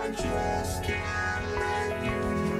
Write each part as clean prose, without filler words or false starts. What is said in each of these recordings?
just can't let you know.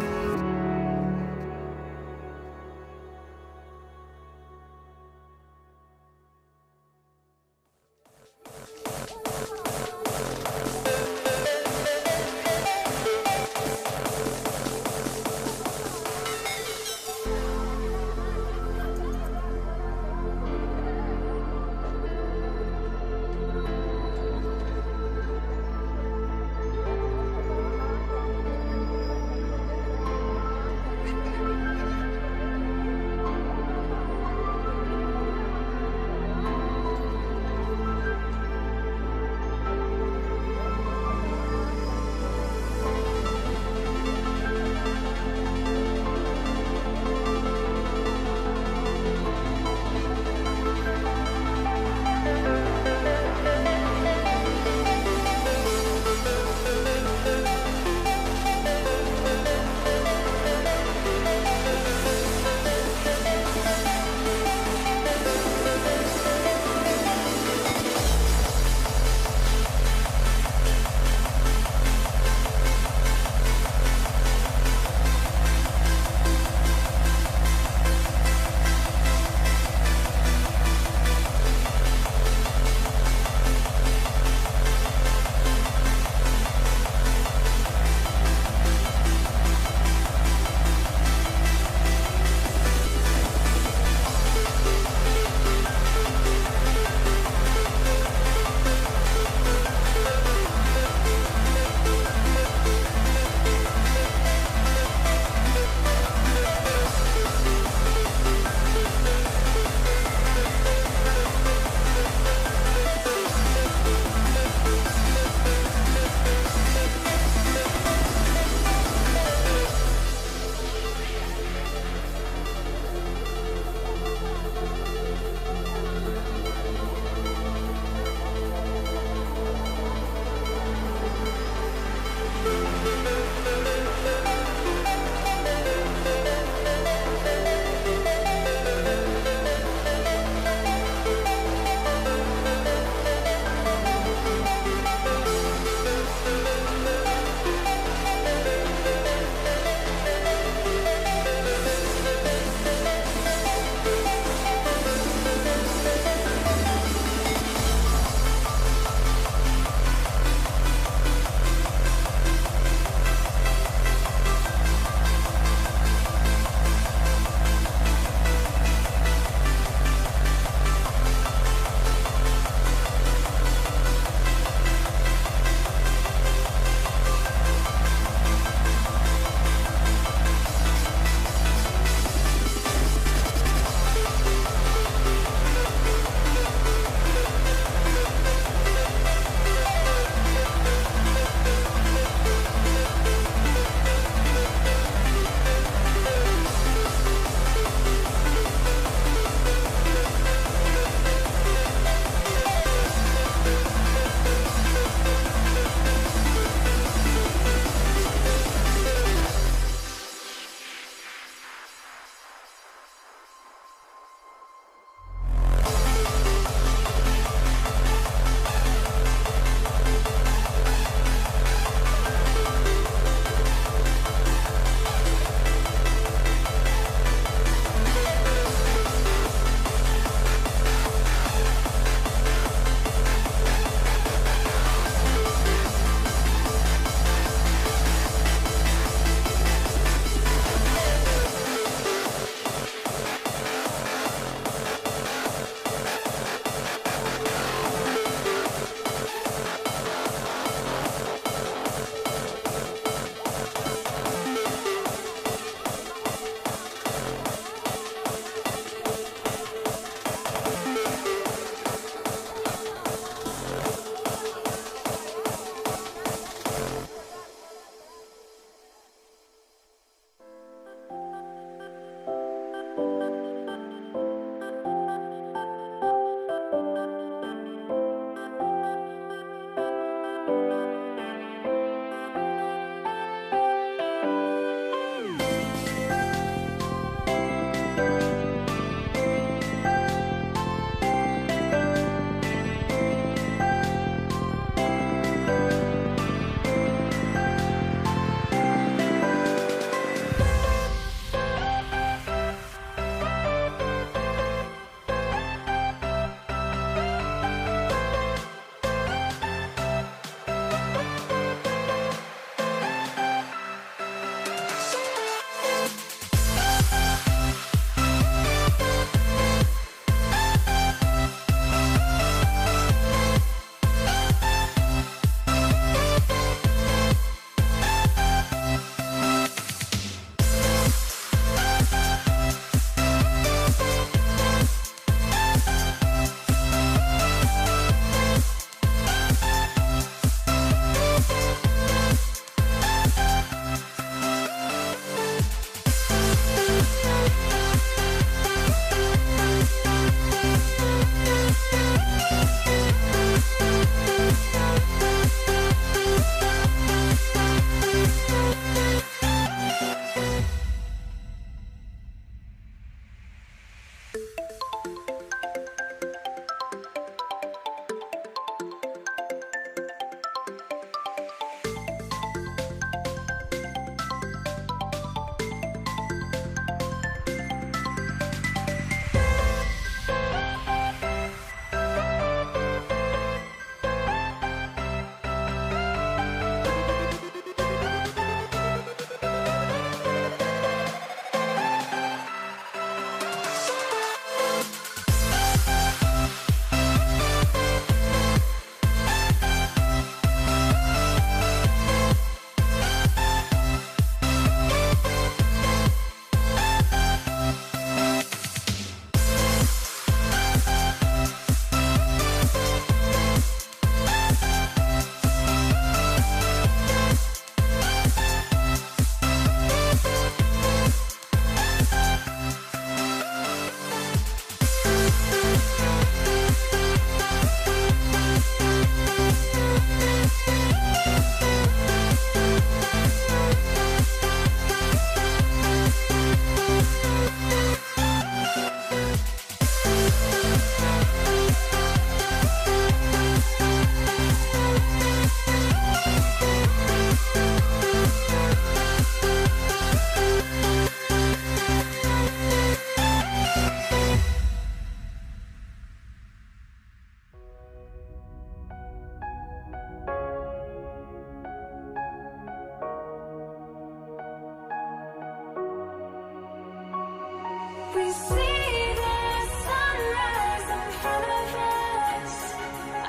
We see the sunrise in front of us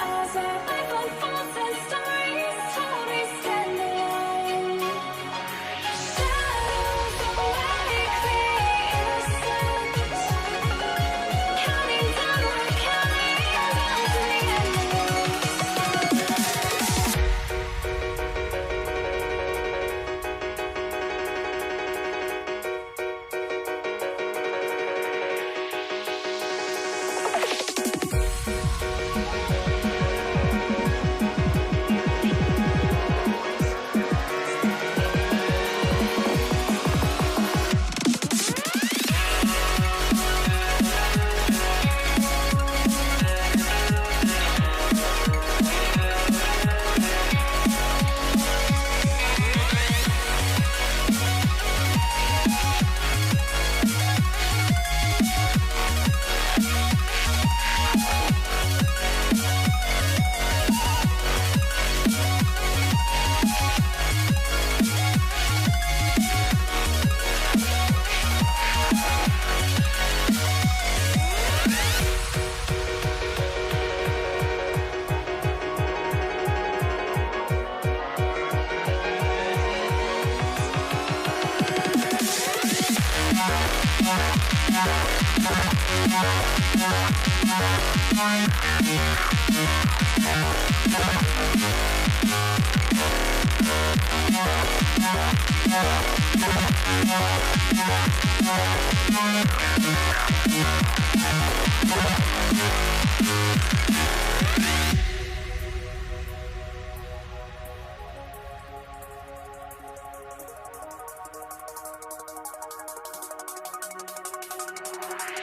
as our life unfolds and stories told. We stand alone. Shadows awake the innocence, counting down, we're counting down to the endless.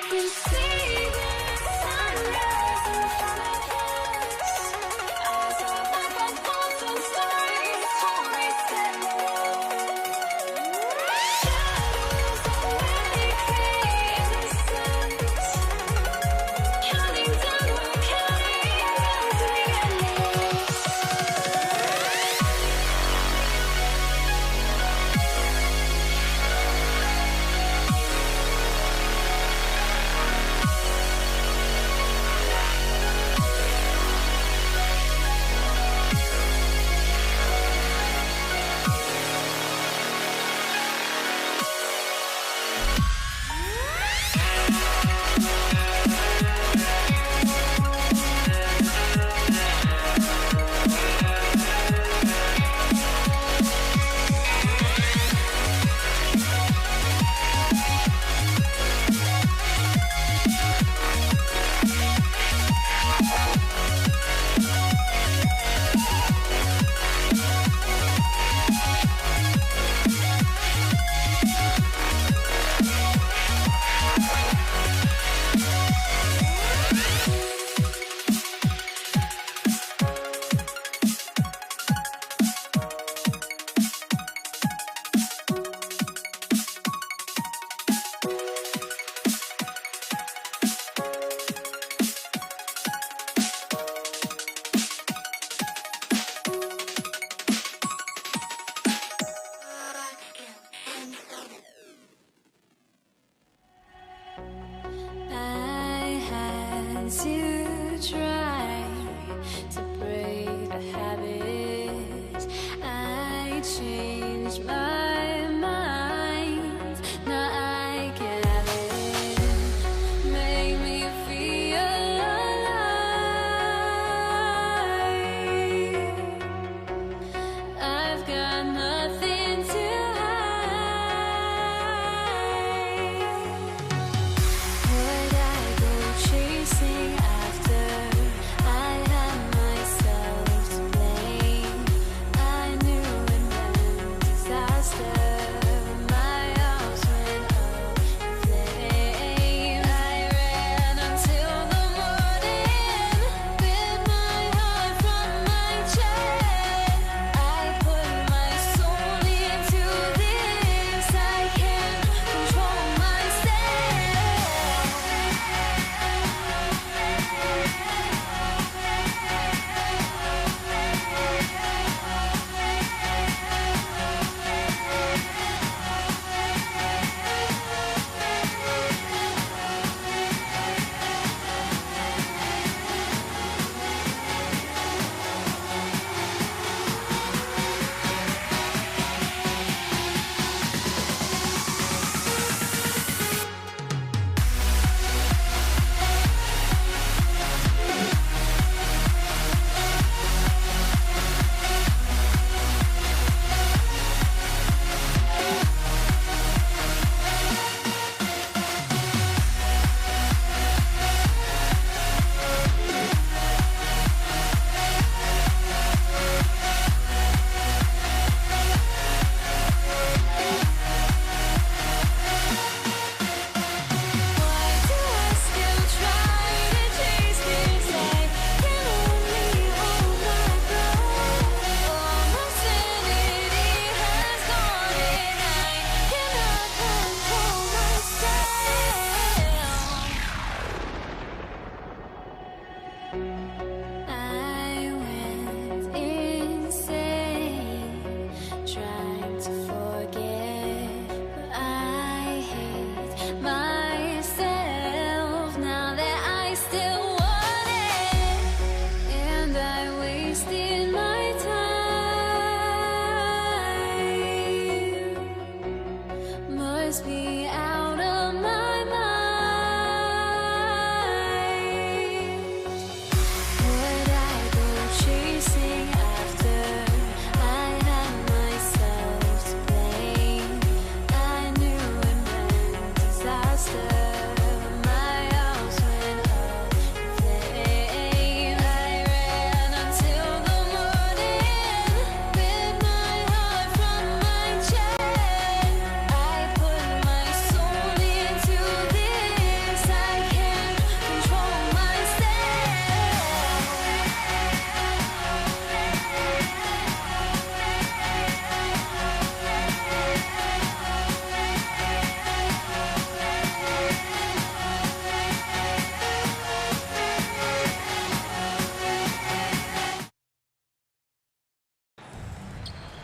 We see the sunrise in front of us as our life unfolds and stories told. We stand alone. Shadows awake the innocence, counting down, we're counting down to the endless. I had to try to break the habit. I changed my mind. Now I can have it. Make me feel alive. I've got nothing to would I go chasing after? I had myself to blame. I knew it meant me out of my mind. Would I go chasing after? I had myself to blame. I knew it meant disaster. My house went up in flames. I ran until the morning with my heart from my chest. I put my soul into this. I can't control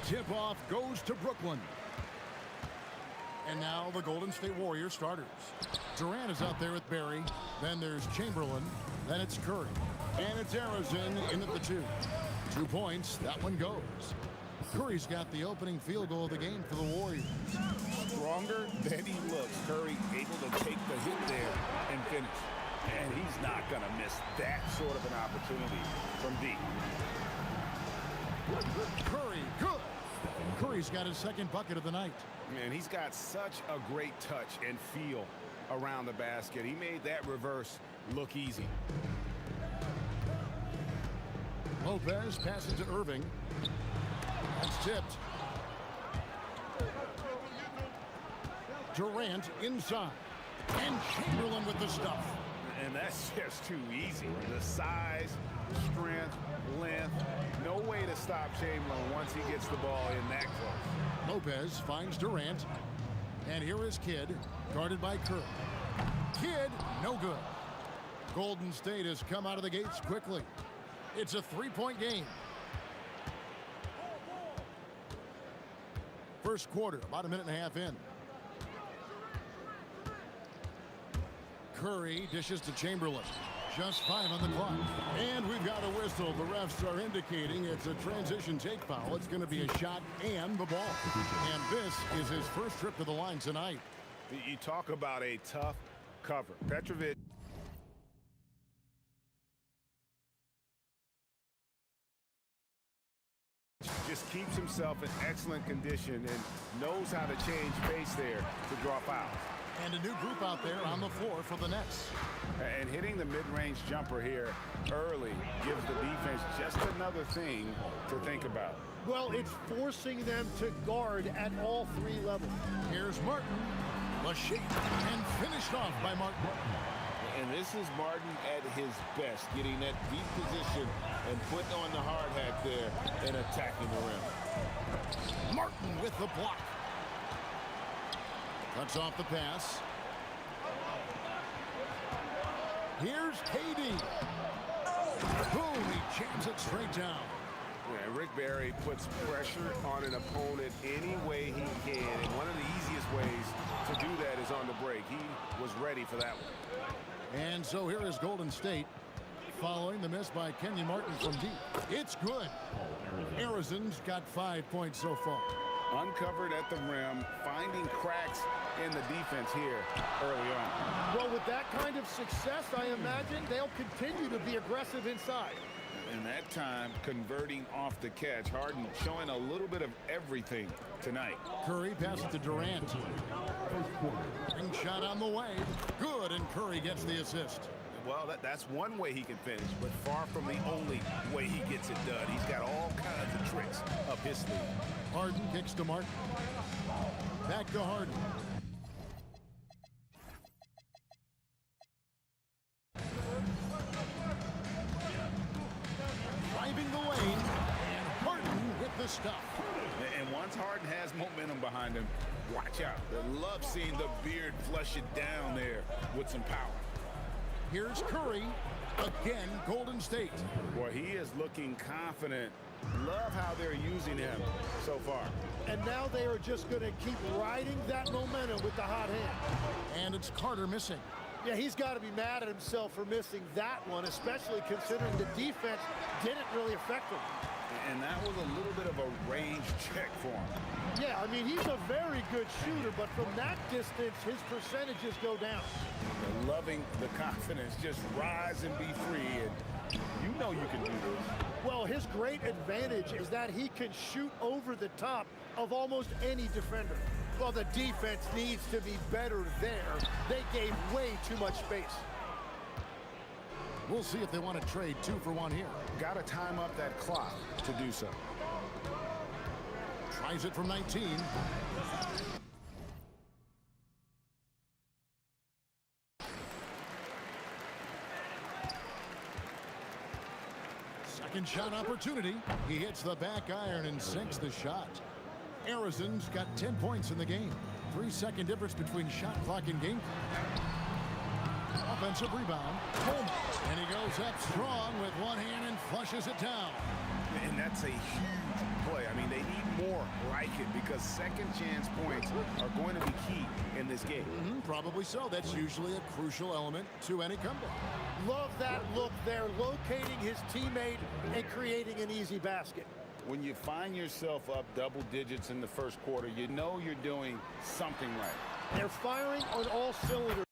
Tip-off goes to Brooklyn. And now the Golden State Warriors starters. Durant is out there with Barry. Then there's Chamberlain. Then it's Curry. And it's Arizona in at the 2. 2 points. That one goes. Curry's got the opening field goal of the game for the Warriors. Stronger than he looks. Curry able to take the hit there and finish. And he's not going to miss that sort of an opportunity from deep. Curry, good. Curry's got his second bucket of the night. Man, he's got such a great touch and feel around the basket. He made that reverse look easy. Lopez passes to Irving. That's tipped. Durant inside. And Chamberlain with the stuff. And that's just too easy. The size, strength, length. No way to stop Chamberlain once he gets the ball in that close. Lopez finds Durant. And here is Kidd, guarded by Curry. Kidd, no good. Golden State has come out of the gates quickly. It's a 3-point game. First quarter, about a minute and a half in. Curry dishes to Chamberlain. Just 5 on the clock. And we've got a whistle. The refs are indicating it's a transition take foul. It's going to be a shot and the ball. And this is his first trip to the line tonight. You talk about a tough cover. Petrovic just keeps himself in excellent condition and knows how to change pace there to draw fouls. And a new group out there on the floor for the Nets. And hitting the mid-range jumper here early gives the defense just another thing to think about. Well, it's forcing them to guard at all 3 levels. Here's Martin. Lachey, and finished off by Martin. And this is Martin at his best, getting that deep position and putting on the hard hat there and attacking the rim. Martin with the block. Cuts off the pass. Here's KD. Boom, he jams it straight down. Yeah, Rick Barry puts pressure on an opponent any way he can, and one of the easiest ways to do that is on the break. He was ready for that one. And so here is Golden State following the miss by Kenyon Martin from deep. It's good. Arizona's got 5 points so far. Uncovered at the rim, finding cracks in the defense here early on. Well, with that kind of success, I imagine they'll continue to be aggressive inside. And that time, converting off the catch. Harden showing a little bit of everything tonight. Curry passes to Durant. Ring shot on the way. Good, and Curry gets the assist. Well, that's one way he can finish, but far from the only way he gets it done. He's got all kinds of tricks up his sleeve. Harden kicks to Martin. Back to Harden. Driving the lane, and Harden with the stuff. And once Harden has momentum behind him, watch out. I love seeing the beard flush it down there with some power. Here's Curry. Again, Golden State. Boy, he is looking confident. Love how they're using him so far. And now they are just going to keep riding that momentum with the hot hand. And it's Carter missing. Yeah, he's got to be mad at himself for missing that one, especially considering the defense didn't really affect him. And that was a little bit of a range check for him. Yeah, I mean, he's a very good shooter, but from that distance, his percentages go down. And loving the confidence, just rise and be free, and you know you can do this. Well, his great advantage is that he can shoot over the top of almost any defender. Well, the defense needs to be better there. They gave way too much space. We'll see if they want to trade 2 for 1 here. Got to time up that clock to do so. Tries it from 19. Second shot opportunity. He hits the back iron and sinks the shot. Arizon's got 10 points in the game. 3-second difference between shot clock and game clock. Offensive rebound. Home. And he goes up strong with one hand and flushes it down. And that's a huge play. I mean, they need more like it because second chance points are going to be key in this game. Probably so. That's usually a crucial element to any comeback. Love that look there, locating his teammate and creating an easy basket. When you find yourself up double digits in the first quarter, you know you're doing something right. They're firing on all cylinders.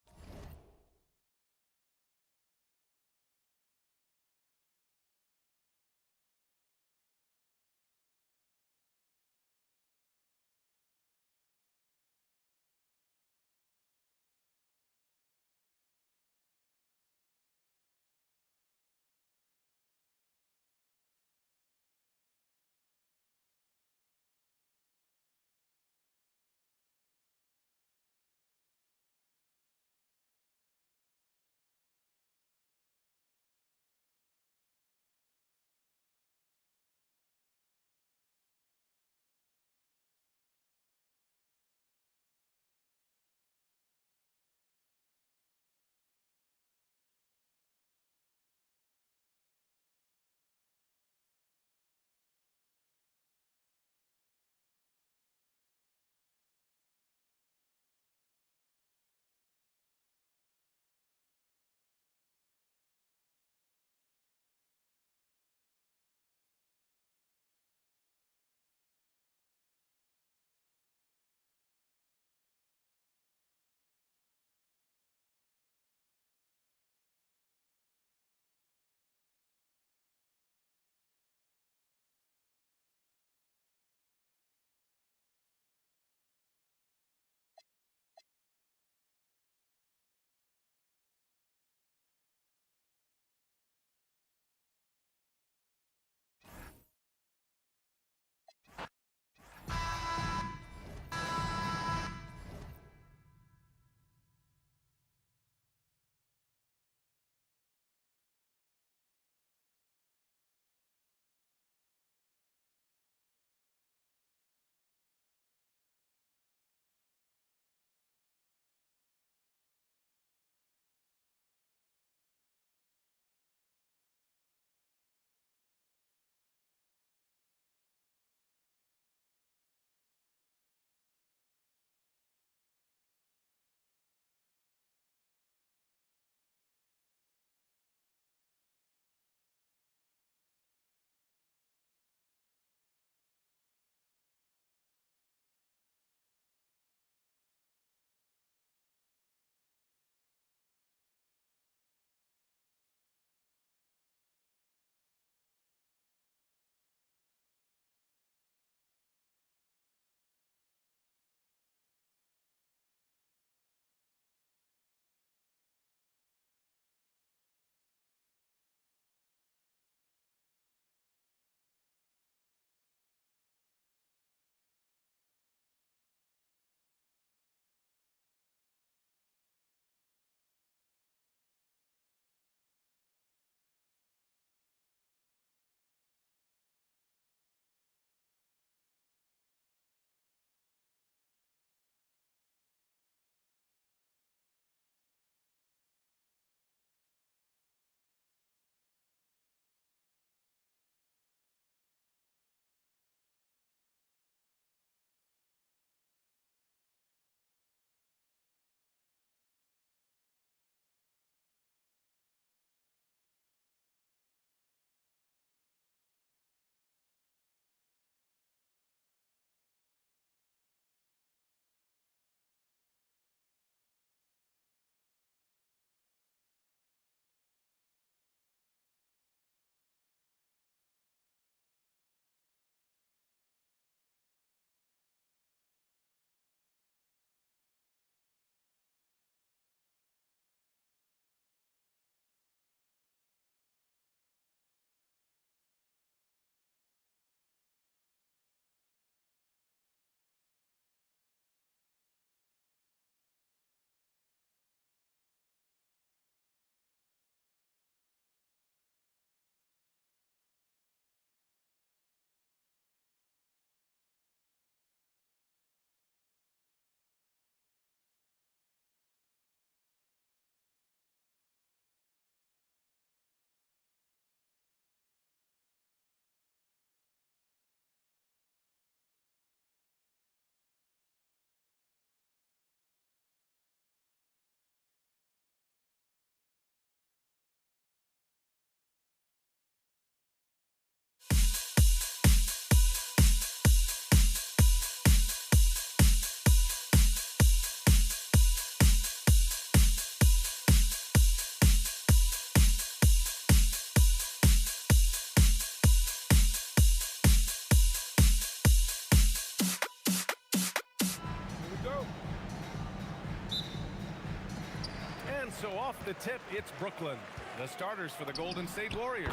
so off the tip, it's Brooklyn. The starters for the Golden State Warriors.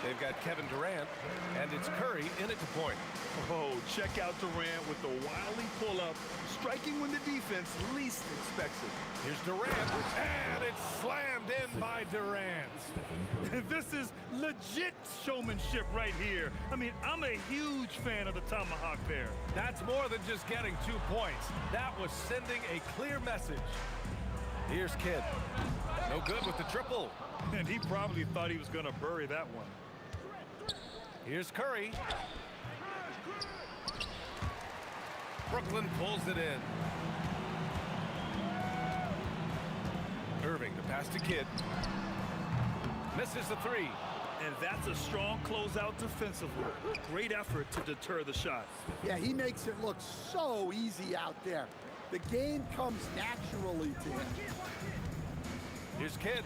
They've got Kevin Durant, and it's Curry in at the point. Oh, check out Durant with the wily pull-up, striking when the defense least expects it. Here's Durant, and it's slammed in by Durant. This is legit showmanship right here. I mean, I'm a huge fan of the tomahawk there. That's more than just getting 2 points. That was sending a clear message. Here's Kidd. No good with the triple. And he probably thought he was going to bury that one. Here's Curry. Brooklyn pulls it in. Irving to pass to Kidd. Misses the three. And that's a strong closeout defensively. Great effort to deter the shot. Yeah, he makes it look so easy out there. The game comes naturally to him. Here's Kidd.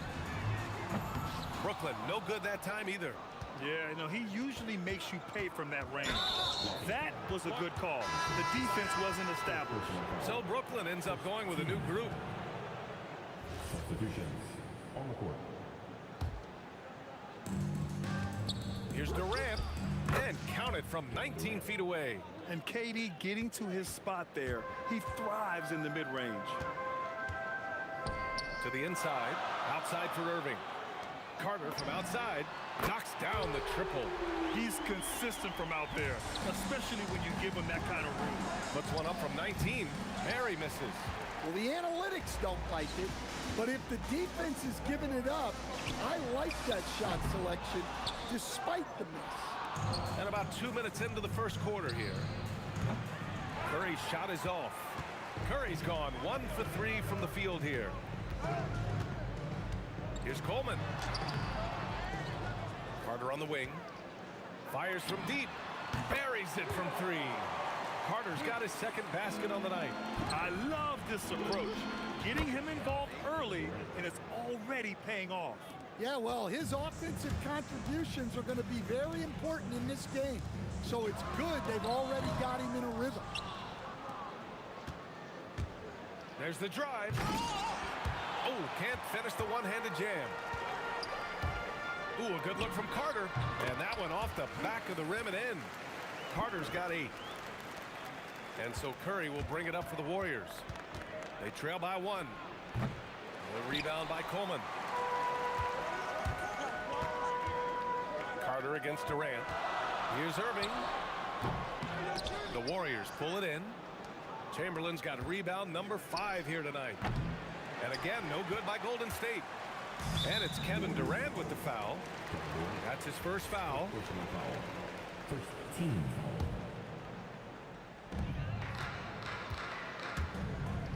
Brooklyn, no good that time either. Yeah, you know, he usually makes you pay from that range. That was a good call. The defense wasn't established. So Brooklyn ends up going with a new group. Substitutions on the court. Here's Durant, and counted from 19 feet away. And KD getting to his spot there. He thrives in the mid-range. To the inside, outside for Irving. Carter from outside knocks down the triple. He's consistent from out there, especially when you give him that kind of room. Puts one up from 19. Mary misses. Well, the analytics don't like it, but if the defense is giving it up, I like that shot selection despite the miss. And about 2 minutes into the first quarter here. Curry's shot is off. Curry's gone 1 for 3 from the field here. Here's Coleman. Carter on the wing. Fires from deep. Buries it from 3. Carter's got his second basket on the night. I love this approach. Getting him involved early, and it's already paying off. Yeah, well, his offensive contributions are going to be very important in this game. So it's good they've already got him in a rhythm. There's the drive. Oh, can't finish the one-handed jam. Ooh, a good look from Carter. And that one off the back of the rim and in. Carter's got 8. And so Curry will bring it up for the Warriors. They trail by 1. The rebound by Coleman. Carter against Durant. Here's Irving. The Warriors pull it in. Chamberlain's got rebound number 5 here tonight. And again, no good by Golden State. And it's Kevin Durant with the foul. That's his first foul. Personal foul. First team foul.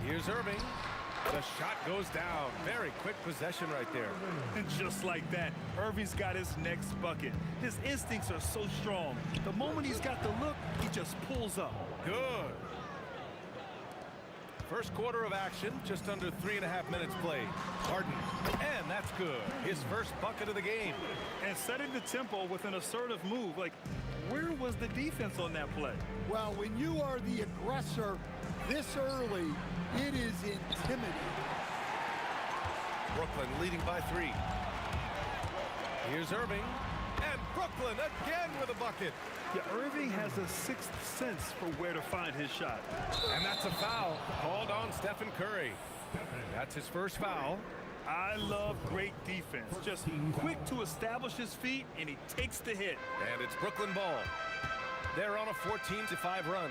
Here's Irving. The shot goes down. Very quick possession right there. And just like that, Irving's got his next bucket. His instincts are so strong. The moment he's got the look, he just pulls up. Good. First quarter of action, just under 3.5 minutes played. Harden, and that's good. His first bucket of the game. And setting the tempo with an assertive move. Like, where was the defense on that play? Well, when you are the aggressor this early, it is intimidating. Brooklyn leading by 3. Here's Irving, and Brooklyn again with a bucket. Yeah, Irving has a sixth sense for where to find his shot. And that's a foul called on Stephen Curry. That's his first foul. I love great defense. Just quick to establish his feet, and he takes the hit. And it's Brooklyn ball. They're on a 14-5 run.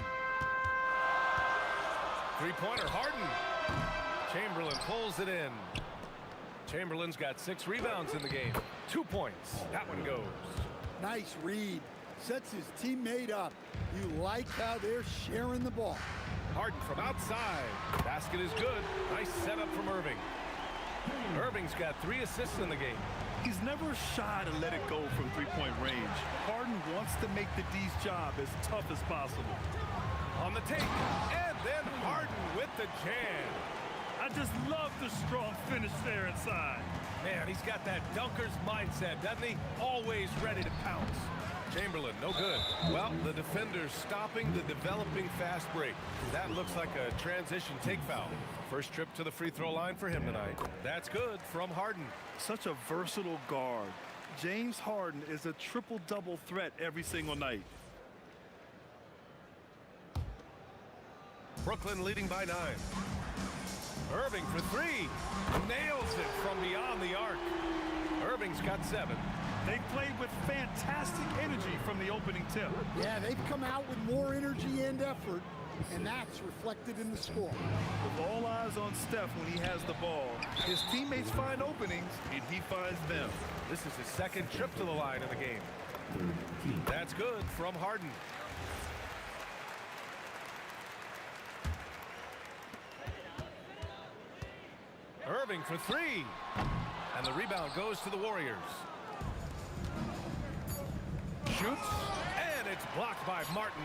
Three-pointer, Harden. Chamberlain pulls it in. Chamberlain's got 6 rebounds in the game. 2 points. That one goes. Nice read. Sets his teammate up. You like how they're sharing the ball. Harden from outside. Basket is good. Nice setup from Irving. Irving's got 3 assists in the game. He's never shy to let it go from three-point range. Harden wants to make the D's job as tough as possible. On the take, and then Harden with the jam. I just love the strong finish there inside. Man, he's got that dunker's mindset, doesn't he? Always ready to pounce. Chamberlain, no good. Well, the defender's stopping the developing fast break. That looks like a transition take foul. First trip to the free throw line for him tonight. That's good from Harden. Such a versatile guard. James Harden is a triple-double threat every single night. Brooklyn leading by 9. Irving for 3. Nails it from beyond the arc. Irving's got 7. They played with fantastic energy from the opening tip. Yeah, they've come out with more energy and effort, and that's reflected in the score. With all eyes on Steph when he has the ball, his teammates find openings, and he finds them. This is his second trip to the line in the game. That's good from Harden. Irving for 3. And the rebound goes to the Warriors. Shoots, and it's blocked by Martin.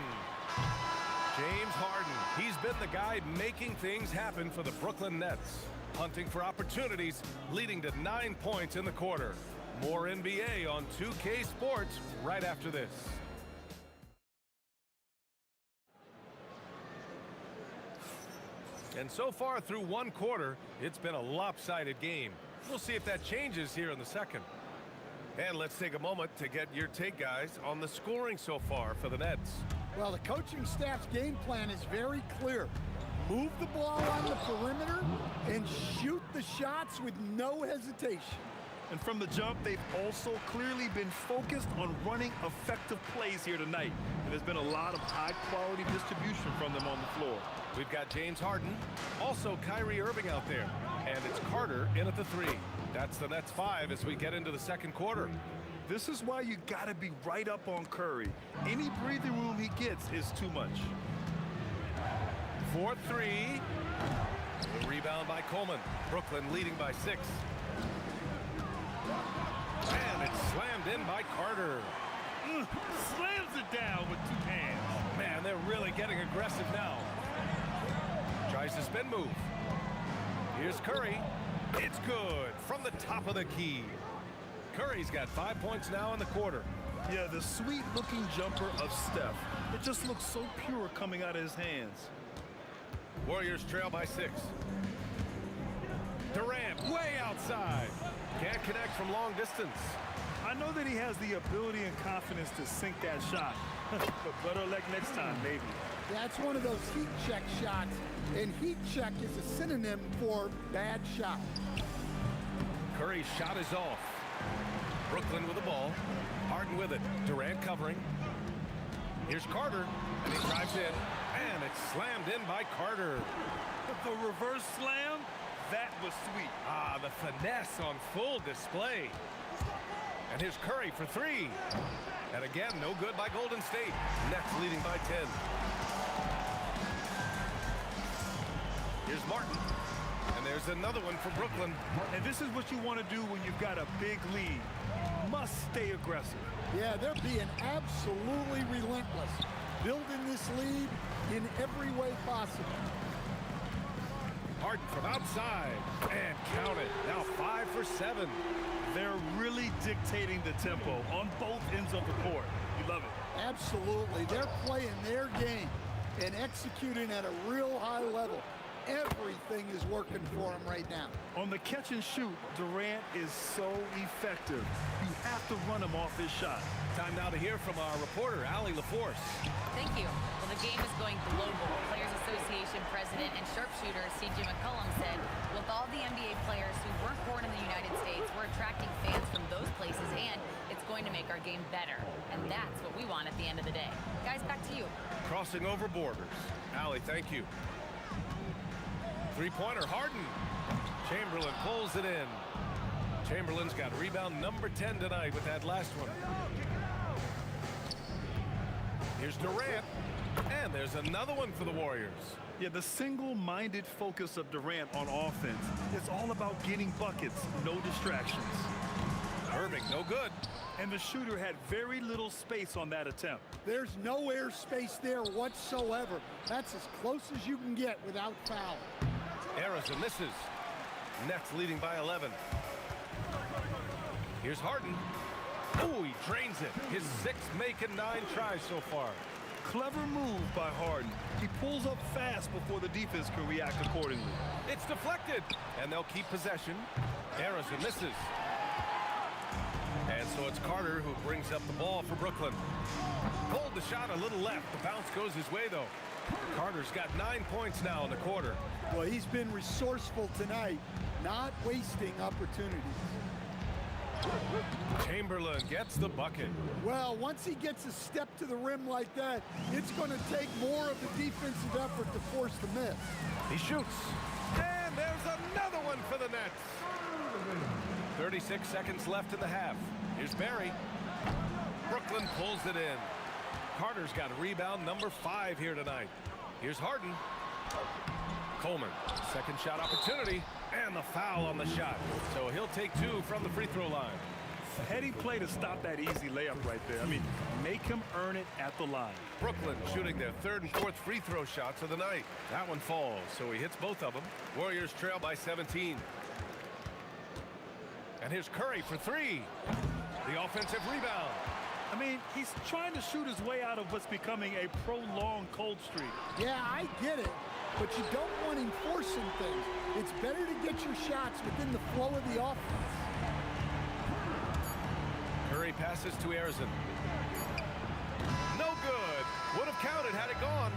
James Harden, he's been the guy making things happen for the Brooklyn Nets. Hunting for opportunities, leading to 9 points in the quarter. More NBA on 2K Sports right after this. And so far through one quarter, it's been a lopsided game. We'll see if that changes here in the second. And let's take a moment to get your take, guys, on the scoring so far for the Nets. Well, the coaching staff's game plan is very clear. Move the ball on the perimeter and shoot the shots with no hesitation. And from the jump, they've also clearly been focused on running effective plays here tonight. And there's been a lot of high-quality distribution from them on the floor. We've got James Harden, also Kyrie Irving out there. And it's Carter in at the 3. That's the Nets 5 as we get into the second quarter. This is why you got to be right up on Curry. Any breathing room he gets is too much. 4-3. The rebound by Coleman. Brooklyn leading by 6. And it's slammed in by Carter. Slams it down with 2 hands. Man, they're really getting aggressive now. Tries to spin move. Here's Curry. It's good from the top of the key. Curry's got 5 points now in the quarter. Yeah, the sweet-looking jumper of Steph. It just looks so pure coming out of his hands. Warriors trail by 6. Durant way outside. Can't connect from long distance. I know that he has the ability and confidence to sink that shot. But better luck next time, maybe. That's one of those heat check shots, and heat check is a synonym for bad shot. Curry's shot is off. Brooklyn with the ball. Harden with it. Durant covering. Here's Carter, and he drives in, and it's slammed in by Carter. The reverse slam, that was sweet. Ah, the finesse on full display. And here's Curry for 3. And again, no good by Golden State. Nets leading by 10. Here's Martin. And there's another one for Brooklyn. And this is what you want to do when you've got a big lead. Must stay aggressive. Yeah, they're being absolutely relentless, building this lead in every way possible. Harden from outside. And count it. Now 5 for 7. They're really dictating the tempo on both ends of the court. You love it. Absolutely. They're playing their game and executing at a real high level. Everything is working for him right now. On the catch and shoot, Durant is so effective. You have to run him off his shot. Time now to hear from our reporter, Allie LaForce. Thank you. Well, the game is going global. Players Association President and sharpshooter C.J. McCollum said, with all the NBA players who weren't born in the United States, we're attracting fans from those places, and it's going to make our game better. And that's what we want at the end of the day. Guys, back to you. Crossing over borders. Allie, thank you. Three-pointer, Harden. Chamberlain pulls it in. Chamberlain's got rebound number 10 tonight with that last one. Here's Durant. And there's another one for the Warriors. Yeah, the single-minded focus of Durant on offense. It's all about getting buckets, no distractions. Irving, no good. And the shooter had very little space on that attempt. There's no air space there whatsoever. That's as close as you can get without foul. Errors and misses. Nets leading by 11. Here's Harden. Oh, he drains it. His 6th make in 9 tries so far. Clever move by Harden. He pulls up fast before the defense can react accordingly. It's deflected, and they'll keep possession. Harrison misses. And so it's Carter who brings up the ball for Brooklyn. Pulled the shot a little left. The bounce goes his way, though. Carter's got 9 points now in the quarter. Well, he's been resourceful tonight, not wasting opportunities. Chamberlain gets the bucket. Well, once he gets a step to the rim like that, it's going to take more of the defensive effort to force the miss. He shoots. And there's another one for the Nets. 36 seconds left in the half. Here's Barry. Brooklyn pulls it in. Carter's got rebound number 5 here tonight. Here's Harden. Coleman, second shot opportunity, and the foul on the shot. So he'll take 2 from the free throw line. A heady play to stop that easy layup right there. I mean, make him earn it at the line. Brooklyn shooting their 3rd and 4th free throw shots of the night. That one falls, so he hits both of them. Warriors trail by 17. And here's Curry for 3. The offensive rebound. I mean, he's trying to shoot his way out of what's becoming a prolonged cold streak. Yeah, I get it, but you don't want him forcing things. It's better to get your shots within the flow of the offense. Curry passes to Harrison. No good. Would have counted had it gone.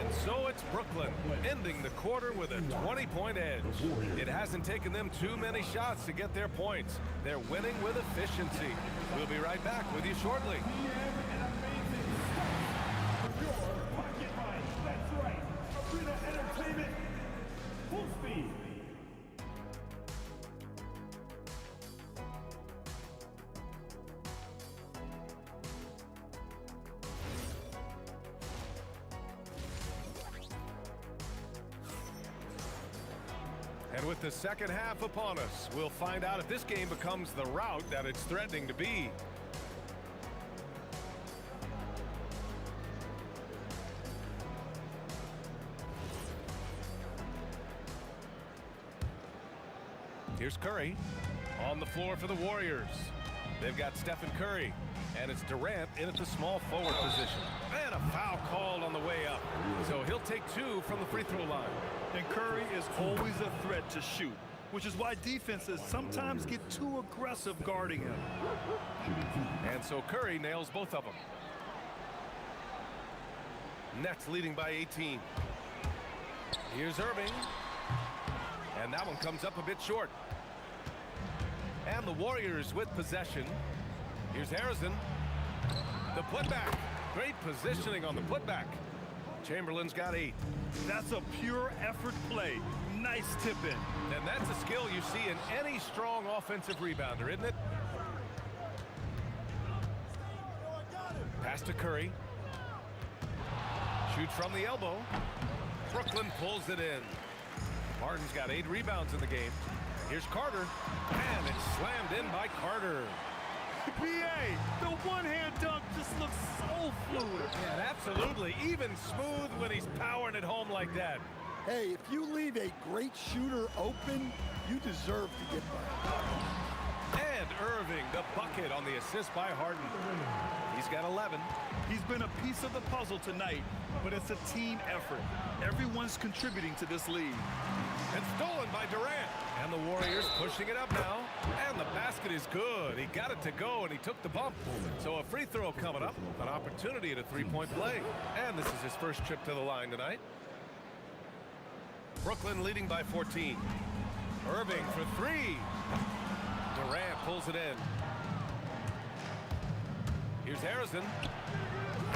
And so it's Brooklyn, ending the quarter with a 20-point edge. It hasn't taken them too many shots to get their points. They're winning with efficiency. We'll be right back with you shortly. That's right. Arena Entertainment. Full speed. And with the second half upon us, we'll find out if this game becomes the rout that it's threatening to be. Here's Curry on the floor for the Warriors. They've got Stephen Curry, and it's Durant in at the small forward position. And a foul called on the way up. So he'll take 2 from the free throw line. And Curry is always a threat to shoot, which is why defenses sometimes get too aggressive guarding him. And so Curry nails both of them. Nets leading by 18. Here's Irving. And that one comes up a bit short. And the Warriors with possession. Here's Harrison. The putback. Great positioning on the putback. Chamberlain's got 8. That's a pure effort play. Nice tip in. And that's a skill you see in any strong offensive rebounder, isn't it? Pass to Curry. Shoots from the elbow. Brooklyn pulls it in. Harden's got 8 rebounds in the game. Here's Carter. And it's slammed in by Carter. PA, the one-hand dunk just looks so fluid. Yeah, absolutely. Even smooth when he's powering it home like that. Hey, if you leave a great shooter open, you deserve to get by. And Irving, the bucket on the assist by Harden. He's got 11. He's been a piece of the puzzle tonight, but it's a team effort. Everyone's contributing to this lead. And stolen by Durant. And the Warriors pushing it up now. And the basket is good. He got it to go, and he took the bump. So a free throw coming up. An opportunity at a 3-point play. And this is his first trip to the line tonight. Brooklyn leading by 14. Irving for 3. Durant pulls it in. Here's Harrison.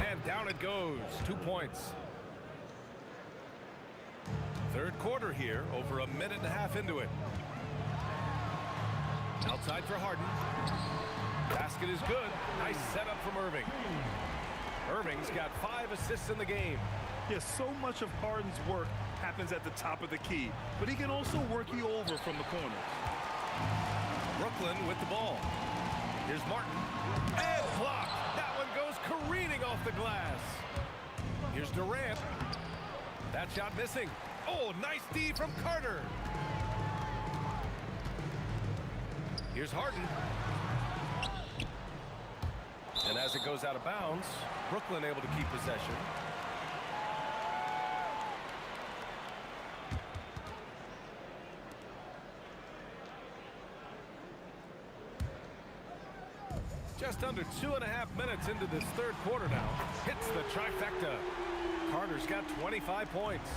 And down it goes. 2 points. Third quarter here, over a minute and a half into it. Outside for Harden. Basket is good. Nice setup from Irving. Irving's got 5 assists in the game. Yes, so much of Harden's work happens at the top of the key, but he can also work you over from the corner. Brooklyn with the ball. Here's Martin. And blocked. That one goes careening off the glass. Here's Durant. That shot missing. Oh, nice D from Carter. Here's Harden. And as it goes out of bounds, Brooklyn able to keep possession. Just under 2.5 minutes into this third quarter now. Hits the trifecta. Carter's got 25 points.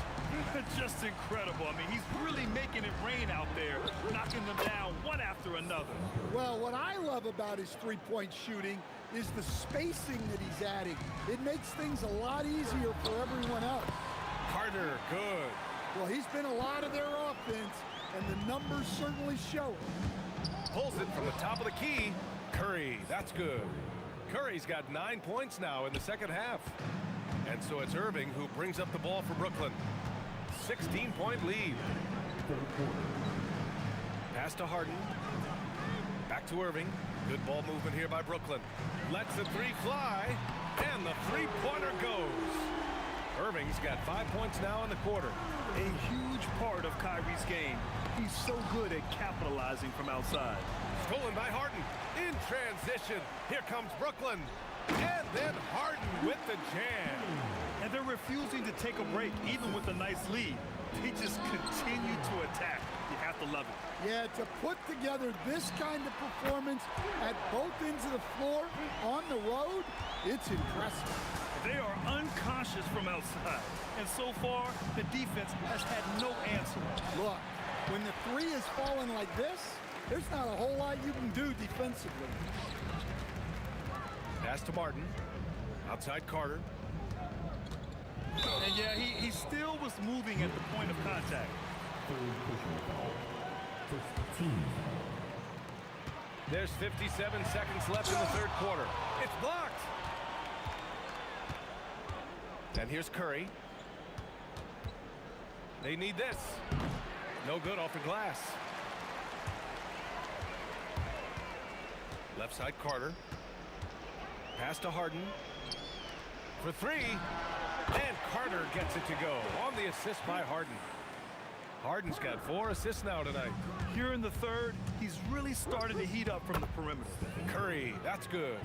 Just incredible. I mean, he's really making it rain out there, knocking them down one after another. Well, what I love about his three-point shooting is the spacing that he's adding. It makes things a lot easier for everyone else. Carter, good. Well, he's been a lot of their offense, and the numbers certainly show it. Pulls it from the top of the key. Curry, that's good. Curry's got 9 points now in the second half. And so it's Irving who brings up the ball for Brooklyn. 16-point lead. Pass to Harden. Back to Irving. Good ball movement here by Brooklyn. Lets the three fly, and the three-pointer goes. Irving's got 5 points now in the quarter. A huge part of Kyrie's game. He's so good at capitalizing from outside. Stolen by Harden. In transition, here comes Brooklyn. And then Harden with the jam. And they're refusing to take a break, even with a nice lead. They just continue to attack. You have to love it. Yeah, to put together this kind of performance at both ends of the floor on the road, it's impressive. They are unconscious from outside. And so far, the defense has had no answer. Look, when the three is falling like this, there's not a whole lot you can do defensively. Pass to Martin. Outside Carter. And yeah, he still was moving at the point of contact. There's 57 seconds left in the third quarter. It's blocked. And here's Curry. They need this. No good off the glass. Left side Carter. Pass to Harden. For three. And Carter gets it to go on the assist by Harden. Harden's got 4 assists now tonight. Here in the third, he's really started to heat up from the perimeter. Curry, that's good.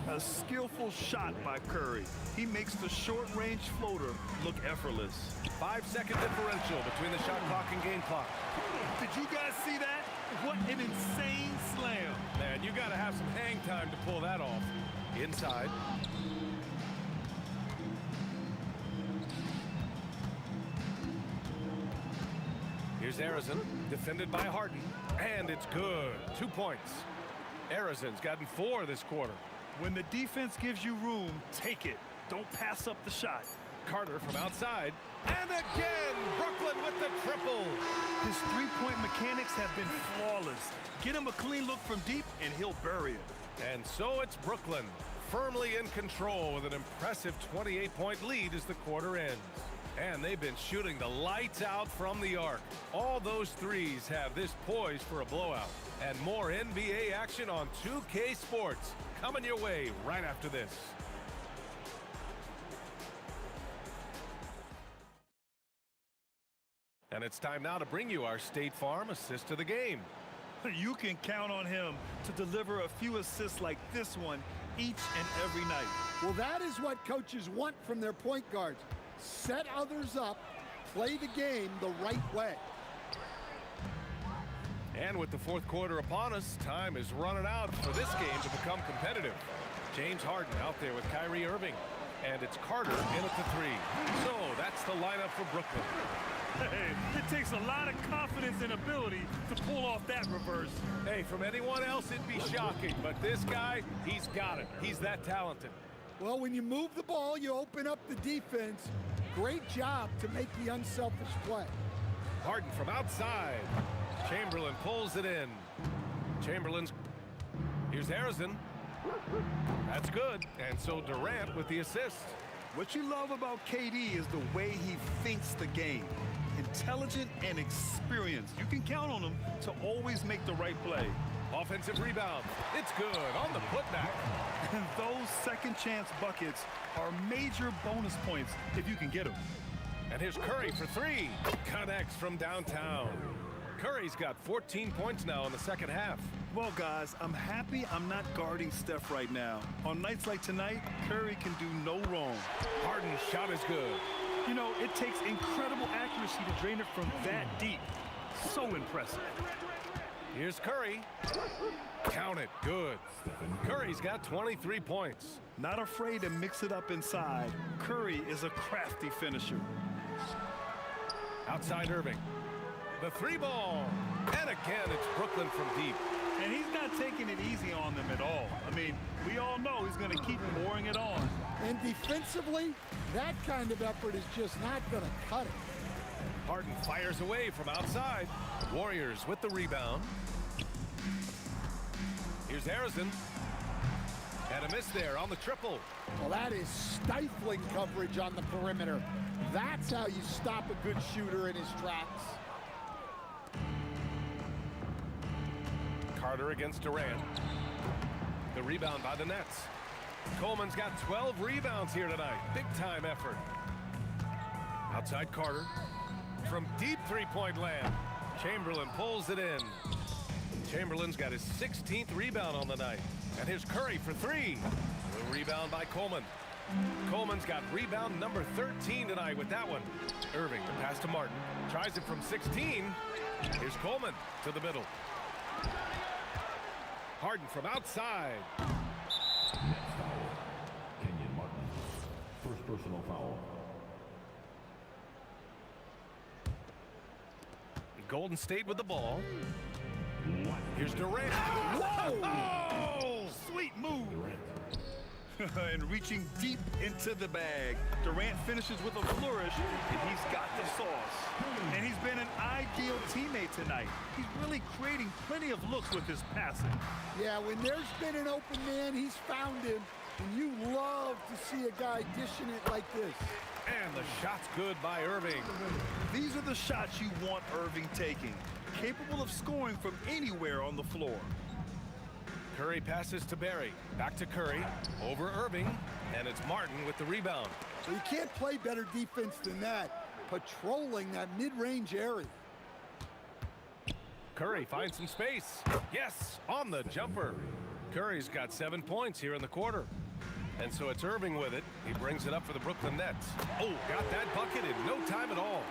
A skillful shot by Curry. He makes the short-range floater look effortless. 5-second differential between the shot clock and game clock. Did you guys see that? What an insane slam. Man, you got to have some hang time to pull that off. Inside. Here's Arizon, defended by Harden, and it's good. 2 points. Arizon's gotten 4 this quarter. When the defense gives you room, take it. Don't pass up the shot. Carter from outside, and again, Brooklyn with the triple. His three-point mechanics have been flawless. Get him a clean look from deep, and he'll bury it. And so it's Brooklyn, firmly in control with an impressive 28-point lead as the quarter ends. And they've been shooting the lights out from the arc. All those threes have this poised for a blowout. And more NBA action on 2K Sports coming your way right after this. And it's time now to bring you our State Farm assist of the game. You can count on him to deliver a few assists like this one each and every night. Well, that is what coaches want from their point guards. Set others up, play the game the right way. And with the fourth quarter upon us, time is running out for this game to become competitive. James Harden out there with Kyrie Irving. And it's Carter in at the three. So that's the lineup for Brooklyn. Hey, it takes a lot of confidence and ability to pull off that reverse. Hey, from anyone else, it'd be shocking. But this guy, he's got it. He's that talented. Well, when you move the ball, you open up the defense. Great job to make the unselfish play. Harden from outside. Chamberlain pulls it in. Chamberlain's. Here's Harrison. That's good. And so Durant with the assist. What you love about KD is the way he thinks the game. Intelligent and experienced. You can count on him to always make the right play. Offensive rebound. It's good on the putback. And those second chance buckets are major bonus points if you can get them. And here's Curry for three. Connects from downtown. Curry's got 14 points now in the second half. Well, guys, I'm happy I'm not guarding Steph right now. On nights like tonight, Curry can do no wrong. Harden's shot is good. You know, it takes incredible accuracy to drain it from that deep. So impressive. Here's Curry. Count it. Good. Curry's got 23 points. Not afraid to mix it up inside. Curry is a crafty finisher. Outside Irving. The three ball. And again, it's Brooklyn from deep. And he's not taking it easy on them at all. I mean, we all know he's going to keep pouring it on. And defensively, that kind of effort is just not going to cut it. Harden fires away from outside. Warriors with the rebound. Here's Harrison. And a miss there on the triple. Well, that is stifling coverage on the perimeter. That's how you stop a good shooter in his tracks. Carter against Durant. The rebound by the Nets. Coleman's got 12 rebounds here tonight. Big time effort. Outside Carter. From deep three-point land. Chamberlain pulls it in. Chamberlain's got his 16th rebound on the night. And here's Curry for three. The rebound by Coleman. Coleman's got rebound number 13 tonight with that one. Irving, the pass to Martin. Tries it from 16. Here's Coleman to the middle. Harden from outside. Kenyon Martin. First personal foul. Golden State with the ball. Here's Durant. Whoa! Oh, sweet move. And reaching deep into the bag. Durant finishes with a flourish, and he's got the sauce. And he's been an ideal teammate tonight. He's really creating plenty of looks with his passing. Yeah, when there's been an open man, he's found him. And you love to see a guy dishing it like this. And the shot's good by Irving. These are the shots you want Irving taking. Capable of scoring from anywhere on the floor. Curry passes to Barry. Back to Curry. Over Irving. And it's Martin with the rebound. You can't play better defense than that. Patrolling that mid-range area. Curry finds some space. Yes, on the jumper. Curry's got 7 points here in the quarter. And so it's Irving with it. He brings it up for the Brooklyn Nets. Oh, got that bucket in no time at all.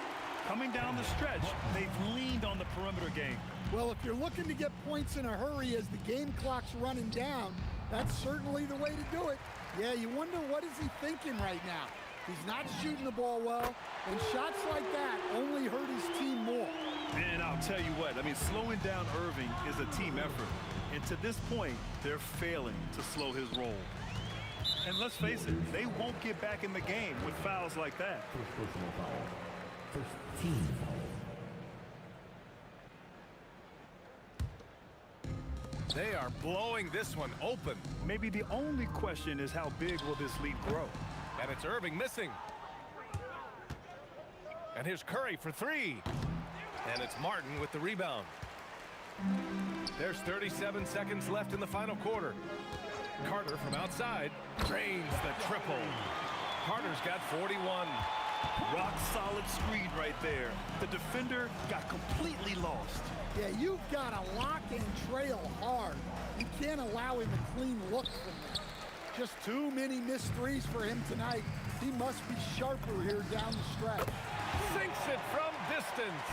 Coming down the stretch, they've leaned on the perimeter game. Well, if you're looking to get points in a hurry as the game clock's running down, that's certainly the way to do it. Yeah, you wonder what is he thinking right now. He's not shooting the ball well, and shots like that only hurt his team more. And I'll tell you what, I mean, slowing down Irving is a team effort. And to this point, they're failing to slow his roll. And let's face it, they won't get back in the game with fouls like that. First personal foul. First team foul. They are blowing this one open. Maybe the only question is how big will this lead grow? And it's Irving missing. And here's Curry for three. And it's Martin with the rebound. There's 37 seconds left in the final quarter. Carter from outside drains the triple. Carter's got 41. Rock solid screen right there. The defender got completely lost. Yeah, you've got to lock and trail hard. You can't allow him a clean look from there. Just too many missed threes for him tonight. He must be sharper here down the stretch. Sinks it from distance.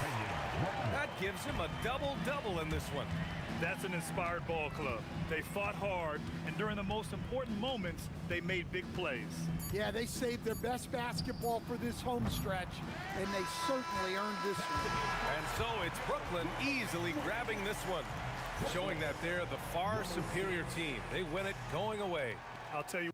That gives him a double-double in this one. That's an inspired ball club. They fought hard, and during the most important moments, they made big plays. Yeah, they saved their best basketball for this home stretch, and they certainly earned this one. And so it's Brooklyn easily grabbing this one, showing that they're the far superior team. They win it going away. I'll tell you.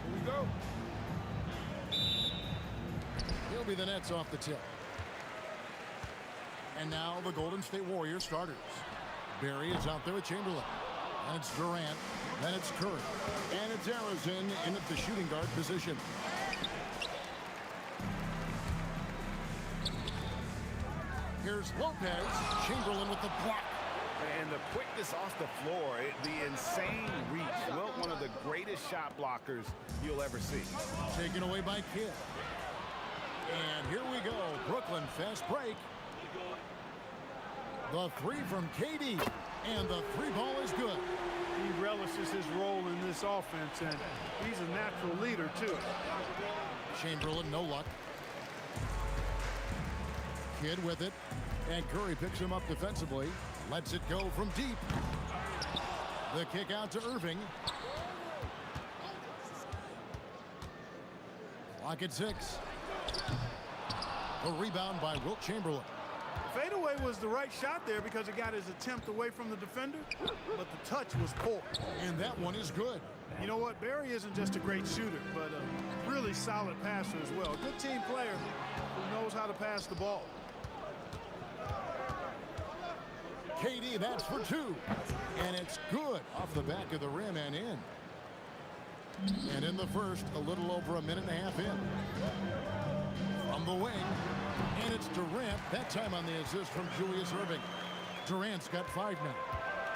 Here we go. He'll be the Nets off the tip. And now the Golden State Warriors starters. Barry is out there with Chamberlain. And it's Durant. Then it's Curry. And it's Arizon in at the shooting guard position. Here's Lopez. Chamberlain with the block. And the quickness off the floor, the insane reach. Well, one of the greatest shot blockers you'll ever see. Taken away by Kidd. And here we go. Brooklyn fast break. The three from KD. And the three ball is good. He relishes his role in this offense, and he's a natural leader, too. Chamberlain, no luck. Kidd with it. And Curry picks him up defensively. Lets it go from deep. The kick out to Irving. Clock at 6. The rebound by Wilt Chamberlain. Fadeaway was the right shot there because it got his attempt away from the defender, but the touch was poor. And that one is good. You know what? Barry isn't just a great shooter, but a really solid passer as well. Good team player who knows how to pass the ball. KD, that's for 2. And it's good off the back of the rim and in. And in the first, a little over a minute and a half in. From the wing. And it's Durant, that time on the assist from Julius Irving. Durant's got 5 now.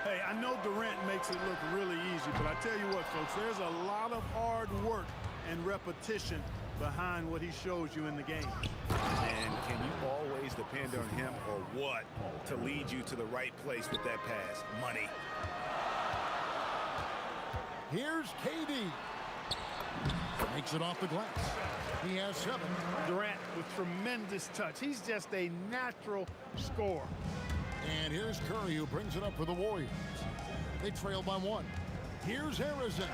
Hey, I know Durant makes it look really easy, but I tell you what, folks, there's a lot of hard work and repetition behind what he shows you in the game. And can you always depend on him or what to lead you to the right place with that pass? Money. Here's KD. Makes it off the glass. He has 7. Durant with tremendous touch. He's just a natural scorer. And here's Curry, who brings it up for the Warriors. They trail by 1. Here's Arizon.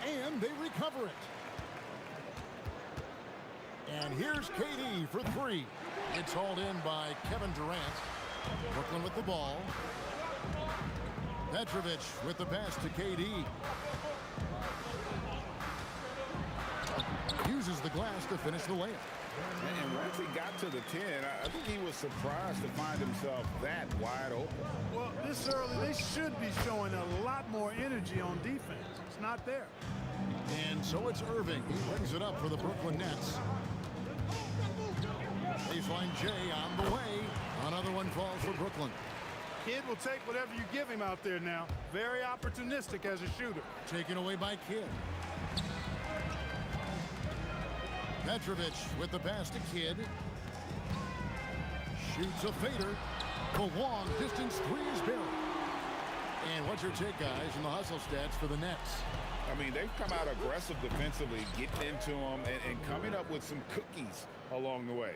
And they recover it. And here's KD for 3. It's hauled in by Kevin Durant. Brooklyn with the ball. Petrovic with the pass to KD. Uses the glass to finish the layup. And once he got to the 10, I think he was surprised to find himself that wide open. Well, this early, they should be showing a lot more energy on defense. It's not there. And so it's Irving. He brings it up for the Brooklyn Nets. Baseline J on the way. Another one falls for Brooklyn. Kidd will take whatever you give him out there now. Very opportunistic as a shooter. Taken away by Kidd. Petrovic with the pass to Kidd. Shoots a fader. The long distance 3 is buried. And what's your take, guys, in the hustle stats for the Nets? I mean, they've come out aggressive defensively, getting into them and coming up with some cookies along the way.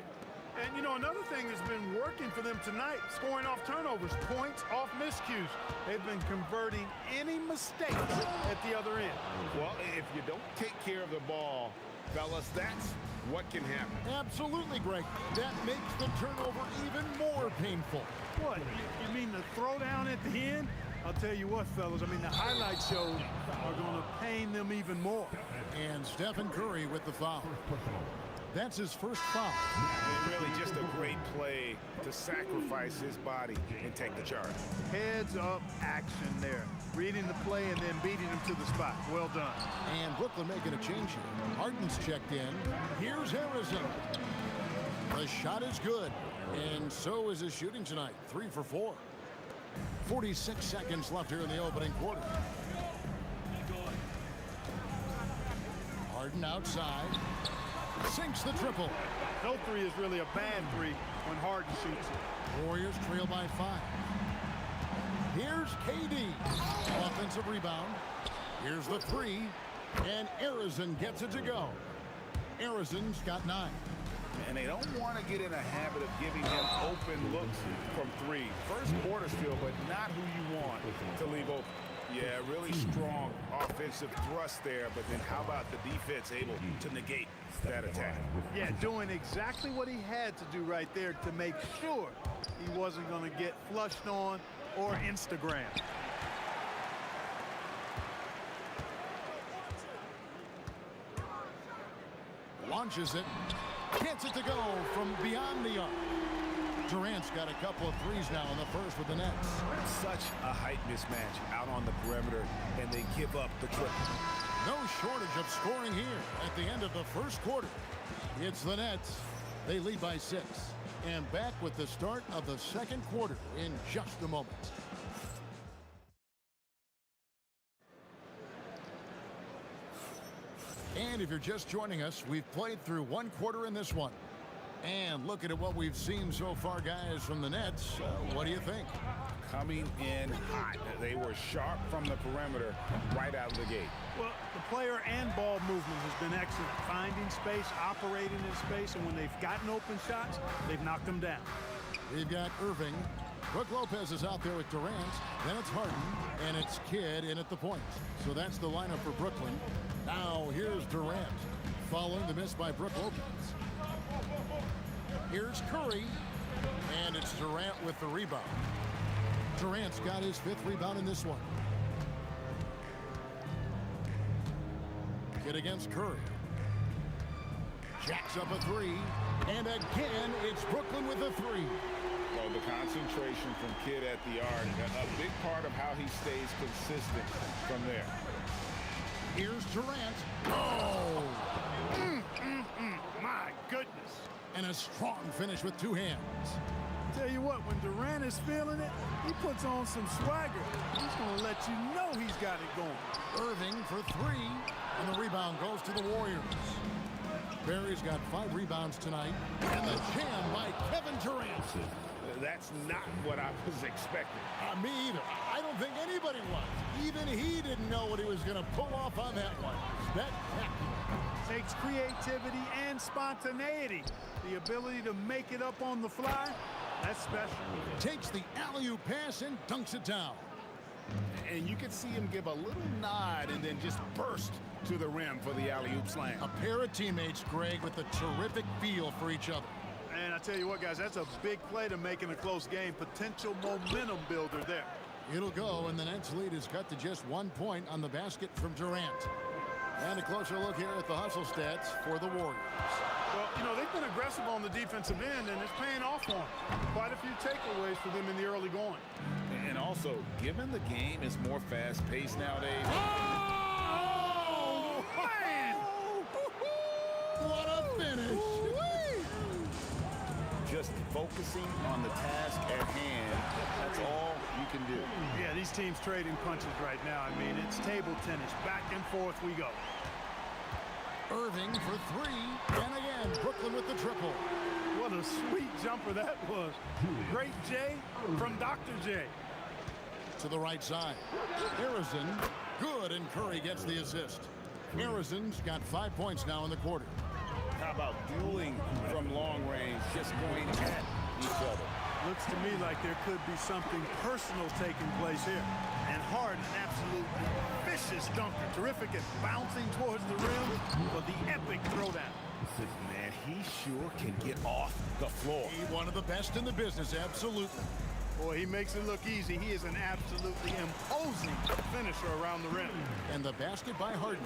And, you know, another thing that's been working for them tonight, scoring off turnovers, points off miscues. They've been converting any mistakes at the other end. Well, if you don't take care of the ball, fellas, that's what can happen. Absolutely, Greg. That makes the turnover even more painful. What, you mean the throwdown at the end? I'll tell you what, fellas, I mean, the highlight shows are going to pain them even more. And Stephen Curry with the foul. That's his first foul. And really just a great play to sacrifice his body and take the charge. Heads up action there. Reading the play and then beating him to the spot. Well done. And Brooklyn making a change here. Harden's checked in. Here's Harrison. The shot is good. And so is his shooting tonight. 3 for 4. 46 seconds left here in the opening quarter. Harden outside. Sinks the triple. No three is really a bad three when Harden shoots it. Warriors trail by 5. Here's KD. Offensive rebound. Here's the 3. And Arizon gets it to go. Arizon's got 9. And they don't want to get in a habit of giving him open looks from 3. First quarter still, but not who you want to leave open. Yeah, really strong offensive thrust there, but then how about the defense able to negate that attack? Yeah, doing exactly what he had to do right there to make sure he wasn't going to get flushed on or Instagram. Launches it. Gets it to go from beyond the arc. Durant's got a couple of threes now in the first with the Nets. Such a height mismatch out on the perimeter, and they give up the triple. No shortage of scoring here at the end of the first quarter. It's the Nets. They lead by 6. And back with the start of the second quarter in just a moment. And if you're just joining us, we've played through 1 quarter in this one. And looking at what we've seen so far, guys, from the Nets, what do you think? Coming in hot. They were sharp from the perimeter right out of the gate. Well, the player and ball movement has been excellent. Finding space, operating in space, and when they've gotten open shots, they've knocked them down. We've got Irving. Brook Lopez is out there with Durant. Then it's Harden, and it's Kidd in at the point. So that's the lineup for Brooklyn. Now here's Durant, following the miss by Brook Lopez. Here's Curry, and it's Durant with the rebound. Durant's got his 5th rebound in this one. Kidd against Curry. Jacks up a 3, and again, it's Brooklyn with a 3. Well, the concentration from Kidd at the arc, a big part of how he stays consistent from there. Here's Durant. Oh! My goodness. And a strong finish with 2 hands. Tell you what, when Durant is feeling it, he puts on some swagger. He's going to let you know he's got it going. Irving for 3, and the rebound goes to the Warriors. Barry's got 5 rebounds tonight, and the jam by Kevin Durant. That's not what I was expecting. Me either. I don't think anybody was. Even he didn't know what he was going to pull off on that one. Spectacular. Takes creativity and spontaneity. The ability to make it up on the fly, that's special. Takes the alley-oop pass and dunks it down. And you can see him give a little nod and then just burst to the rim for the alley-oop slam. A pair of teammates, Greg, with a terrific feel for each other. And I tell you what, guys, that's a big play to make in a close game. Potential momentum builder there. It'll go, and the Nets lead is cut to just 1 point on the basket from Durant. And a closer look here at the hustle stats for the Warriors. Well, you know, they've been aggressive on the defensive end, and it's paying off for them. Quite a few takeaways for them in the early going. And also, given the game is more fast-paced nowadays. Oh, man! What a finish! Just focusing on the task at hand, that's all you can do. Yeah, these teams trading punches right now. I mean, it's table tennis. Back and forth we go. Irving for 3, and again, Brooklyn with the triple. What a sweet jumper that was. Great J from Dr. J. To the right side. Harrison, good, and Curry gets the assist. Harrison's got 5 points now in the quarter. How about dueling from long range, just going at each other? Looks to me like there could be something personal taking place here. And Harden, absolutely vicious dunker. Terrific at bouncing towards the rim for the epic throwdown. Man, he sure can get off the floor. He's one of the best in the business, absolutely. Boy, he makes it look easy. He is an absolutely imposing finisher around the rim. And the basket by Harden.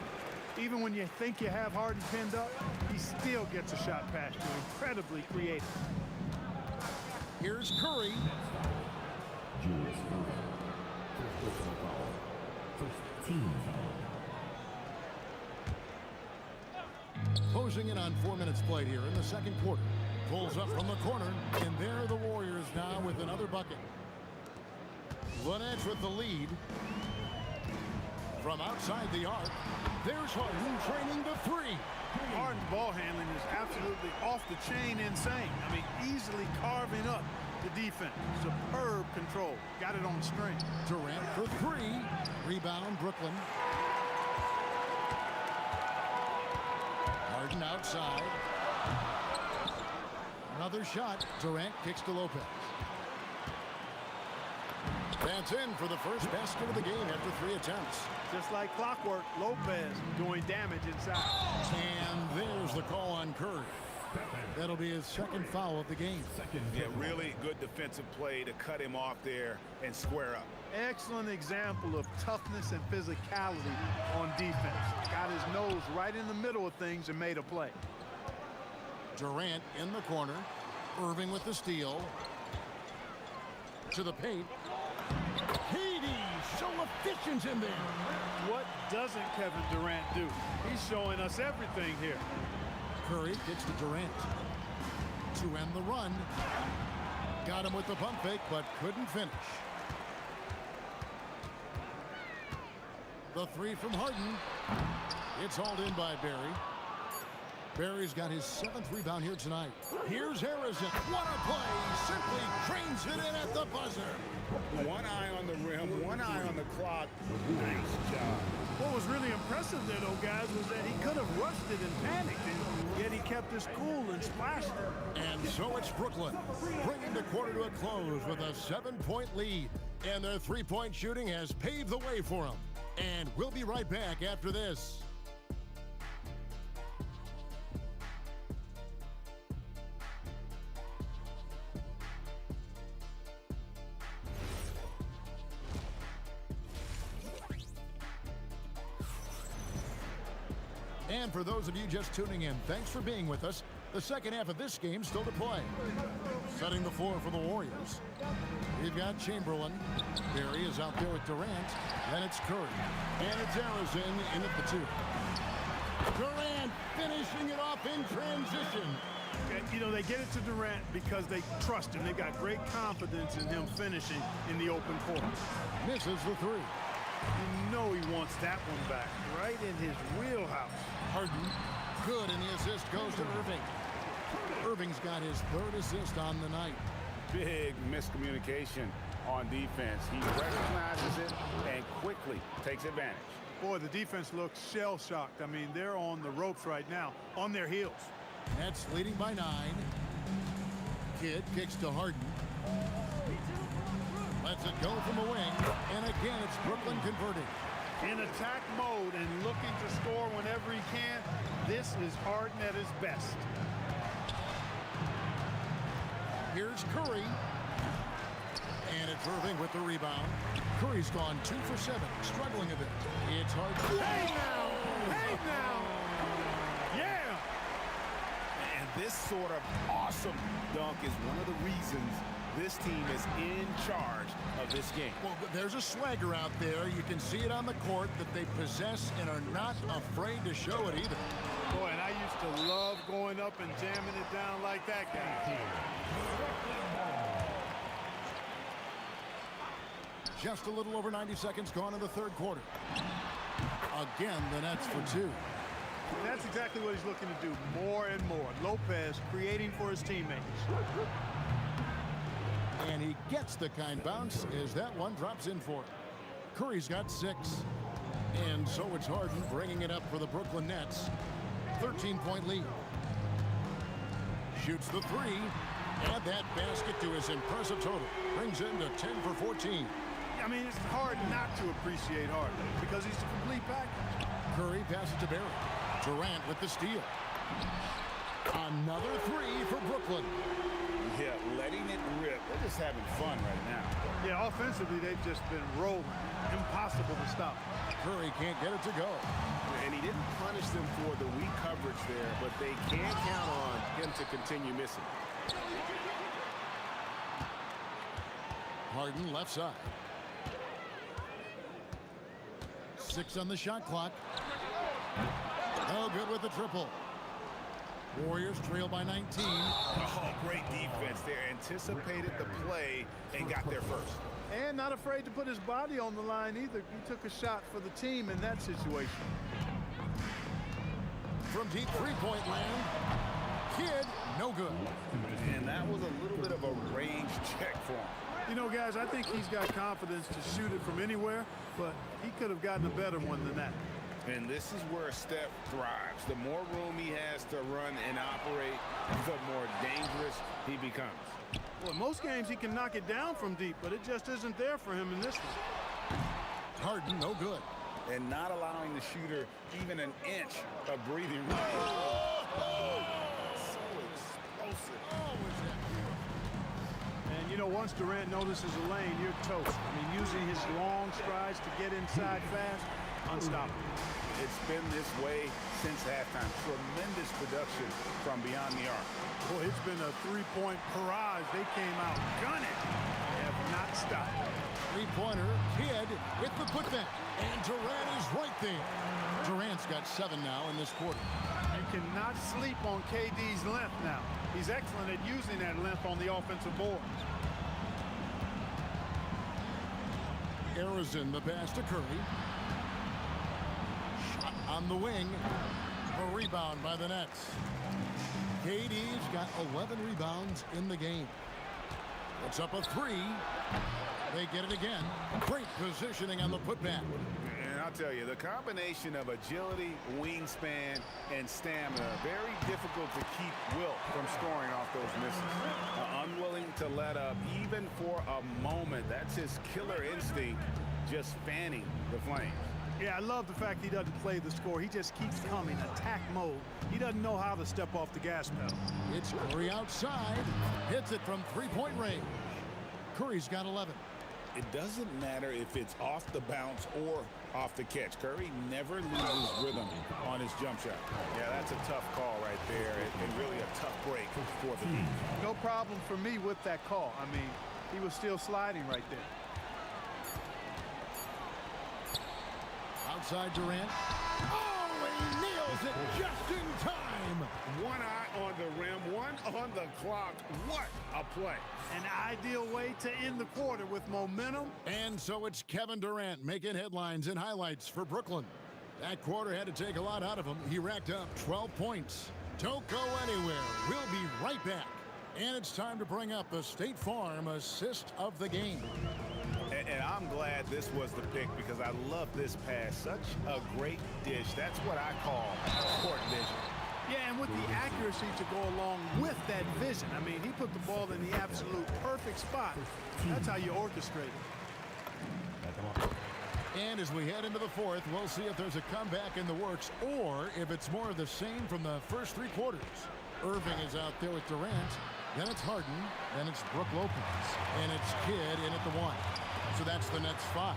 Even when you think you have Harden pinned up, he still gets a shot past you. Incredibly creative. Here's Curry. Closing in on 4 minutes played here in the second quarter. Pulls up from the corner, and there are the Warriors now with another bucket. Lennox with the lead. From outside the arc, there's Harden training to three. Harden's ball handling is absolutely off the chain insane. I mean, easily carving up the defense. Superb control. Got it on the string. Durant for three. Rebound, Brooklyn. Harden outside. Another shot. Durant kicks to Lopez. That's in for the first basket of the game after 3 attempts. Just like clockwork, Lopez doing damage inside. And there's the call on Curry. That'll be his second foul of the game. Yeah, really good defensive play to cut him off there and square up. Excellent example of toughness and physicality on defense. Got his nose right in the middle of things and made a play. Durant in the corner. Irving with the steal. To the paint. Hades, so efficient in there. What doesn't Kevin Durant do? He's showing us everything here. Curry kicks to Durant. To end the run. Got him with the pump fake, but couldn't finish. The three from Harden. It's hauled in by Barry. Barry's got his 7th rebound here tonight. Here's Harrison. What a play. Simply trains it in at the buzzer. One eye on the rim, one eye on the clock. Nice job. What was really impressive there, though, guys, was that he could have rushed it and panicked, and yet he kept his cool and splashed it. And so it's Brooklyn, bringing the quarter to a close with a 7-point lead. And their three-point shooting has paved the way for them. And we'll be right back after this. And for those of you just tuning in, thanks for being with us. The second half of this game still to play. Setting the floor for the Warriors. We've got Chamberlain. Barry is out there with Durant. Then it's Curry. And it's Harrison in at the 2. Durant finishing it off in transition. You know, they get it to Durant because they trust him. They got great confidence in him finishing in the open court. Misses the 3. You know he wants that one back, right in his wheelhouse. Harden, good, and the assist goes to Irving. Irving's got his 3rd assist on the night. Big miscommunication on defense. He recognizes it and quickly takes advantage. Boy, the defense looks shell-shocked. I mean, they're on the ropes right now, on their heels. Nets leading by 9. Kidd kicks to Harden. Lets it go from the wing, and again it's Brooklyn converting. In attack mode and looking to score whenever he can, this is Harden at his best. Here's Curry. And it's Irving with the rebound. Curry's gone 2 for 7, struggling a bit. It's Harden. Hey now! Hey now! Yeah! And this sort of awesome dunk is one of the reasons this team is in charge of this game. Well, there's a swagger out there. You can see it on the court that they possess and are not afraid to show it either. Boy, and I used to love going up and jamming it down like that guy. Just a little over 90 seconds gone in the 3rd quarter. Again, the Nets for 2. And that's exactly what he's looking to do, more and more. Lopez creating for his teammates. And he gets the kind bounce as that one drops in for him. Curry's got 6. And so it's Harden bringing it up for the Brooklyn Nets. 13-point lead. Shoots the 3. Add that basket to his impressive total. Brings him to 10 for 14. I mean, it's hard not to appreciate Harden because he's a complete package. Curry passes to Barry. Durant with the steal. Another 3 for Brooklyn. Yeah, letting it rip. They're just having fun right now. Yeah, offensively, they've just been rolling. Impossible to stop. Curry can't get it to go. And he didn't punish them for the weak coverage there, but they can't count on him to continue missing. Harden left side. 6 on the shot clock. No good with the triple. Warriors trail by 19. Oh, great defense there. Anticipated the play and got there first. And not afraid to put his body on the line either. He took a shot for the team in that situation. From deep three-point land. Kidd, no good. And that was a little bit of a range check for him. You know, guys, I think he's got confidence to shoot it from anywhere, but he could have gotten a better one than that. And this is where Steph thrives. The more room he has to run and operate, the more dangerous he becomes. Well, in most games he can knock it down from deep, but it just isn't there for him in this one. Harden, no good. And not allowing the shooter even an inch of breathing room. So explosive. And, you know, once Durant notices a lane, you're toast. I mean, using his long strides to get inside fast, unstoppable. It's been this way since halftime. Tremendous production from beyond the arc. Boy, it's been a three-point barrage. They came out gunning. They have not stopped. Three-pointer, Kidd with the putback. And Durant is right there. Durant's got 7 now in this quarter. You cannot sleep on KD's length now. He's excellent at using that length on the offensive boards. Arizona the pass to Curry. Shot on the wing. A rebound by the Nets. KD's got 11 rebounds in the game. Puts up a 3. They get it again. Great positioning on the putback. And I'll tell you, the combination of agility, wingspan, and stamina, very difficult to keep Wilt from scoring off those misses. Unwilling to let up even for a moment. That's his killer instinct, just fanning the flames. Yeah, I love the fact he doesn't play the score. He just keeps coming, attack mode. He doesn't know how to step off the gas pedal. It's Curry outside. Hits it from three-point range. Curry's got 11. It doesn't matter if it's off the bounce or off the catch. Curry never loses rhythm on his jump shot. Yeah, that's a tough call right there, and really a tough break for the team. No problem for me with that call. I mean, he was still sliding right there. Outside Durant. Oh, and he nails it just in time. One eye on the rim, one on the clock. What a play. An ideal way to end the quarter with momentum. And so it's Kevin Durant making headlines and highlights for Brooklyn. That quarter had to take a lot out of him. He racked up 12 points. Don't go anywhere. We'll be right back. And it's time to bring up the State Farm assist of the game. And I'm glad this was the pick because I love this pass. Such a great dish. That's what I call court vision. Yeah, and with the accuracy to go along with that vision. I mean, he put the ball in the absolute perfect spot. That's how you orchestrate it. And as we head into the fourth, we'll see if there's a comeback in the works or if it's more of the same from the first 3 quarters. Irving is out there with Durant. Then it's Harden. Then it's Brook Lopez. And it's Kidd in at the 1. So that's the Nets 5.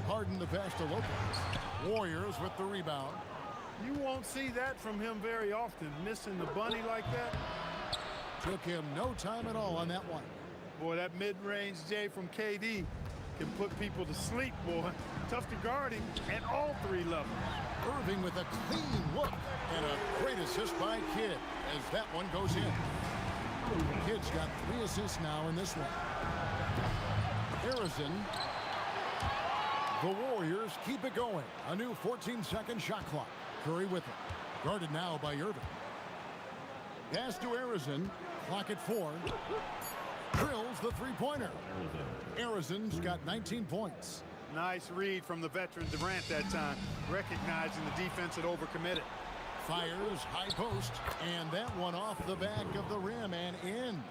Harden the pass to Lopez. Warriors with the rebound. You won't see that from him very often, missing the bunny like that. Took him no time at all on that one. Boy, that mid-range J from KD can put people to sleep, boy. Tough to guard him at all 3 levels. Irving with a clean look and a great assist by Kidd as that one goes in. Kidd's got 3 assists now in this one. Harrison. The Warriors keep it going. A new 14-second shot clock. Curry with it. Guarded now by Irving. Pass to Harrison. Clock at 4. Drills the three-pointer. Harrison's got 19 points. Nice read from the veteran Durant that time, recognizing the defense had overcommitted. Fires high post, and that one off the back of the rim and in.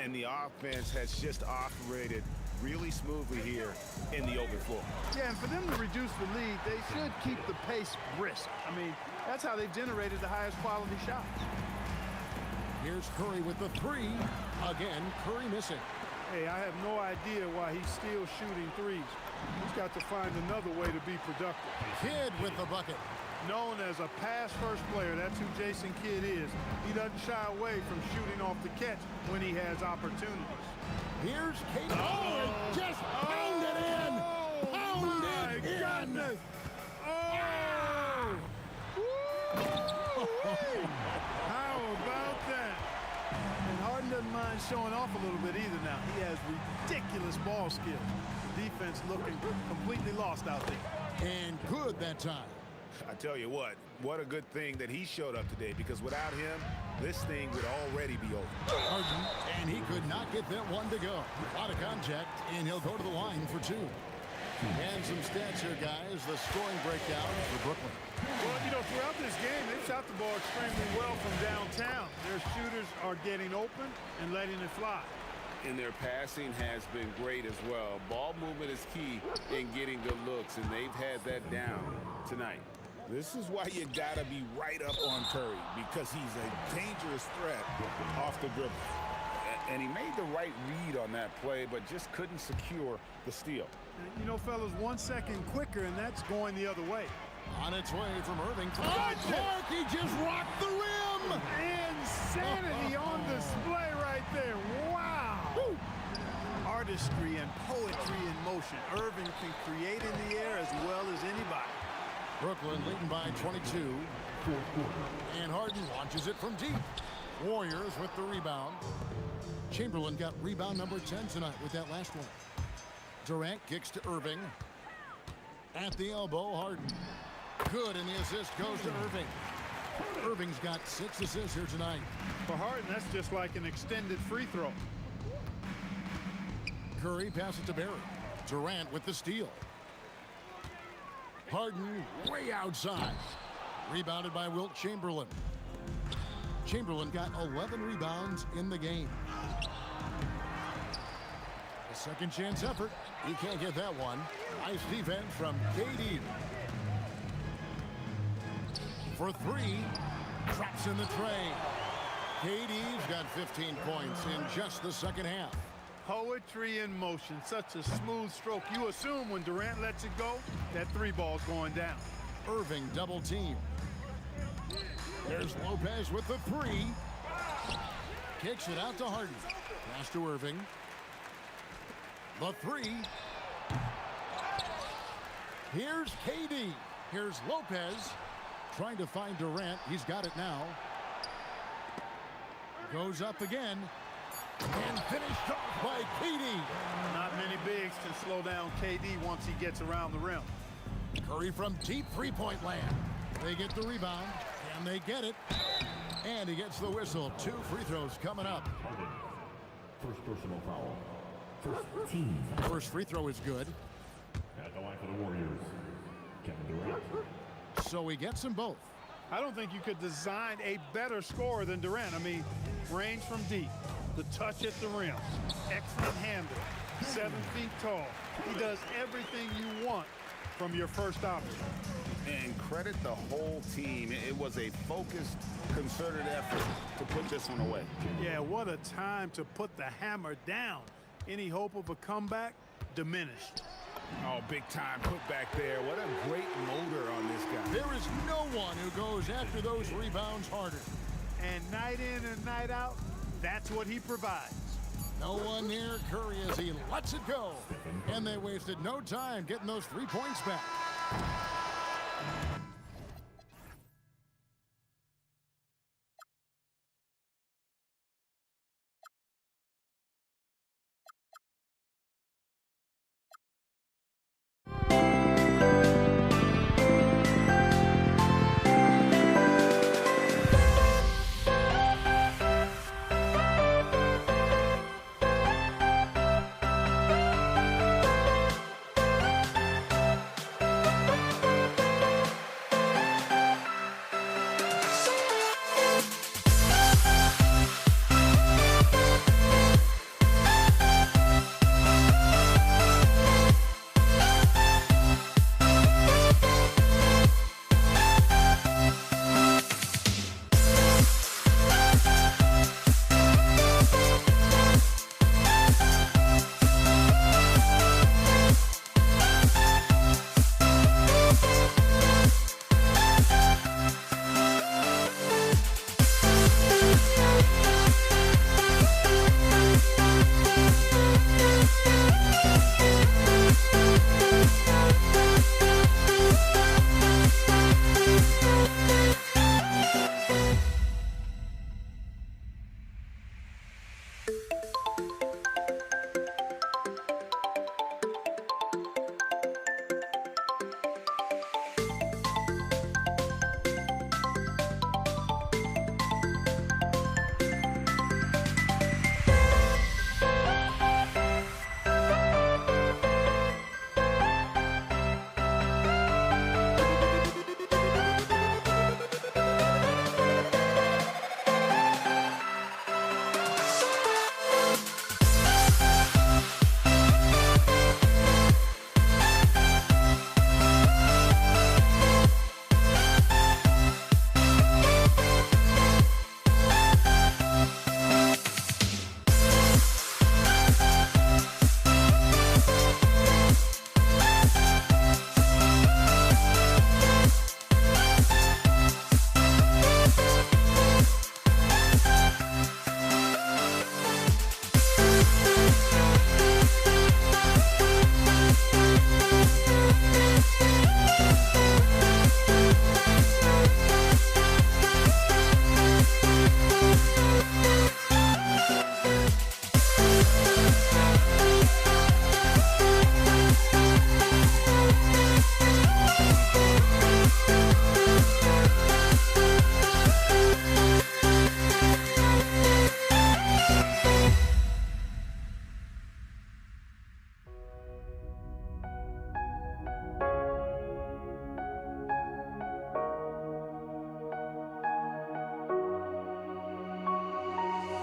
And the offense has just operated really smoothly here in the open floor. Yeah, and for them to reduce the lead, they should keep the pace brisk. I mean, that's how they've generated the highest quality shots. Here's Curry with the three. Again, Curry missing. Hey, I have no idea why he's still shooting threes. He's got to find another way to be productive. Kidd with the bucket. Known as a pass-first player, that's who Jason Kidd is. He doesn't shy away from shooting off the catch when he has opportunities. Here's Kate. Oh, just pound it in. Pound it in. Goodness. How about that? And Harden doesn't mind showing off a little bit either now. He has ridiculous ball skills. Defense looking completely lost out there. And good that time. I tell you what a good thing that he showed up today, because without him, this thing would already be over. Harden, and he could not get that one to go. A lot of contact, and he'll go to the line for two. And some stats here, guys. The scoring breakdown for Brooklyn. Well, you know, throughout this game, they've shot the ball extremely well from downtown. Their shooters are getting open and letting it fly. And their passing has been great as well. Ball movement is key in getting good looks, and they've had that down tonight. This is why you gotta be right up on Curry, because he's a dangerous threat off the dribble. And he made the right read on that play, but just couldn't secure the steal. You know, fellas, 1 second quicker, and that's going the other way. On its way from Irving. Clark, he just rocked the rim. Insanity on display right there. Wow. Woo. Artistry and poetry in motion. Irving can create in the air as well as anybody. Brooklyn leading by 22. And Harden launches it from deep. Warriors with the rebound. Chamberlain got rebound number 10 tonight with that last one. Durant kicks to Irving. At the elbow, Harden. Good, and the assist goes to Irving. Irving's got 6 assists here tonight. For Harden, that's just like an extended free throw. Curry passes to Barry. Durant with the steal. Harden way outside. Rebounded by Wilt Chamberlain. Chamberlain got 11 rebounds in the game. A second chance effort. He can't get that one. Nice defense from KD. For three. Traps in the tray. KD's got 15 points in just the second half. Poetry in motion. Such a smooth stroke. You assume when Durant lets it go, that three ball's going down. Irving double team. There's Lopez with the three. Kicks it out to Harden. Pass to Irving. The three. Here's KD. Here's Lopez. Trying to find Durant. He's got it now. Goes up again. And finished off by KD. Not many bigs can slow down KD once he gets around the rim. Curry from deep three-point land. They get the rebound. And they get it. And he gets the whistle. 2 free throws coming up. First personal foul. First team. First free throw is good. At the line for the Warriors, Kevin Durant. So he gets them both. I don't think you could design a better scorer than Durant. I mean, range from deep, the touch at the rim, excellent handle, 7 feet tall. He does everything you want from your first option. And credit the whole team. It was a focused, concerted effort to put this one away. Yeah, what a time to put the hammer down. Any hope of a comeback diminished. Oh, big time put back there. What a great motor on this guy. There is no one who goes after those rebounds harder. And night in and night out, that's what he provides. No one near Curry as he lets it go. And they wasted no time getting those 3 points back.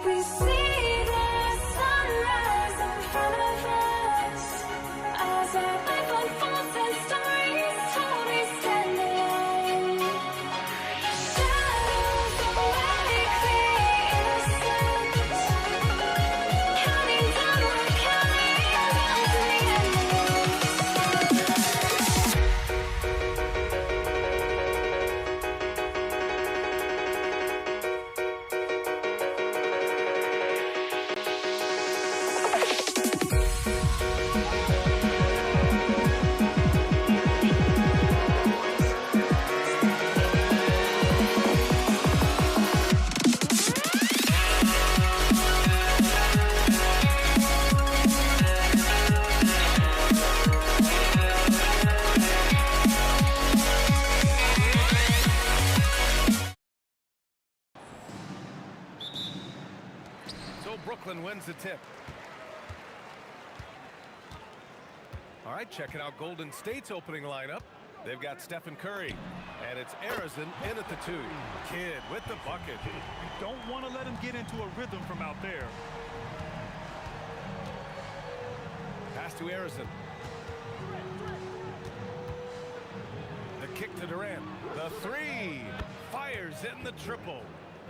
We see the sunrise in front of us as our life unfolds and stories told, we stand alone. Shadows awake the innocent, counting down, we're counting down to the end. So Brooklyn wins the tip. All right, checking out Golden State's opening lineup. They've got Stephen Curry, and it's Arizin in at the 2. Kidd with the bucket. You don't want to let him get into a rhythm from out there. Pass to Arizin. The kick to Durant. The 3. Fires in the triple.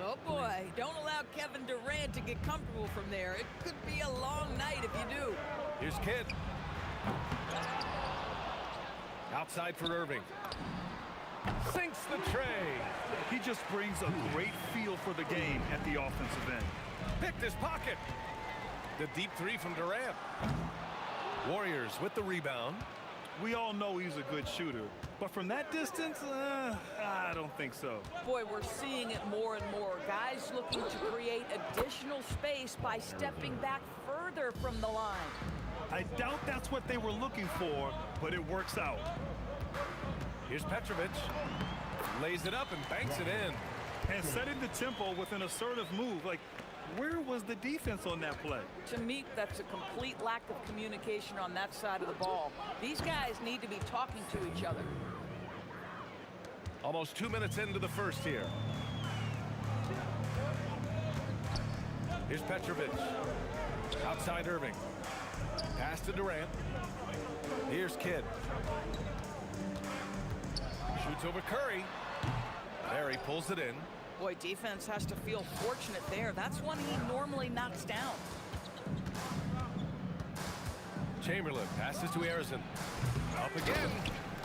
Oh boy, don't allow Kevin Durant to get comfortable from there. It could be a long night if you do. Here's Kidd. Outside for Irving. Sinks the tray. He just brings a great feel for the game at the offensive end. Picked his pocket. The deep 3 from Durant. Warriors with the rebound. We all know he's a good shooter, but from that distance, I don't think so. Boy, we're seeing it more and more. Guys looking to create additional space by stepping back further from the line. I doubt that's what they were looking for, but it works out. Here's Petrovic. Lays it up and banks it in. And setting the tempo with an assertive move. Like, where was the defense on that play? To me, that's a complete lack of communication on that side of the ball. These guys need to be talking to each other. Almost 2 minutes into the first here. Here's Petrovic. Outside Irving. Pass to Durant. Here's Kidd. Shoots over Curry. There he pulls it in. Boy, defense has to feel fortunate there. That's one he normally knocks down. Chamberlain passes to Arizin. Up again.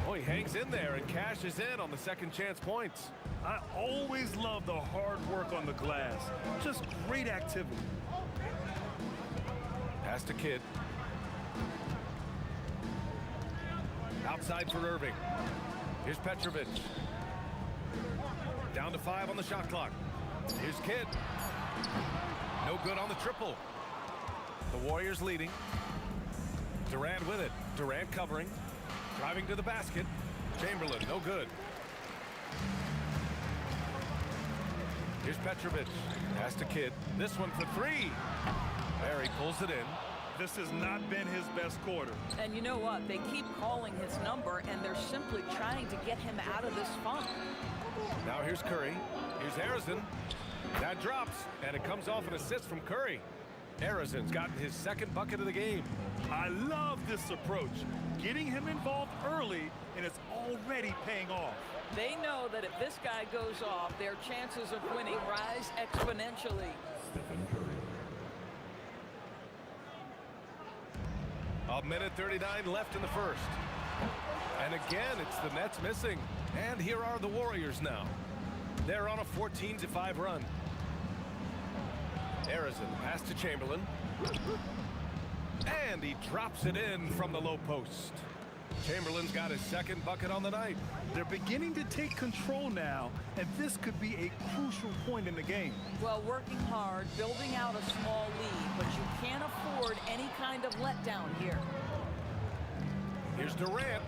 Oh, he hangs in there and cashes in on the second chance points. I always love the hard work on the glass. Just great activity. Pass to Kidd. Outside for Irving. Here's Petrovic. Down to 5 on the shot clock. Here's Kidd. No good on the triple. The Warriors leading. Durant with it. Durant covering. Driving to the basket. Chamberlain, no good. Here's Petrovic. Pass to Kidd. This one for 3. There he pulls it in. This has not been his best quarter. And you know what? They keep calling his number, and they're simply trying to get him out of this funk. Now here's Curry. Here's Arizin. That drops, and it comes off an assist from Curry. Arizin's gotten his second bucket of the game. I love this approach. Getting him involved early, and it's already paying off. They know that if this guy goes off, their chances of winning rise exponentially. A minute 39 left in the first. And again, it's the Nets missing. And here are the Warriors now. They're on a 14-5 run. Arizin pass to Chamberlain. And he drops it in from the low post. Chamberlain's got his second bucket on the night. They're beginning to take control now, and this could be a crucial point in the game. Well, working hard, building out a small lead, but you can't afford any kind of letdown here. Here's Durant.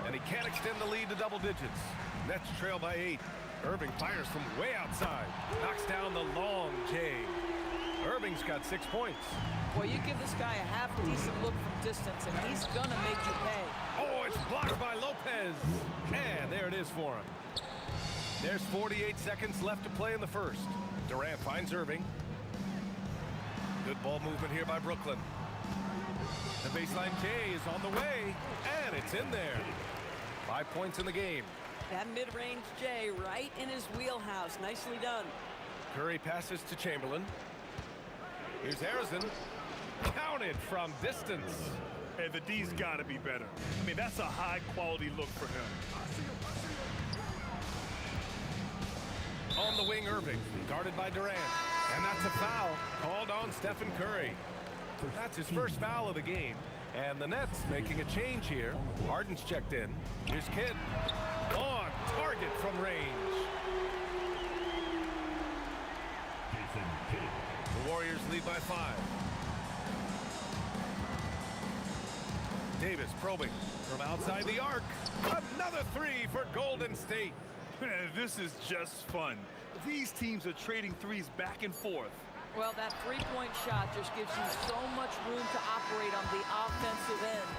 And he can't extend the lead to double digits. Nets trail by 8. Irving fires from way outside. Knocks down the long J. Irving's got 6 points. Well, you give this guy a half-decent look from distance, and he's gonna make you pay. Oh, it's blocked by Lopez. And there it is for him. There's 48 seconds left to play in the first. Durant finds Irving. Good ball movement here by Brooklyn. The baseline K is on the way, and it's in there. 5 points in the game. That mid-range J right in his wheelhouse. Nicely done. Curry passes to Chamberlain. Here's Harrison. Counted from distance. Hey, the D's got to be better. I mean, that's a high-quality look for him. On the wing, Irving, guarded by Durant. And that's a foul called on Stephen Curry. That's his first foul of the game. And the Nets making a change here. Harden's checked in. Here's Kidd. On target from range. The Warriors lead by 5. Davis probing from outside the arc. Another 3 for Golden State. This is just fun. These teams are trading threes back and forth. Well, that three-point shot just gives you so much room to operate on the offensive end.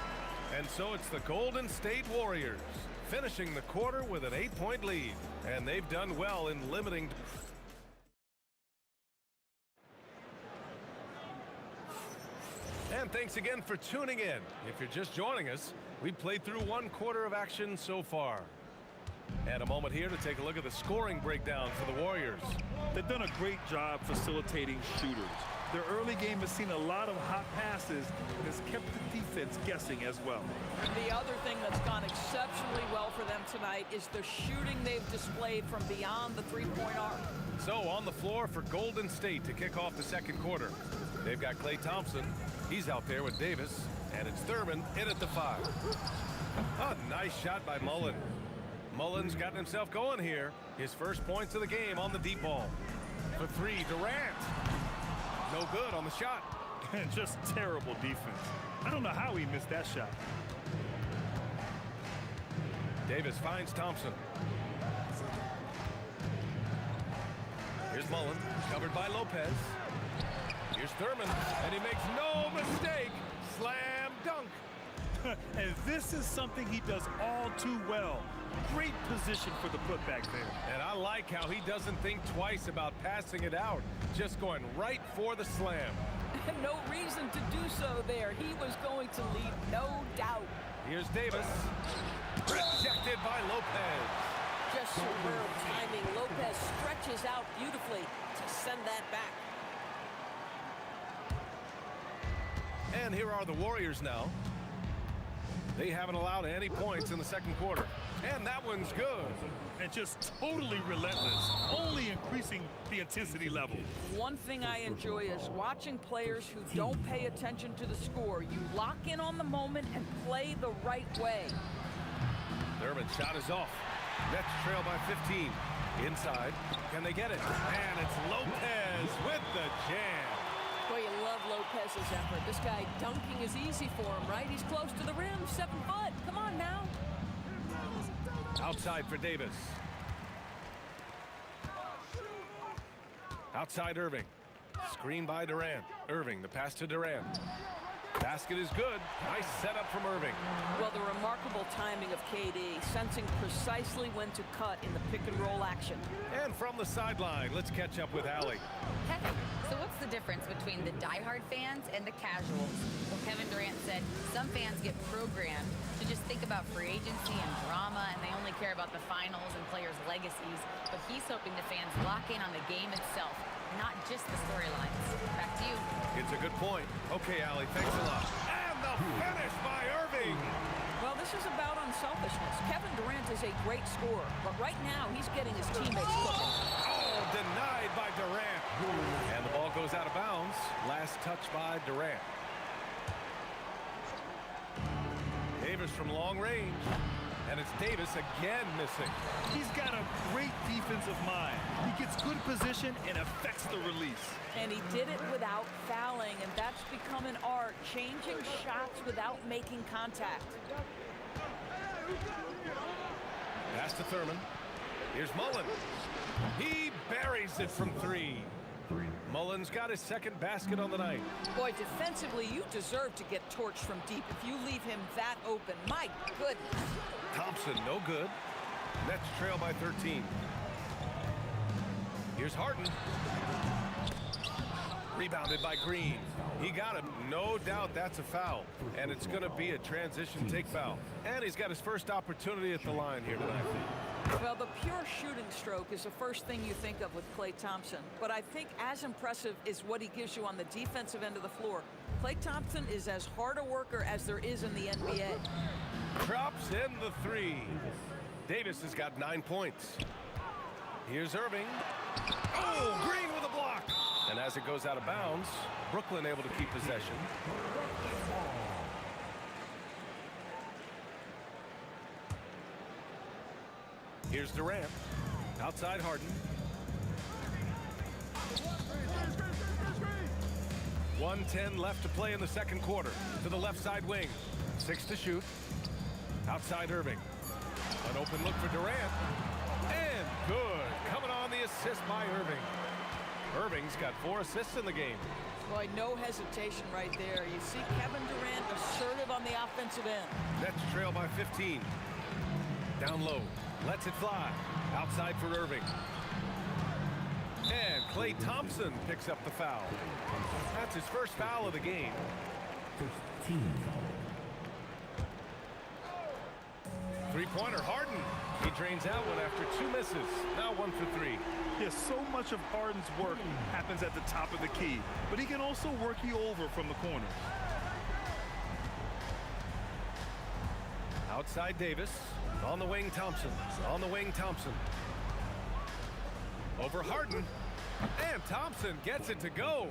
And so it's the Golden State Warriors finishing the quarter with an 8-point lead. And they've done well in limiting. And thanks again for tuning in. If you're just joining us, we've played through 1 quarter of action so far. And a moment here to take a look at the scoring breakdown for the Warriors. They've done a great job facilitating shooters. Their early game has seen a lot of hot passes and has kept the defense guessing as well. The other thing that's gone exceptionally well for them tonight is the shooting they've displayed from beyond the three-point arc. So on the floor for Golden State to kick off the second quarter. They've got Klay Thompson. He's out there with Davis. And it's Thurman in at the 5. A nice shot by Mullen. Mullen's gotten himself going here. His first points of the game on the deep ball. For 3, Durant. No good on the shot. Just terrible defense. I don't know how he missed that shot. Davis finds Thompson. Here's Mullen, covered by Lopez. Here's Thurman, and he makes no mistake. Slam dunk. And this is something he does all too well. Great position for the putback there. And I like how he doesn't think twice about passing it out. Just going right for the slam. No reason to do so there. He was going to lead, no doubt. Here's Davis. Rejected by Lopez. Just superb timing. Lopez stretches out beautifully to send that back. And here are the Warriors now. They haven't allowed any points in the second quarter. And that one's good. And just totally relentless, only increasing the intensity level. One thing I enjoy is watching players who don't pay attention to the score. You lock in on the moment and play the right way. Thurman's shot is off. Nets trail by 15. Inside. Can they get it? And it's Lopez with the jam. Boy, you love Lopez's effort. This guy dunking is easy for him, right? He's close to the rim, 7 foot. Come on now. Outside for Davis. Outside Irving. Screen by Durant. Irving, the pass to Durant. Basket is good. Nice setup from Irving. Well, the remarkable timing of KD, sensing precisely when to cut in the pick-and-roll action. And from the sideline, let's catch up with Allie. Kevin, so what's the difference between the diehard fans and the casuals? Well, Kevin Durant said some fans get programmed to just think about free agency and drama, and they only care about the finals and players' legacies. But he's hoping the fans lock in on the game itself, not just the storylines. Back to you. It's a good point. Okay, Allie, thanks a lot. And the finish by Irving. Well, this is about unselfishness. Kevin Durant is a great scorer, but right now he's getting his teammates cooking. Oh, denied by Durant. And the ball goes out of bounds. Last touch by Durant. Davis from long range. And it's Davis again missing. He's got a great defensive mind. He gets good position and affects the release. And he did it without fouling, and that's become an art, changing shots without making contact. Pass to Thurman. Here's Mullen. He buries it from 3. Mullen's got his second basket on the night. Boy, defensively, you deserve to get torched from deep if you leave him that open. My goodness. Thompson, no good. Nets trail by 13. Here's Harden. Rebounded by Green. He got him. No doubt that's a foul. And it's going to be a transition take foul. And he's got his first opportunity at the line here tonight. Well, the pure shooting stroke is the first thing you think of with Klay Thompson. But I think as impressive is what he gives you on the defensive end of the floor. Klay Thompson is as hard a worker as there is in the NBA. Drops in the three. Davis has got 9 points. Here's Irving. Oh, Green with a block. And as it goes out of bounds, Brooklyn able to keep possession. Here's Durant. Outside Harden. 1:10 left to play in the second quarter. To the left side wing. 6 to shoot. Outside Irving. An open look for Durant. And good. Coming on the assist by Irving. Irving's got 4 assists in the game. Boy, no hesitation right there. You see Kevin Durant assertive on the offensive end. Nets trail by 15. Down low. Lets it fly. Outside for Irving. And Klay Thompson picks up the foul. That's his first foul of the game. 3-pointer Harden. He drains out one after 2 misses. Now 1 for 3. Yes, so much of Harden's work happens at the top of the key, but he can also work you over from the corners. Outside Davis. On the wing Thompson. On the wing Thompson. Over Harden. And Thompson gets it to go.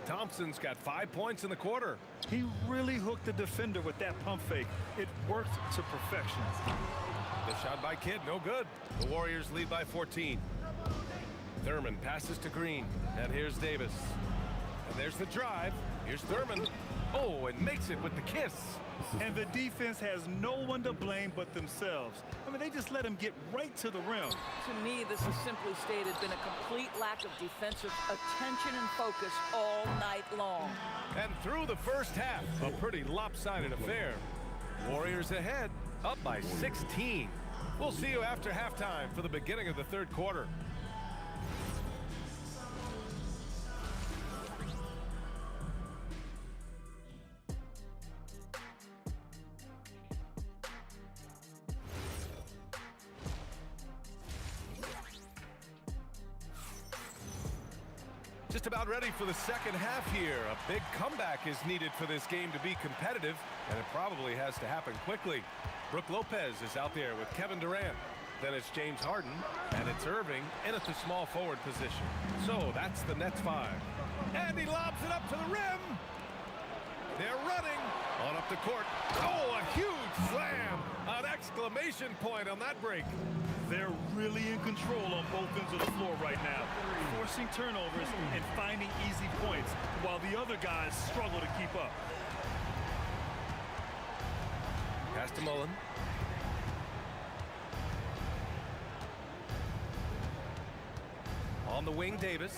Thompson's got 5 points in the quarter. He really hooked the defender with that pump fake. It worked to perfection. The shot by Kidd, no good. The Warriors lead by 14. Thurman passes to Green. And here's Davis. And there's the drive. Here's Thurman. Oh, and makes it with the kiss. And the defense has no one to blame but themselves. I mean, they just let him get right to the rim. To me, this has simply stated been a complete lack of defensive attention and focus all night long. And through the first half, a pretty lopsided affair. Warriors ahead, up by 16. We'll see you after halftime for the beginning of the third quarter. Just about ready for the second half here. A big comeback is needed for this game to be competitive, and it probably has to happen quickly. Brook Lopez is out there with Kevin Durant. Then it's James Harden, and it's Irving in at the small forward position. So that's the Nets 5. And he lobs it up to the rim. They're running on up the court. Oh, a huge slam. An exclamation point on that break. They're really in control on both ends of the floor right now, forcing turnovers and finding easy points while the other guys struggle to keep up. Pass to Mullen. On the wing, Davis.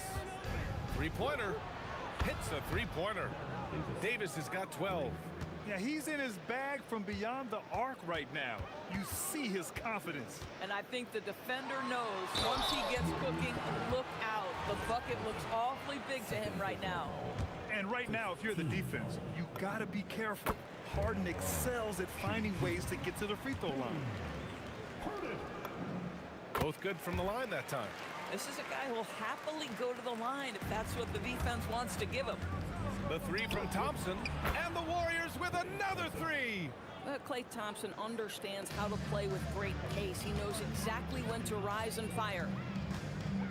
Three-pointer. Hits a three-pointer. Davis has got 12. Yeah, he's in his bag from beyond the arc right now. You see his confidence. And I think the defender knows once he gets cooking, look out. The bucket looks awfully big to him right now. And right now, if you're the defense, you gotta be careful. Harden excels at finding ways to get to the free throw line. Both good from the line that time. This is a guy who will happily go to the line if that's what the defense wants to give him. The three from Thompson, and the Warriors with another three. Klay Thompson understands how to play with great pace. He knows exactly when to rise and fire.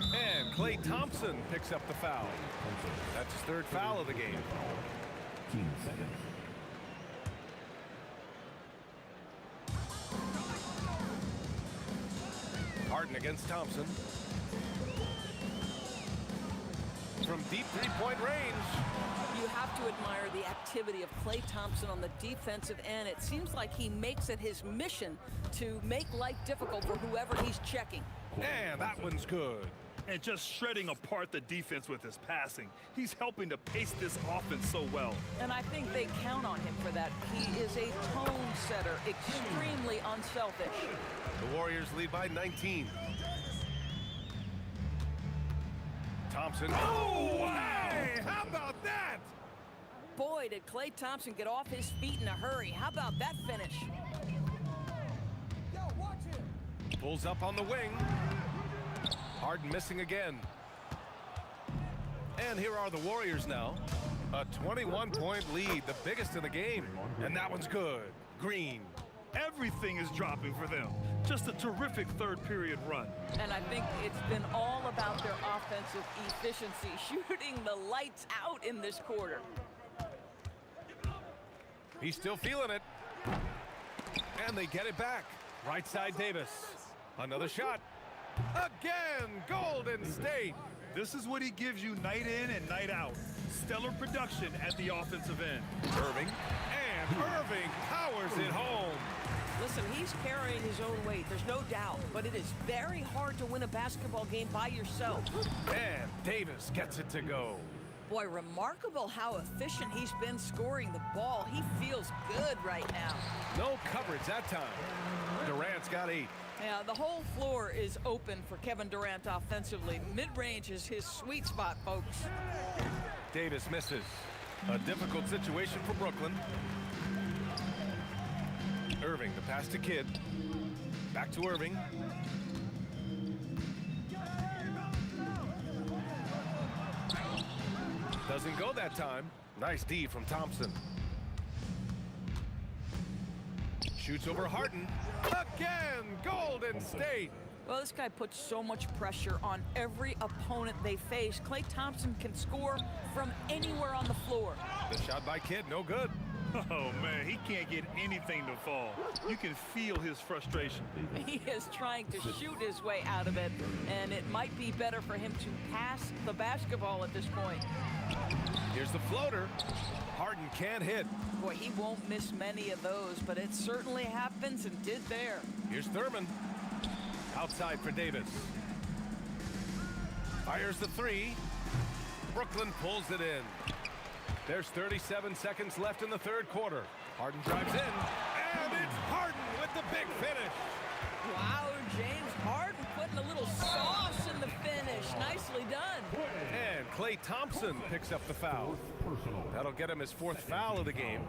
And Klay Thompson picks up the foul. That's his third foul of the game. Harden against Thompson. From deep three-point range. You have to admire the activity of Klay Thompson on the defensive end. It seems like he makes it his mission to make life difficult for whoever he's checking. And that one's good. And just shredding apart the defense with his passing. He's helping to pace this offense so well. And I think they count on him for that. He is a tone setter, extremely unselfish. The Warriors lead by 19. Thompson. Oh, hey! Hey, how about that? Boy, did Klay Thompson get off his feet in a hurry. How about that finish? Pulls up on the wing. Harden missing again. And here are the Warriors now. A 21-point lead, the biggest in the game. And that one's good. Green. Everything is dropping for them. Just a terrific third period run. And I think it's been all about their offensive efficiency, shooting the lights out in this quarter. He's still feeling it. And they get it back. Right side Davis. Another shot. Again, Golden State. This is what he gives you night in and night out. Stellar production at the offensive end. Irving. And Irving powers it home. Listen, he's carrying his own weight, there's no doubt. But it is very hard to win a basketball game by yourself. And Davis gets it to go. Boy, remarkable how efficient he's been scoring the ball. He feels good right now. No coverage that time. Durant's got 8. Yeah, the whole floor is open for Kevin Durant offensively. Mid-range is his sweet spot, folks. Davis misses. A difficult situation for Brooklyn. Irving, the pass to Kidd. Back to Irving. Doesn't go that time. Nice D from Thompson. Shoots over Harden. Again, Golden State. Well, this guy puts so much pressure on every opponent they face. Klay Thompson can score from anywhere on the floor. The shot by Kidd, no good. Oh, man, he can't get anything to fall. You can feel his frustration. He is trying to shoot his way out of it, and it might be better for him to pass the basketball at this point. Here's the floater. Harden can't hit. Boy, he won't miss many of those, but it certainly happens and did there. Here's Thurman. Outside for Davis. Fires the 3. Brooklyn pulls it in. There's 37 seconds left in the third quarter. Harden drives in, and it's Harden with the big finish. Wow, James Harden putting a little sauce in the finish. Nicely done. And Klay Thompson picks up the foul. That'll get him his 4th foul of the game.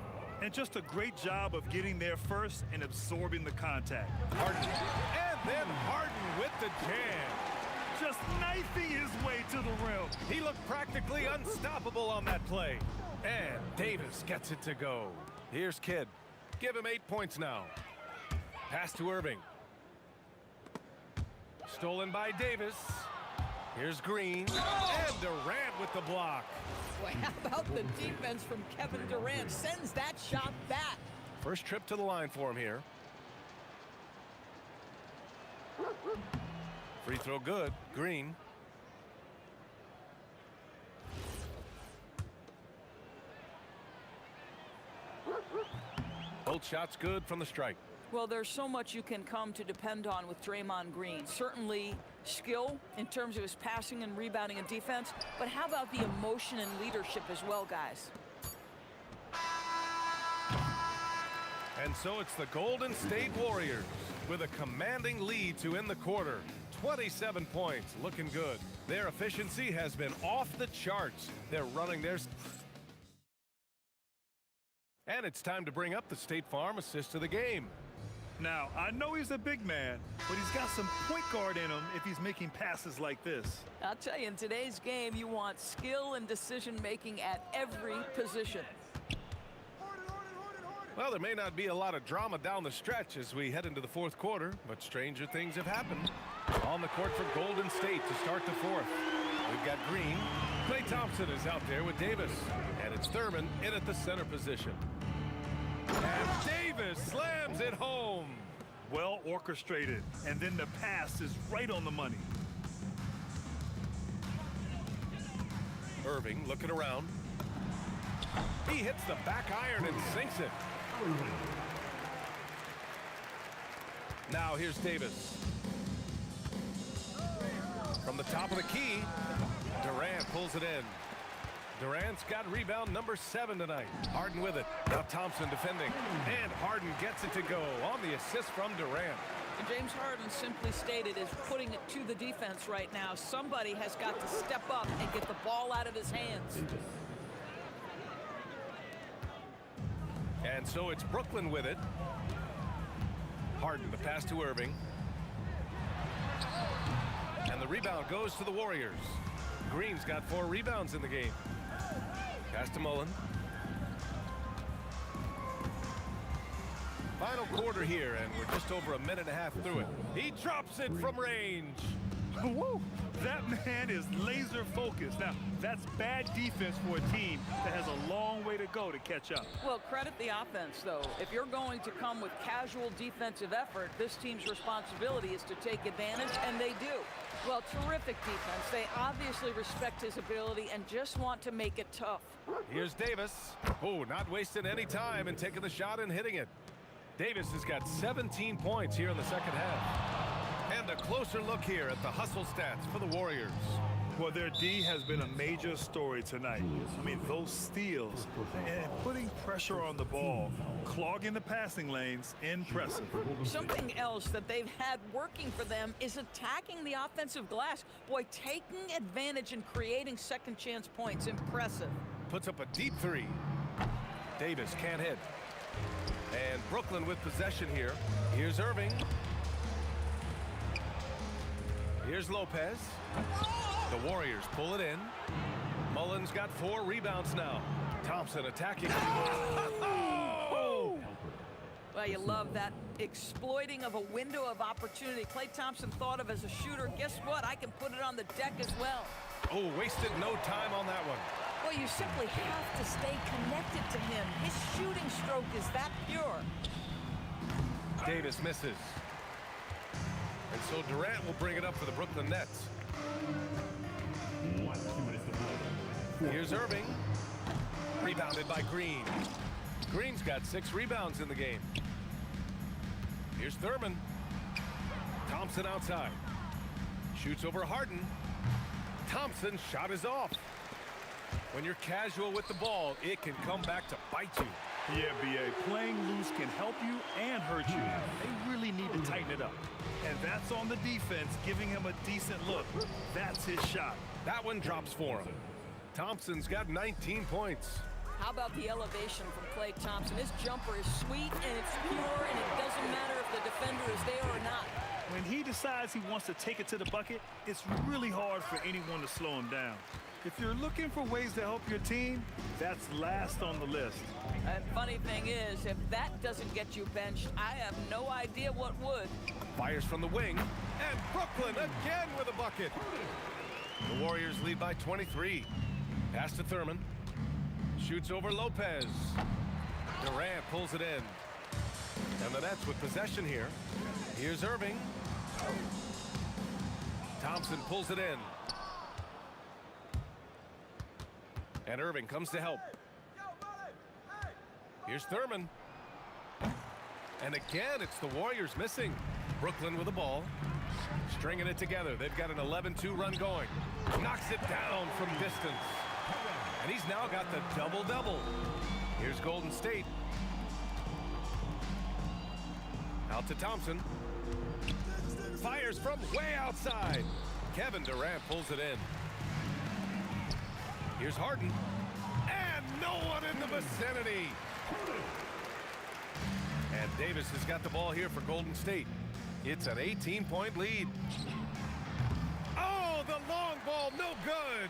And just a great job of getting there first and absorbing the contact. Harden, and then Harden with the jam. Just knifing his way to the rim. He looked practically unstoppable on that play. And Davis gets it to go. Here's Kidd. Give him 8 points now. Pass to Irving. Stolen by Davis. Here's Green. And Durant with the block. Boy, how about the defense from Kevin Durant? Sends that shot back. First trip to the line for him here. Free throw good. Green. Both shots good from the strike. Well, there's so much you can come to depend on with Draymond Green. Certainly skill in terms of his passing and rebounding and defense, but how about the emotion and leadership as well, guys? And so it's the Golden State Warriors with a commanding lead to end the quarter. 27 points, looking good. Their efficiency has been off the charts. They're running their... And it's time to bring up the State Farm assist of the game. Now, I know he's a big man, but he's got some point guard in him if he's making passes like this. I'll tell you, in today's game, you want skill and decision-making at every position. Well, there may not be a lot of drama down the stretch as we head into the fourth quarter, but stranger things have happened. On the court for Golden State to start the fourth. We've got Green. Klay Thompson is out there with Davis. And it's Thurman in at the center position. And Davis slams it home. Well orchestrated. And then the pass is right on the money. Irving looking around. He hits the back iron and sinks it. Now here's Davis. From the top of the key, Durant pulls it in. Durant's got rebound number 7 tonight. Harden with it. Now Thompson defending. And Harden gets it to go on the assist from Durant. And James Harden simply stated is putting it to the defense right now. Somebody has got to step up and get the ball out of his hands. And so it's Brooklyn with it. Harden, the pass to Irving. And the rebound goes to the Warriors. Green's got 4 rebounds in the game. Pass to Mullen. Final quarter here, and we're just over a minute and a half through it. He drops it from range. Woo! That man is laser focused. Now, that's bad defense for a team that has a long way to go to catch up. Well, credit the offense, though. If you're going to come with casual defensive effort, this team's responsibility is to take advantage, and they do. Well, terrific defense. They obviously respect his ability and just want to make it tough. Here's Davis. Oh, not wasting any time and taking the shot and hitting it. Davis has got 17 points here in the second half. And a closer look here at the hustle stats for the Warriors. Well, their D has been a major story tonight. I mean, those steals and putting pressure on the ball, clogging the passing lanes, impressive. Something else that they've had working for them is attacking the offensive glass. Boy, taking advantage and creating second chance points, impressive. Puts up a deep 3. Davis can't hit. And Brooklyn with possession here. Here's Irving. Here's Lopez. The Warriors pull it in. Mullen's got 4 rebounds now. Thompson attacking. Oh! Well, you love that exploiting of a window of opportunity. Klay Thompson thought of as a shooter. Guess what? I can put it on the deck as well. Oh, wasted no time on that one. Well, you simply have to stay connected to him. His shooting stroke is that pure. Davis misses. And so Durant will bring it up for the Brooklyn Nets. Here's Irving. Rebounded by Green. Green's got 6 rebounds in the game. Here's Thurman. Thompson outside. Shoots over Harden. Thompson's shot is off. When you're casual with the ball, it can come back to bite you. Yeah, B.A. Playing loose can help you and hurt you. They really need to tighten it up. And that's on the defense, giving him a decent look. That's his shot. That one drops for him. Thompson's got 19 points. How about the elevation from Klay Thompson? His jumper is sweet and it's pure, and it doesn't matter if the defender is there or not. When he decides he wants to take it to the bucket, it's really hard for anyone to slow him down. If you're looking for ways to help your team, that's last on the list. And funny thing is, if that doesn't get you benched, I have no idea what would. Fires from the wing, and Brooklyn again with a bucket. The Warriors lead by 23. Pass to Thurman. Shoots over Lopez. Durant pulls it in. And the Nets with possession here. Here's Irving. Thompson pulls it in. And Irving comes to help. Here's Thurman. And again, it's the Warriors missing. Brooklyn with the ball. Stringing it together. They've got an 11-2 run going. Knocks it down from distance. And he's now got the double-double. Here's Golden State. Out to Thompson. Fires from way outside. Kevin Durant pulls it in. Here's Harden. And no one in the vicinity. And Davis has got the ball here for Golden State. It's an 18-point lead. Oh, the long ball, no good.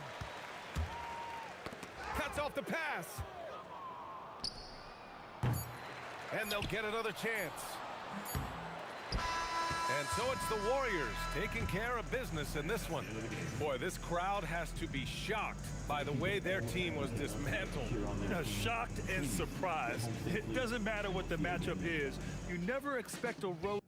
Cuts off the pass. And they'll get another chance. And so it's the Warriors taking care of business in this one. Boy, this crowd has to be shocked by the way their team was dismantled. Shocked and surprised. It doesn't matter what the matchup is. You never expect a road.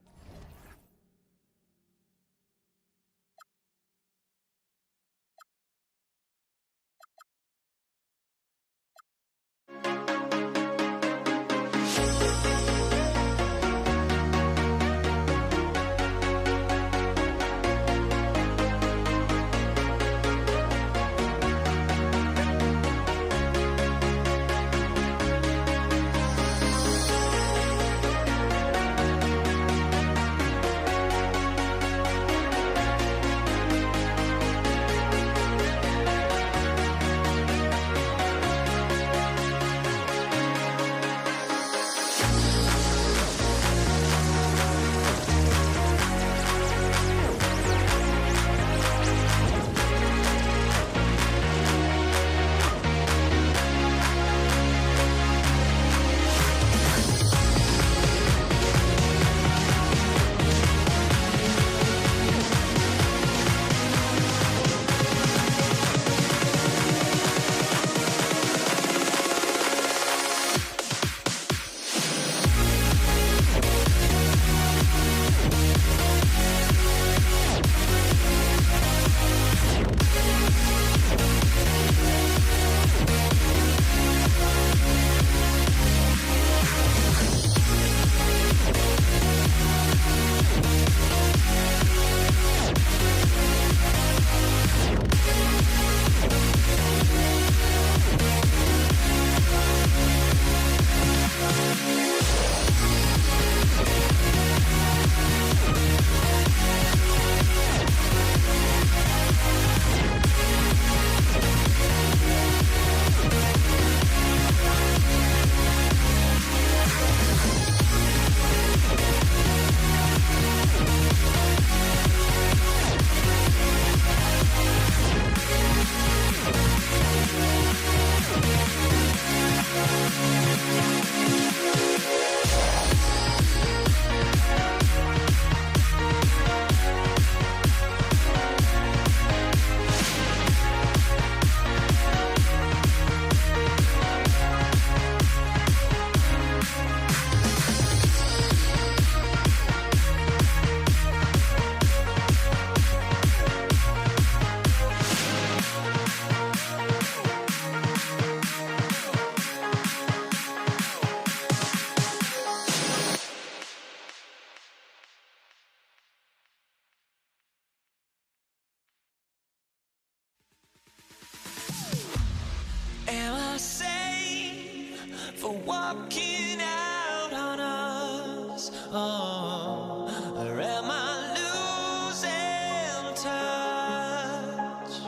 Am I safe for walking out on us? Oh, or am I losing touch?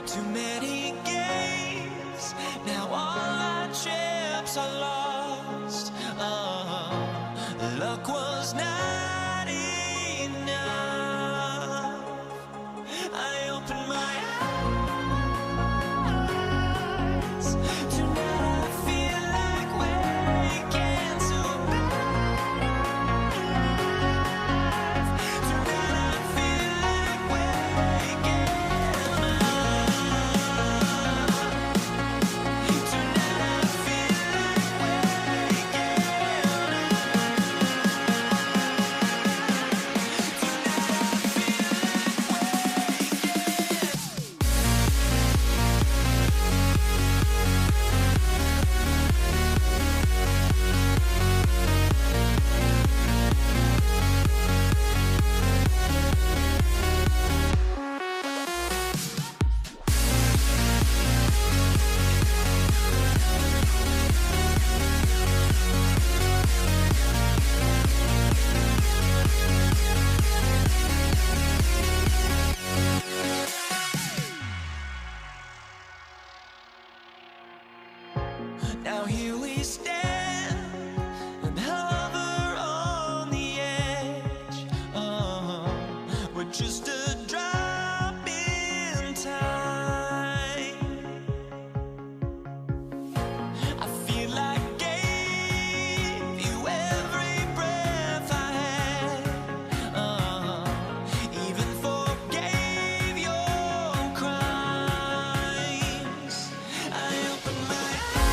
Too many games, now all our chips are lost. Oh, luck was not enough. I opened my eyes. Now here we stand and hover on the edge. We're just a drop in time. I feel like I gave you every breath I had. Even forgave your crimes. I opened my eyes.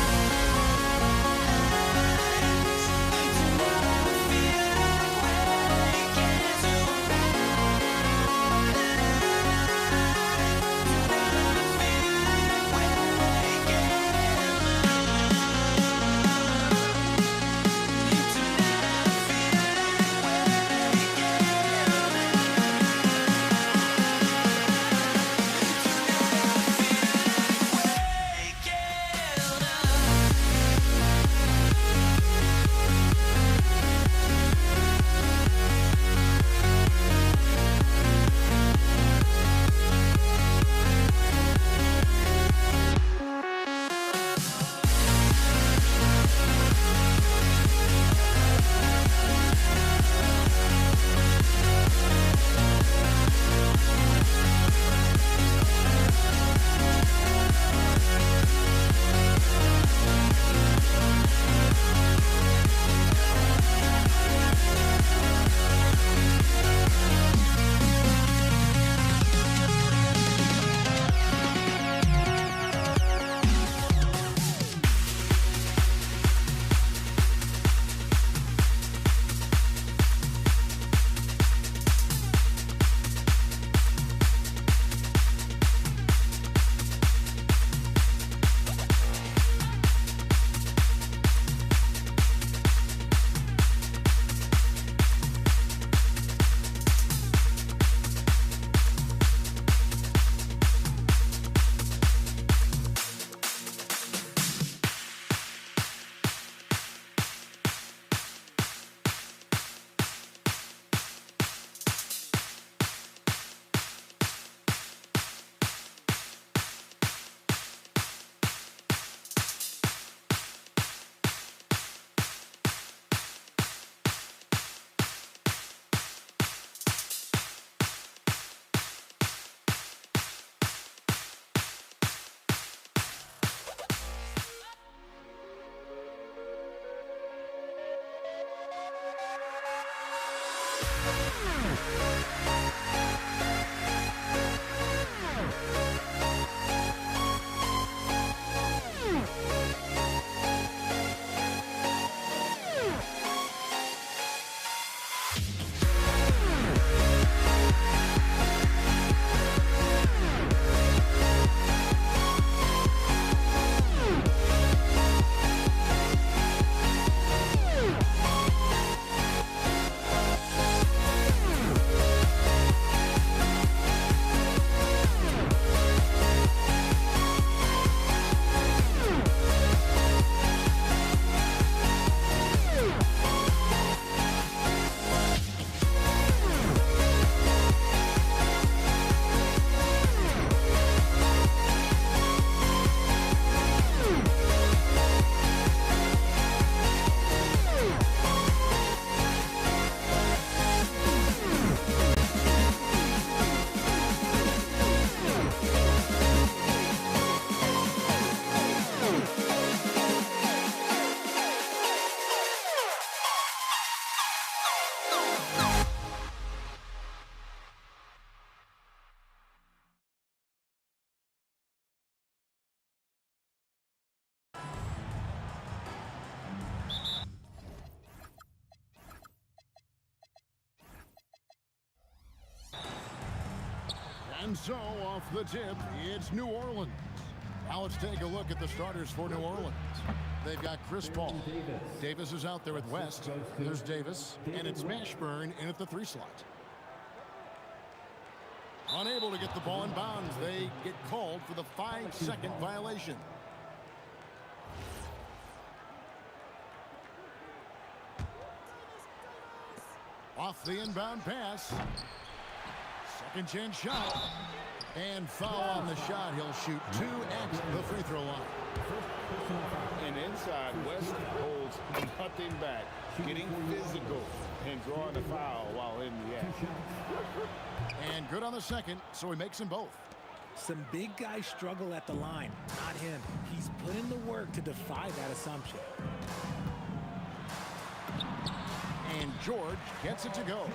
And so off the tip, it's New Orleans. Now let's take a look at the starters for New Orleans. They've got Chris Paul. Davis is out there with West. There's Davis, and it's Mashburn in at the 3 slot. Unable to get the ball in bounds. They get called for the 5-second violation. Off the inbound pass. Second chance shot. And foul on the shot. He'll shoot 2 at the free throw line. And inside, West holds nothing back, getting physical and drawing the foul while in the act. And good on the second, so he makes them both. Some big guys struggle at the line. Not him. He's put in the work to defy that assumption. And George gets it to go.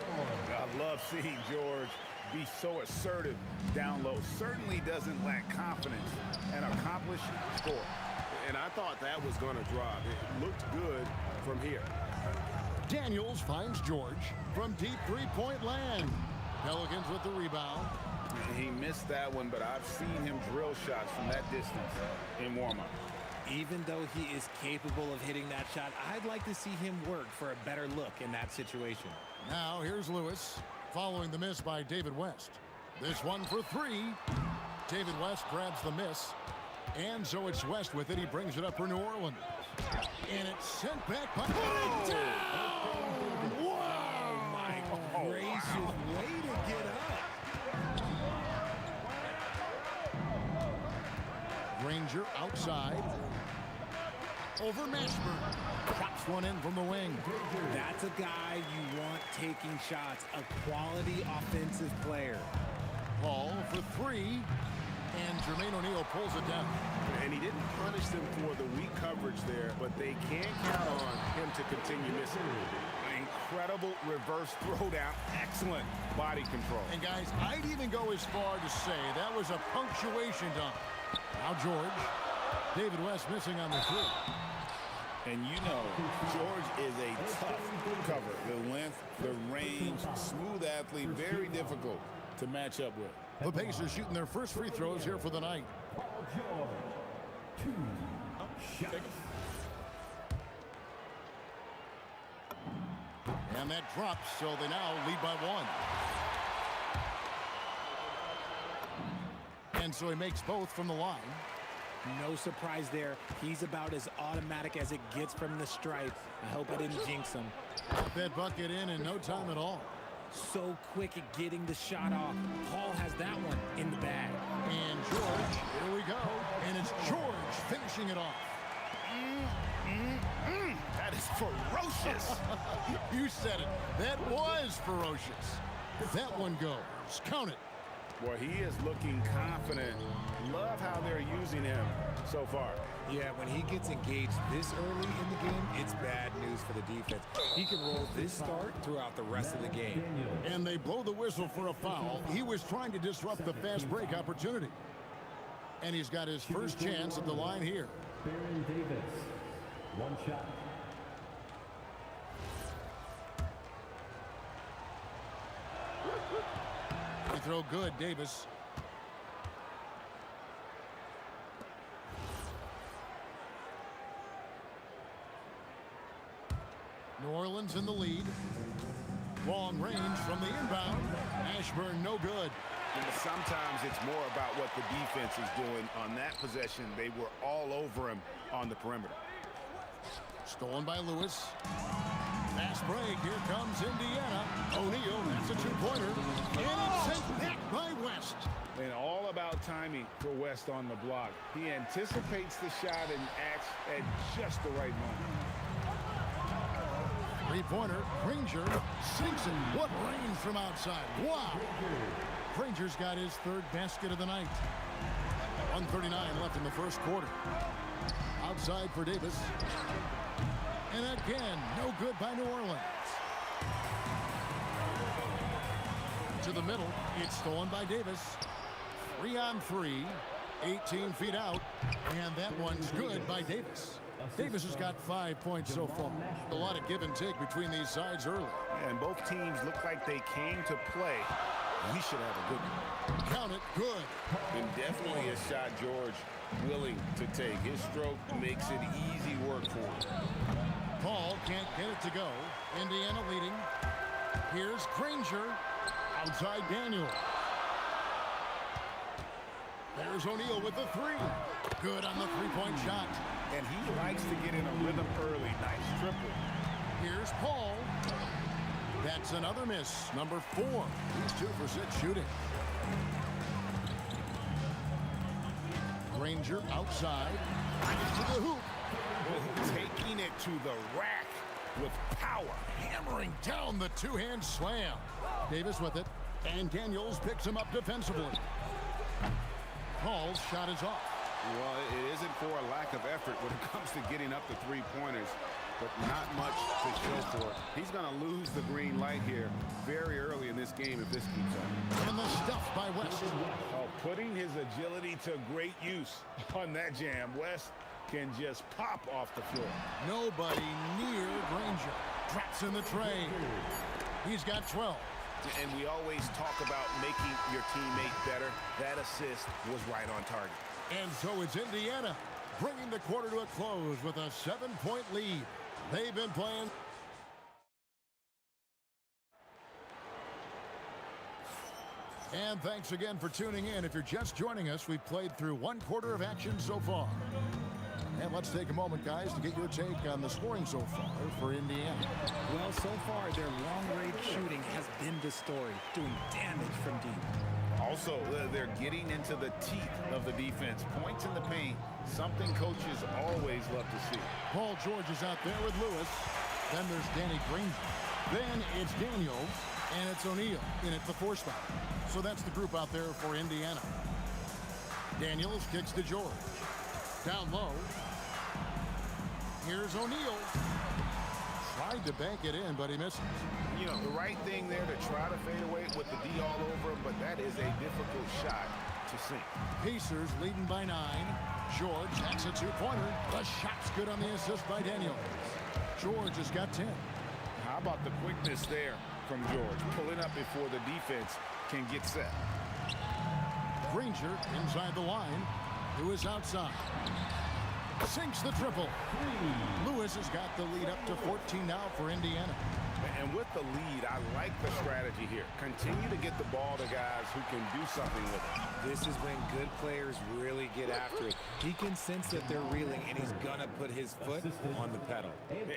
I love seeing George be so assertive down low. Certainly doesn't lack confidence and accomplish score. And I thought that was going to drop. It looked good from here. Daniels finds George from deep three-point land. Pelicans with the rebound. He missed that one, but I've seen him drill shots from that distance in warm-up. Even though he is capable of hitting that shot, I'd like to see him work for a better look in that situation. Now here's Lewis following the miss by David West. This one for 3. David West grabs the miss. And so it's West with it. He brings it up for New Orleans. And it's sent back by... Oh, down! Wow! My gracious, way to get up. Granger outside. Over Mashburn. Drops one in from the wing. That's a guy you want taking shots. A quality offensive player. Paul for 3. And Jermaine O'Neal pulls it down. And he didn't punish them for the weak coverage there, but they can't count on him to continue missing. Incredible reverse throwdown. Excellent body control. And guys, I'd even go as far to say that was a punctuation dunk. Now George. David West missing on the 3. And you know, George is a tough cover. The length, the range, smooth athlete, very difficult to match up with. The Pacers shooting their first free throws here for the night. And that drops, so they now lead by 1. And so he makes both from the line. No surprise there. He's about as automatic as it gets from the stripe. I hope I didn't jinx him. Got that bucket in no time at all. So quick at getting the shot off. Paul has that one in the bag. And George, here we go. And it's George finishing it off. That is ferocious. You said it. That was ferocious. That one goes. Count it. Boy, he is looking confident. Love how they're using him so far. Yeah, when he gets engaged this early in the game, it's bad news for the defense. He can roll this start throughout the rest of the game. And they blow the whistle for a foul. He was trying to disrupt the fast break opportunity. And he's got his first chance at the line here. Baron Davis, 1 shot. They throw good, Davis. New Orleans in the lead. Long range from the inbound. Ashburn no good. Sometimes it's more about what the defense is doing. On that possession, they were all over him on the perimeter. Stolen by Lewis. Fast break. Here comes Indiana. O'Neal, that's a 2-pointer. And it's sent back by West. And all about timing for West on the block. He anticipates the shot and acts at just the right moment. 3-pointer. Granger sinks it. What range from outside. Wow. Granger's got his 3rd basket of the night. 1:39 left in the first quarter. Outside for Davis. And again, no good by New Orleans. To the middle, it's stolen by Davis. 3-on-3, 18 feet out, and that one's good by Davis. Davis has got 5 points so far. A lot of give and take between these sides early. And both teams look like they came to play he should have a good one. Count it, good. And definitely a shot George willing to take. His stroke makes it easy work for him. Paul can't get it to go. Indiana leading. Here's Granger. Outside Daniel. There's O'Neal with the three. Good on the three-point shot. And he likes to get in a rhythm early. Nice triple. Here's Paul. That's another miss. Number 4. He's 2 for 6 shooting. Granger outside. To the hoop. Taking it to the rack with power. Hammering down the two-hand slam. Davis with it. And Daniels picks him up defensively. Paul's shot is off. Well, it isn't for a lack of effort when it comes to getting up the three-pointers, but not much to show for it. He's going to lose the green light here very early in this game if this keeps up. And the stuff by West. Putting his agility to great use on that jam. West can just pop off the floor. Nobody near Granger. Traps in the tray. He's got 12. And we always talk about making your teammate better. That assist was right on target. And so it's Indiana bringing the quarter to a close with a 7-point lead. They've been playing. And thanks again for tuning in. If you're just joining us, we've played through 1 quarter of action so far. And let's take a moment, guys, to get your take on the scoring so far for Indiana. Well, so far, their long-range shooting has been the story, doing damage from deep. Also, they're getting into the teeth of the defense. Points in the paint, something coaches always love to see. Paul George is out there with Lewis. Then there's Danny Granger. Then it's Daniels, and it's O'Neal in at the 4 spot. So that's the group out there for Indiana. Daniels kicks to George. Down low. Here's O'Neal. Tried to bank it in, but he misses. You know, the right thing there to try to fade away with the D all over him, but that is a difficult shot to sink. Pacers leading by 9. George hacks a 2-pointer. The shot's good on the assist by Daniels. George has got 10. How about the quickness there from George? Pulling up before the defense can get set. Granger inside the line. Who is outside? Sinks the triple. Lewis has got the lead up to 14 now for Indiana. And with the lead, I like the strategy here. Continue to get the ball to guys who can do something with it. This is when good players really get after it. He can sense that they're reeling, and he's going to put his foot on the pedal.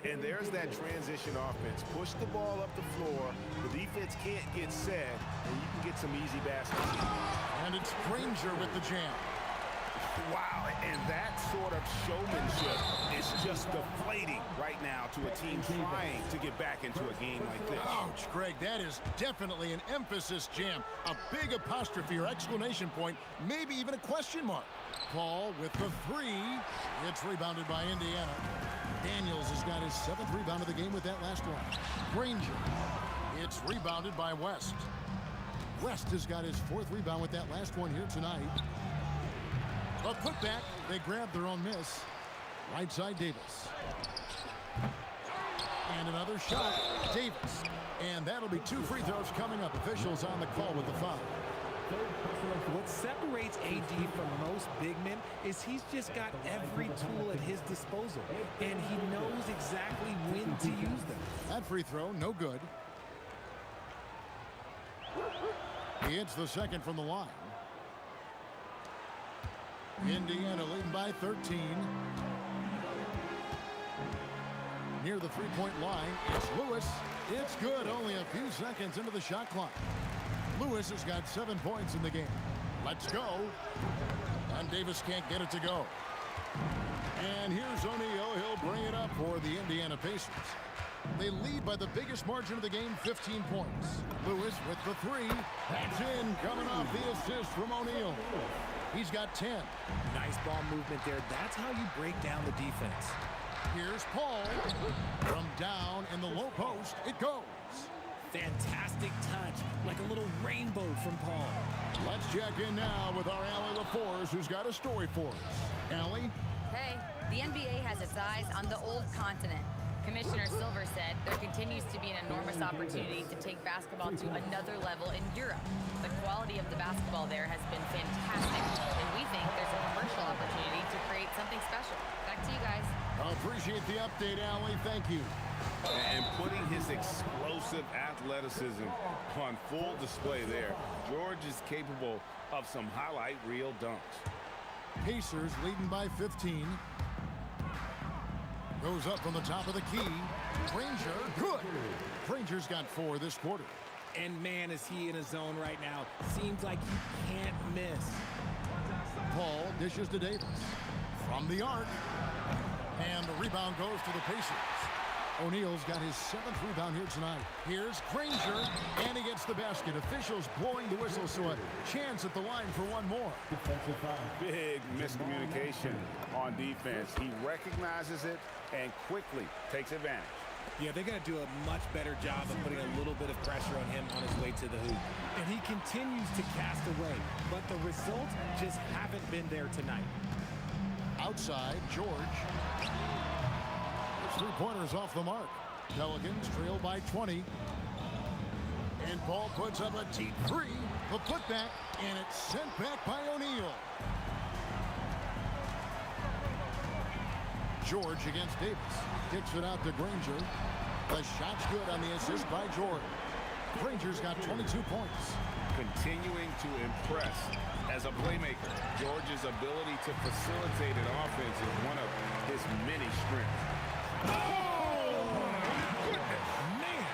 And there's that transition offense. Push the ball up the floor. The defense can't get set, and you can get some easy baskets. And it's Granger with the jam. Wow, and that sort of showmanship is just deflating right now to a team trying to get back into a game like this. Ouch, Greg, that is definitely an emphasis jam. A big apostrophe or exclamation point, maybe even a question mark. Paul with the 3. It's rebounded by Indiana. Daniels has got his 7th rebound of the game with that last one. Granger. It's rebounded by West. West has got his 4th rebound with that last one here tonight. A putback. They grab their own miss. Right side Davis. And another shot. Davis. And that'll be 2 free throws coming up. Officials on the call with the foul. What separates AD from most big men is he's just got every tool at his disposal, and he knows exactly when to use them. That free throw, no good. He hits the 2nd from the line. Indiana leading by 13. Near the 3-point line, it's Lewis. It's good, only a few seconds into the shot clock. Lewis has got 7 points in the game. Let's go. And Davis can't get it to go. And here's O'Neal. He'll bring it up for the Indiana Pacers. They lead by the biggest margin of the game, 15 points. Lewis with the 3. That's in, coming off the assist from O'Neal. He's got 10. Nice ball movement there. That's how you break down the defense. Here's Paul. From down in the low post, it goes. Fantastic touch, like a little rainbow from Paul. Let's check in now with our Allie LaForce, who's got a story for us. Allie? Hey, the NBA has its eyes on the old continent. Commissioner Silver said there continues to be an enormous opportunity to take basketball to another level in Europe. The quality of the basketball there has been fantastic, and we think there's a commercial opportunity to create something special. Back to you guys. I appreciate the update, Allie. Thank you. And putting his explosive athleticism on full display there, George is capable of some highlight reel dunks. Pacers leading by 15. Goes up from the top of the key. Granger, good. Granger's got 4 this quarter. And man, is he in a zone right now. Seems like he can't miss. Paul dishes to Davis. From the arc. And the rebound goes to the Pacers. O'Neal's got his 7th rebound here tonight. Here's Granger, and he gets the basket. Officials blowing the whistle, so a chance at the line for one more. Big miscommunication on defense. He recognizes it and quickly takes advantage. Yeah, they're going to do a much better job of putting a little bit of pressure on him on his way to the hoop. And he continues to cast away, but the results just haven't been there tonight. Outside, George. His three-pointer's off the mark. Pelicans trail by 20. And Paul puts up a deep 3. The putback, and it's sent back by O'Neal. George against Davis. Kicks it out to Granger. The shot's good on the assist by George. Granger's got 22 points. Continuing to impress as a playmaker. George's ability to facilitate an offense is one of his many strengths. Oh, my goodness. Man.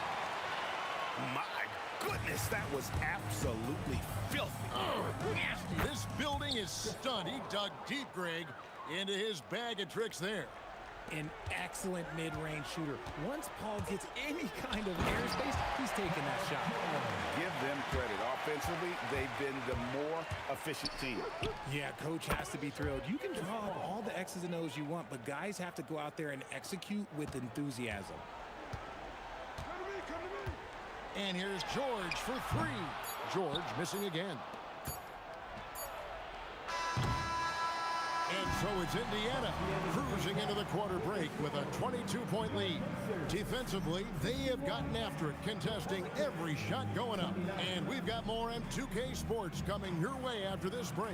My goodness, that was absolutely filthy. This building is stunned. He dug deep, Greg, into his bag of tricks there. An excellent mid-range shooter. Once Paul gets any kind of airspace, he's taking that shot. Give them credit. Offensively, they've been the more efficient team. Yeah, coach has to be thrilled. You can draw up all the X's and O's you want, but guys have to go out there and execute with enthusiasm. And here's George for 3. George missing again. And so it's Indiana cruising into the quarter break with a 22-point lead. Defensively, they have gotten after it, contesting every shot going up. And we've got more on 2K Sports coming your way after this break.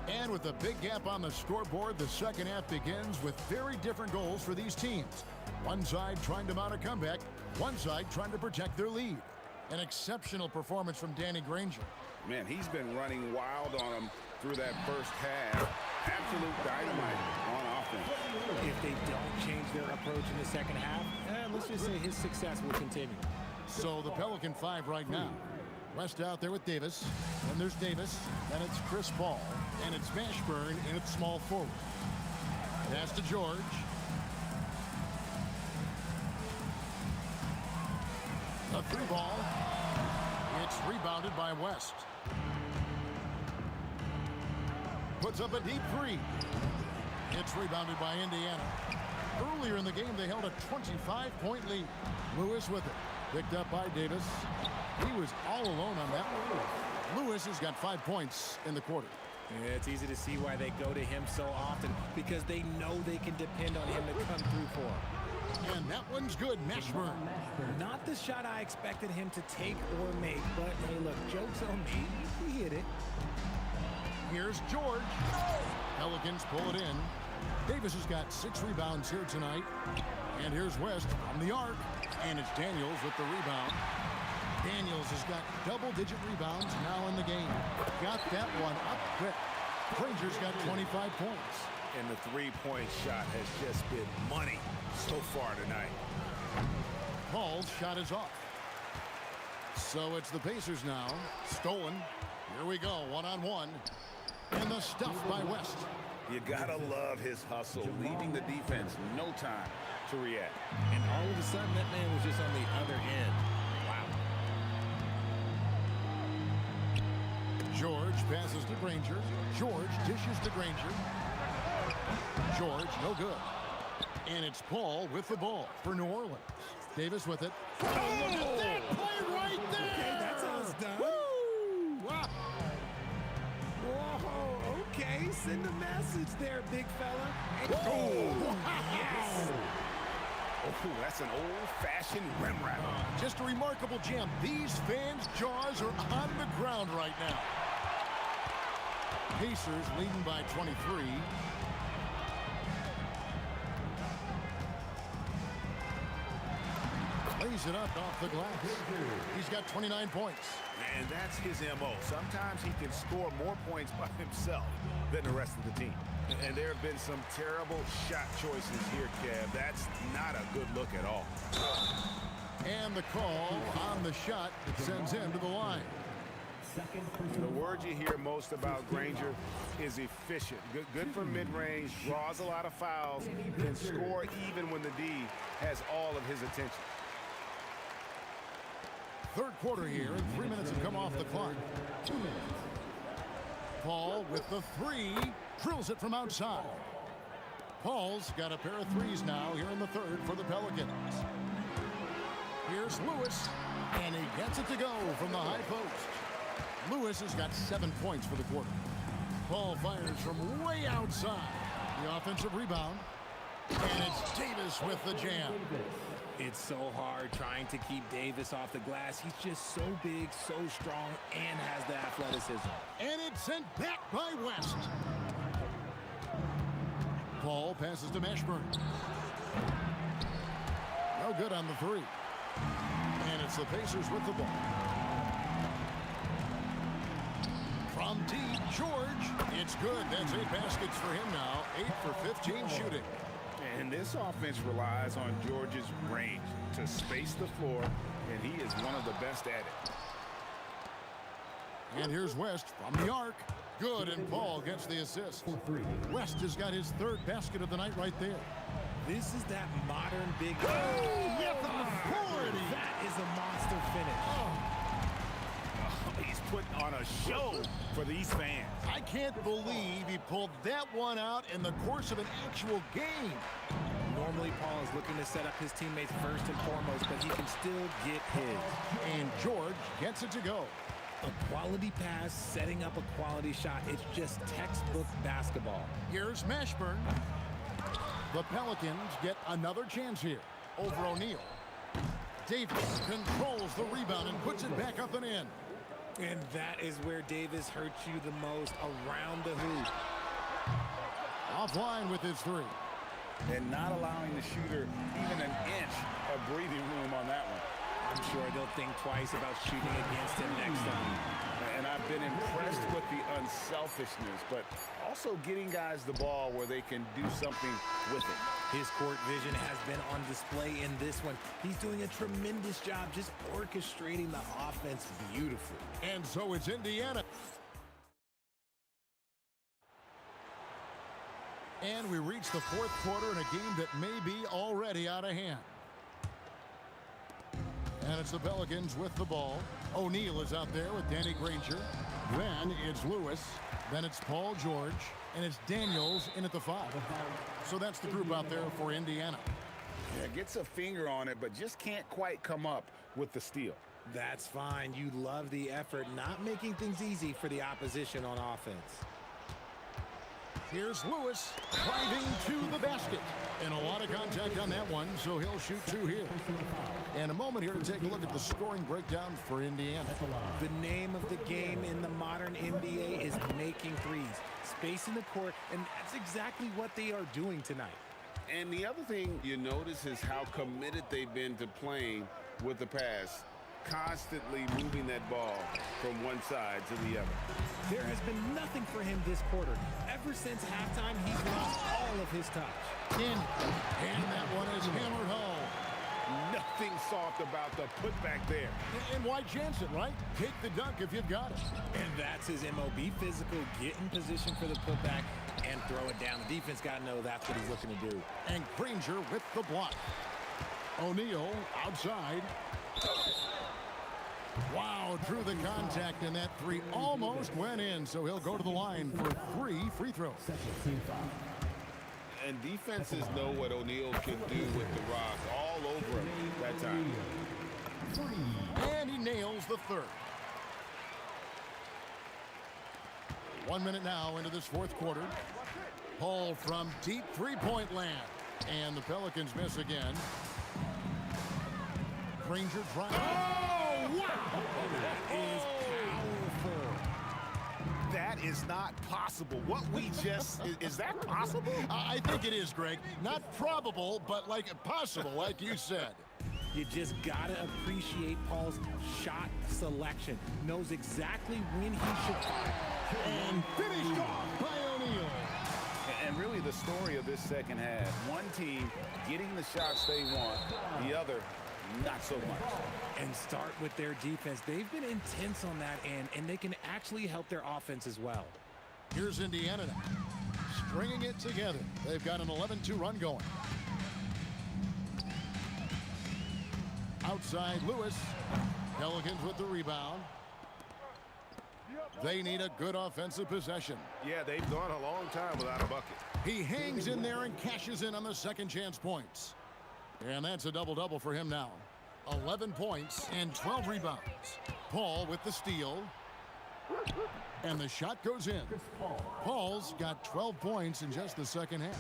And with a big gap on the scoreboard, the second half begins with very different goals for these teams. One side trying to mount a comeback, one side trying to protect their lead. An exceptional performance from Danny Granger. Man, he's been running wild on them through that first half. Absolute dynamite on offense. If they don't change their approach in the second half, let's just say his success will continue. So the Pelican 5 right now. West out there with Davis. Then there's Davis. Then it's Chris Paul. And it's Mashburn in its small forward. Pass to George. A 3 ball. It's rebounded by West. Puts up a deep 3. It's rebounded by Indiana. Earlier in the game, they held a 25-point lead. Lewis with it. Picked up by Davis. He was all alone on that one. Lewis has got 5 points in the quarter. Yeah, it's easy to see why they go to him so often, because they know they can depend on him to come through for them. And that one's good, Mashburn. Not the shot I expected him to take or make, but hey, look, joke's on me. He hit it. Here's George. Pelicans pull it in. Davis has got 6 rebounds here tonight. And here's West from the arc. And it's Daniels with the rebound. Daniels has got double-digit rebounds now in the game. Got that one up quick. Granger's got 25 points. And the three-point shot has just been money so far tonight. Paul's shot is off. So it's the Pacers now. Stolen. Here we go, one-on-one. And the stuff by West. You gotta love his hustle, leaving the defense no time to react. And all of a sudden, that man was just on the other end. Wow. George passes to Granger. George dishes to Granger. George, no good. And it's Paul with the ball for New Orleans. Davis with it. Oh, look at that play right there! Okay, that's how it's done. Woo! Wow. Whoa, okay, send a message there, big fella. Oh, yes! Oh, that's an old-fashioned rim wrap. Just a remarkable jam. These fans' jaws are on the ground right now. Pacers leading by 23. Lays it up off the glass. He's got 29 points. And that's his MO. Sometimes he can score more points by himself than the rest of the team. And there have been some terrible shot choices here, Kev. That's not a good look at all. And the call on the shot that sends him to the line. The word you hear most about Granger is efficient. Good for mid-range, draws a lot of fouls, can score even when the D has all of his attention. Third quarter here, and 3 minutes have come off the clock. Paul with the three, drills it from outside. Paul's got a pair of threes now here in the third for the Pelicans. Here's Lewis, and he gets it to go from the high post. Lewis has got 7 points for the quarter. Paul fires from way outside. The offensive rebound, and it's Davis with the jam. It's so hard trying to keep Davis off the glass. He's just so big, so strong, and has the athleticism. And it's sent back by West. Paul passes to Mashburn. No good on the three. And it's the Pacers with the ball. From deep, George. It's good. That's 8 baskets for him now. 8 for 15 shooting. And this offense relies on George's range to space the floor, and he is one of the best at it. And here's West from the arc. Good, and Paul gets the assist. West has got his third basket of the night right there. This is that modern big... Oh, with authority! That is a monster finish. Oh. He's putting on a show for these fans. I can't believe he pulled that one out in the course of an actual game. Normally, Paul is looking to set up his teammates first and foremost, but he can still get his. And George gets it to go. A quality pass, setting up a quality shot. It's just textbook basketball. Here's Mashburn. The Pelicans get another chance here over O'Neal. Davis controls the rebound and puts it back up and in. And that is where Davis hurts you the most, around the hoop. Offline with his three. And not allowing the shooter even an inch of breathing room on that one. I'm sure they'll think twice about shooting against him next time. And I've been impressed with the unselfishness, but also getting guys the ball where they can do something with it. His court vision has been on display in this one. He's doing a tremendous job just orchestrating the offense beautifully. And so it's Indiana. And we reach the fourth quarter in a game that may be already out of hand. And it's the Pelicans with the ball. O'Neal is out there with Danny Granger. Then it's Lewis. Then it's Paul George. And it's Daniels in at the 5. So that's the group out there for Indiana. Yeah, gets a finger on it, but just can't quite come up with the steal. That's fine. You love the effort, not making things easy for the opposition on offense. Here's Lewis driving to the basket. And a lot of contact on that one, so he'll shoot 2 here. And a moment here to take a look at the scoring breakdown for Indiana. The name of the game in the modern NBA is making threes, spacing the court, and that's exactly what they are doing tonight. And the other thing you notice is how committed they've been to playing with the pass, constantly moving that ball from one side to the other. There has been nothing for him this quarter. Ever since halftime, he's lost all of his touch. In, and that one is hammered home. Nothing soft about the putback there. And why chance it, right? Take the dunk if you've got it. And that's his MO. Be physical, get in position for the putback, and throw it down. The defense got to know that's what he's looking to do. And Granger with the block. O'Neal outside. Wow, drew the contact, and that three almost went in, so he'll go to the line for 3 free throws. And defenses know what O'Neal can do with the rock all over him that time. And he nails the third. 1 minute now into this fourth quarter. Paul from deep three-point land. And the Pelicans miss again. Granger trying. Oh, wow! That is powerful. That is not possible. What we just, is that possible? I think it is, Greg. Not probable, but like possible, like you said. You just got to appreciate Paul's shot selection. Knows exactly when he should fire. And finished off by O'Neal. And really the story of this second half, one team getting the shots they want, the other not so much. And start with their defense. They've been intense on that end, and they can actually help their offense as well. Here's Indiana now, stringing it together. They've got an 11-2 run going. Outside Lewis. Pelicans with the rebound. They need a good offensive possession. Yeah, they've gone a long time without a bucket. He hangs in there and cashes in on the second chance points. And that's a double-double for him now. 11 points and 12 rebounds. Paul with the steal. And the shot goes in. Paul's got 12 points in just the second half.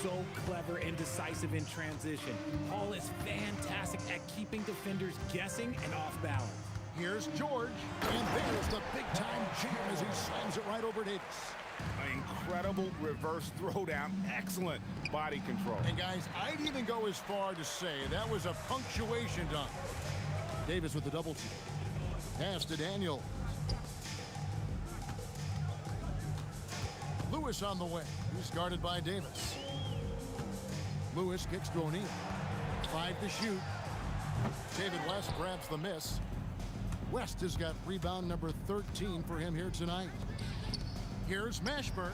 So clever and decisive in transition. Paul is fantastic at keeping defenders guessing and off balance. Here's George, and there's the big-time jam as he slams it right over Davis. An incredible reverse throwdown. Excellent body control. And guys, I'd even go as far to say that was a punctuation dunk. Davis with the double team. Pass to Daniel. Lewis on the way. He's guarded by Davis. Lewis kicks to O'Neal. 5 to shoot. David West grabs the miss. West has got rebound number 13 for him here tonight. Here's Mashburn.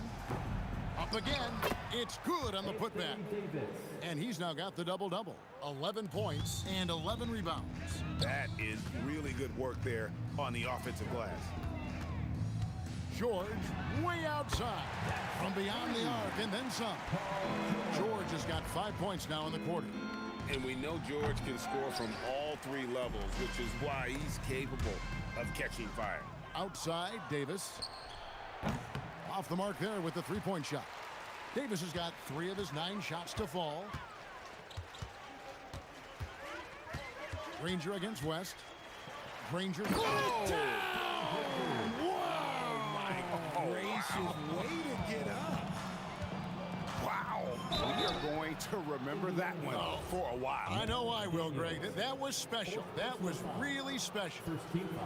Up again. It's good on the putback. And he's now got the double-double. 11 points and 11 rebounds. That is really good work there on the offensive glass. George way outside. From beyond the arc and then some. George has got 5 points now in the quarter. And we know George can score from all 3 levels, which is why he's capable of catching fire. Outside, Davis. Off the mark there with the three-point shot. Davis has got 3 of his 9 shots to fall. Granger against West. Granger. Oh! Wow! My gracious, way to get up. Wow. We are going to remember that one for a while. I know I will, Greg. That was special. That was really special.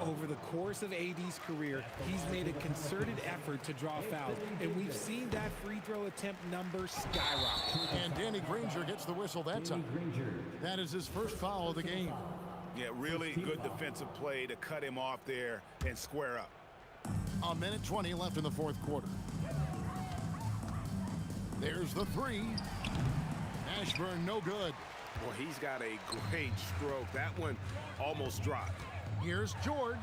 Over the course of AD's career, he's made a concerted effort to draw fouls, and we've seen that free throw attempt number skyrocket. And Danny Granger gets the whistle that time. That is his first foul of the game. Yeah, really good defensive play to cut him off there and square up. A minute 20 left in the fourth quarter. There's the 3. Ashburn no good. Well, he's got a great stroke. That one almost dropped. Here's George.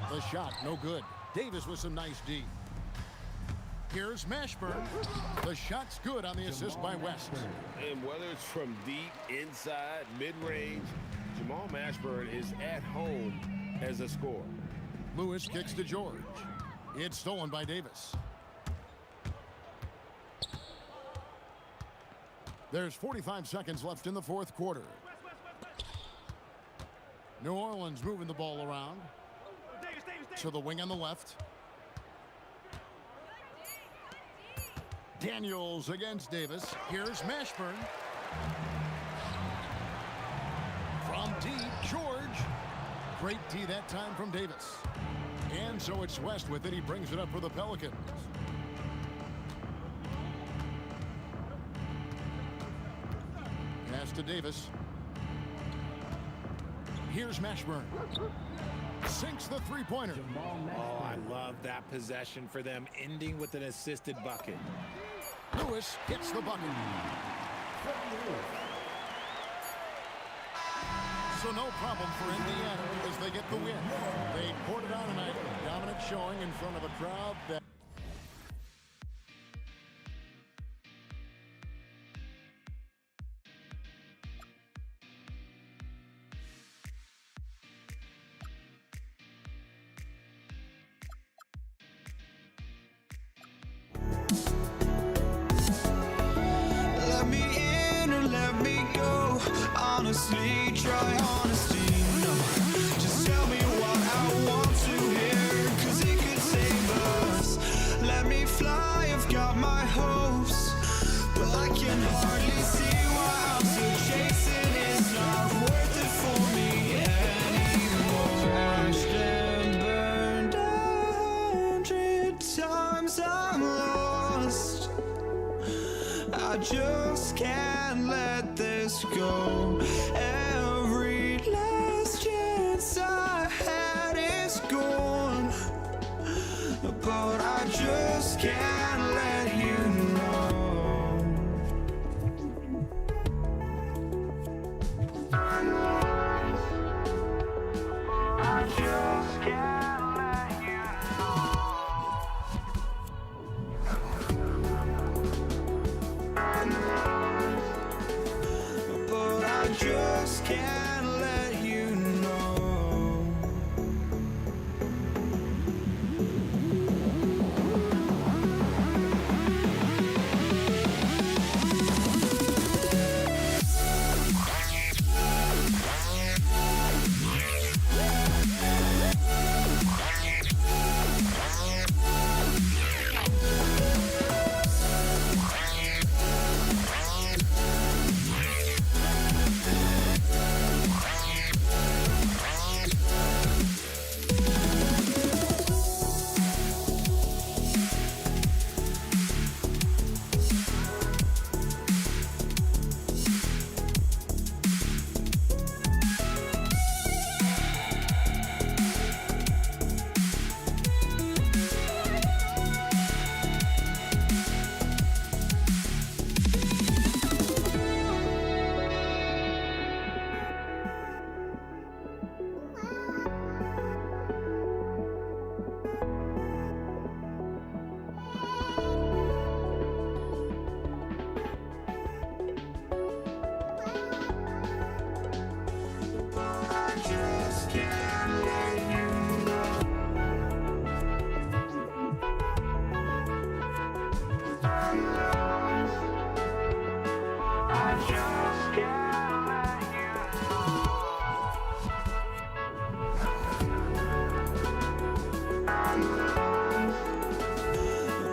The shot no good. Davis with some nice D. Here's Mashburn. The shot's good on the assist by West. And whether it's from deep, inside, mid-range, Jamal Mashburn is at home as a scorer. Lewis kicks to George. It's stolen by Davis. There's 45 seconds left in the fourth quarter. New Orleans moving the ball around. To the wing on the left. Daniels against Davis. Here's Mashburn. From deep, George. Great D that time from Davis. And so it's West with it. He brings it up for the Pelicans. Pass to Davis. Here's Mashburn. Sinks the three-pointer. Oh, I love that possession for them, ending with an assisted bucket. Lewis hits the bucket. So no problem for Indiana as they get the win. They poured it on tonight. Dominant showing in front of a crowd that... Let me in or let me go. Honestly, try honesty. No, just tell me what I want to hear, 'cause it could save us. Let me fly, I've got my hopes, but I can hardly see why I'm still chasing. It's not worth it for me anymore. Crashed and burned 100 times, I'm lost. I just can't let this go. Every last chance I had is gone, but I just can't let you know. I just can't let you know.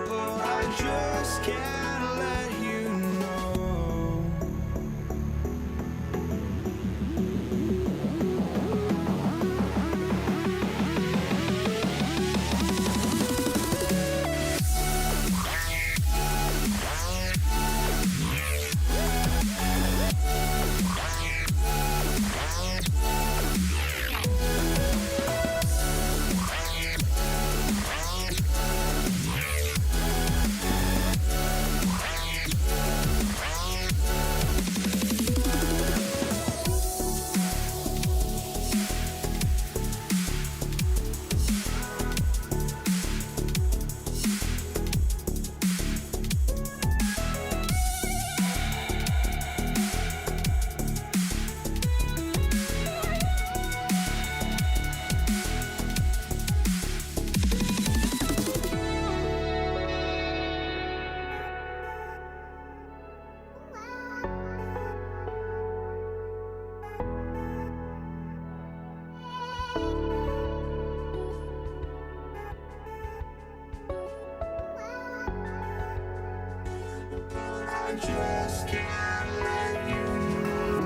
But I just can't let you know. Just can't let you know.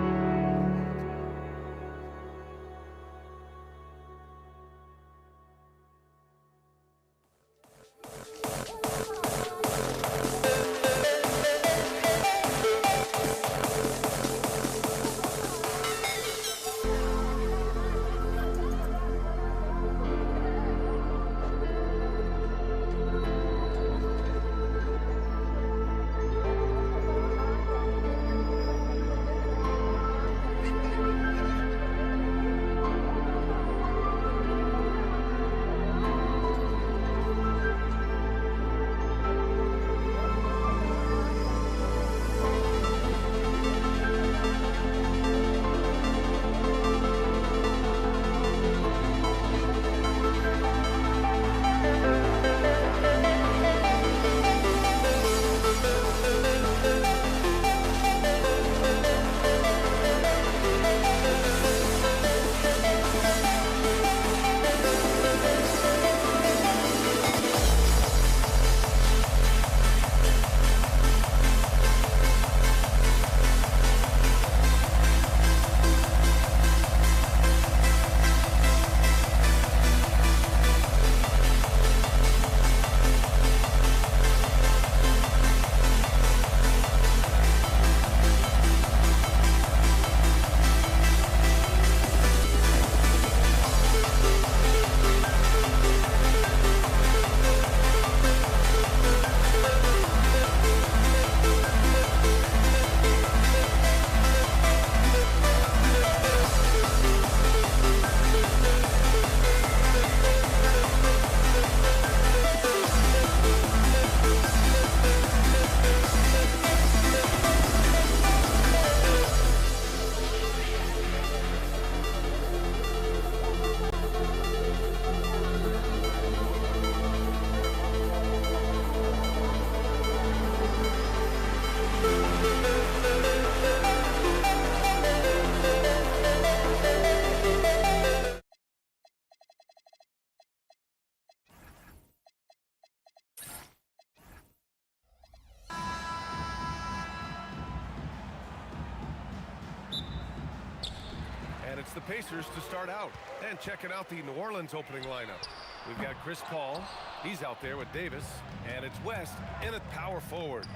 it's the Pacers to start out. And checking out the New Orleans opening lineup. We've got Chris Paul. He's out there with Davis. And it's West in at power forward.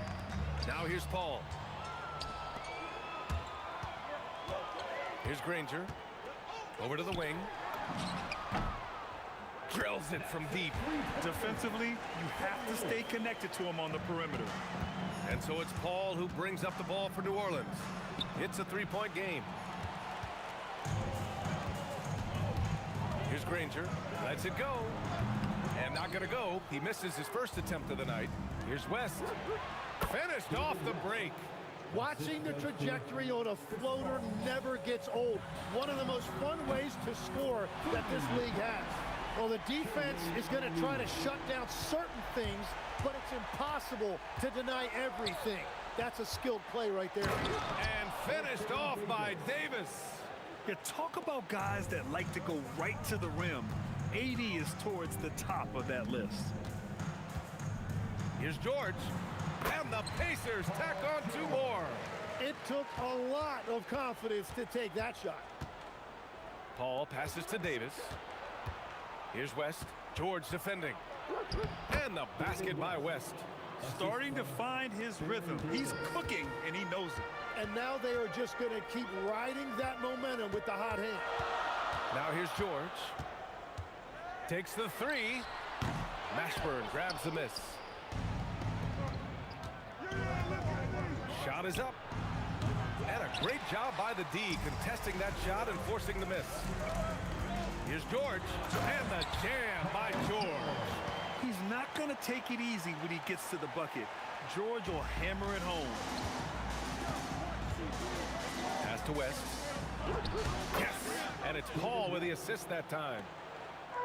Now here's Paul. Here's Granger. Over to the wing. Drills it from deep. Defensively, you have to stay connected to him on the perimeter. And so it's Paul who brings up the ball for New Orleans. It's a three-point game. Here's Granger. Lets it go. And not going to go. He misses his first attempt of the night. Here's West. Finished off the break. Watching the trajectory on a floater never gets old. One of the most fun ways to score that this league has. Well, the defense is going to try to shut down certain things, but it's impossible to deny everything. That's a skilled play right there. And finished off by Davis. Yeah, talk about guys that like to go right to the rim. AD is towards the top of that list. Here's George. And the Pacers tack on 2 more. It took a lot of confidence to take that shot. Paul passes to Davis. Here's West. George defending. And the basket by West. Starting to find his rhythm. He's cooking, and he knows it. And now they are just going to keep riding that momentum with the hot hand. Now here's George. Takes the 3. Mashburn grabs the miss. Shot is up. And a great job by the D contesting that shot and forcing the miss. Here's George. And the jam by George. He's not going to take it easy when he gets to the bucket. George will hammer it home. Pass to West. Yes. And it's Paul with the assist that time.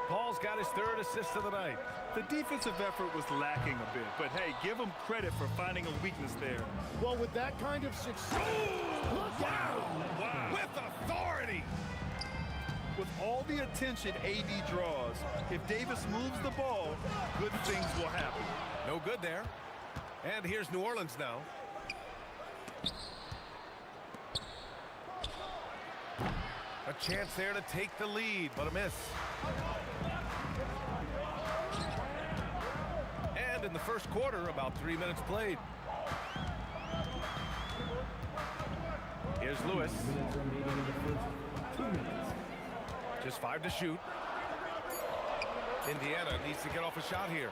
Paul's got his 3rd assist of the night. The defensive effort was lacking a bit, but hey, give him credit for finding a weakness there. Well, with that kind of success, look out! Wow. With authority. With all the attention AD draws, if Davis moves the ball, good things will happen. No good there. And here's New Orleans now. A chance there to take the lead, but a miss. And in the first quarter, about 3 minutes played. Here's Lewis. Just 5 to shoot. Indiana needs to get off a shot here.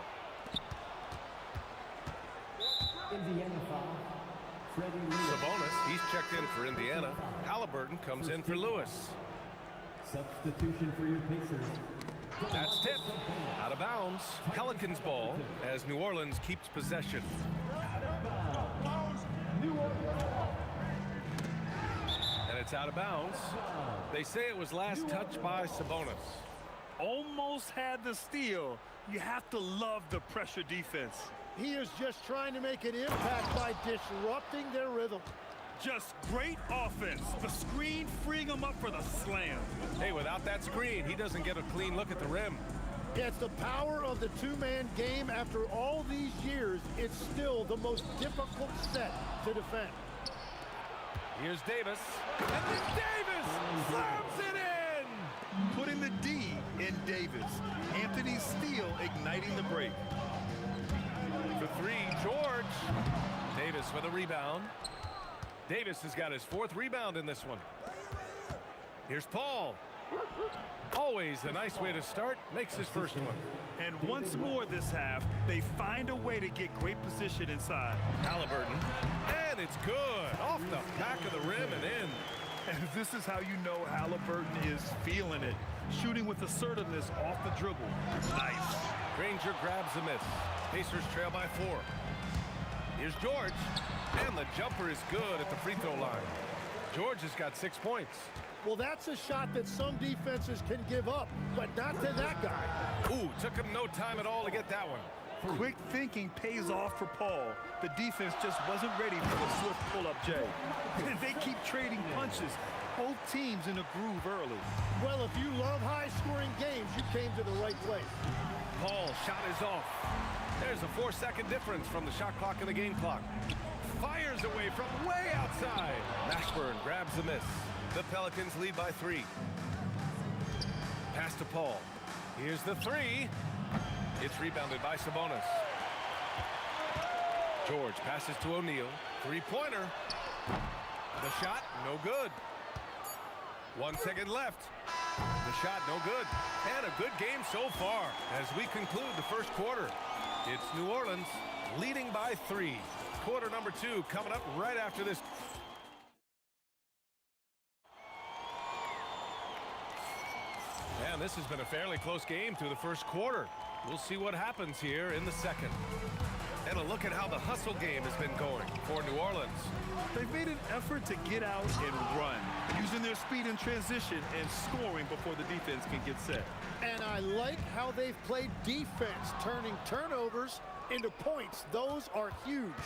Sabonis, he's checked in for Indiana. Halliburton comes in for Lewis. Substitution for your Pacers. That's tipped. Out of bounds. Pelicans ball as New Orleans keeps possession. And it's out of bounds. They say it was last touched by Sabonis. Almost had the steal. You have to love the pressure defense. He is just trying to make an impact by disrupting their rhythm. Just great offense. The screen freeing him up for the slam. Hey, without that screen, he doesn't get a clean look at the rim. Yeah, it's the power of the two-man game. After all these years, it's still the most difficult set to defend. Here's Davis. And then Davis slams it in! Putting the D in Davis. Anthony Steele igniting the break. For 3, George. Davis with a rebound. Davis has got his 4th rebound in this one. Here's Paul. Always a nice way to start. Makes his first one. And once more this half, they find a way to get great position inside. Halliburton. And it's good. Off the back of the rim and in. And this is how you know Halliburton is feeling it. Shooting with assertiveness off the dribble. Nice. Granger grabs the miss. Pacers trail by 4. Here's George. And the jumper is good at the free throw line. George has got 6 points. Well, that's a shot that some defenses can give up, but not to that guy. Ooh, took him no time at all to get that one. Quick thinking pays off for Paul. The defense just wasn't ready for the swift pull-up J. And they keep trading punches. Both teams in a groove early. Well, if you love high-scoring games, you came to the right place. Paul shot is off. There's a 4-second difference from the shot clock and the game clock. Fires away from way outside. Mashburn grabs the miss. The Pelicans lead by 3. Pass to Paul. Here's the 3. It's rebounded by Sabonis. George passes to O'Neal. 3-pointer. The shot, no good. 1 second left. The shot, no good. And a good game so far as we conclude the first quarter. It's New Orleans leading by 3. Quarter number 2 coming up right after this. And this has been a fairly close game through the first quarter. We'll see what happens here in the second. And a look at how the hustle game has been going for New Orleans. They've made an effort to get out and run, using their speed in transition and scoring before the defense can get set. And I like how they've played defense, turning turnovers into points. Those are huge.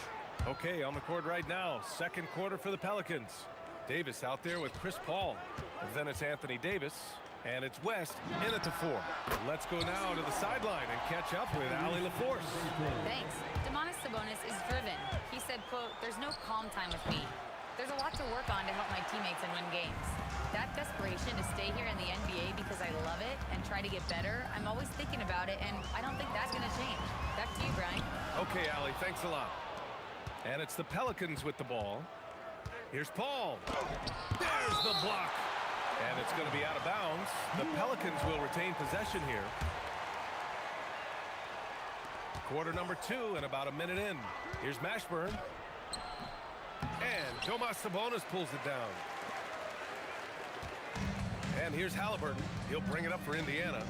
Okay, on the court right now, second quarter for the Pelicans. Davis out there with Chris Paul. Then it's Anthony Davis. And it's West in at the 4. Let's go now to the sideline and catch up with Allie LaForce. Thanks. Domantas Sabonis is driven. He said, quote, "There's no calm time with me. There's a lot to work on to help my teammates and win games. That desperation to stay here in the NBA because I love it and try to get better, I'm always thinking about it, and I don't think that's going to change." Back to you, Brian. Okay, Allie, thanks a lot. And it's the Pelicans with the ball. Here's Paul. There's the block. And it's going to be out of bounds. The Pelicans will retain possession here. Quarter number 2 and about a minute in. Here's Mashburn. And Domas Sabonis pulls it down. And here's Halliburton. He'll bring it up for Indiana.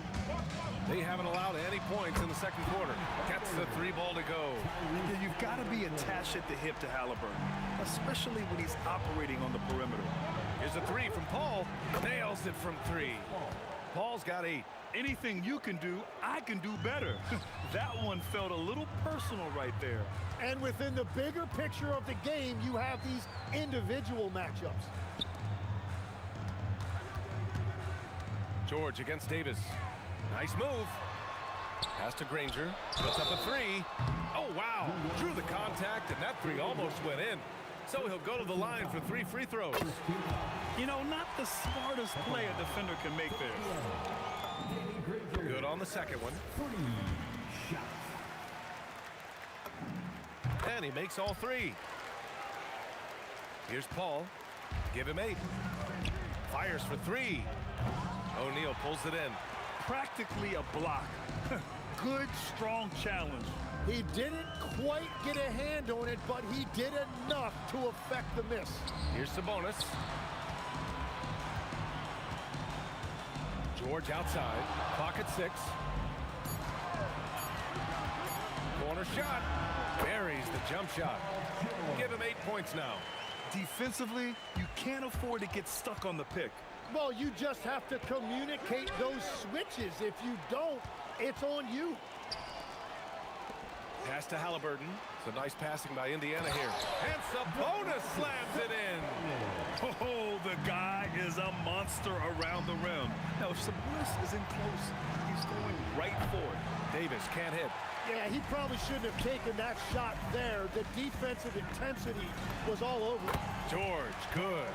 They haven't allowed any points in the second quarter. Gets the 3 ball to go. Yeah, you've got to be attached at the hip to Halliburton, especially when he's operating on the perimeter. Here's a 3 from Paul. Nails it from 3. Paul's got 8. Anything you can do, I can do better. That one felt a little personal right there. And within the bigger picture of the game, you have these individual matchups. George against Davis. Nice move. Pass to Granger. Puts up a 3. Oh, wow. Drew the contact, and that 3 almost went in. So he'll go to the line for 3 free throws. You know, not the smartest play a defender can make there. Good on the second one. And he makes all 3. Here's Paul. Give him 8. Fires for 3. O'Neal pulls it in. Practically a block. Good, strong challenge. He didn't quite get a hand on it, but he did enough to affect the miss. Here's Sabonis. George outside. Clock at 6. Corner shot. Buries the jump shot. Give him 8 points now. Defensively, you can't afford to get stuck on the pick. Well, you just have to communicate those switches. If you don't, it's on you. Pass to Halliburton. Some nice passing by Indiana here. And Sabonis slams it in. Oh, the guy is a monster around the rim. Now, if Sabonis is in close, he's going right for it. Davis can't hit. Yeah, he probably shouldn't have taken that shot there. The defensive intensity was all over it. George, good.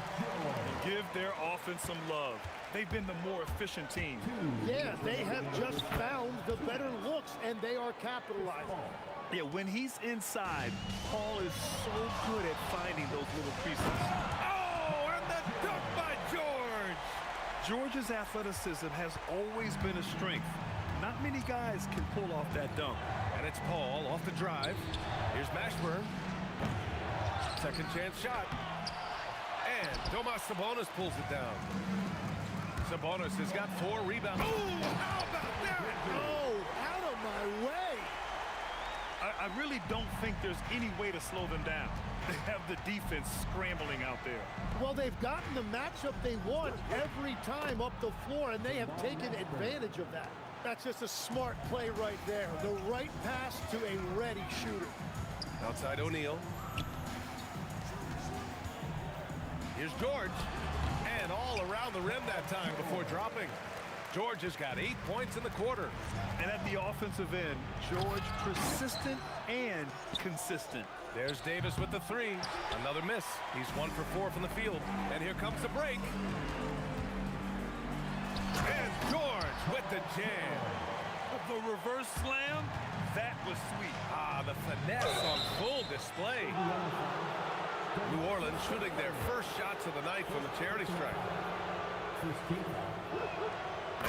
Give their offense some love. They've been the more efficient team. Yeah, they have just found the better looks, and they are capitalizing. Yeah, when he's inside, Paul is so good at finding those little creases. Oh, and the dunk by George! George's athleticism has always been a strength. Not many guys can pull off that dunk. And it's Paul off the drive. Here's Mashburn. Second chance shot. And Domas Sabonis pulls it down. Sabonis has got 4 rebounds. Oh, how about that? Oh, out of my way. I really don't think there's any way to slow them down. They have the defense scrambling out there. Well, they've gotten the matchup they want every time up the floor, and they have taken advantage of that. That's just a smart play right there. The right pass to a ready shooter. Outside O'Neal. Here's George. And all around the rim that time before dropping. George has got 8 points in the quarter. And at the offensive end, George persistent and consistent. There's Davis with the three. Another miss. He's 1 for 4 from the field. And here comes the break. And George with the jam. The reverse slam, that was sweet. Ah, the finesse on full display. New Orleans shooting their first shots of the night from the charity stripe.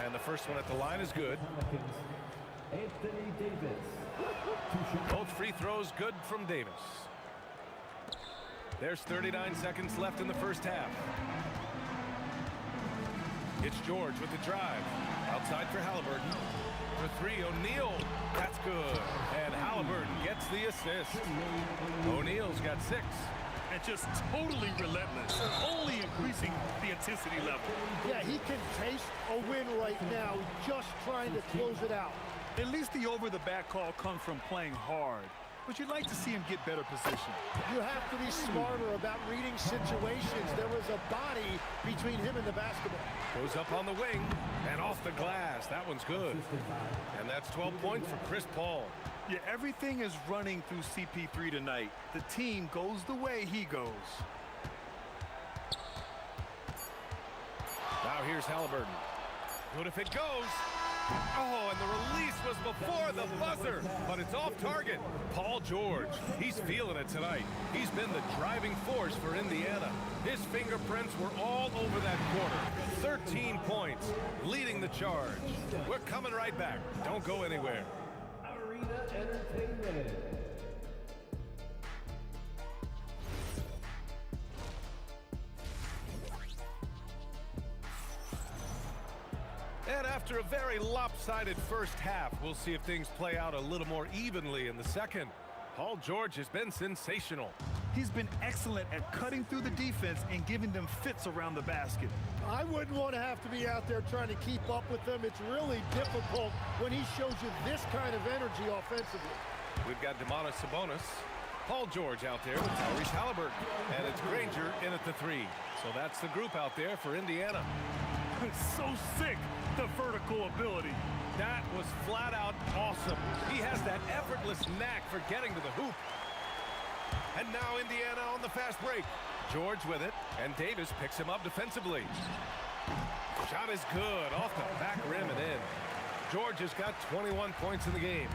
And the first one at the line is good. Anthony Davis. Both free throws good from Davis. There's 39 seconds left in the first half. It's George with the drive. Outside for Halliburton. For three, O'Neal. That's good. And Halliburton gets the assist. O'Neal's got 6. And just totally relentless, only increasing the intensity level. Yeah, he can taste a win right now, just trying to close it out. At least the over-the-back call comes from playing hard. But you'd like to see him get better position. You have to be smarter about reading situations. There was a body between him and the basketball. Goes up on the wing and off the glass. That one's good. And that's 12 points for Chris Paul. Yeah, everything is running through CP3 tonight. The team goes the way he goes. Now here's Halliburton. Good if it goes. Oh, and the release was before the buzzer, but it's off target. Paul George, he's feeling it tonight. He's been the driving force for Indiana. His fingerprints were all over that quarter. 13 points, leading the charge. We're coming right back. Don't go anywhere. Arena Entertainment. And after a very lopsided first half, we'll see if things play out a little more evenly in the second. Paul George has been sensational. He's been excellent at cutting through the defense and giving them fits around the basket. I wouldn't want to have to be out there trying to keep up with him. It's really difficult when he shows you this kind of energy offensively. We've got Domantas Sabonis, Paul George out there with Tyrese Halliburton, and it's Granger in at the 3. So that's the group out there for Indiana. So sick, the vertical ability. That was flat out awesome. He has that effortless knack for getting to the hoop. And now Indiana on the fast break. George with it, and Davis picks him up defensively. Shot is good, off the back rim and in. George has got 21 points in the game.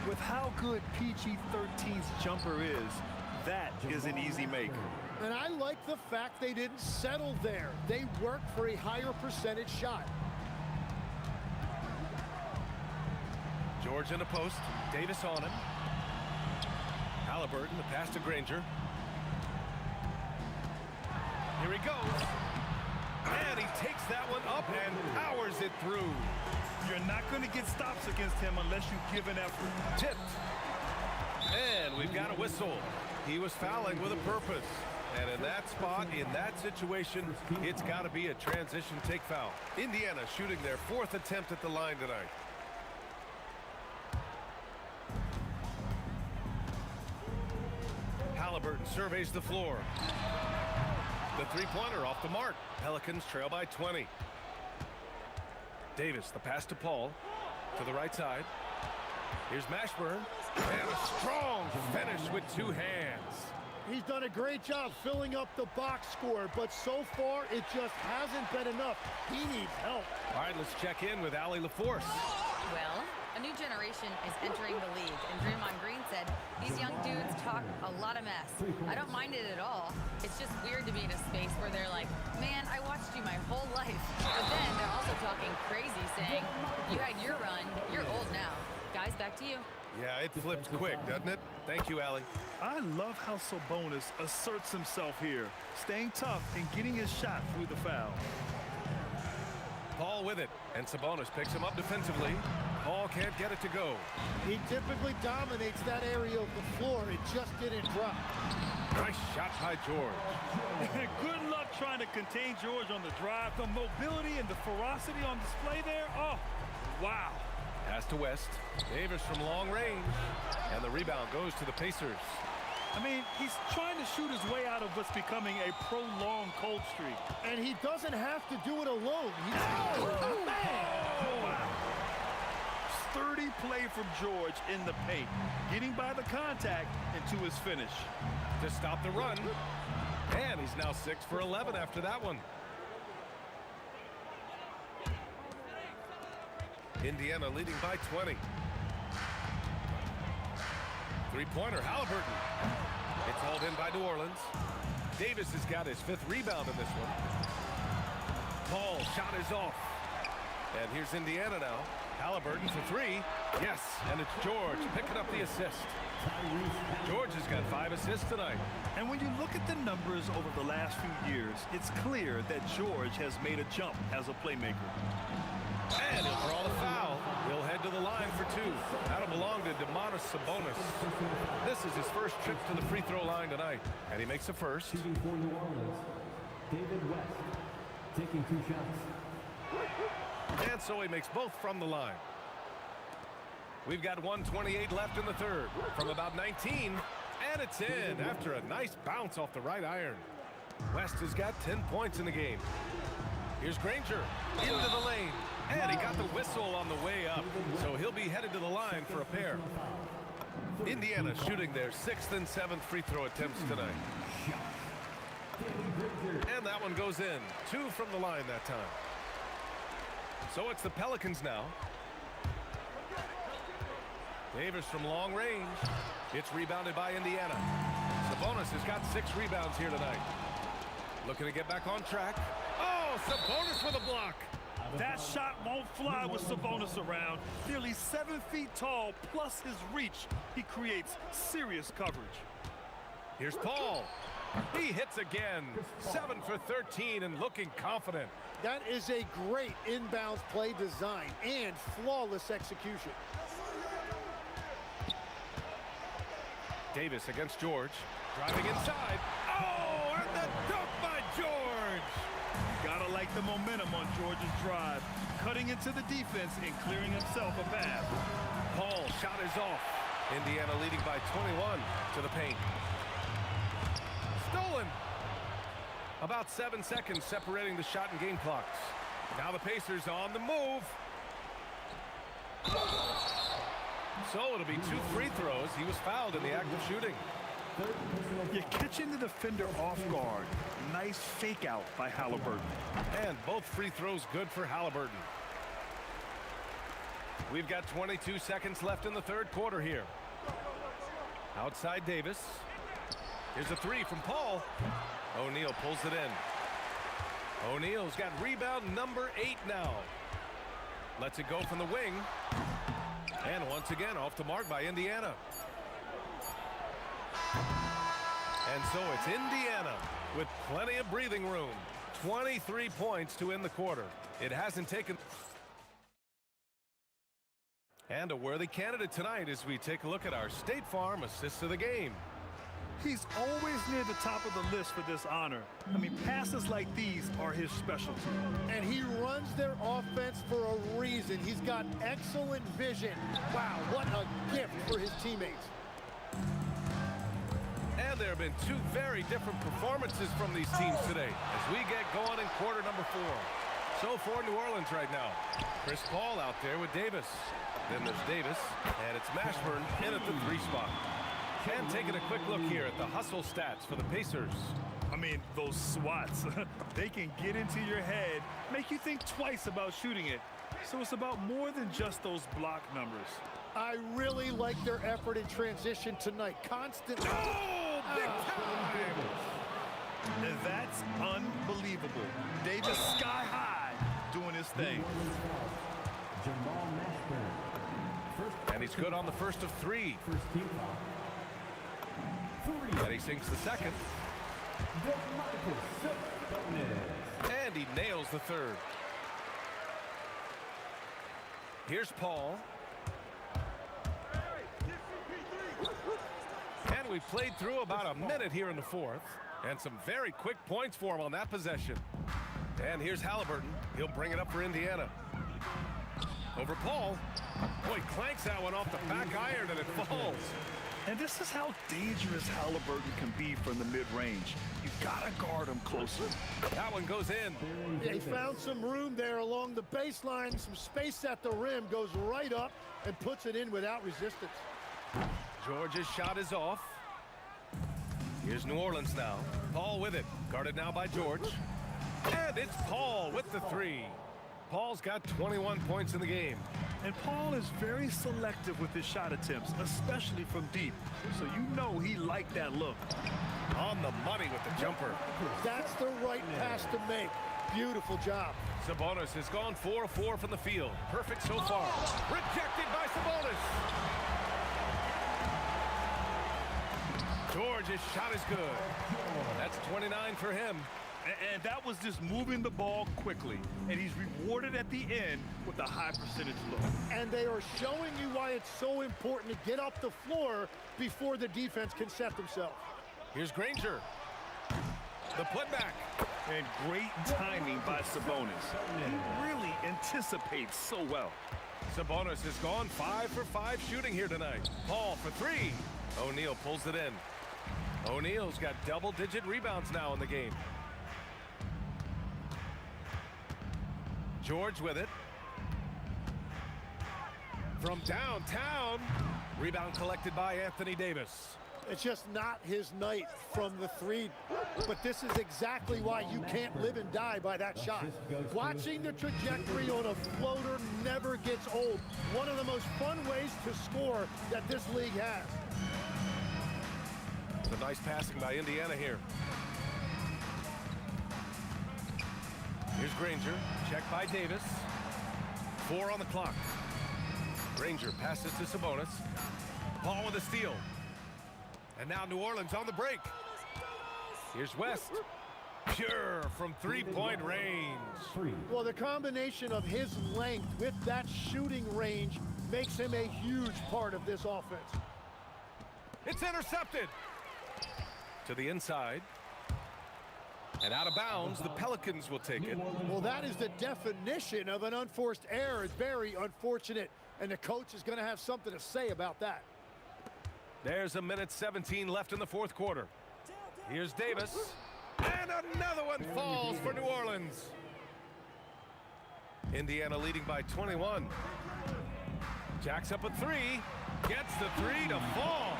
With how good PG-13's jumper is, that is an easy make. And I like the fact they didn't settle there. They worked for a higher percentage shot. George in the post, Davis on him. Halliburton, the pass to Granger. Here he goes. And he takes that one up and powers it through. You're not going to get stops against him unless you give an effort. Tipped. And we've got a whistle. He was fouling with a purpose. And in that spot, in that situation, it's got to be a transition take foul. Indiana shooting their 4th attempt at the line tonight. Halliburton surveys the floor. The three-pointer off the mark. Pelicans trail by 20. Davis, the pass to Paul. To the right side. Here's Mashburn. And a strong finish with 2 hands. He's done a great job filling up the box score, but so far it just hasn't been enough. He needs help. All right, let's check in with Allie LaForce. Well, a new generation is entering the league, and Draymond Green said, these young dudes talk a lot of mess. I don't mind it at all. It's just weird to be in a space where they're like, man, I watched you my whole life. But then they're also talking crazy, saying, you had your run, you're old now. Guys, back to you. Yeah, it flips quick, doesn't it? Thank you, Allie. I love how Sabonis asserts himself here, staying tough and getting his shot through the foul. Paul with it, and Sabonis picks him up defensively. Paul can't get it to go. He typically dominates that area of the floor. It just didn't drop. Nice shot by George. Good luck trying to contain George on the drive. The mobility and the ferocity on display there, oh, wow. Pass to West. Davis from long range. And the rebound goes to the Pacers. I mean, he's trying to shoot his way out of what's becoming a prolonged cold streak. And he doesn't have to do it alone. Oh, man! Pretty play from George in the paint, getting by the contact and to his finish. To stop the run. And he's now 6 for 11 after that one. Indiana leading by 20. Three-pointer, Halliburton. It's hauled in by New Orleans. Davis has got his 5th rebound in this one. Paul shot is off. And here's Indiana now. Halliburton for 3. Yes, and it's George picking up the assist. George has got 5 assists tonight. And when you look at the numbers over the last few years, it's clear that George has made a jump as a playmaker. And he'll draw the foul. He'll head to the line for 2. That'll belong to Domantas Sabonis. This is his first trip to the free throw line tonight. And he makes the first. Shooting for New Orleans, David West, taking 2 shots. And so he makes both from the line. We've got 1:28 left in the third. From about 19. And it's in after a nice bounce off the right iron. West has got 10 points in the game. Here's Granger into the lane. And he got the whistle on the way up. So he'll be headed to the line for a pair. Indiana shooting their 6th and 7th free throw attempts tonight. And that one goes in. 2 from the line that time. So it's the Pelicans now. Davis from long range. It's rebounded by Indiana. Sabonis has got 6 rebounds here tonight. Looking to get back on track. Oh, Sabonis with a block. That shot won't fly with Sabonis around. Nearly 7 feet tall, plus his reach. He creates serious coverage. Here's Paul. He hits again. 7 for 13 and looking confident. That is a great inbounds play design and flawless execution. Davis against George. Driving inside. Oh, and the dunk by George. Gotta like the momentum on George's drive. Cutting into the defense and clearing himself a path. Paul shot is off. Indiana leading by 21 to the paint. Stolen. About 7 seconds separating the shot and game clocks. Now the Pacers on the move. So it'll be 2 free throws. He was fouled in the act of shooting. You're catching the defender off guard. Nice fake out by Halliburton. And both free throws good for Halliburton. We've got 22 seconds left in the third quarter here. Outside Davis. Here's a 3 from Paul. O'Neal pulls it in. O'Neal's got rebound number 8 now. Lets it go from the wing. And once again off the mark by Indiana. And so it's Indiana with plenty of breathing room. 23 points to end the quarter. It hasn't taken. And a worthy candidate tonight as we take a look at our State Farm assists of the game. He's always near the top of the list for this honor. I mean, passes like these are his specialty. And he runs their offense for a reason. He's got excellent vision. Wow, what a gift for his teammates. And there have been 2 very different performances from these teams today as we get going in quarter number 4. So for New Orleans right now, Chris Paul out there with Davis. Then there's Davis, and it's Mashburn in at the 3 spot. And taking a quick look here at the hustle stats for the Pacers. I mean, those swats, they can get into your head, make you think twice about shooting it. So it's about more than just those block numbers. I really like their effort in transition tonight. Constantly. Oh, big time! And that's unbelievable. Davis sky high doing his thing. And he's good on the first of 3. And he sinks the second. And he nails the third. Here's Paul. And we've played through about a minute here in the fourth. And some very quick points for him on that possession. And here's Halliburton. He'll bring it up for Indiana. Over Paul. Boy, clanks that one off the back iron and it falls. And this is how dangerous Halliburton can be from the mid-range. You gotta guard him closer. That one goes in. Yeah, he found some room there along the baseline, some space at the rim, goes right up and puts it in without resistance. George's shot is off. Here's New Orleans now. Paul with it. Guarded now by George. And it's Paul with the three. Paul's got 21 points in the game. And Paul is very selective with his shot attempts, especially from deep. So you know he liked that look. On the money with the jumper. That's the right pass to make. Beautiful job. Sabonis has gone 4 of 4 from the field. Perfect so far. Rejected by Sabonis. George's shot is good. That's 29 for him. And that was just moving the ball quickly. And he's rewarded at the end with a high percentage look. And they are showing you why it's so important to get up the floor before the defense can set themselves. Here's Granger. The putback. And great timing by Sabonis. He really anticipates so well. Sabonis has gone 5 for 5 shooting here tonight. Paul for 3. O'Neal pulls it in. O'Neal's got double-digit rebounds now in the game. George with it. From downtown. Rebound collected by Anthony Davis. It's just not his night from the three, but this is exactly why you can't live and die by that shot. Watching the trajectory on a floater never gets old. One of the most fun ways to score that this league has. It's a nice passing by Indiana here. Here's Granger, checked by Davis. 4 on the clock. Granger passes to Sabonis. Paul with a steal. And now New Orleans on the break. Here's West. Pure from three-point range. Well, the combination of his length with that shooting range makes him a huge part of this offense. It's intercepted. To the inside. And out of bounds, the Pelicans will take it. Well, that is the definition of an unforced error. It's very unfortunate, and the coach is going to have something to say about that. There's a minute 17 left in the fourth quarter. Here's Davis. And another one falls for New Orleans. Indiana leading by 21. Jacks up a 3. Gets the 3 to fall.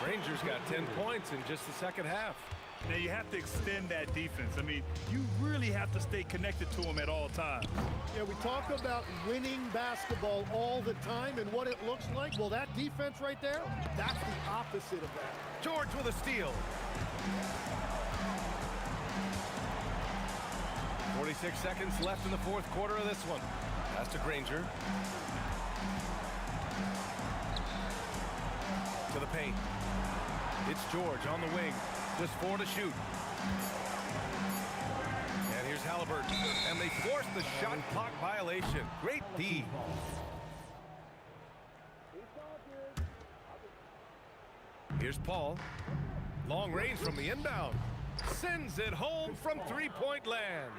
Rangers got 10 points in just the second half. Now you have to extend that defense. I mean, you really have to stay connected to them at all times. Yeah, we talk about winning basketball all the time and what it looks like. Well, that defense right there, that's the opposite of that. George with a steal. 46 seconds left in the fourth quarter of this one. Pass to Granger. To the paint. It's George on the wing. Just 4 to shoot. And here's Halliburton. And they force the shot clock violation. Great D. Here's Paul. Long range from the inbound. Sends it home from three-point land.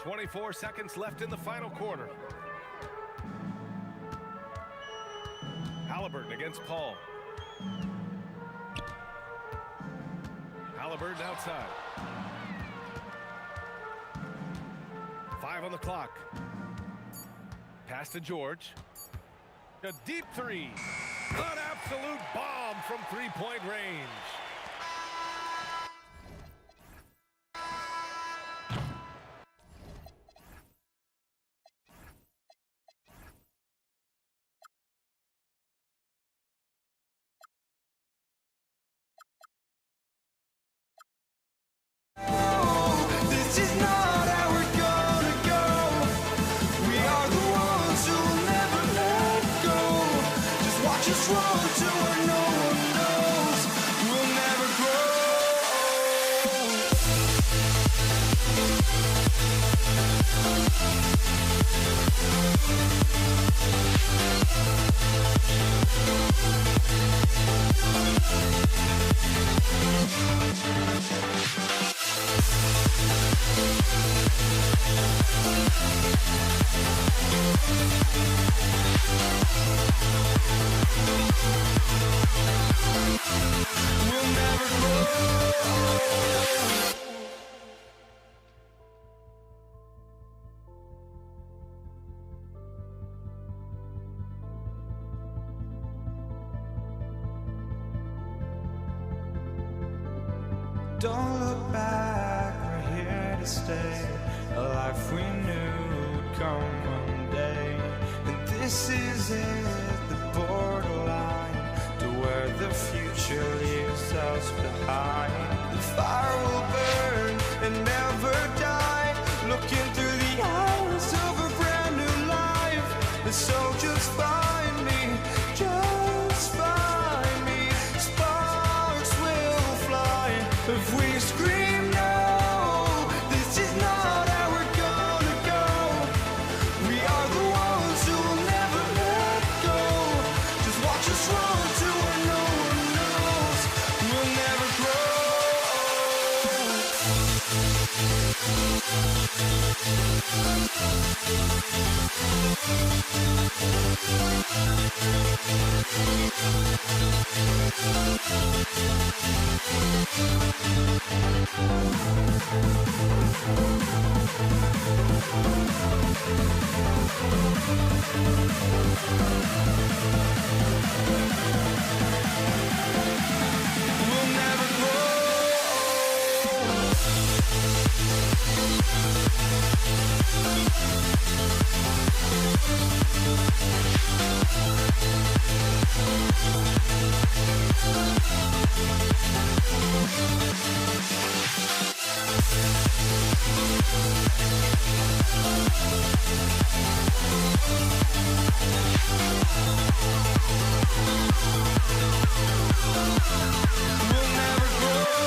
24 seconds left in the final quarter. Halliburton against Paul. Halliburton outside. 5 on the clock. Pass to George. A deep 3. An absolute bomb from three-point range. This is not how we're gonna go. We are the ones who'll never let go. Just watch us run to where no one knows. We'll never grow. We'll never grow. Don't look back, we're here to stay. A life we knew would come one day. And this is it, the borderline to where the future leaves us behind. The fire will burn and never die, looking through the eyes of a brand new life. And so just find me, just find me. Sparks will fly if we scream no. This is not how we're gonna go. We are the ones who will never let go. Just watch us run to where no one knows. We'll never We'll never grow. We'll never grow.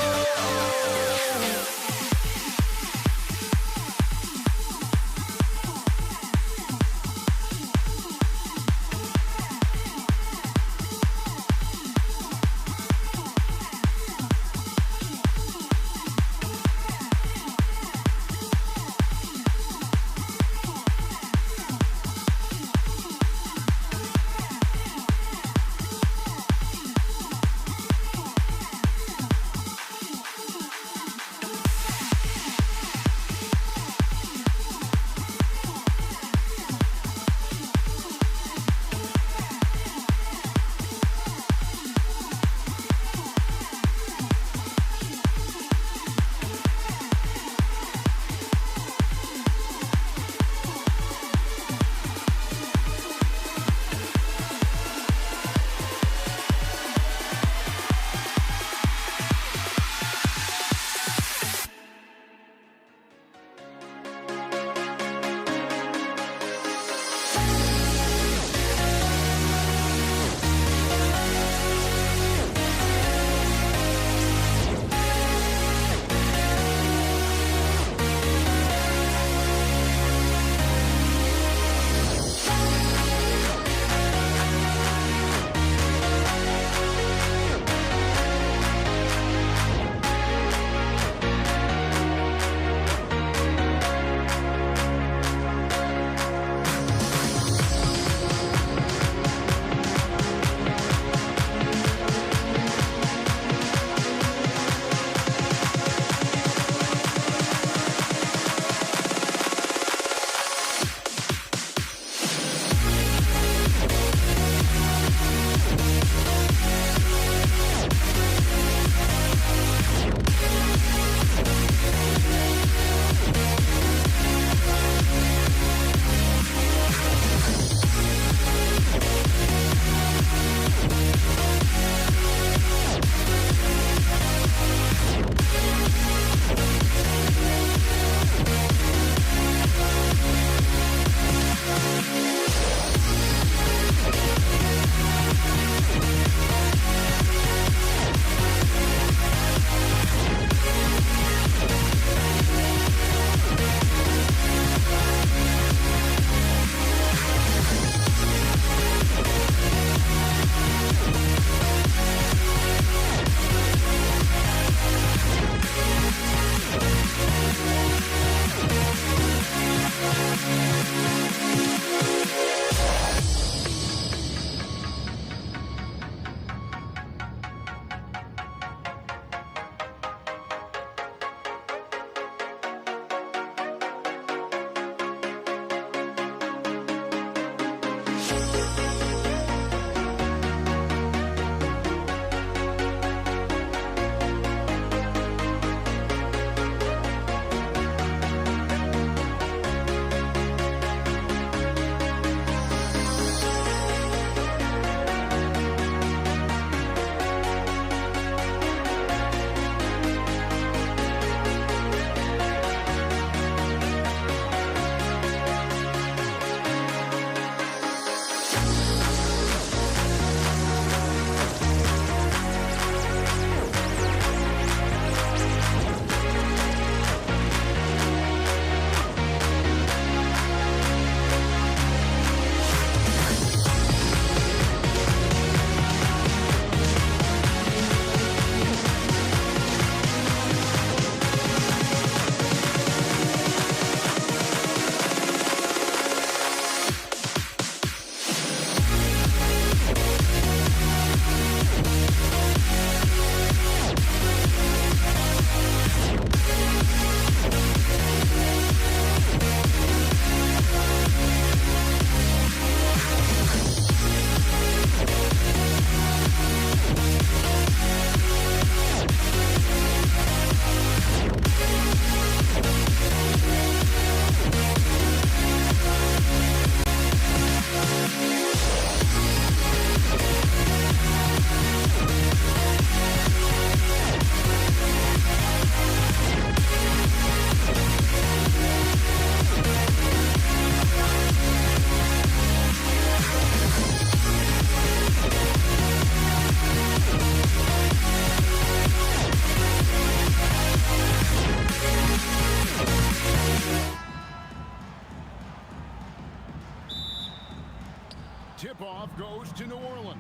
Tip-off goes to New Orleans.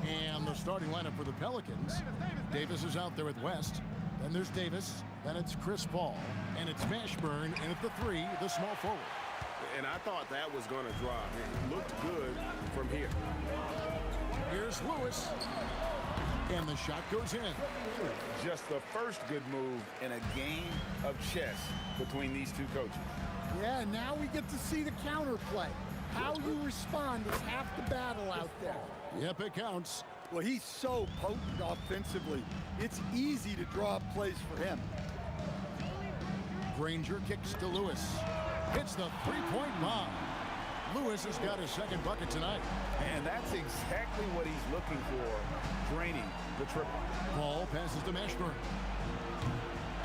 And the starting lineup for the Pelicans. Davis is out there with West. Then there's Davis. Then it's Chris Paul. And it's Mashburn. And at the 3, the small forward. And I thought that was going to drop. It looked good from here. Here's Lewis. And the shot goes in. Just the first good move in a game of chess between these two coaches. Yeah, now we get to see the counterplay. How you respond is half the battle out there. Yep, it counts. Well, he's so potent offensively. It's easy to draw up plays for him. Granger kicks to Lewis. Hits the three-point bomb. Lewis has got his second bucket tonight. And that's exactly what he's looking for, draining the triple. Paul passes to Mashburn.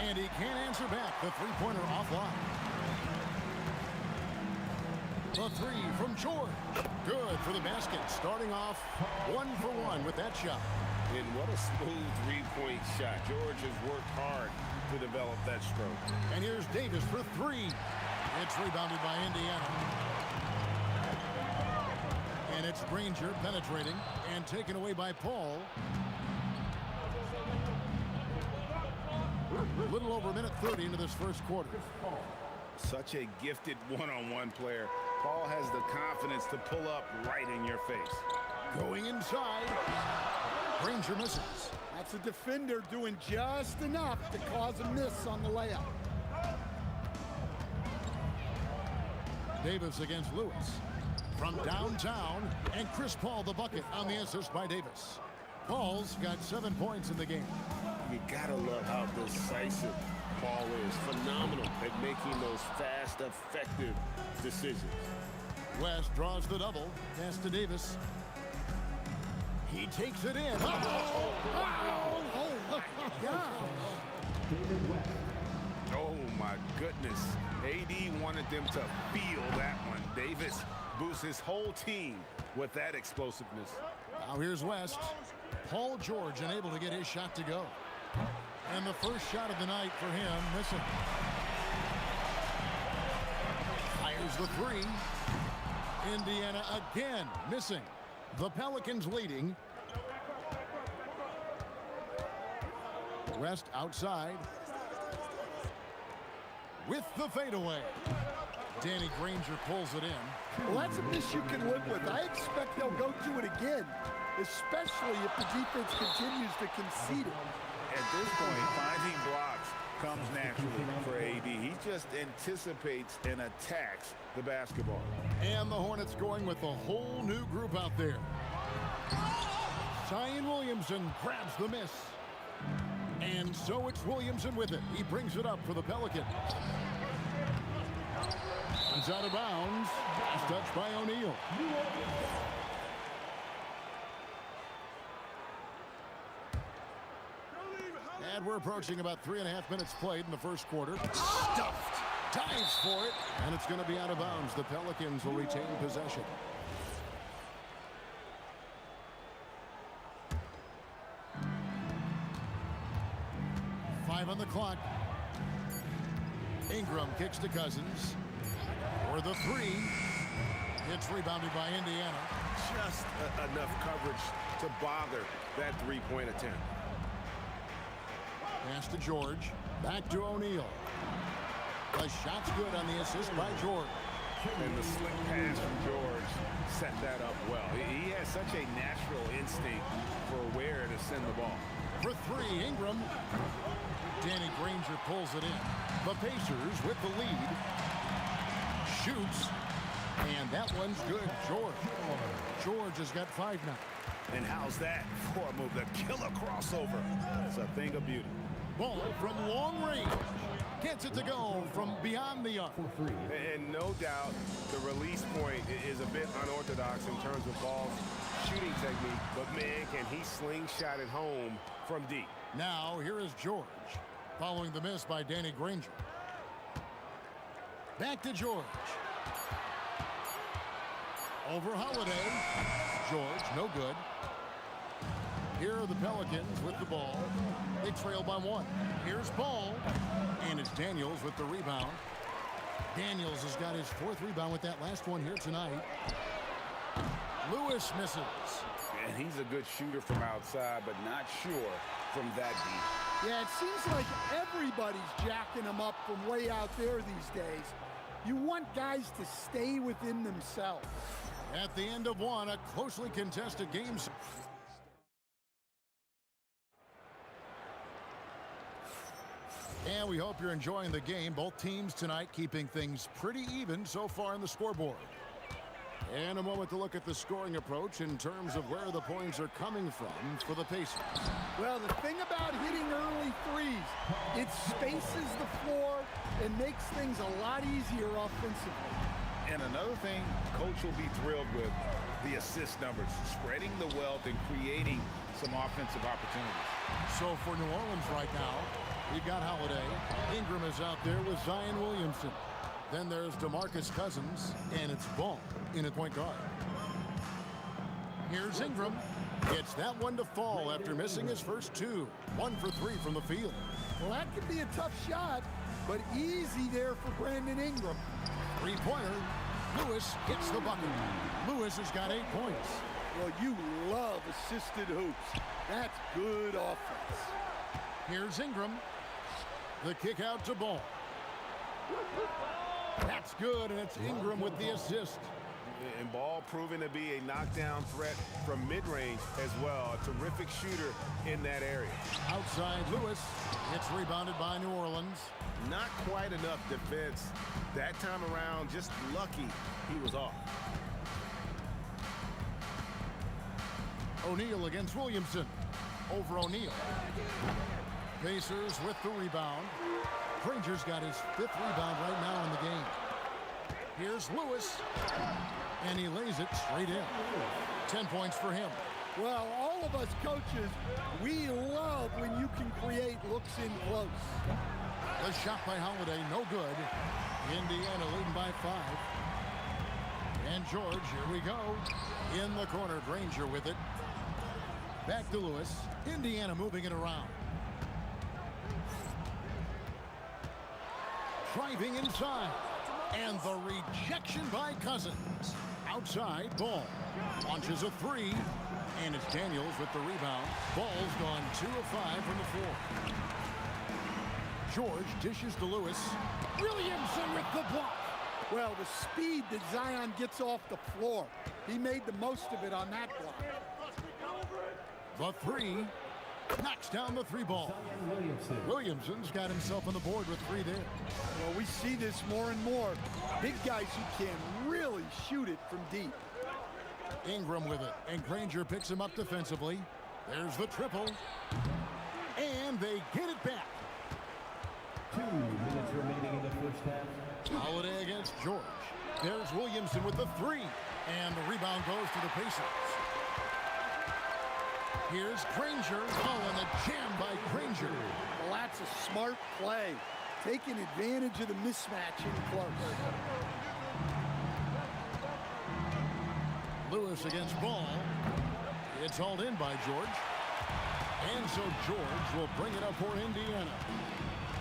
And he can't answer back. The three-pointer offline. The 3 from George. Good for the basket. Starting off 1 for 1 with that shot. And what a smooth three-point shot. George has worked hard to develop that stroke. And here's Davis for 3. It's rebounded by Indiana. And it's Granger penetrating and taken away by Paul. A little over a minute 30 into this first quarter. Such a gifted one-on-one player. Paul has the confidence to pull up right in your face. Going inside. Granger misses. That's a defender doing just enough to cause a miss on the layup. Davis against Lewis. From downtown, and Chris Paul the bucket on the assist by Davis. Paul's got 7 points in the game. You gotta love how decisive Paul is. Phenomenal at making those fast, effective decisions. West draws the double. Pass to Davis. He takes it in. Oh my God. Oh my goodness. AD wanted them to feel that one. Davis boosts his whole team with that explosiveness. Now here's West. Paul George unable to get his shot to go. And the first shot of the night for him missing. Fires the 3. Indiana again missing. The Pelicans leading. West outside. With the fadeaway. Danny Granger pulls it in. Well, that's a miss you can live with. I expect they'll go to it again, especially if the defense continues to concede it. At this point, finding blocks comes naturally for AD. He just anticipates and attacks the basketball. And the Hornets going with a whole new group out there. Zion Williamson grabs the miss. And so it's Williamson with it. He brings it up for the Pelicans. It's out of bounds. It's touched by O'Neal. And we're approaching about 3.5 minutes played in the first quarter. Stuffed. Dives for it. And it's going to be out of bounds. The Pelicans will retain possession. Five on the clock. Ingram kicks to Cousins. For the three. It's rebounded by Indiana. Just enough coverage to bother that three-point attempt. Pass to George. Back to O'Neal. The shot's good on the assist by George. And the slick pass from George set that up well. He has such a natural instinct for where to send the ball. For three, Ingram. Danny Granger pulls it in. The Pacers with the lead. Shoots. And that one's good. George has got 5 now. And how's that for a move? The killer crossover. It's a thing of beauty. Ball from long range. Gets it to go from beyond the arc. And no doubt the release point is a bit unorthodox in terms of ball's shooting technique. But, man, can he slingshot it home from deep. Now, here is George. Following the miss by Danny Granger. Back to George. Over Holiday. George, no good. Here are the Pelicans with the ball. They trail by 1. Here's Ball. And it's Daniels with the rebound. Daniels has got his 4th rebound with that last one here tonight. Lewis misses. And he's a good shooter from outside, but not sure from that deep. Yeah, it seems like everybody's jacking him up from way out there these days. You want guys to stay within themselves. At the end of one, a closely contested game. And we hope you're enjoying the game. Both teams tonight keeping things pretty even so far on the scoreboard. And a moment to look at the scoring approach in terms of where the points are coming from for the Pacers. Well, the thing about hitting early threes, it spaces the floor and makes things a lot easier offensively. And another thing Coach will be thrilled with, the assist numbers, spreading the wealth and creating some offensive opportunities. So for New Orleans right now, we've got Holiday. Ingram is out there with Zion Williamson. Then there's DeMarcus Cousins, and it's Ball in at point guard. Here's Ingram. Gets that one to fall after missing his first 2. 1 for 3 from the field. Well, that could be a tough shot, but easy there for Brandon Ingram. 3-pointer. Lewis gets the bucket. Lewis has got 8 points. Well, you love assisted hoops. That's good offense. Here's Ingram. The kick out to Ball. That's good, and it's Ingram with the assist. And Ball proving to be a knockdown threat from mid-range as well. A terrific shooter in that area. Outside Lewis. It's rebounded by New Orleans. Not quite enough defense that time around. Just lucky he was off. O'Neal against Williamson. Over O'Neal. Pacers with the rebound. Granger's got his 5th rebound right now in the game. Here's Lewis. And he lays it straight in. 10 points for him. Well, all of us coaches, we love when you can create looks in close. The shot by Holiday, no good. Indiana leading by 5. And George, here we go. In the corner, Granger with it. Back to Lewis. Indiana moving it around. Driving inside. And the rejection by Cousins. Outside, Ball. Launches a 3. And it's Daniels with the rebound. Ball's gone 2 of 5 from the floor. George dishes to Lewis. Williamson with the block. Well, the speed that Zion gets off the floor, he made the most of it on that block. The 3. Knocks down the 3 ball. Williamson's got himself on the board with 3 there. Well, we see this more and more. Big guys who can really shoot it from deep. Ingram with it, and Granger picks him up defensively. There's the triple. And they get it back. 2 minutes remaining in the first half. Holiday against George. There's Williamson with the 3. And the rebound goes to the Pacers. Here's Granger. Oh, and a jam by Granger. Well, that's a smart play. Taking advantage of the mismatch in close. Lewis against Ball. It's hauled in by George. And so George will bring it up for Indiana.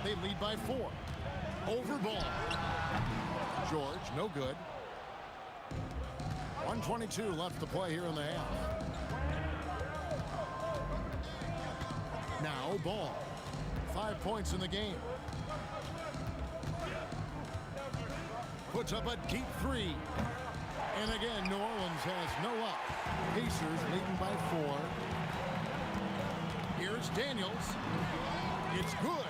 They lead by 4. Over Ball. George, no good. 1:22 left to play here in the half. Now Ball. 5 points in the game. Puts up a deep 3. And again, New Orleans has no up. Pacers leading by 4. Here's Daniels. It's good.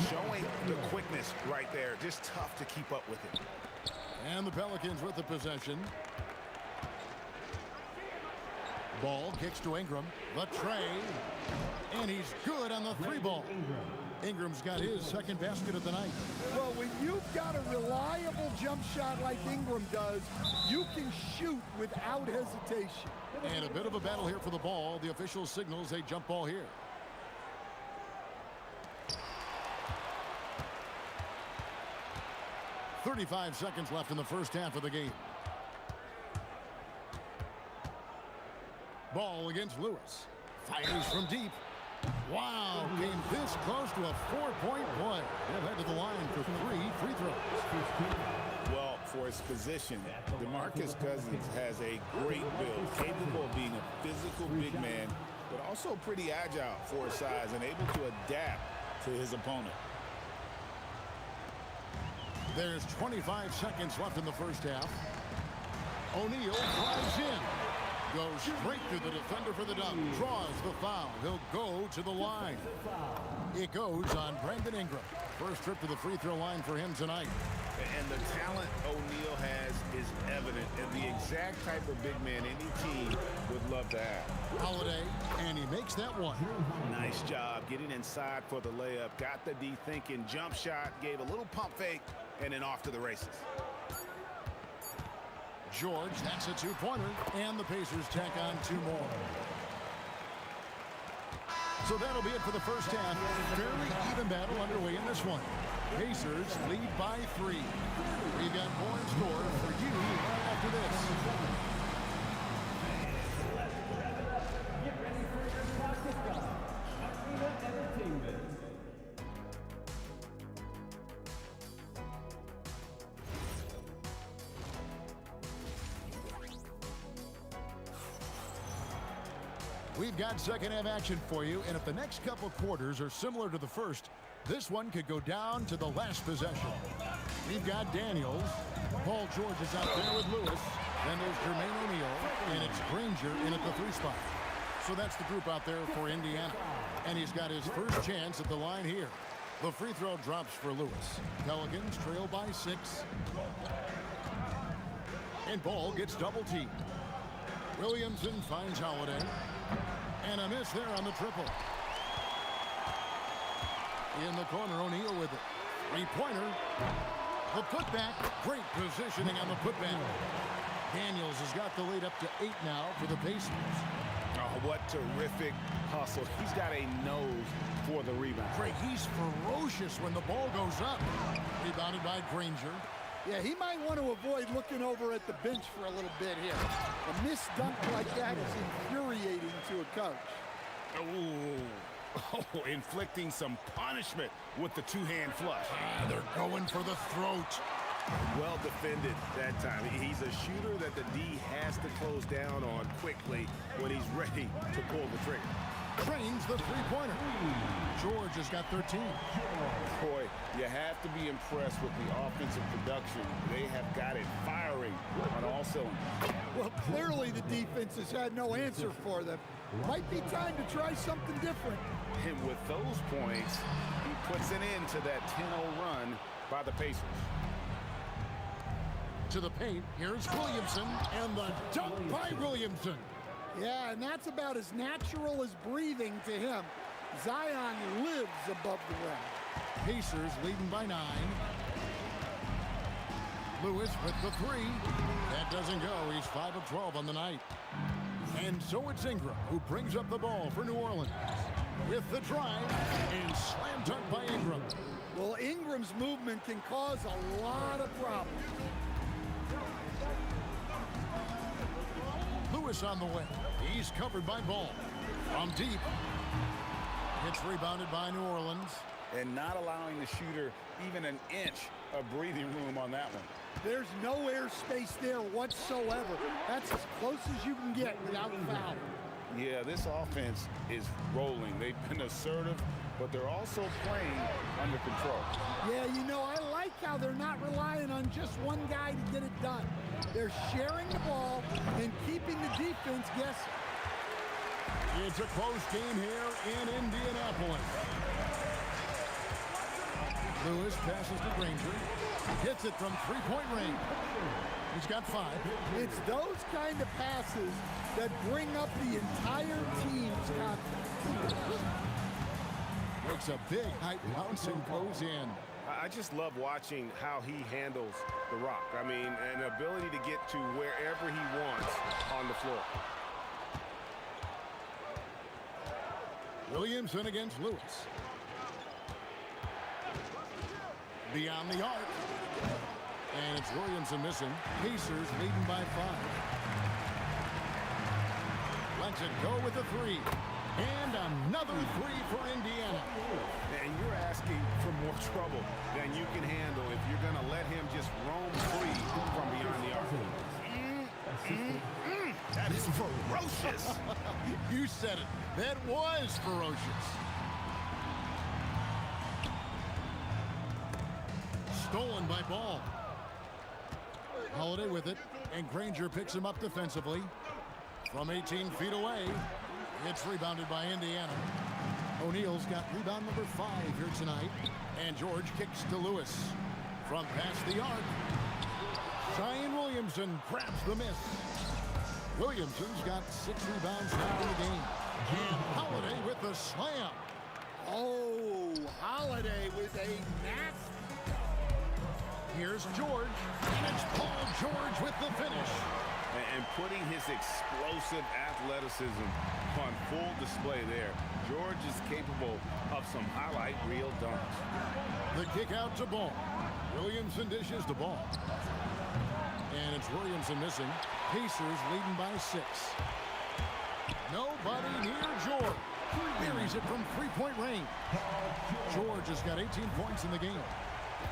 Showing the quickness right there. Just tough to keep up with it. And the Pelicans with the possession. Ball kicks to Ingram. The tray. And he's good on the 3 ball. Ingram's got his second basket of the night. Well, when you've got a reliable jump shot like Ingram does, you can shoot without hesitation. And a bit of a battle here for the ball. The official signals a jump ball here. .35 seconds left in the first half of the game. Ball against Lewis. Fires from deep. Wow, came this close to a 4-point play. They'll head to the line for 3 free throws. Well, for his position, DeMarcus Cousins has a great build, capable of being a physical big man, but also pretty agile for his size and able to adapt to his opponent. There's 25 seconds left in the first half. O'Neal drives in. Goes straight through the defender for the dunk. Draws the foul. He'll go to the line. It goes on Brandon Ingram. First trip to the free throw line for him tonight. And the talent O'Neal has is evident, and the exact type of big man any team would love to have. Holiday, and he makes that one. Nice job getting inside for the layup. Got the D thinking. Jump shot. Gave a little pump fake, and then off to the races. George, that's a 2-pointer, and the Pacers tack on 2 more. So that'll be it for the first half. Fairly even battle underway in this one. Pacers lead by 3. We've got more in store for you right after this. Get ready for your classic Arena Entertainment. We've got second half action for you, and if the next couple quarters are similar to the first, this one could go down to the last possession. We've got Daniels. Paul George is out there with Lewis. Then there's Jermaine O'Neal, and it's Granger in at the 3 spot. So that's the group out there for Indiana. And he's got his first chance at the line here. The free throw drops for Lewis. Pelicans trail by 6. And Ball gets double teamed. Williamson finds Holiday. And a miss there on the triple. In the corner, O'Neal with it. 3-pointer. The putback. Great positioning on the putback. Daniels has got the lead up to 8 now for the Pacers. Oh, what terrific hustle. He's got a nose for the rebound. Craig, he's ferocious when the ball goes up. Rebounded by Granger. Yeah, he might want to avoid looking over at the bench for a little bit here. A missed dunk like that is infuriating to a coach. Oh, inflicting some punishment with the 2-hand flush. They're going for the throat. Well defended that time. He's a shooter that the D has to close down on quickly when he's ready to pull the trigger. Drains the three-pointer. George has got 13. Boy, you have to be impressed with the offensive production. They have got it firing on all cylinders. Well, clearly the defense has had no answer for them. Might be time to try something different. And with those points, he puts an end to that 10-0 run by the Pacers. To the paint, here's Williamson, and the dunk by Williamson. Yeah, and that's about as natural as breathing to him. Zion lives above the rim. Pacers leading by 9. Lewis with the 3. That doesn't go. He's 5 of 12 on the night. And so it's Ingram who brings up the ball for New Orleans. With the drive, and slam dunk by Ingram. Well, Ingram's movement can cause a lot of problems. Lewis on the way. He's covered by Ball. From deep. It's rebounded by New Orleans. And not allowing the shooter even an inch of breathing room on that one. There's no airspace there whatsoever. That's as close as you can get without foul. Yeah, this offense is rolling. They've been assertive, but they're also playing under control. Yeah, you know, I like how they're not relying on just one guy to get it done. They're sharing the ball and keeping the defense guessing. It's a close game here in Indianapolis. Lewis passes to Granger. Hits it from three-point range. He's got 5. It's those kind of passes that bring up the entire team's confidence. Makes a big high bounce and goes in. I just love watching how he handles the rock. I mean, an ability to get to wherever he wants on the floor. Williamson against Lewis. Beyond the arc. And it's Williamson missing. Pacers leading by 5. Lets it go with a 3. And another 3 for Indiana. And you're asking for more trouble than you can handle if you're going to let him just roam free from beyond the arc. That is ferocious. You said it. That was ferocious. Stolen by Ball. Holiday with it, and Granger picks him up defensively. From 18 feet away, it's rebounded by Indiana. O'Neal's got rebound number 5 here tonight. And George kicks to Lewis. From past the arc, Zion Williamson grabs the miss. Williamson's got 6 rebounds now in the game. And Holiday with the slam. Oh, Holiday with a nasty. Here's George, and it's Paul George with the finish. And putting his explosive athleticism on full display there. George is capable of some highlight reel dunks. The kick out to Ball. Williamson dishes the ball. And it's Williamson missing. Pacers leading by 6. Nobody near George. Buries it from three-point range. George has got 18 points in the game.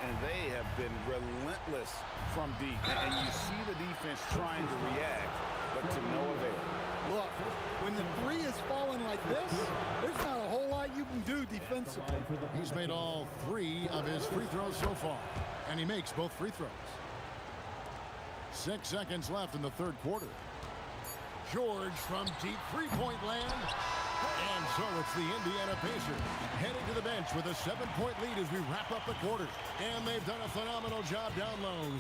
And they have been relentless from deep. And you see the defense trying to react, but to no avail. Look, when the 3 is falling like this, there's not a whole lot you can do defensively. He's made all 3 of his free throws so far, and he makes both free throws. 6 seconds left in the third quarter. George from deep three-point land. And so it's the Indiana Pacers heading to the bench with a 7-point lead as we wrap up the quarter. And they've done a phenomenal job down low.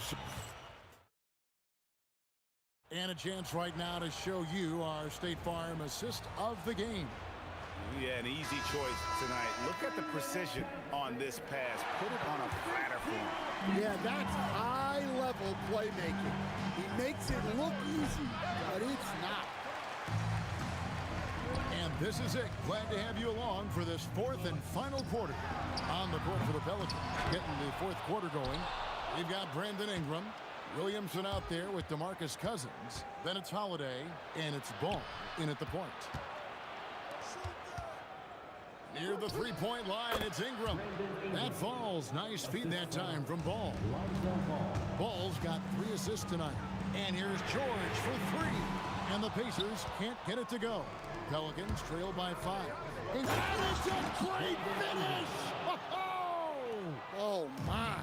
And a chance right now to show you our State Farm assist of the game. Yeah, an easy choice tonight. Look at the precision on this pass. Put it on a platter form. Yeah, that's high-level playmaking. He makes it look easy, but it's not. And this is it. Glad to have you along for this 4th and final quarter. On the court for the Pelicans, getting the 4th quarter going. We've got Brandon Ingram, Williamson out there with DeMarcus Cousins. Then it's Holiday, and it's Ball in at the point. Near the three-point line, it's Ingram. That falls. Nice feed that time from Ball. Ball's got 3 assists tonight. And here's George for 3. And the Pacers can't get it to go. Pelicans trail by 5. And that is a great finish! Oh, my.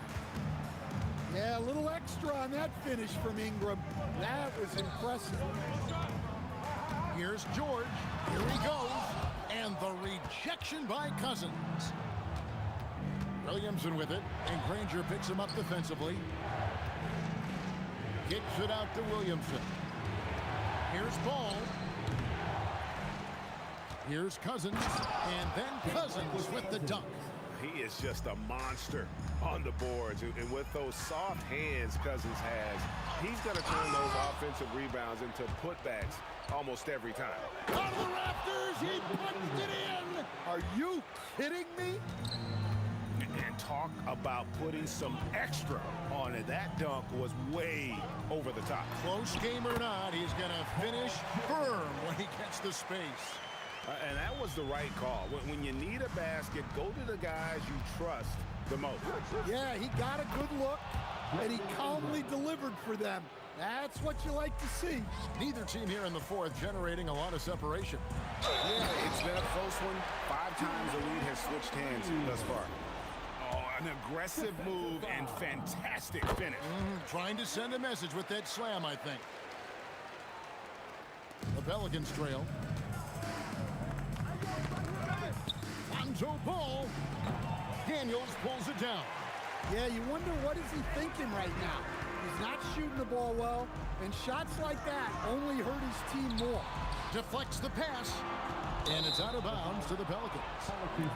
Yeah, a little extra on that finish from Ingram. That was impressive. Here's George. Here he goes. And the rejection by Cousins. Williamson with it. And Granger picks him up defensively. Kicks it out to Williamson. Here's Ball. Here's Cousins. And then Cousins with the dunk. He is just a monster on the boards. And with those soft hands Cousins has, he's going to turn those offensive rebounds into putbacks almost every time. Out of the rafters, he punched it in. Are you kidding me? And talk about putting some extra on it. That dunk was way over the top. Close game or not, he's going to finish firm when he gets the space. And that was the right call. When you need a basket, go to the guys you trust the most. Yeah, he got a good look, and he calmly delivered for them. That's what you like to see. Neither team here in the fourth generating a lot of separation. Yeah, it's been a close one. 5 times the lead has switched hands thus far. Oh, an aggressive move and fantastic finish. Trying to send a message with that slam, I think. The Pelicans trail. Lonzo Ball. Daniels pulls it down. Yeah, you wonder what is he thinking right now. He's not shooting the ball well, and shots like that only hurt his team more. Deflects the pass, and it's out of bounds to the Pelicans.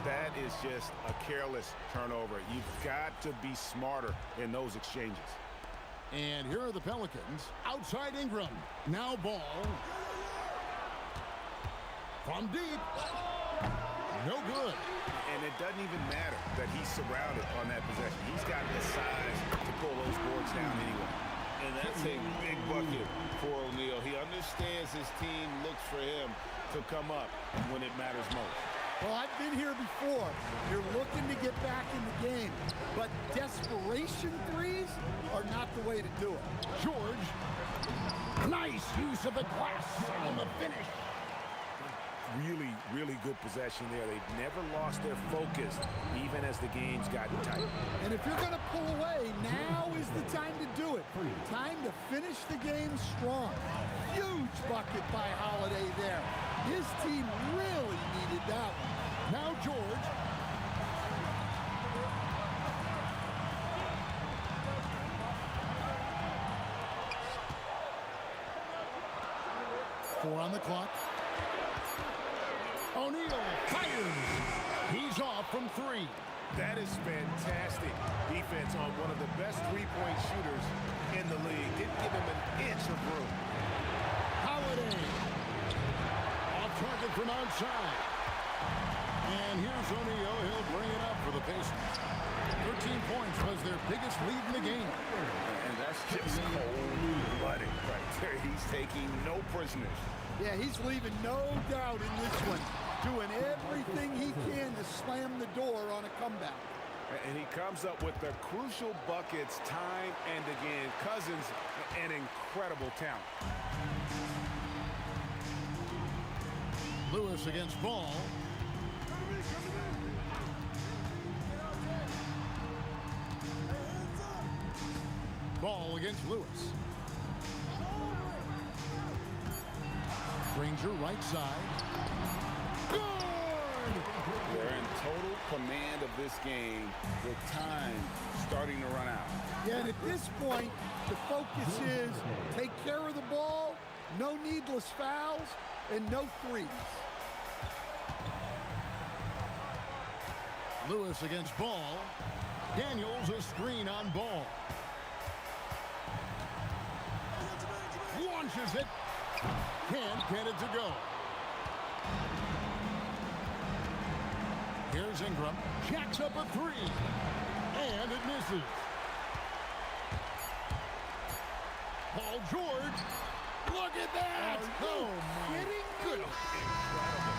That is just a careless turnover. You've got to be smarter in those exchanges. And here are the Pelicans. Outside Ingram. Now Ball. From deep. No good. And it doesn't even matter that he's surrounded on that possession. He's got the size to pull those boards down anyway. And that's a big bucket for O'Neal. He understands his team looks for him to come up when it matters most. Well, I've been here before. You're looking to get back in the game, but desperation threes are not the way to do it. George. Nice use of the glass on the finish. Really, really good possession there. They've never lost their focus, even as the game's gotten tight. And if you're going to pull away, now is the time to do it. Time to finish the game strong. Huge bucket by Holiday there. His team really needed that one. Now George. Four on the clock. O'Neal fires. He's off from 3. That is fantastic defense on one of the best three-point shooters in the league. Didn't give him an inch of room. Holiday. Off target from outside. And here's O'Neal. He'll bring it up for the Pacers. 13 points was their biggest lead in the game. And that's just cold-blooded right there. He's taking no prisoners. Yeah, he's leaving no doubt in this one. Doing everything he can to slam the door on a comeback. And he comes up with the crucial buckets time and again. Cousins, an incredible talent. Lewis against Ball. Ball against Lewis. Granger right side. Good! They're in total command of this game with time starting to run out. Yeah, and at this point, the focus is take care of the ball, no needless fouls, and no threes. Lewis against Ball. Daniels a screen on Ball. Launches it. Can't get it to go. Here's Ingram. Jacks up a 3. And it misses. Paul George. Look at that. Oh, my goodness. Incredible.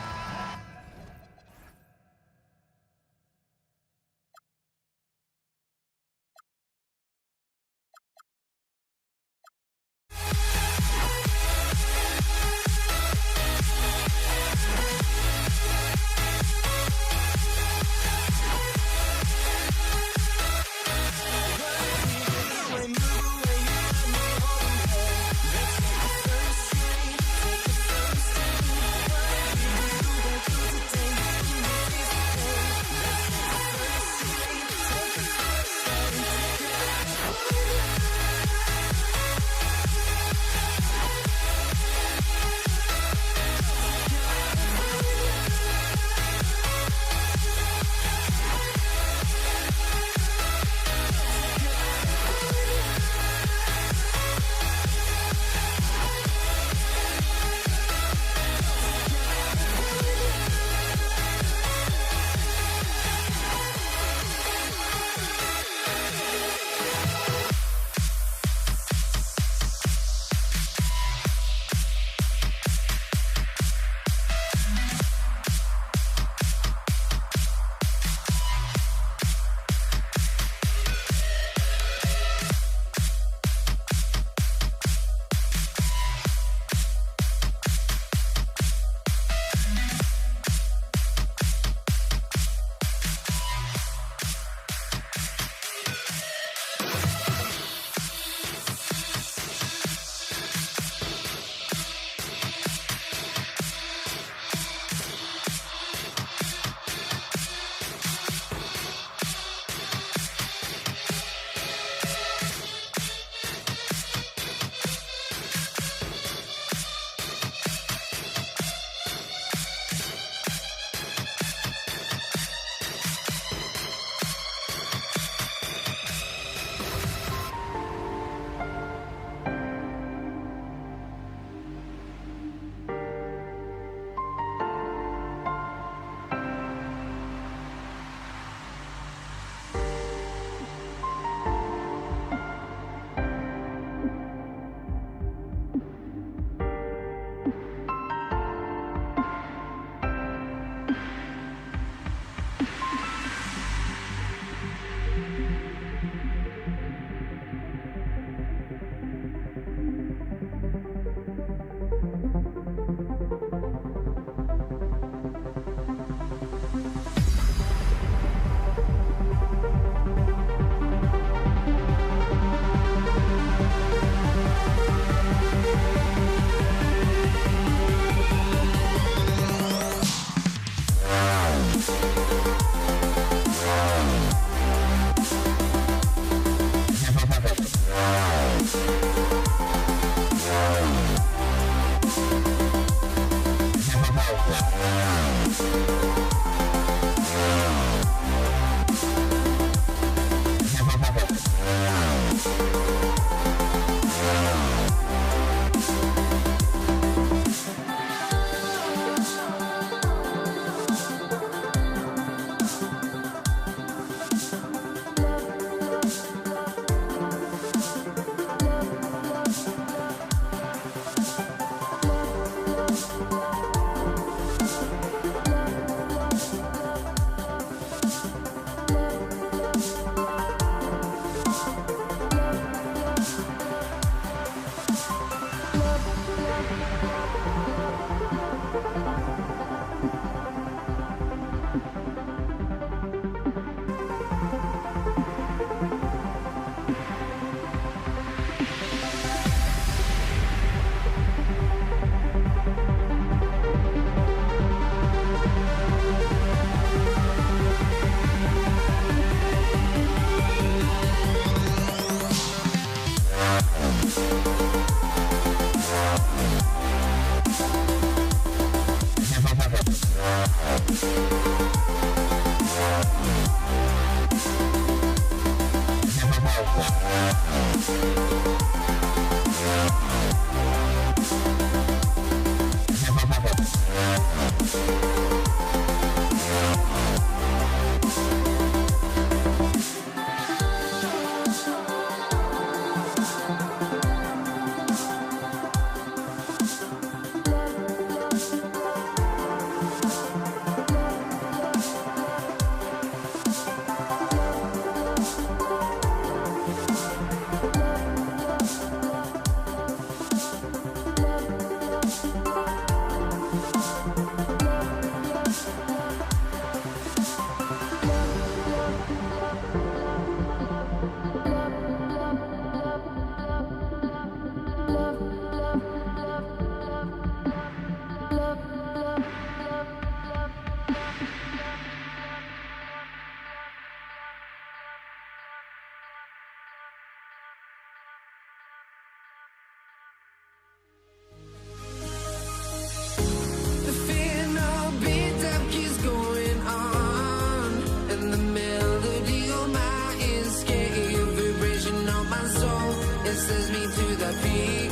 Sends me to the peak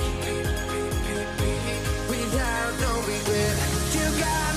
without no regret. You got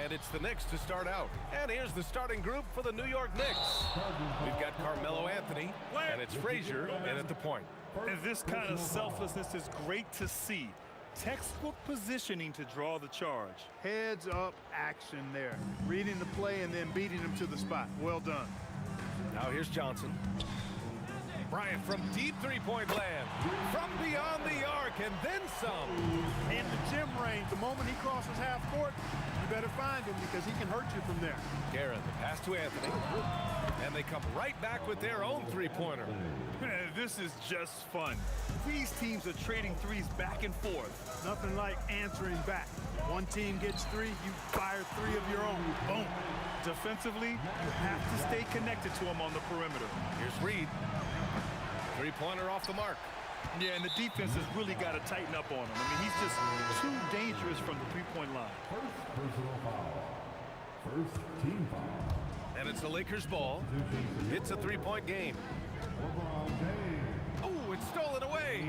And it's the Knicks to start out. And here's the starting group for the New York Knicks. We've got Carmelo Anthony, and it's Frazier in at the point. And this kind of selflessness is great to see. Textbook positioning to draw the charge. Heads up action there. Reading the play and then beating him to the spot. Well done. Now here's Johnson. Bryant from deep three-point land. From beyond the arc and then some. In the gym range, the moment he crosses half court, you better find him because he can hurt you from there. Guerin, the pass to Anthony. And they come right back with their own three-pointer. This is just fun. These teams are trading threes back and forth. Nothing like answering back. One team gets three, you fire three of your own. Boom. Defensively, you have to stay connected to him on the perimeter. Here's Reed. Three-pointer off the mark. Yeah, and the defense has really got to tighten up on him. I mean, he's just too dangerous from the three-point line. First personal foul. First team foul. And it's the Lakers' ball. It's a three-point game. Oh, it's stolen away.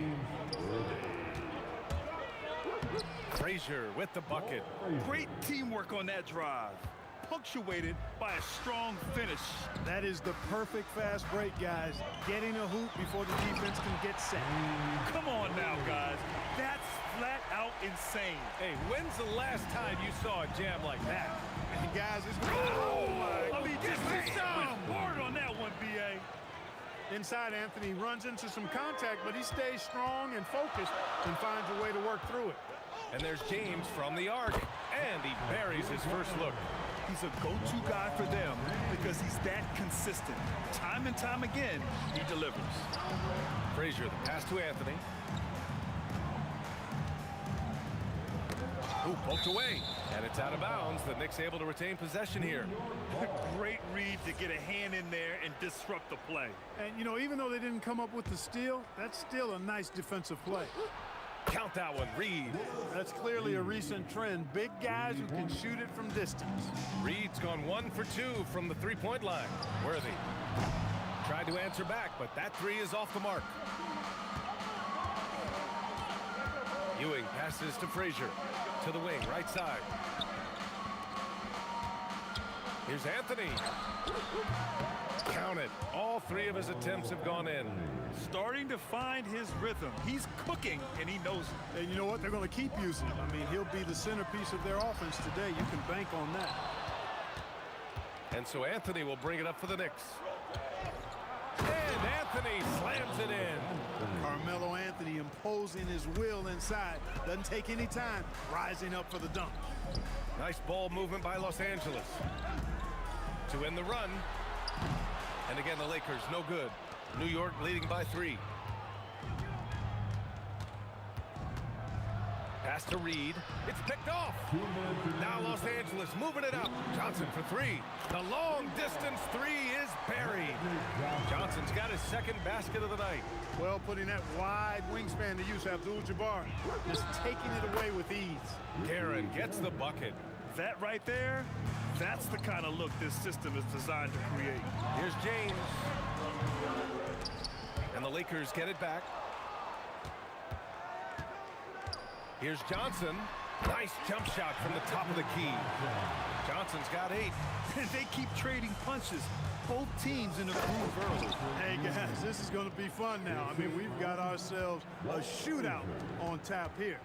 Frazier with the bucket. Great teamwork on that drive. Punctuated by a strong finish. That is the perfect fast break, guys. Getting a hoop before the defense can get set. Come on now, guys. That's flat out insane. Hey, when's the last time you saw a jam like that? And guys, it's I mean, just hard on that one, B.A. Inside, Anthony runs into some contact, but he stays strong and focused and finds a way to work through it. And there's James from the arc, and he buries his first look. He's a go-to guy for them because he's that consistent. Time and time again, he delivers. Frazier, the pass to Anthony. Ooh, poked away, and it's out of bounds. The Knicks able to retain possession here. Great read to get a hand in there and disrupt the play. And, you know, even though they didn't come up with the steal, that's still a nice defensive play. Count that one, Reed. That's clearly a recent trend. Big guys who can shoot it from distance. Reed's gone 1 for 2 from the three-point line. Worthy tried to answer back, but that three is off the mark. Ewing passes to Frazier. To the wing, right side. Here's Anthony. Count it. All three of his attempts have gone in. Starting to find his rhythm. He's cooking, and he knows it. And you know what? They're going to keep using him. I mean, he'll be the centerpiece of their offense today. You can bank on that. And so Anthony will bring it up for the Knicks. And Anthony slams it in. Carmelo Anthony imposing his will inside. Doesn't take any time. Rising up for the dunk. Nice ball movement by Los Angeles. To end the run. And again, the Lakers, no good. New York leading by 3. Pass to Reed. It's picked off. Now Los Angeles moving it up. Johnson for 3. The long distance 3 is buried. Johnson's got his second basket of the night. Well, putting that wide wingspan to use, Abdul-Jabbar. Just taking it away with ease. Guerin gets the bucket. That right there, that's the kind of look this system is designed to create. Here's James. And the Lakers get it back. Here's Johnson. Nice jump shot from the top of the key. Johnson's got 8. They keep trading punches. Both teams in a groove early. Hey, guys, this is going to be fun now. I mean, we've got ourselves a shootout on tap here.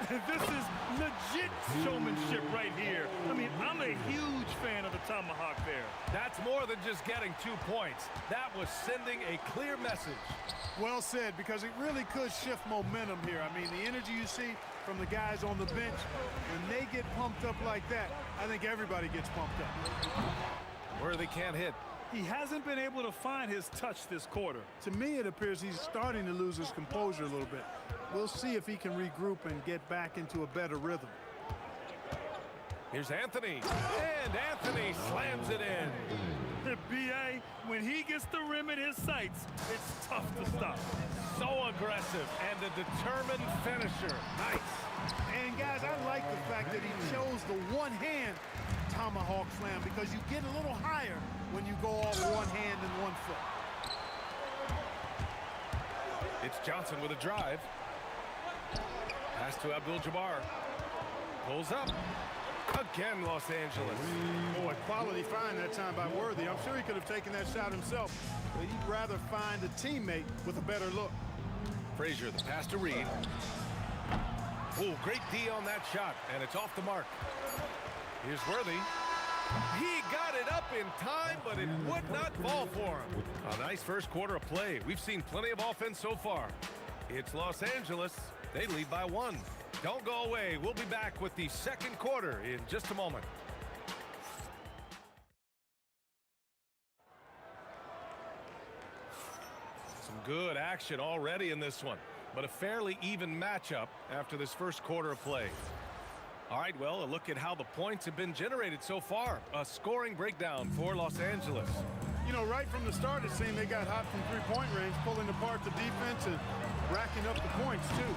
This is legit showmanship right here. I mean, I'm a huge fan of the tomahawk there. That's more than just getting 2 points. That was sending a clear message. Well said, because it really could shift momentum here. I mean, the energy you see from the guys on the bench, when they get pumped up like that, I think everybody gets pumped up. Worthy can't hit. He hasn't been able to find his touch this quarter. To me, it appears he's starting to lose his composure a little bit. We'll see if he can regroup and get back into a better rhythm. Here's Anthony. And Anthony slams it in. B.A., when he gets the rim in his sights, it's tough to stop. So aggressive and a determined finisher. Nice. And, guys, I like the fact that he chose the one-hand tomahawk slam because you get a little higher when you go off one hand and 1 foot. It's Johnson with a drive. Pass to Abdul-Jabbar. Pulls up. Again, Los Angeles. Boy, quality find that time by Worthy. I'm sure he could have taken that shot himself, but he'd rather find a teammate with a better look. Frazier, the pass to Reed. Oh, great D on that shot, and it's off the mark. Here's Worthy. He got it up in time, but it would not fall for him. A nice first quarter of play. We've seen plenty of offense so far. It's Los Angeles. They lead by 1. Don't go away. We'll be back with the second quarter in just a moment. Some good action already in this one, but a fairly even matchup after this first quarter of play. All right, well, a look at how the points have been generated so far. A scoring breakdown for Los Angeles. You know, right from the start, it seemed they got hot from three-point range, pulling apart the defense and racking up the points, too.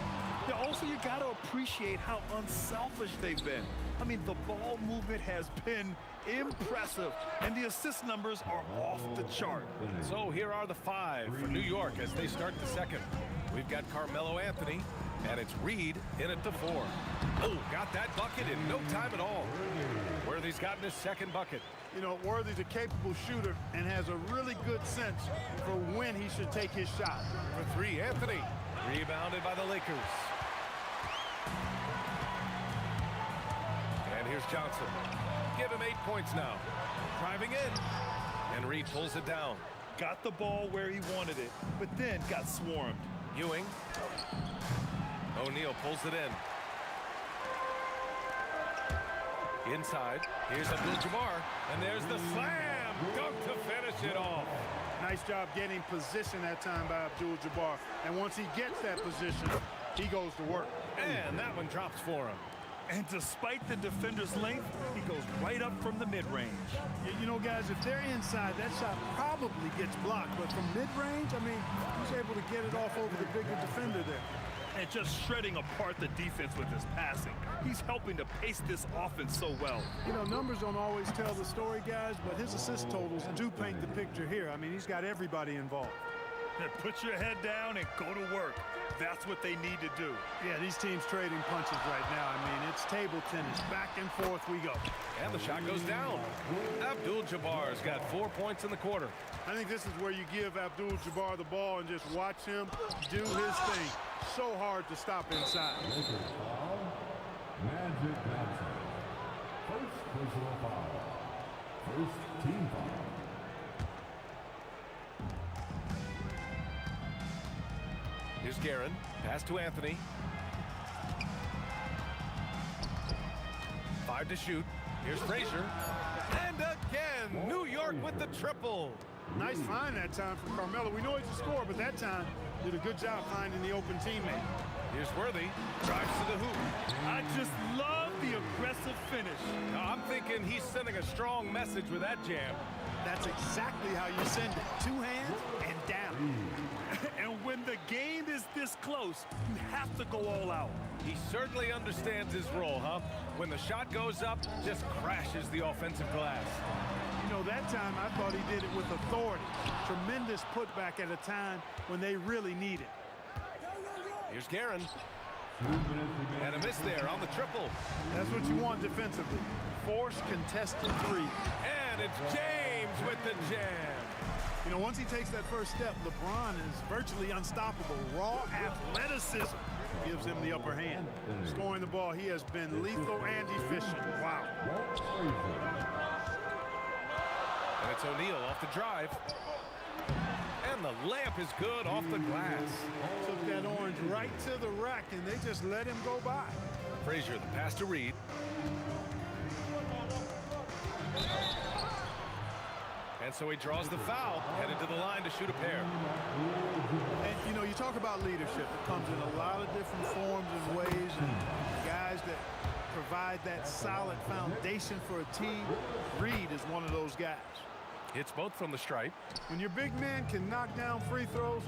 Yeah, also, you got to appreciate how unselfish they've been. I mean, the ball movement has been impressive, and the assist numbers are off the chart. So here are the 5 for New York as they start the second. We've got Carmelo Anthony, and it's Reed in at the 4. Oh, got that bucket in no time at all. Worthy's gotten his second bucket. You know, Worthy's a capable shooter and has a really good sense for when he should take his shot. For 3, Anthony. Rebounded by the Lakers. And here's Johnson. Give him 8 points now. Driving in. And Reed pulls it down. Got the ball where he wanted it, but then got swarmed. Ewing. O'Neal pulls it in. Inside. Here's Abdul-Jabbar. And there's the slam. Dunk to finish it off. Nice job getting position that time by Abdul-Jabbar. And once he gets that position, he goes to work. And that one drops for him. And despite the defender's length, he goes right up from the mid-range. You know, guys, if they're inside, that shot probably gets blocked. But from mid-range, I mean, he's able to get it off over the bigger defender there. And just shredding apart the defense with his passing. He's helping to pace this offense so well. You know, numbers don't always tell the story, guys, but his assist totals do paint the picture here. I mean, he's got everybody involved. Put your head down and go to work. That's what they need to do. Yeah, these teams trading punches right now. I mean, it's table tennis. Back and forth we go. And the shot goes down. Abdul-Jabbar's got 4 points in the quarter. I think this is where you give Abdul-Jabbar the ball and just watch him do his thing. So hard to stop inside. Magic Johnson. First personal foul. First team foul. Here's Guerin. Pass to Anthony. 5 to shoot. Here's Frazier. And again, New York with the triple. Nice find that time from Carmelo. We know he's a scorer, but that time did a good job finding the open teammate. Here's Worthy. Drives to the hoop. I just love the aggressive finish. I'm thinking he's sending a strong message with that jam. That's exactly how you send it. 2 hands and down. And when the game is this close, you have to go all out. He certainly understands his role, huh? When the shot goes up, just crashes the offensive glass. You know, that time I thought he did it with authority. Tremendous putback at a time when they really need it. Here's Guerin. And a miss there on the triple. That's what you want defensively. Force contested 3. And it's James with the jam. You know, once he takes that first step, LeBron is virtually unstoppable. Raw athleticism gives him the upper hand. Scoring the ball, he has been lethal and efficient. Wow. And it's O'Neal off the drive. And the layup is good off the glass. Took that orange right to the rack, and they just let him go by. Frazier, the pass to Reed. And so he draws the foul, headed to the line to shoot a pair. And, you know, you talk about leadership. It comes in a lot of different forms and ways, and guys that provide that solid foundation for a team. Reed is one of those guys. Hits both from the stripe. When your big man can knock down free throws,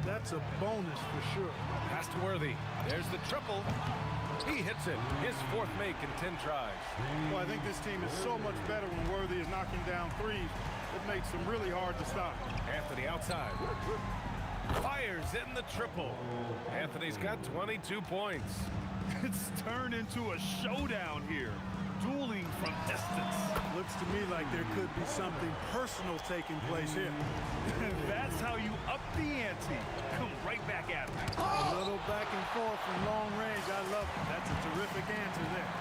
that's a bonus for sure. Pass to Worthy. There's the triple. He hits it. His 4th make in 10 tries. Well, I think this team is so much better when Worthy is knocking down threes. It makes them really hard to stop. Anthony outside. Fires in the triple. Anthony's got 22 points. It's turned into a showdown here. Dueling from distance. Looks to me like there could be something personal taking place here. That's how you up the ante. Come right back at him. A little back and forth from long range. I love it. That's a terrific answer there.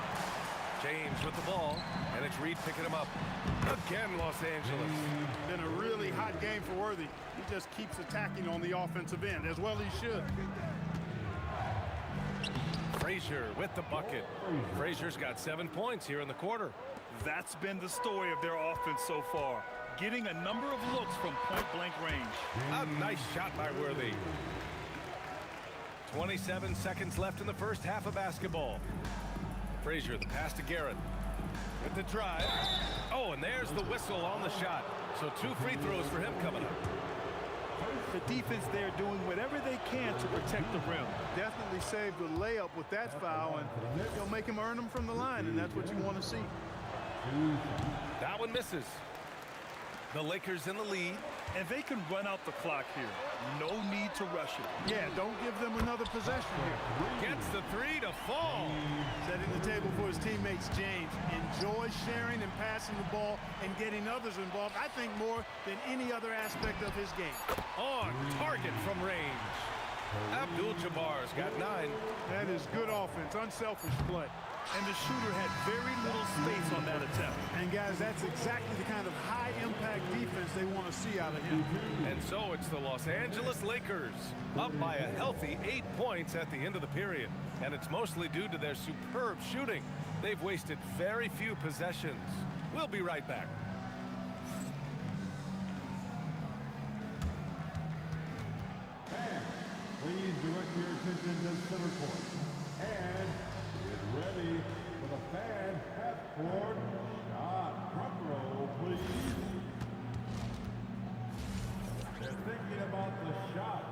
James with the ball, and it's Reed picking him up. Again, Los Angeles. Been a really hot game for Worthy. He just keeps attacking on the offensive end, as well he should. Frazier with the bucket. Frazier's got 7 points here in the quarter. That's been the story of their offense so far. Getting a number of looks from point-blank range. A nice shot by Worthy. 27 seconds left in the first half of basketball. Frazier, the pass to Garrett. With the drive. Oh, and there's the whistle on the shot. So 2 free throws for him coming up. The defense there doing whatever they can to protect the rim. Definitely saved the layup with that foul, and they'll make him earn them from the line, and that's what you want to see. That one misses. The Lakers in the lead. And they can run out the clock here. No need to rush it. Yeah, don't give them another possession here. Gets the 3 to fall. Setting the table for his teammates, James. Enjoys sharing and passing the ball and getting others involved, I think, more than any other aspect of his game. On target from range. Abdul-Jabbar's got 9. That is good offense, unselfish play. And the shooter had very little space on that attempt. And guys, that's exactly the kind of high-impact defense they want to see out of him. And so it's the Los Angeles Lakers, up by a healthy 8 points at the end of the period. And it's mostly due to their superb shooting. They've wasted very few possessions. We'll be right back. Please direct your attention to center court. And get ready for the fan half-court shot. Front row, please. They're thinking about the shot.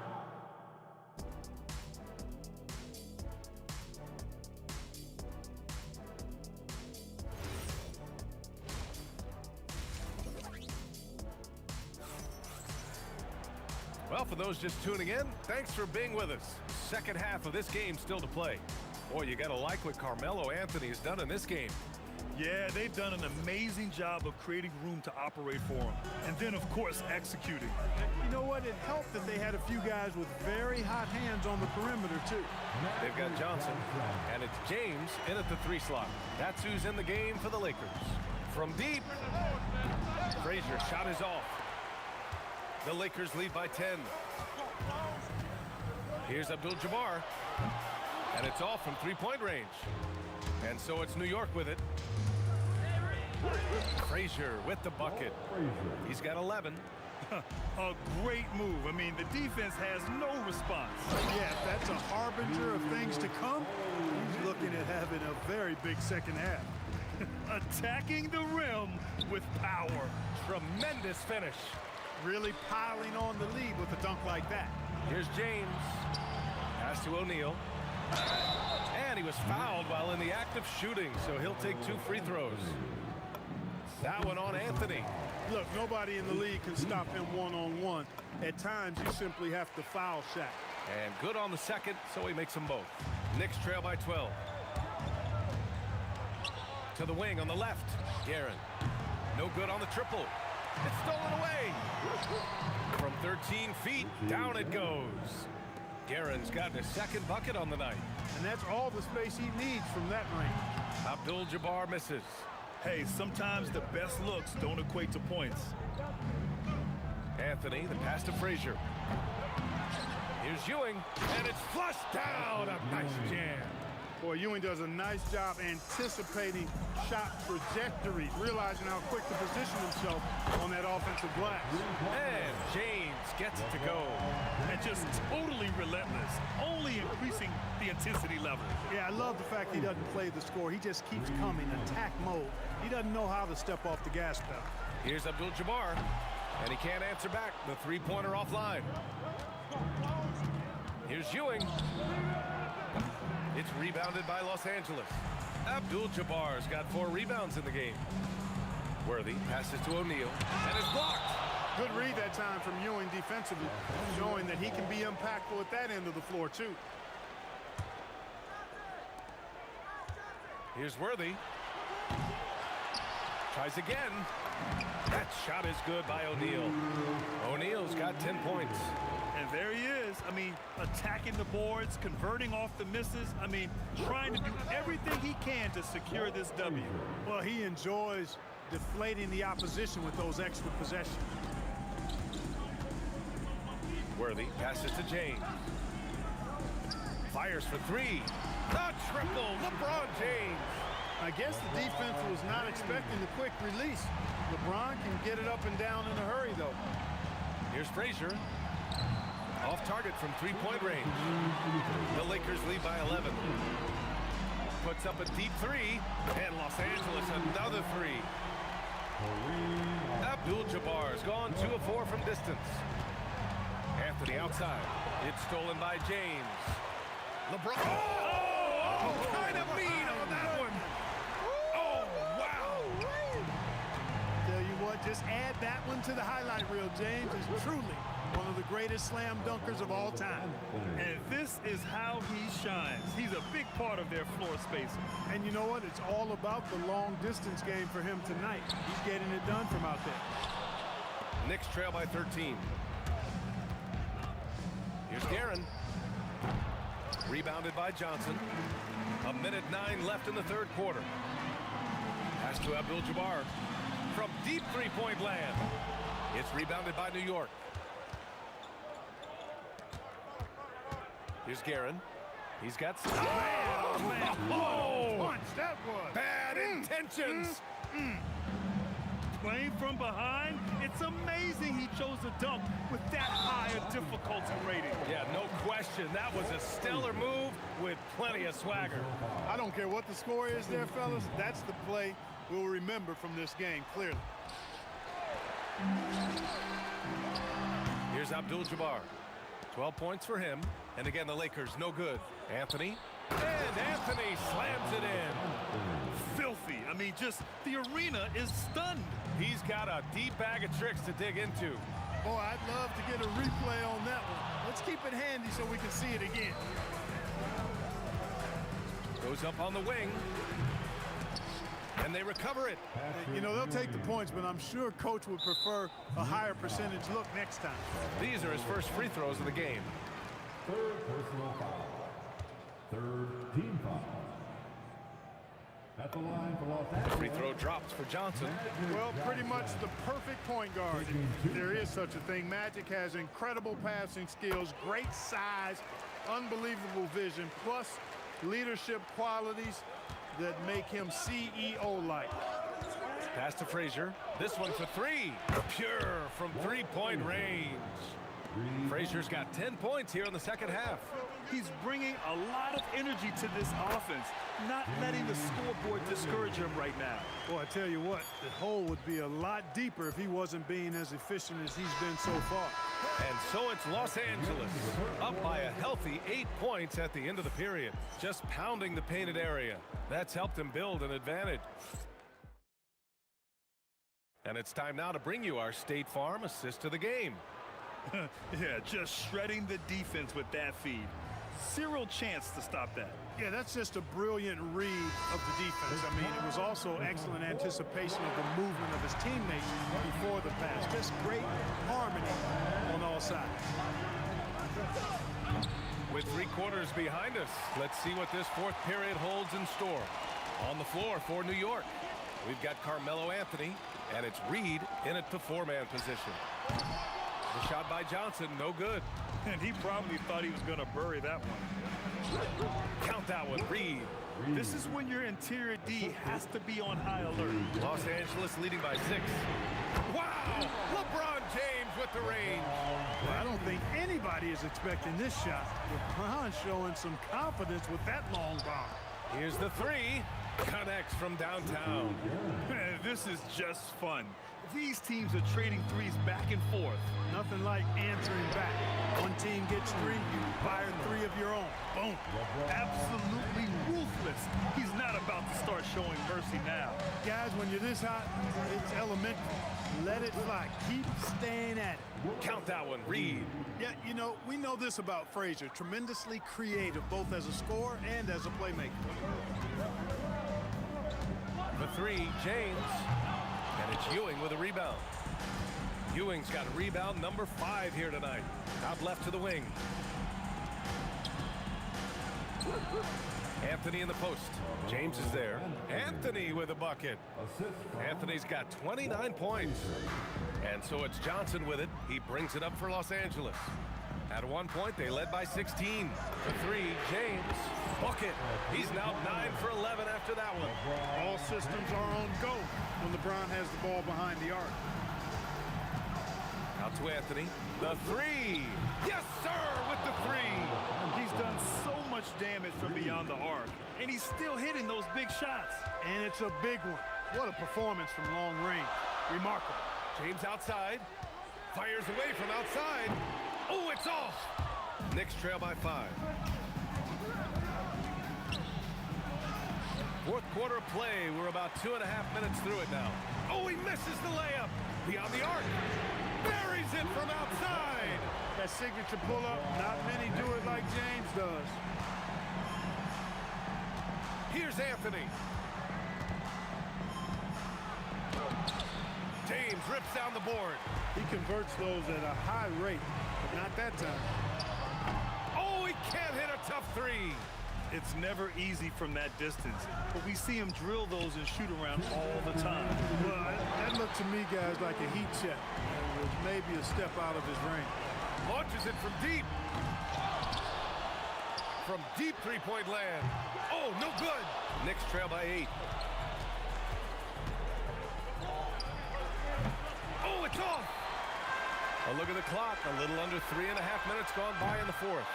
Well, for those just tuning in, thanks for being with us. Second half of this game still to play. Boy, you got to like what Carmelo Anthony has done in this game. Yeah, they've done an amazing job of creating room to operate for him. And then, of course, executing. You know what? It helped that they had a few guys with very hot hands on the perimeter, too. They've got Johnson, and it's James in at the 3 slot. That's who's in the game for the Lakers. From deep, Frazier shot is off. The Lakers lead by 10. Here's Abdul-Jabbar, and it's off from 3-point range. And so it's New York with it. Frazier with the bucket. He's got 11. A great move. I mean, the defense has no response. Yeah, if that's a harbinger of things to come, he's looking at having a very big second half. Attacking the rim with power. Tremendous finish. Really piling on the lead with a dunk like that. Here's James. Pass to O'Neal. And he was fouled while in the act of shooting, so he'll take 2 free throws. That one on Anthony. Look, nobody in the league can stop him one-on-one. At times, you simply have to foul Shaq. And good on the second, so he makes them both. Knicks trail by 12. To the wing on the left. Guerin. No good on the triple. It's stolen away. From 13 feet, down it goes. Guerin's got his second bucket on the night. And that's all the space he needs from that range. Abdul-Jabbar misses. Hey, sometimes the best looks don't equate to points. Anthony, the pass to Frazier. Here's Ewing, and it's flushed down. A nice jam. Boy, Ewing does a nice job anticipating shot trajectories, realizing how quick to position himself on that offensive glass. And James gets it to go. And just totally relentless, only increasing the intensity level. Yeah, I love the fact he doesn't play the score. He just keeps coming, attack mode. He doesn't know how to step off the gas pedal. Here's Abdul-Jabbar, and he can't answer back. The 3-pointer offline. Here's Ewing. It's rebounded by Los Angeles. Abdul-Jabbar's got 4 rebounds in the game. Worthy passes to O'Neal, and it's blocked. Good read that time from Ewing defensively, showing that he can be impactful at that end of the floor, too. Here's Worthy. Tries again. That shot is good by O'Neal. O'Neal's got 10 points. And there he is. I mean, attacking the boards, converting off the misses. I mean, trying to do everything he can to secure this W. Well, he enjoys deflating the opposition with those extra possessions. Worthy passes to James. Fires for three. The triple, LeBron James. I guess the defense was not expecting the quick release. LeBron can get it up and down in a hurry, though. Here's Frazier. Off target from three-point range. The Lakers lead by 11. Puts up a deep three, and Los Angeles another three. Abdul-Jabbar's gone 2 of 4 from distance. Anthony outside. It's stolen by James. LeBron. Oh, kind of mean on that one. Oh, wow. Tell you what, just add that one to the highlight reel. James is truly one of the greatest slam dunkers of all time. And this is how he shines. He's a big part of their floor spacing. And you know what? It's all about the long distance game for him tonight. He's getting it done from out there. Knicks trail by 13. Here's Guerin. Rebounded by Johnson. 1:09 left in the third quarter. Pass to Abdul-Jabbar from deep three-point land. It's rebounded by New York. Here's Guerin. He's got some. Oh, man. Oh, Punch, that was. bad intentions. Playing from behind, it's amazing he chose a dunk with that high a difficulty rating. Yeah, no question. That was a stellar move with plenty of swagger. I don't care what the score is there, fellas. That's the play we'll remember from this game, clearly. Here's Abdul-Jabbar. 12 points for him. And again, the Lakers no good. Anthony. And Anthony slams it in. Filthy. I mean, just the arena is stunned. He's got a deep bag of tricks to dig into. Boy, I'd love to get a replay on that one. Let's keep it handy so we can see it again. Goes up on the wing. And they recover it. You know, they'll take the points, but I'm sure Coach would prefer a higher percentage look next time. These are his first free throws of the game. Third personal foul. Third team foul. At the line for Los Angeles. Free throw drops for Johnson. Well, pretty much the perfect point guard. There is such a thing. Magic has incredible passing skills, great size, unbelievable vision, plus leadership qualities that make him CEO-like. Pass to Frazier. This one for three. Pure from three-point range. Frazier's got 10 points here in the second half. He's bringing a lot of energy to this offense, not letting the scoreboard discourage him right now. Well, I tell you what, the hole would be a lot deeper if he wasn't being as efficient as he's been so far. And so it's Los Angeles, up by a healthy 8 points at the end of the period, just pounding the painted area. That's helped him build an advantage. And it's time now to bring you our State Farm assist to the game. Yeah, just shredding the defense with that feed. Zero chance to stop that. Yeah, that's just a brilliant read of the defense. I mean, it was also excellent anticipation of the movement of his teammates before the pass. Just great harmony on all sides. With 3 quarters behind us, let's see what this fourth period holds in store. On the floor for New York, we've got Carmelo Anthony, and it's Reed in at the 4-man position. The shot by Johnson, no good. And he probably thought he was going to bury that one. Count that one, Reed. This is when your interior D has to be on high alert. Los Angeles leading by 6. Wow! LeBron James with the range. Well, I don't think anybody is expecting this shot. LeBron showing some confidence with that long bomb. Here's the 3. Connects from downtown. Man, this is just fun. These teams are trading threes back and forth. Nothing like answering back. One team gets 3, you fire 3 of your own. Boom. Absolutely ruthless. He's not about to start showing mercy now. Guys, when you're this hot, it's elementary. Let it fly. Keep staying at it. Count that one, Reed. Yeah, you know, we know this about Frazier. Tremendously creative, both as a scorer and as a playmaker. The 3, James. Ewing with a rebound. Ewing's got rebound number 5 here tonight. Out left to the wing. Anthony in the post. James is there. Anthony with a bucket. Anthony's got 29 points. And so it's Johnson with it. He brings it up for Los Angeles. At one point, they led by 16. For 3, James. Bucket. He's now 9 for 11 after that one. All systems are on go when LeBron has the ball behind the arc. Out to Anthony. The 3. Yes, sir, with the 3. He's done so much damage from beyond the arc, and he's still hitting those big shots. And it's a big one. What a performance from long range. Remarkable. James outside. Fires away from outside. Oh, it's off. Knicks trail by 5. Fourth quarter of play. We're about 2.5 minutes through it now. Oh, he misses the layup. Beyond the arc. Buries it from outside. That signature pull-up, not many do it like James does. Here's Anthony. James rips down the board. He converts those at a high rate, but not that time. Oh, he can't hit a tough 3. It's never easy from that distance, but we see him drill those and shoot around all the time. Well, that looked to me, guys, like a heat check. It was maybe a step out of his range. Launches it from deep. From deep three-point land. Oh, no good. Knicks trail by 8. Oh, it's off. A look at the clock. A little under 3.5 minutes gone by in the fourth.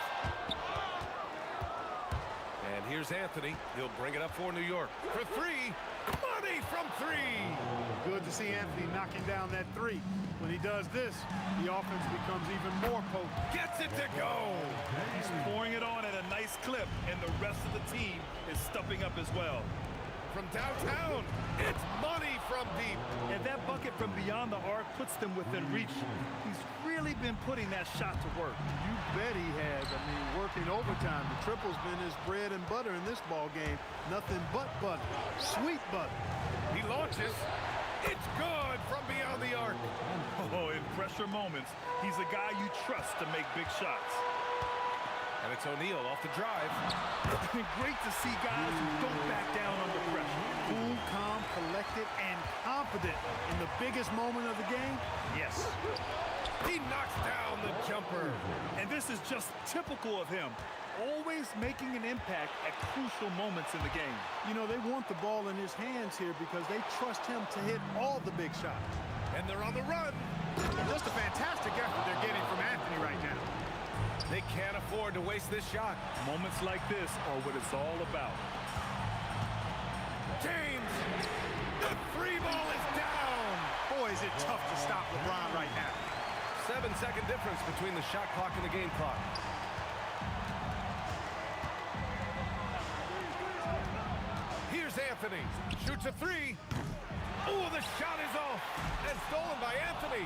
And here's Anthony. He'll bring it up for New York. For 3. Money from 3. Good to see Anthony knocking down that 3. When he does this, the offense becomes even more potent. Gets it to go. He's pouring it on at a nice clip, and the rest of the team is stepping up as well. From downtown, it's money from deep. And that bucket from beyond the arc puts them within reach. He's really been putting that shot to work. You bet he has. I mean, working overtime. The triple's been his bread and butter in this ball game. Nothing but butter. Sweet butter. He launches. It's good from beyond the arc. Oh, in pressure moments, he's a guy you trust to make big shots. And it's O'Neal off the drive. Great to see guys who don't back down under pressure. Cool, calm, collected, and confident in the biggest moment of the game. Yes. He knocks down the jumper. And this is just typical of him. Always making an impact at crucial moments in the game. You know, they want the ball in his hands here because they trust him to hit all the big shots. And they're on the run. Just a fantastic effort they're getting from Anthony right now. They can't afford to waste this shot. Moments like this are what it's all about. James, the 3 ball is down. Boy, is it tough to stop LeBron right now. 7-second difference between the shot clock and the game clock. Here's Anthony. Shoots a 3. Oh, the shot is off. And stolen by Anthony.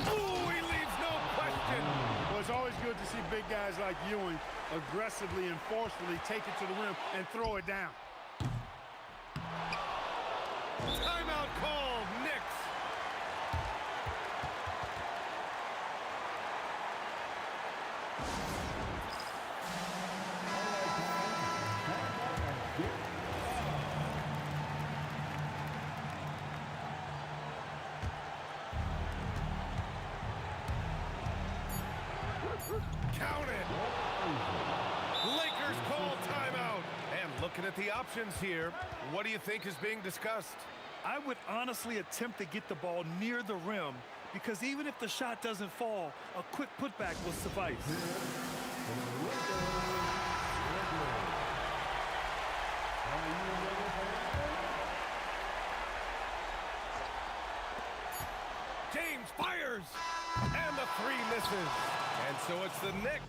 Oh, he leaves no question. Well, it's always good to see big guys like Ewing aggressively and forcefully take it to the rim and throw it down. Timeout called, Knicks. Count it. Lakers call timeout. And looking at the options here, what do you think is being discussed? I would honestly attempt to get the ball near the rim because even if the shot doesn't fall, a quick putback will suffice. James fires, and the 3 misses. And so it's the Knicks.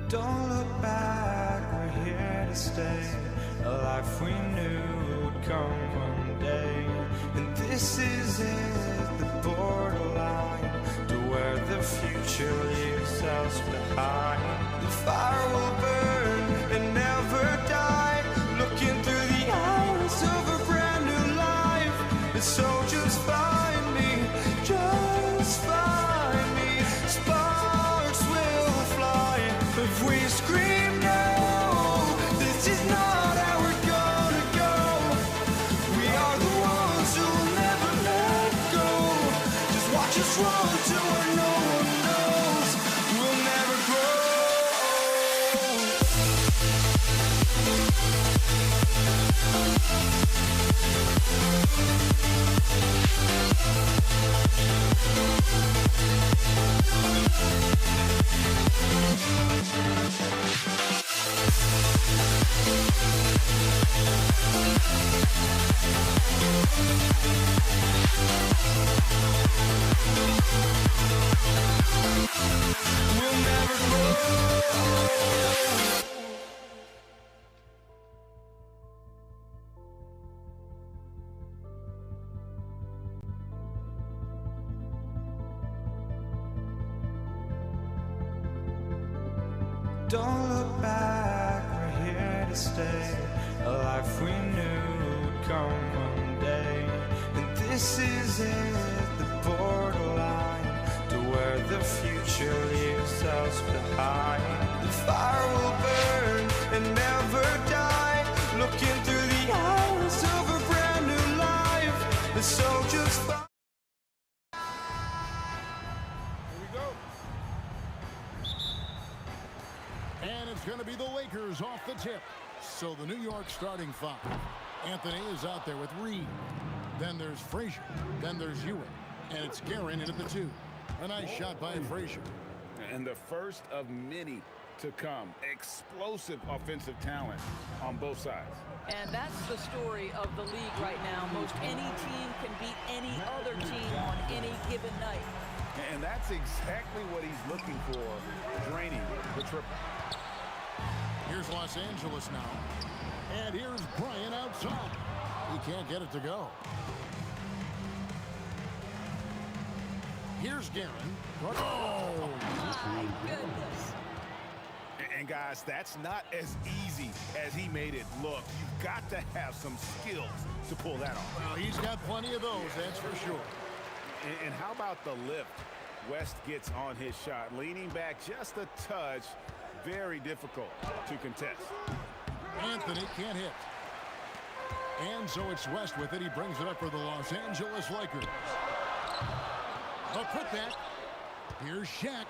Don't look back, we're here to stay. A life we knew would come one day. And this is it, the borderline to where the future leaves us behind. The fire will burn and never die, looking through the eyes of a brand new life. And so just find me, just find me. Sparks will fly if we scream no. This is not how we're gonna go. We are the ones who'll never let go. Just watch us run to where no one knows. We'll never grow. We'll never grow. Don't look back, we're here to stay. A life we knew would come one day. And this is it, the borderline to where the future leaves us behind. The fire will burn and never die, looking through the eyes of a brand new life. The soldiers fight. And it's going to be the Lakers off the tip. So the New York starting five. Anthony is out there with Reed. Then there's Frazier. Then there's Ewing. And it's Guerin in at the 2. A nice shot by Frazier. And the first of many to come. Explosive offensive talent on both sides. And that's the story of the league right now. Most any team can beat any other team on any given night. And that's exactly what he's looking for, draining the triple. Here's Los Angeles now. And here's Bryant outside. He can't get it to go. Here's Guerin. Oh! My goodness. And guys, that's not as easy as he made it look. You've got to have some skills to pull that off. Well, he's got plenty of those, that's for sure. And how about the lift? West gets on his shot, leaning back just a touch. Very difficult to contest. Anthony can't hit. And so it's West with it. He brings it up for the Los Angeles Lakers. A putback. Here's Shaq.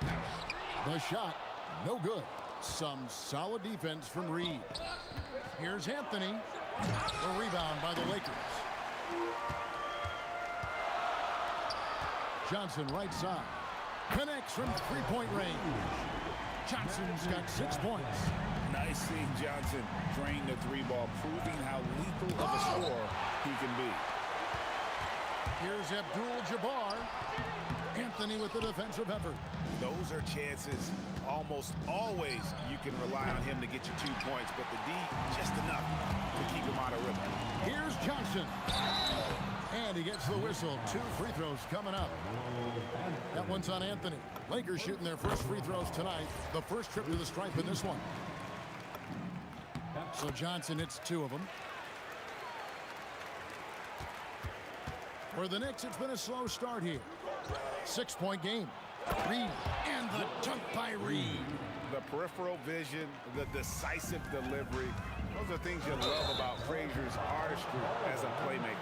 The shot, no good. Some solid defense from Reed. Here's Anthony. The rebound by the Lakers. Johnson right side. Connects from three-point range. Johnson's got 6 points. Nice seeing Johnson drain the 3-ball, proving how lethal of a scorer he can be. Here's Abdul-Jabbar. Anthony with the defensive effort. Those are chances almost always you can rely on him to get you 2 points, but the D just enough to keep him out of rhythm. Here's Johnson. And he gets the whistle. 2 free throws coming up. That one's on Anthony. Lakers shooting their first free throws tonight. The first trip to the stripe in this one. So Johnson hits 2 of them. For the Knicks, it's been a slow start here. 6-point game. Reed and the dunk by Reed. The peripheral vision, the decisive delivery. Those are things you love about Frazier's artistry as a playmaker.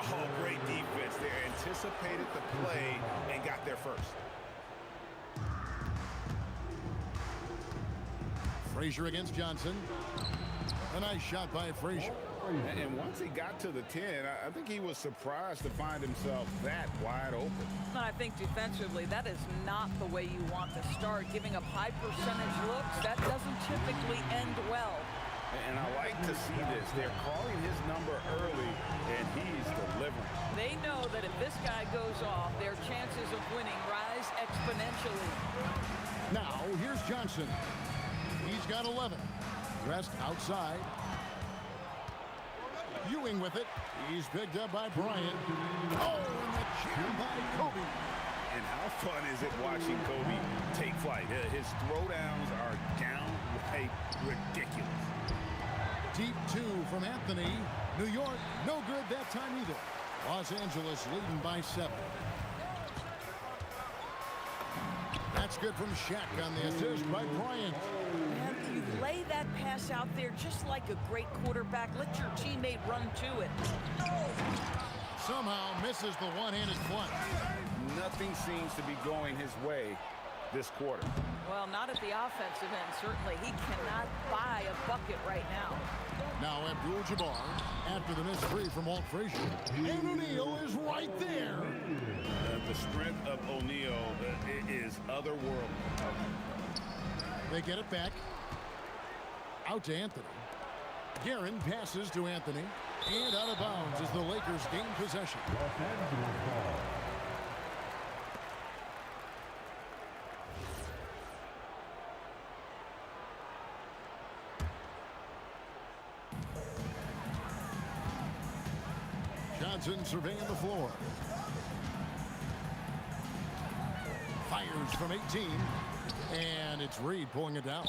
Oh, great defense there. Anticipated the play and got there first. Frazier against Johnson. A nice shot by Frazier. And once he got to the 10, I think he was surprised to find himself that wide open. And I think defensively, that is not the way you want to start. Giving up high percentage looks, that doesn't typically end well. And I like to see this. They're calling his number early, and he's delivering. They know that if this guy goes off, their chances of winning rise exponentially. Now, here's Johnson. He's got 11. Rest outside. Ewing with it. He's picked up by Bryant. Oh, and the jam by Kobe. And how fun is it watching Kobe take flight? His throwdowns are downright ridiculous. Deep two from Anthony. New York, no good that time either. Los Angeles leading by 7. That's good from Shaq on the assist by Bryant. Man, you lay that pass out there just like a great quarterback. Let your teammate run to it. Somehow misses the one-handed flunk. Nothing seems to be going his way this quarter. Well, not at the offensive end, certainly. He cannot buy a bucket right now. Now Abdul-Jabbar after the missed three from Walt Frazier. And O'Neal is right there. The strength of O'Neal is otherworldly. They get it back. Out to Anthony. Guerin passes to Anthony. And out of bounds as the Lakers gain possession. Johnson surveying the floor. Fires from 18. And it's Reed pulling it down.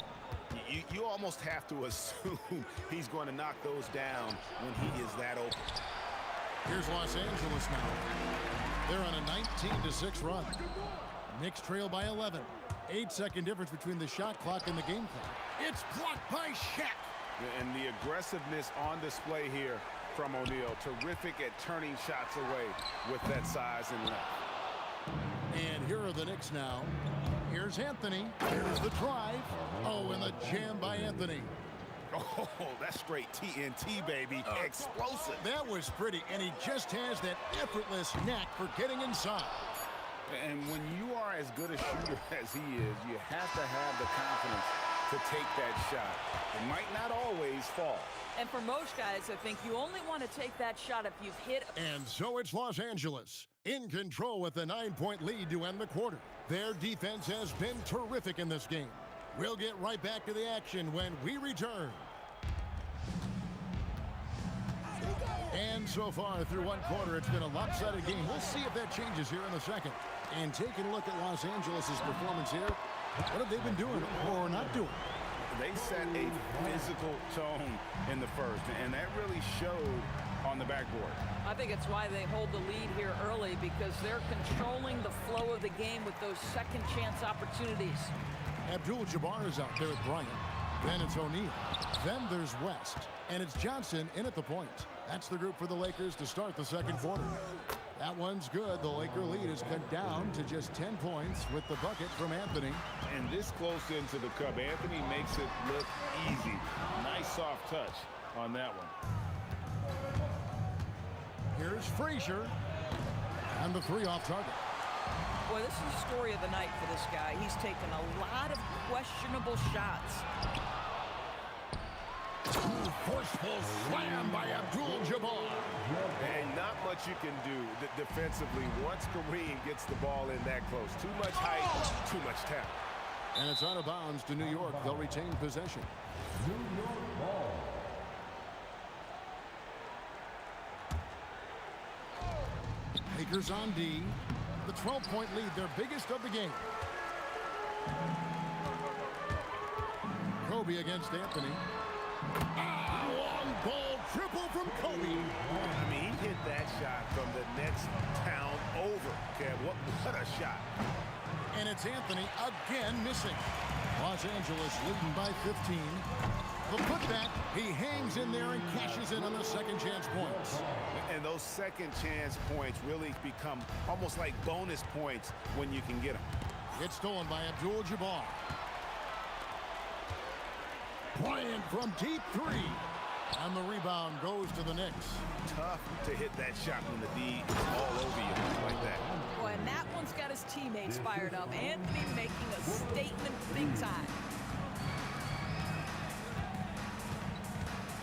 You almost have to assume he's going to knock those down when he is that open. Here's Los Angeles now. They're on a 19-6 run. Knicks trail by 11. 8-second difference between the shot clock and the game clock. It's blocked by Shaq. And the aggressiveness on display here from O'Neal. Terrific at turning shots away with that size and length. And here are the Knicks now. Here's Anthony. Here's the drive. Oh, and the jam by Anthony. Oh, that's straight TNT, baby. Explosive. That was pretty, and he just has that effortless knack for getting inside. And when you are as good a shooter as he is, you have to have the confidence to take that shot. It might not always fall. And for most guys, I think you only want to take that shot if you've hit. And so it's Los Angeles in control with a 9-point lead to end the quarter. Their defense has been terrific in this game. We'll get right back to the action when we return. And so far through one quarter, it's been a lopsided game. We'll see if that changes here in the second. And taking a look at Los Angeles' performance here, what have they been doing or not doing? They set a physical tone in the first, and that really showed on the backboard. I think it's why they hold the lead here early, because they're controlling the flow of the game with those second chance opportunities. Abdul-Jabbar is out there at Bryant. Then it's O'Neal. Then there's West. And it's Johnson in at the point. That's the group for the Lakers to start the second quarter. That one's good. The Laker lead is cut down to just 10 points with the bucket from Anthony. And this close into the cup, Anthony makes it look easy. Nice soft touch on that one. Here's Frazier. And the three off target. Boy, this is the story of the night for this guy. He's taken a lot of questionable shots. Forceful slam by Abdul-Jabbar. And not much you can do defensively once Kareem gets the ball in that close. Too much height, too much talent. And it's out of bounds to New York. They'll retain possession. New York ball. Lakers on D. The 12-point lead, their biggest of the game. Kobe against Anthony. Long ball triple from Kobe. I mean, he hit that shot from the next town over. Kev, what a shot. And it's Anthony again missing. Los Angeles leading by 15. The putback, he hangs in there and cashes in on the second chance points. And those second chance points really become almost like bonus points when you can get them. It's stolen by Abdul-Jabbar. Bryant from deep three. And the rebound goes to the Knicks. Tough to hit that shot when the D is all over you like that. Boy, and that one's got his teammates fired up. Anthony making a statement big time.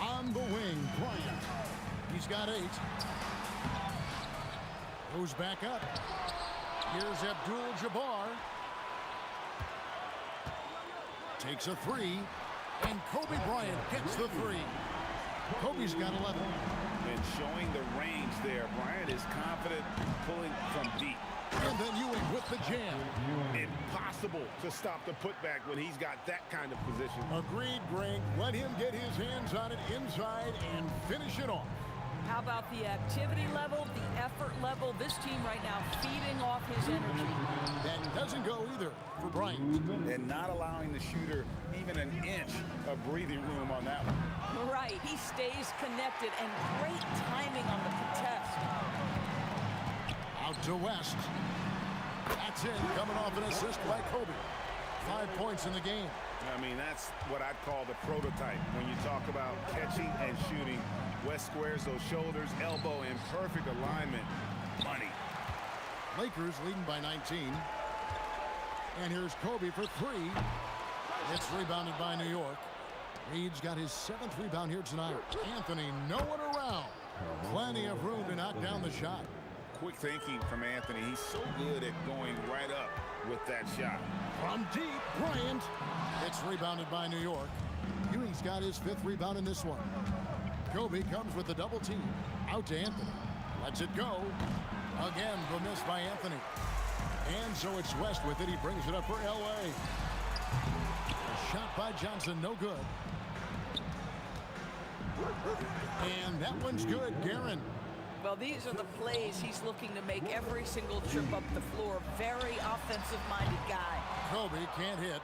On the wing, Bryant. He's got 8. Goes back up. Here's Abdul-Jabbar. Takes a 3. And Kobe Bryant gets the three. Kobe's got 11. And showing the range there. Bryant is confident pulling from deep. And then Ewing with the jam. Impossible to stop the putback when he's got that kind of position. Agreed, Greg. Let him get his hands on it inside and finish it off. How about the activity level, the effort level? This team right now feeding off his energy. That doesn't go either for Bryant. And not allowing the shooter even an inch of breathing room on that one. Right, he stays connected, and great timing on the contest. Out to West. That's it, coming off an assist by Kobe. 5 points in the game. I mean, that's what I'd call the prototype. When you talk about catching and shooting, West squares those shoulders, elbow in perfect alignment. Money. Lakers leading by 19. And here's Kobe for three. It's rebounded by New York. Reed's got his 7th rebound here tonight. Anthony, no one around. Plenty of room to knock down the shot. Quick thinking from Anthony. He's so good at going right up with that shot. From deep, Bryant. It's rebounded by New York. Ewing's got his 5th rebound in this one. Kobe comes with the double team. Out to Anthony. Lets it go. Again, the miss by Anthony. And so it's West with it. He brings it up for L.A. A shot by Johnson, no good. And that one's good, Guerin. Well, these are the plays he's looking to make every single trip up the floor. Very offensive-minded guy. Kobe can't hit.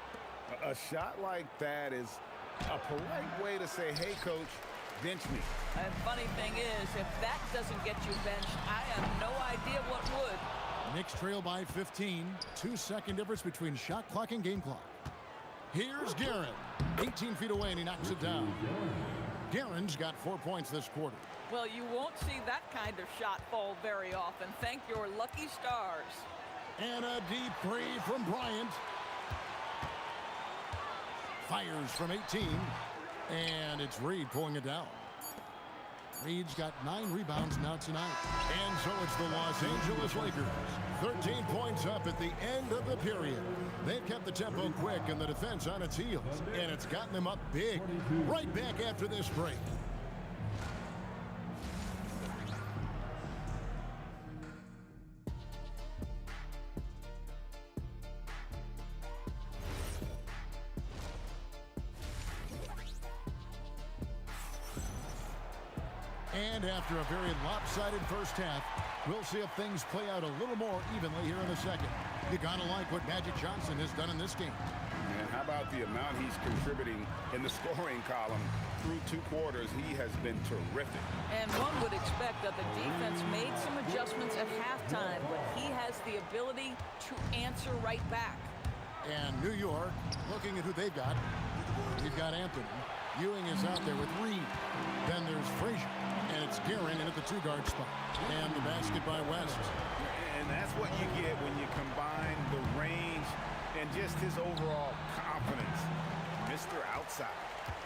A shot like that is a polite way to say, hey, coach, bench me. And funny thing is, if that doesn't get you benched, I have no idea what would. Knicks trail by 15. 2-second difference between shot clock and game clock. Here's Guerin. 18 feet away, and he knocks it down. Guerin's got 4 points this quarter. Well, you won't see that kind of shot fall very often. Thank your lucky stars. And a deep three from Bryant. Fires from 18. And it's Reed pulling it down. Reed's got 9 rebounds now tonight. And so it's the Los Angeles Lakers. 13 points up at the end of the period. They've kept the tempo quick and the defense on its heels. And it's gotten them up big. Right back after this break. And after a very lopsided first half, we'll see if things play out a little more evenly here in the second. You gotta like what Magic Johnson has done in this game. And how about the amount he's contributing in the scoring column? Through 2 quarters, he has been terrific. And one would expect that the defense made some adjustments at halftime, but he has the ability to answer right back. And New York, looking at who they've got. You've got Anthony. Ewing is out there with Reed. Then there's Frazier. And it's Guerin in at the 2-guard spot. And the basket by West. And that's what you get when you combine the range and just his overall confidence. Mr. Outside.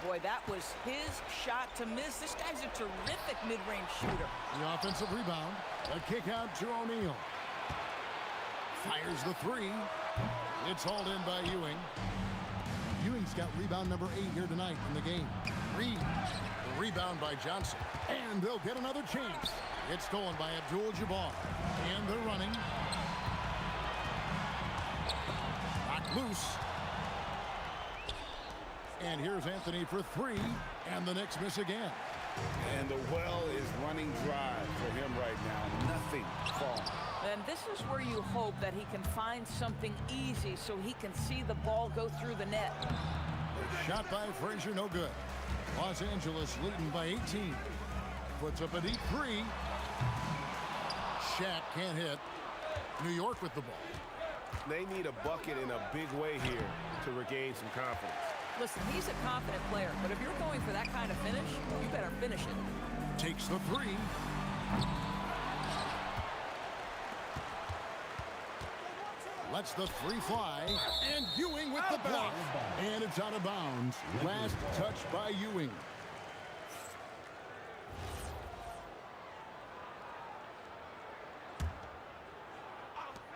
Boy, that was his shot to miss. This guy's a terrific mid-range shooter. The offensive rebound. A kick out to O'Neal. Fires the 3. It's hauled in by Ewing. Ewing's got rebound number 8 here tonight in the game. Reed. The rebound by Johnson. And they'll get another chance. It's stolen by Abdul-Jabbar. And they're running. Knocked loose. And here's Anthony for 3. And the Knicks miss again. And the well is running dry for him right now. Nothing falling. And this is where you hope that he can find something easy so he can see the ball go through the net. Shot by Frazier, no good. Los Angeles leading by 18. Puts up a deep 3. Shaq can't hit. New York with the ball. They need a bucket in a big way here to regain some confidence. Listen, he's a confident player, but if you're going for that kind of finish, you better finish it. Takes the 3. Lets the 3 fly. And Ewing with the block. And it's out of bounds. Last touch by Ewing.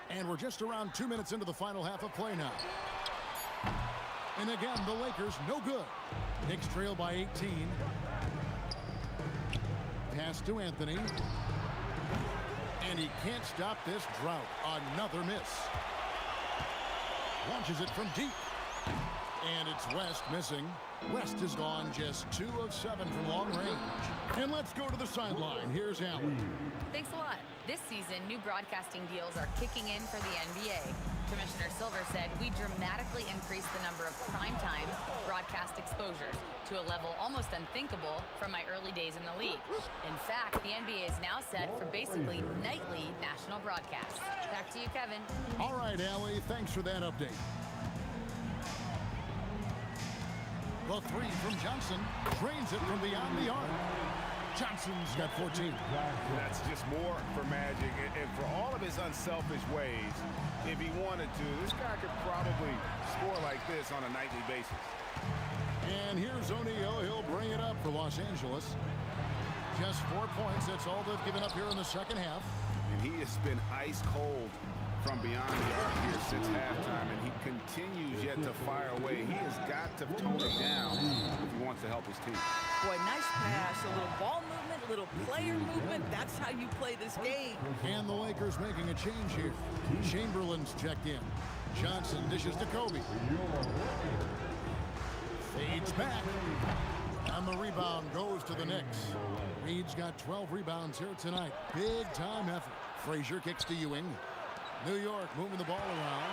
And we're just around 2 minutes into the final half of play now. And again, the Lakers no good. Knicks trail by 18. Pass to Anthony. And he can't stop this drought. Another miss. Launches it from deep. And it's West missing. West has gone just 2 of 7 from long range. And let's go to the sideline. Here's Allen. Thanks a lot. This season, new broadcasting deals are kicking in for the NBA. Commissioner Silver said we dramatically increased the number of primetime broadcast exposures to a level almost unthinkable from my early days in the league. In fact, the NBA is now set for basically nightly national broadcasts. Back to you, Kevin. All right, Allie, thanks for that update. The three from Johnson drains it from beyond the arc. Johnson's got 14. That's just more for Magic. And for all of his unselfish ways, if he wanted to, this guy could probably score like this on a nightly basis. And here's O'Neal. He'll bring it up for Los Angeles. Just 4 points. That's all they've given up here in the second half. And he has been ice cold from beyond the arc here since halftime, and he continues yet to fire away. He has got to tone it down if he wants to help his team. Boy, nice pass, a little ball movement, a little player movement. That's how you play this game. And the Lakers making a change here. Chamberlain's checked in. Johnson dishes to Kobe. Fades back. And the rebound goes to the Knicks. Reed's got 12 rebounds here tonight. Big time effort. Frazier kicks to Ewing. New York moving the ball around.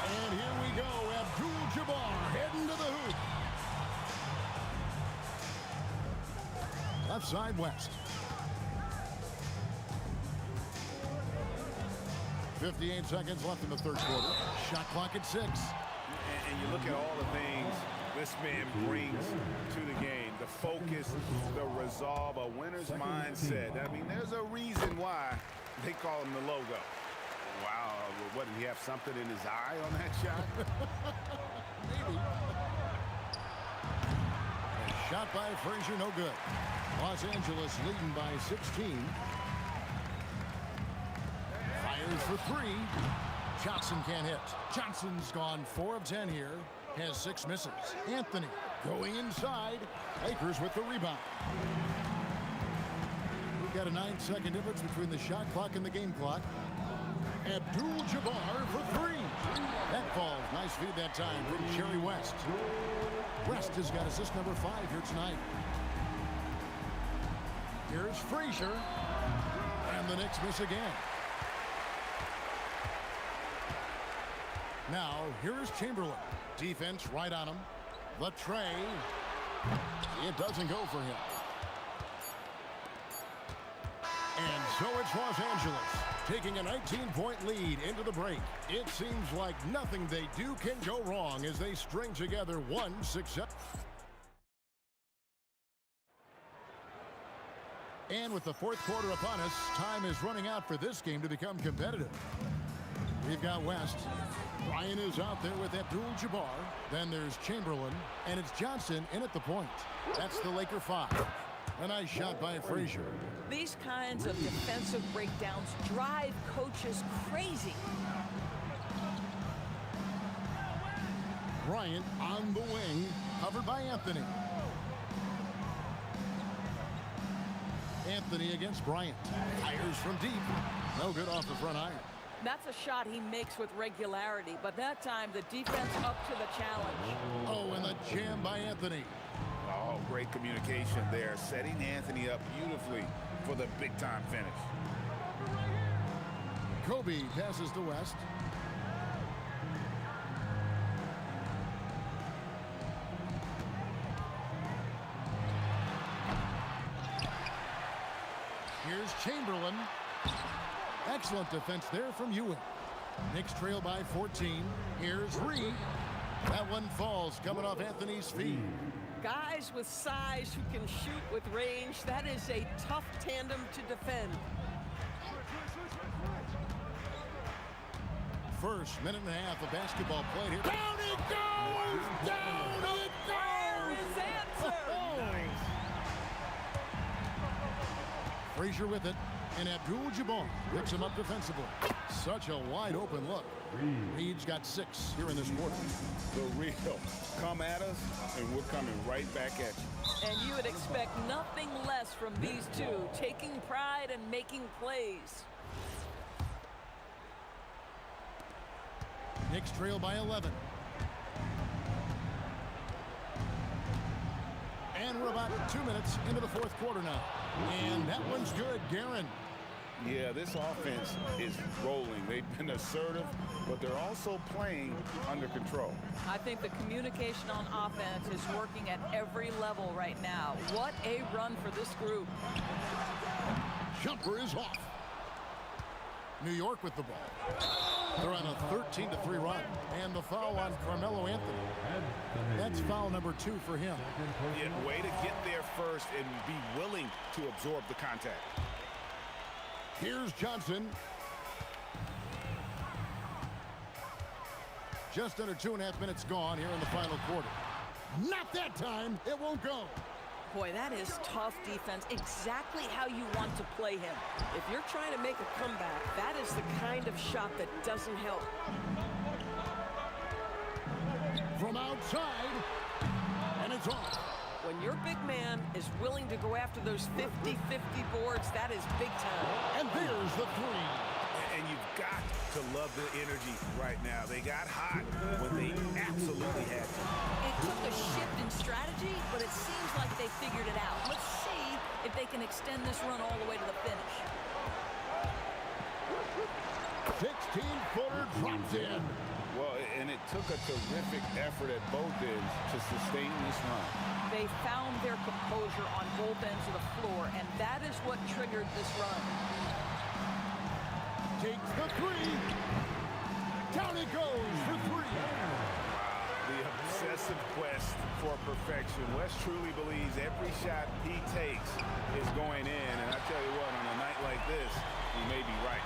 And here we go. Abdul-Jabbar heading to the hoop. Left side West. 58 seconds left in the third quarter. Shot clock at 6. And you look at all the things this man brings to the game. The focus, the resolve, a winner's mindset. I mean, there's a reason why they call him the logo. Wow, what, did he have something in his eye on that shot? Maybe. A shot by Frazier, no good. Los Angeles leading by 16. Fires for 3. Johnson can't hit. Johnson's gone 4 of 10 here. Has 6 misses. Anthony going inside. Lakers with the rebound. We've got a 9-second difference between the shot clock and the game clock. Abdul-Jabbar for 3. That falls. Nice feed that time from Jerry West. West has got assist number 5 here tonight. Here's Frazier. And the Knicks miss again. Now, here's Chamberlain. Defense right on him. The tray. It doesn't go for him. And so it's Los Angeles taking a 19-point lead into the break. It seems like nothing they do can go wrong as they string together one success. And with the fourth quarter upon us, time is running out for this game to become competitive. We've got West. Bryant is out there with Abdul-Jabbar. Then there's Chamberlain, and it's Johnson in at the point. That's the Laker 5. A nice shot by Frazier. These kinds of defensive breakdowns drive coaches crazy. Bryant on the wing, covered by Anthony. Anthony against Bryant. Fires from deep. No good off the front iron. That's a shot he makes with regularity, but that time the defense up to the challenge. Oh, and the jam by Anthony. Oh, great communication there, setting Anthony up beautifully for the big-time finish. Kobe passes to West. Here's Chamberlain. Excellent defense there from Ewing. Knicks trail by 14. Here's Reed. That one falls coming off Anthony's feet. Guys with size who can shoot with range, that is a tough tandem to defend. First minute and a half of basketball played here. Down it goes! Down it goes! His answer! Frazier with it. And Abdul-Jabbar picks him up defensively. Such a wide open look. Reed's got 6 here in this quarter. The real. Come at us, and we're coming right back at you. And you would expect nothing less from these two, taking pride and making plays. Knicks trail by 11. And we're about 2 minutes into the fourth quarter now. And that one's good, Guerin. Yeah, this offense is rolling. They've been assertive, but they're also playing under control. I think the communication on offense is working at every level right now. What a run for this group. Jumper is off. New York with the ball. They're on a 13-3 run. And the foul on Carmelo Anthony. That's foul number 2 for him. Yeah, way to get there first and be willing to absorb the contact. Here's Johnson. Just under 2.5 minutes gone here in the final quarter. Not that time. It won't go. Boy, that is tough defense. Exactly how you want to play him. If you're trying to make a comeback, that is the kind of shot that doesn't help. From outside, and it's off. When your big man is willing to go after those 50-50 boards, that is big time. And there's the 3. And you've got to love the energy right now. They got hot when they absolutely had to. It took a shift in strategy, but it seems like they figured it out. Let's see if they can extend this run all the way to the finish. 16-footer drops in. Well, and it took a terrific effort at both ends to sustain this run. They found their composure on both ends of the floor, and that is what triggered this run. Takes the 3. Down it goes for 3. The obsessive quest for perfection. Wes truly believes every shot he takes is going in. And I tell you what, on a night like this, he may be right.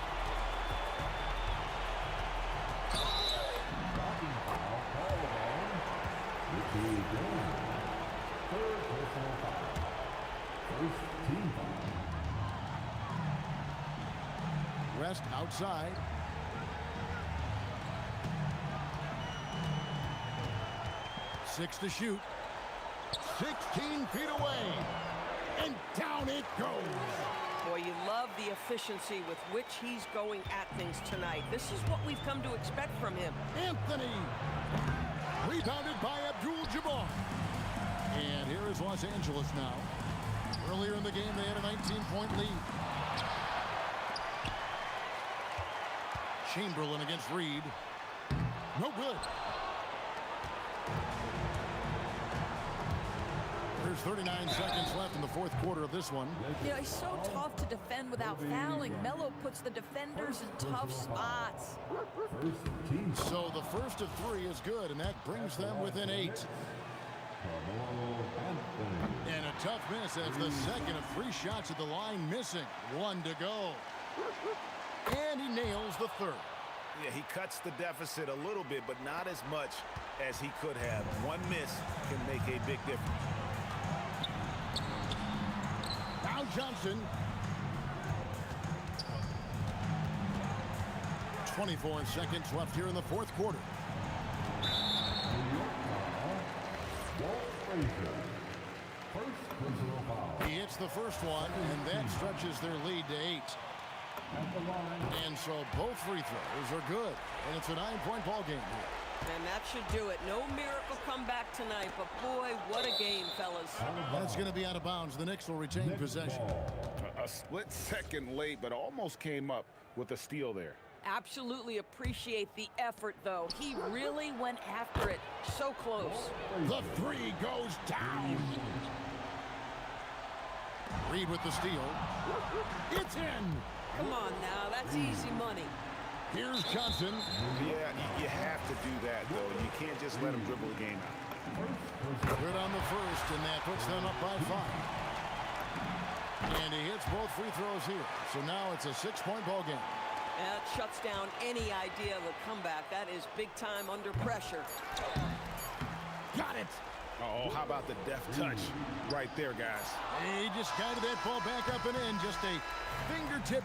West outside. Six to shoot. 16 feet away. And down it goes. Boy, you love the efficiency with which he's going at things tonight. This is what we've come to expect from him. Anthony. Rebounded by Abdul-Jabbar. And here is Los Angeles now. Earlier in the game, they had a 19-point lead. Chamberlain against Reed. No good. There's 39 seconds left in the fourth quarter of this one. You know, he's so tough to defend without fouling. Melo puts the defenders in tough spots. So the first of 3 is good, and that brings them within 8. And a tough miss as the second of 3 shots at the line missing. 1 to go. And he nails the third. Yeah, he cuts the deficit a little bit, but not as much as he could have. One miss can make a big difference. Now Johnson. 24 seconds left here in the fourth quarter. He hits the first one, and that stretches their lead to 8. And so both free throws are good, and it's a 9-point ball game here. And that should do it. No miracle comeback tonight, but boy, what a game, fellas. That's going to be out of bounds. The Knicks will retain possession. A split second late, but almost came up with a steal there. Absolutely appreciate the effort, though. He really went after it. So close. The 3 goes down. Reed with the steal. It's in. Come on now, that's easy money. Here's Johnson. Yeah, you have to do that, though. You can't just let him dribble the game out. Good on the first, and that puts them up by 5. And he hits both free throws here. So now it's a 6-point ball game. That shuts down any idea of a comeback. That is big time under pressure. Got it. Oh, how about the deft touch right there, guys? He just guided that ball back up and in. Just a fingertip.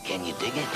Can you dig it?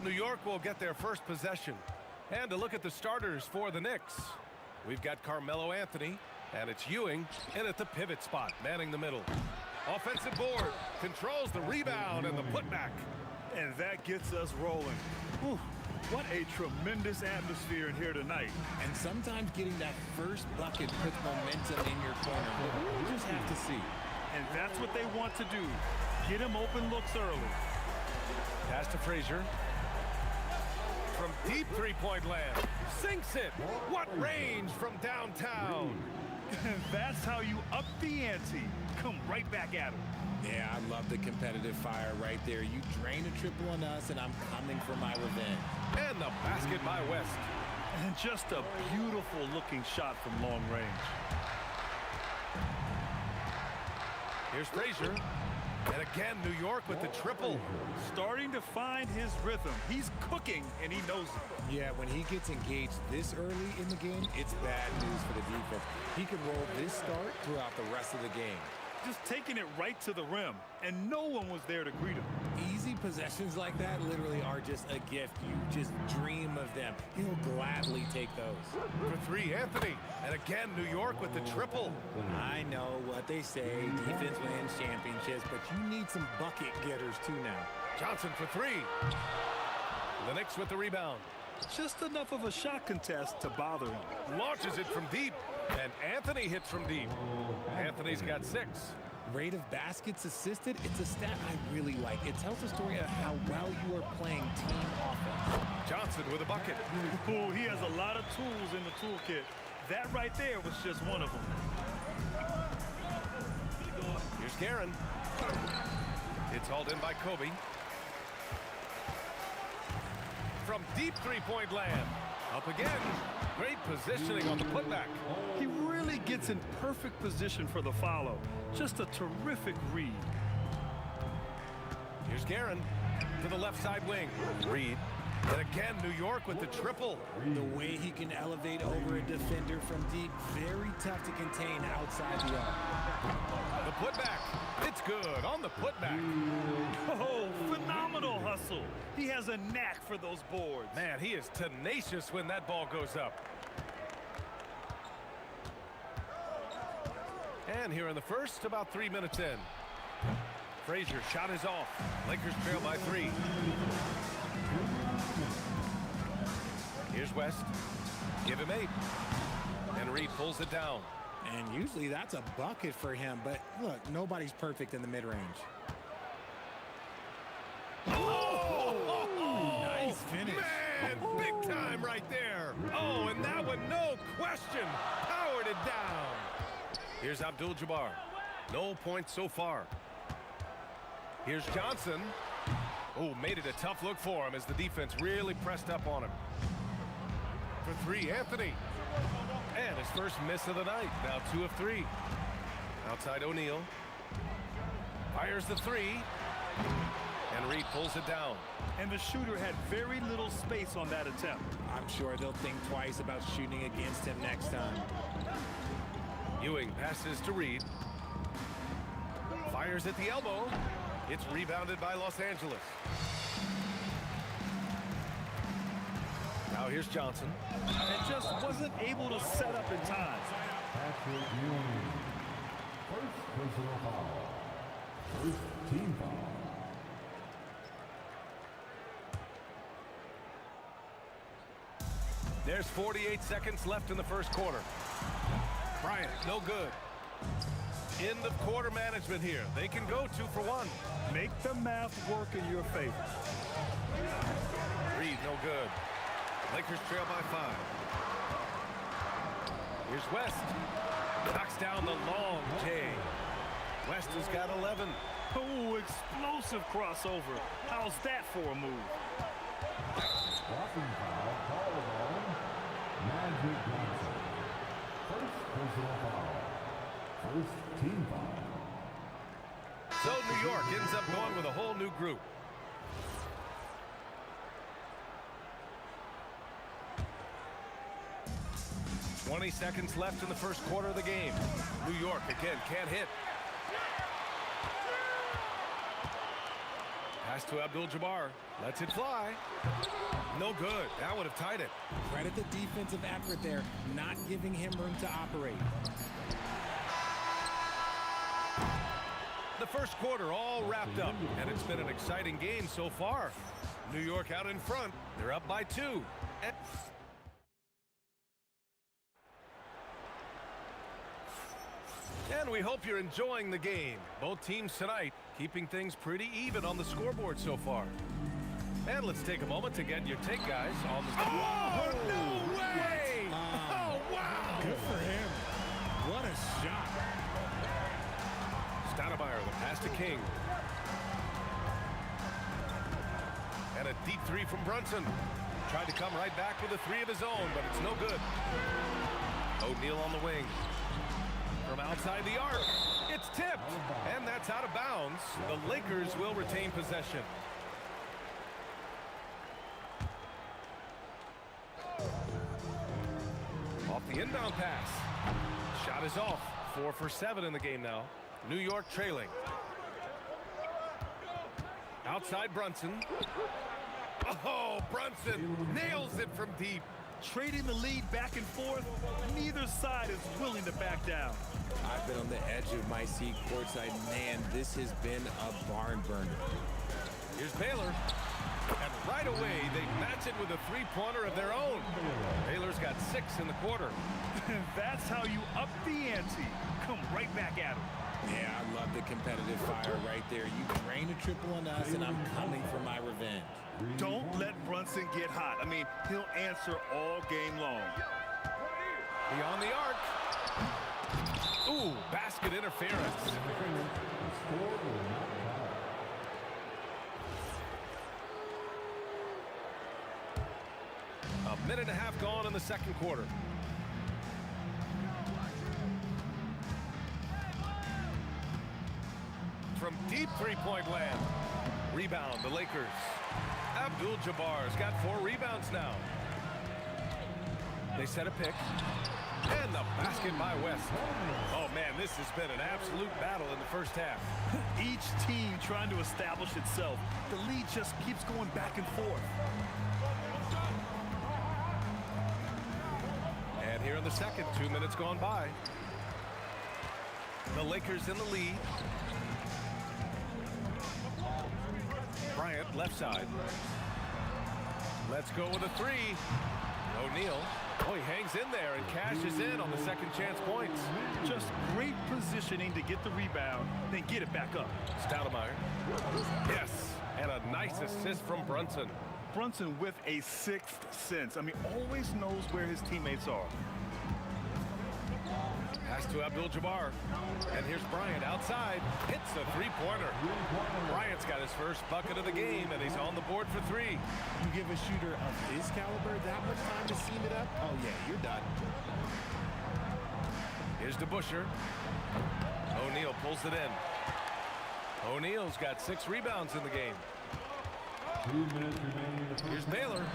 New York will get their first possession. And to look at the starters for the Knicks, we've got Carmelo Anthony, and it's Ewing in at the pivot spot, manning the middle. Offensive board, controls the rebound and the putback. And that gets us rolling. Whew, what a tremendous atmosphere in here tonight. And sometimes getting that first bucket puts momentum in your corner. But we just have to see. And that's what they want to do. Get him open looks early. Pass to Frazier. From deep three-point land. Sinks it. What range from downtown. That's how you up the ante. Come right back at him. Yeah, I love the competitive fire right there. You drain a triple on us, and I'm coming for my revenge. And the basket by West. And just a beautiful looking shot from long range. Here's Frazier. And again, New York with the triple. Starting to find his rhythm. He's cooking, and he knows it. Yeah, when he gets engaged this early in the game, it's bad news for the defense. He can roll this start throughout the rest of the game. Just taking it right to the rim, and no one was there to greet him. Easy possessions like that literally are just a gift. You just dream of them. He'll gladly take those. For three, Anthony. And again, New York with the triple. I know what they say, defense wins championships, but you need some bucket getters too now. Johnson for three. The Knicks with the rebound. Just enough of a shot contest to bother him. Launches it from deep. And Anthony hits from deep. Anthony's got 6. Rate of baskets assisted, it's a stat I really like. It tells the story of how well you are playing team offense. Johnson with a bucket. Oh, he has a lot of tools in the toolkit. That right there was just one of them. Here's Guerin. It's hauled in by Kobe. From deep three-point land. Up again. Great positioning on the putback. He really gets in perfect position for the follow. Just a terrific read. Here's Guerin to the left side wing. Reed. And again, New York with the triple. The way he can elevate over a defender from deep, very tough to contain outside the arc. The putback. It's good on the putback. Oh, phenomenal hustle. He has a knack for those boards. Man, he is tenacious when that ball goes up. And here in the first, about 3 minutes in. Frazier shot is off. Lakers trail by 3. Here's West. Give him 8. And Reed pulls it down. And usually that's a bucket for him, but look, nobody's perfect in the mid-range. Oh! Nice finish. Man, big time right there. Oh, and that one, no question, powered it down. Here's Abdul-Jabbar. No points so far. Here's Johnson. Oh, made it a tough look for him as the defense really pressed up on him. For 3, Anthony. And his first miss of the night. Now 2 of 3. Outside O'Neal. Fires the 3. And Reed pulls it down. And the shooter had very little space on that attempt. I'm sure they'll think twice about shooting against him next time. Ewing passes to Reed. Fires at the elbow. It's rebounded by Los Angeles. Now here's Johnson. And just wasn't able to set up in time. Patrick Ewing. First personal foul. First team foul. There's 48 seconds left in the first quarter. Bryant, no good. End of quarter management here. They can go 2 for 1. Make the math work in your favor. Reed, no good. Lakers trail by 5. Here's West. Knocks down the long J. West has got 11. Oh, explosive crossover. How's that for a move? Walking foul called on Magic Johnson. First personal foul. First team foul. So New York ends up going with a whole new group. "20 seconds left in the first quarter of the game. New York again can't hit. Pass to Abdul-Jabbar. Lets it fly. No good. That would have tied it. Credit the defensive effort there, not giving him room to operate. The first quarter all wrapped up, and it's been an exciting game so far. New York out in front. They're up by 2. And we hope you're enjoying the game. Both teams tonight keeping things pretty even on the scoreboard so far. And let's take a moment to get your take, guys, on the... Oh, no way! Oh, wow! Good for him. What a shot. Stoudemire, the pass to King. And a deep three from Brunson. Tried to come right back with a three of his own, but it's no good. O'Neal on the wing. From outside the arc, it's tipped, and that's out of bounds. The Lakers will retain possession. Off the inbound pass. Shot is off. 4 for 7 in the game now. New York trailing. Outside Brunson. Oh, Brunson nails it from deep. Trading the lead back and forth, neither side is willing to back down. I've been on the edge of my seat courtside. Man, this has been a barn burner. Here's Baylor. And right away, they match it with a three-pointer of their own. Baylor's got 6 in the quarter. That's how you up the ante. Come right back at him. Yeah, I love the competitive fire right there. You drain a triple on us, and I'm coming for my revenge. Don't let Brunson get hot. I mean, he'll answer all game long. Beyond the arc. Ooh, basket interference. A minute and a half gone in the second quarter. From deep three-point land. Rebound, the Lakers. Abdul-Jabbar's got 4 rebounds now. They set a pick. And the basket by West. Oh, man, this has been an absolute battle in the first half. Each team trying to establish itself. The lead just keeps going back and forth. And here in the second, 2 minutes gone by. The Lakers in the lead. Bryant, left side. Let's go with a three. O'Neal. Oh, he hangs in there and cashes in on the second chance points. Just great positioning to get the rebound, then get it back up. Stoudemire. Yes, and a nice assist from Brunson. Brunson with a 6th sense. I mean, always knows where his teammates are. Pass to Abdul-Jabbar. And here's Bryant outside. Hits a three-pointer. Bryant's got his first bucket of the game, and he's on the board for 3. You give a shooter of his caliber that much time to seam it up? Oh, yeah, you're done. Here's DeBuscher. O'Neal pulls it in. O'Neal's got 6 rebounds in the game. 2 minutes remaining in the first. Here's Baylor.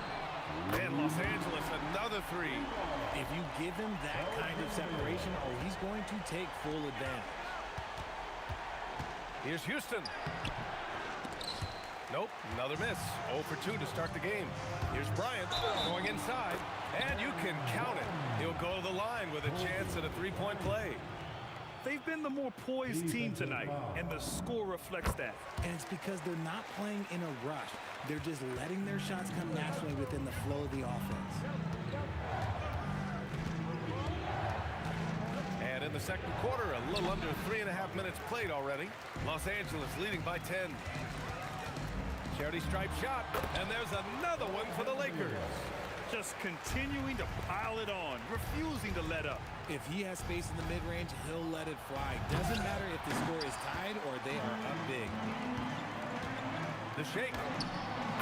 And Los Angeles, another 3. If you give him that kind of separation, oh, he's going to take full advantage. Here's Houston. Nope, another miss. 0 for 2 to start the game. Here's Bryant going inside, and you can count it. He'll go to the line with a chance at a three-point play. They've been the more poised team tonight, and the score reflects that. And it's because they're not playing in a rush. They're just letting their shots come naturally within the flow of the offense. And in the second quarter, a little under 3.5 minutes played already. Los Angeles leading by 10. Charity stripe shot, and there's another one for the Lakers. Just continuing to pile it on, refusing to let up. If he has space in the mid-range, he'll let it fly. Doesn't matter if the score is tied or they are up big. The shake.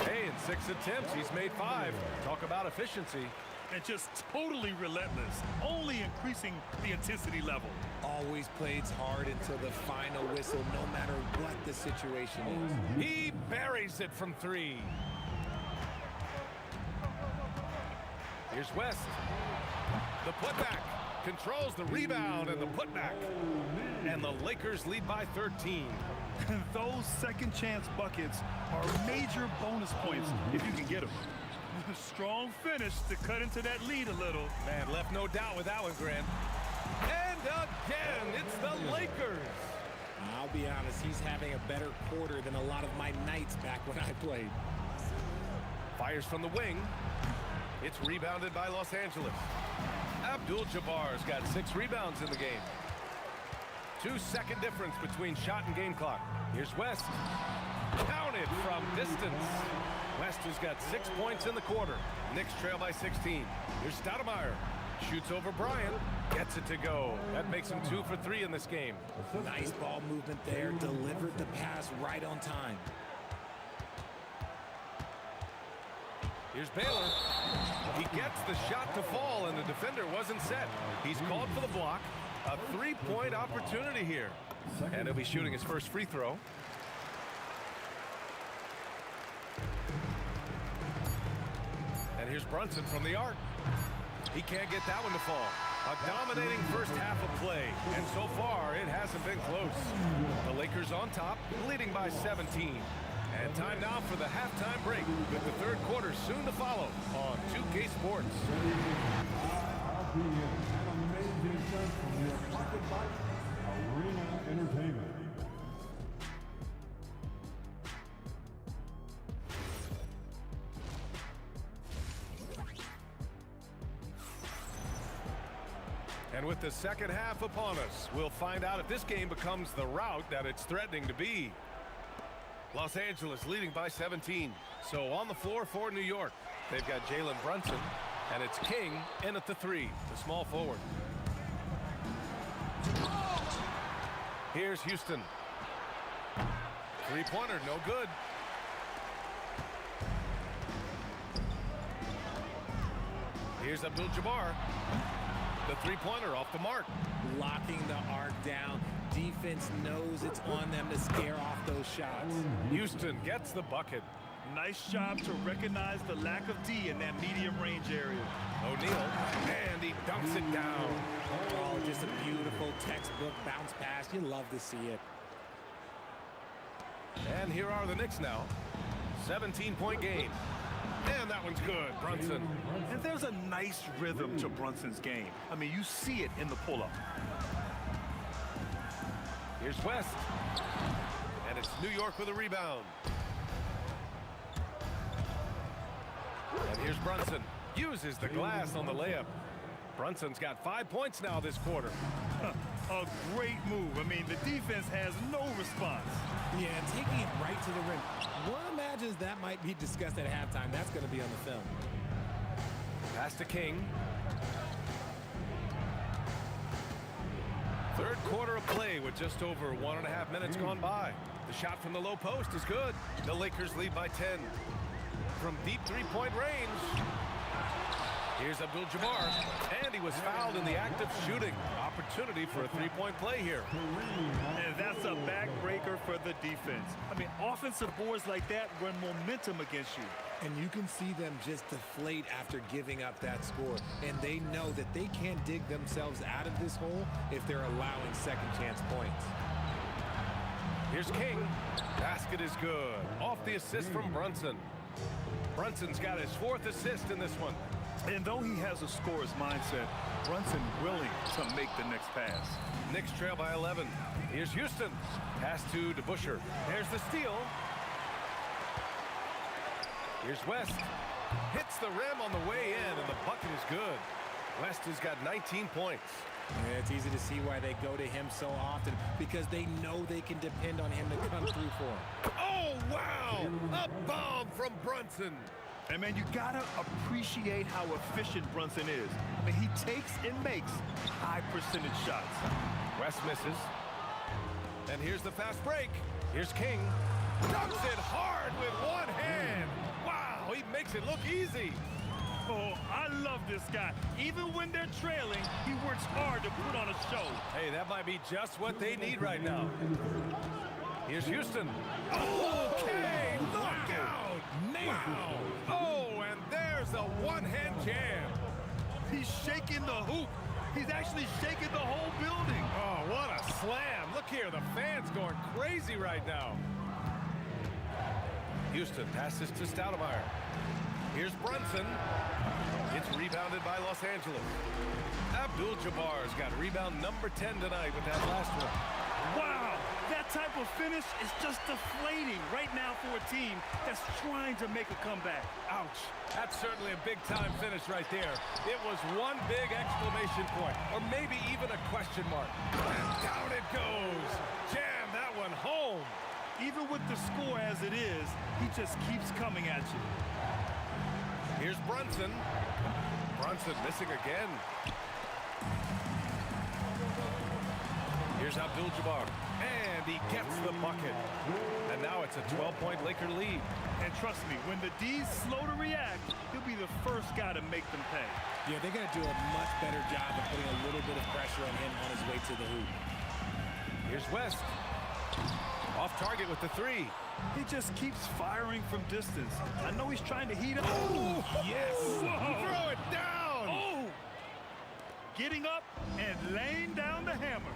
Hey, in 6 attempts, he's made 5. Talk about efficiency. And just totally relentless, only increasing the intensity level. Always plays hard until the final whistle, no matter what the situation is. He buries it from 3. Here's West. The putback. Controls the rebound and the putback. And the Lakers lead by 13. Those second chance buckets are major bonus points if you can get them. Strong finish to cut into that lead a little. Man, left no doubt with that one, Grant. And again, it's the Lakers. I'll be honest, he's having a better quarter than a lot of my nights back when I played. Fires from the wing. It's rebounded by Los Angeles. Abdul-Jabbar's got 6 rebounds in the game. 2-second difference between shot and game clock. Here's West. Counted from distance. West has got 6 points in the quarter. Knicks trail by 16. Here's Stoudemire. Shoots over Bryant. Gets it to go. That makes him 2 for 3 in this game. Nice ball movement there. Delivered the pass right on time. Here's Baylor. He gets the shot to fall, and the defender wasn't set. He's called for the block. A 3-point opportunity here. And he'll be shooting his first free throw. And here's Brunson from the arc. He can't get that one to fall. A dominating first half of play, and so far it hasn't been close. The Lakers on top, leading by 17. And time now for the halftime break, with the third quarter soon to follow on 2K Sports. An amazing sense from your pocket bike, Arena Entertainment. And with the second half upon us, we'll find out if this game becomes the rout that it's threatening to be. Los Angeles leading by 17. So on the floor for New York, they've got Jalen Brunson, and it's King in at the 3, the small forward. Here's Houston. Three-pointer, no good. Here's Abdul-Jabbar. The three-pointer off the mark. Locking the arc down. Defense knows it's on them to scare off those shots. Houston gets the bucket. Nice job to recognize the lack of D in that medium range area. O'Neal, and he dunks it down. Oh, just a beautiful textbook bounce pass. You love to see it. And here are the Knicks now. 17-point game. And that one's good, Brunson. And there's a nice rhythm to Brunson's game. I mean, you see it in the pull-up. Here's West. And it's New York with a rebound. And here's Brunson. Uses the glass on the layup. Brunson's got 5 points now this quarter. A great move. I mean, the defense has no response. Yeah, taking it right to the rim. One imagines that might be discussed at halftime. That's going to be on the film. Pass to King. Third quarter of play with just over 1.5 minutes gone by. The shot from the low post is good. The Lakers lead by 10. From deep three-point range. Here's Abdul-Jabbar, and he was fouled in the act of shooting. Opportunity for a three-point play here. And that's a backbreaker for the defense. I mean, offensive boards like that run momentum against you. And you can see them just deflate after giving up that score. And they know that they can't dig themselves out of this hole if they're allowing second chance points. Here's King. Basket is good. Off the assist from Brunson. Brunson's got his 4th assist in this one. And though he has a scorer's mindset, Brunson willing to make the next pass. Knicks trail by 11. Here's Houston. Pass to DeBusschere. There's the steal. Here's West. Hits the rim on the way in, and the bucket is good. West has got 19 points. Yeah, it's easy to see why they go to him so often, because they know they can depend on him to come through for them. Oh, wow! A bomb from Brunson. And, man, you got to appreciate how efficient Brunson is. I mean, he takes and makes high-percentage shots. West misses. And here's the fast break. Here's King. Dunks it hard with one hand. Wow, he makes it look easy. Oh, I love this guy. Even when they're trailing, he works hard to put on a show. Hey, that might be just what they need right now. Here's Houston. Okay, look out. Wow. Oh, and there's a one-hand jam. He's shaking the hoop. He's actually shaking the whole building. Oh, what a slam. Look here, the fans going crazy right now. Houston passes to Stoudemire. Here's Brunson. It's rebounded by Los Angeles. Abdul-Jabbar's got rebound number 10 tonight with that last one. Wow, that type of finish is just deflating right now for a team that's trying to make a comeback. Ouch. That's certainly a big-time finish right there. It was one big exclamation point, or maybe even a question mark. And down it goes. Jam that one home. Even with the score as it is, he just keeps coming at you. Here's Brunson. Brunson missing again. Here's Abdul-Jabbar. And he gets the bucket. And now it's a 12-point Laker lead. And trust me, when the D's slow to react, he'll be the first guy to make them pay. Yeah, they're going to do a much better job of putting a little bit of pressure on him on his way to the hoop. Here's West. Off target with the three. He just keeps firing from distance. I know he's trying to heat up. Oh, yes. Whoa. Throw it down. Oh. Getting up and laying down the hammer.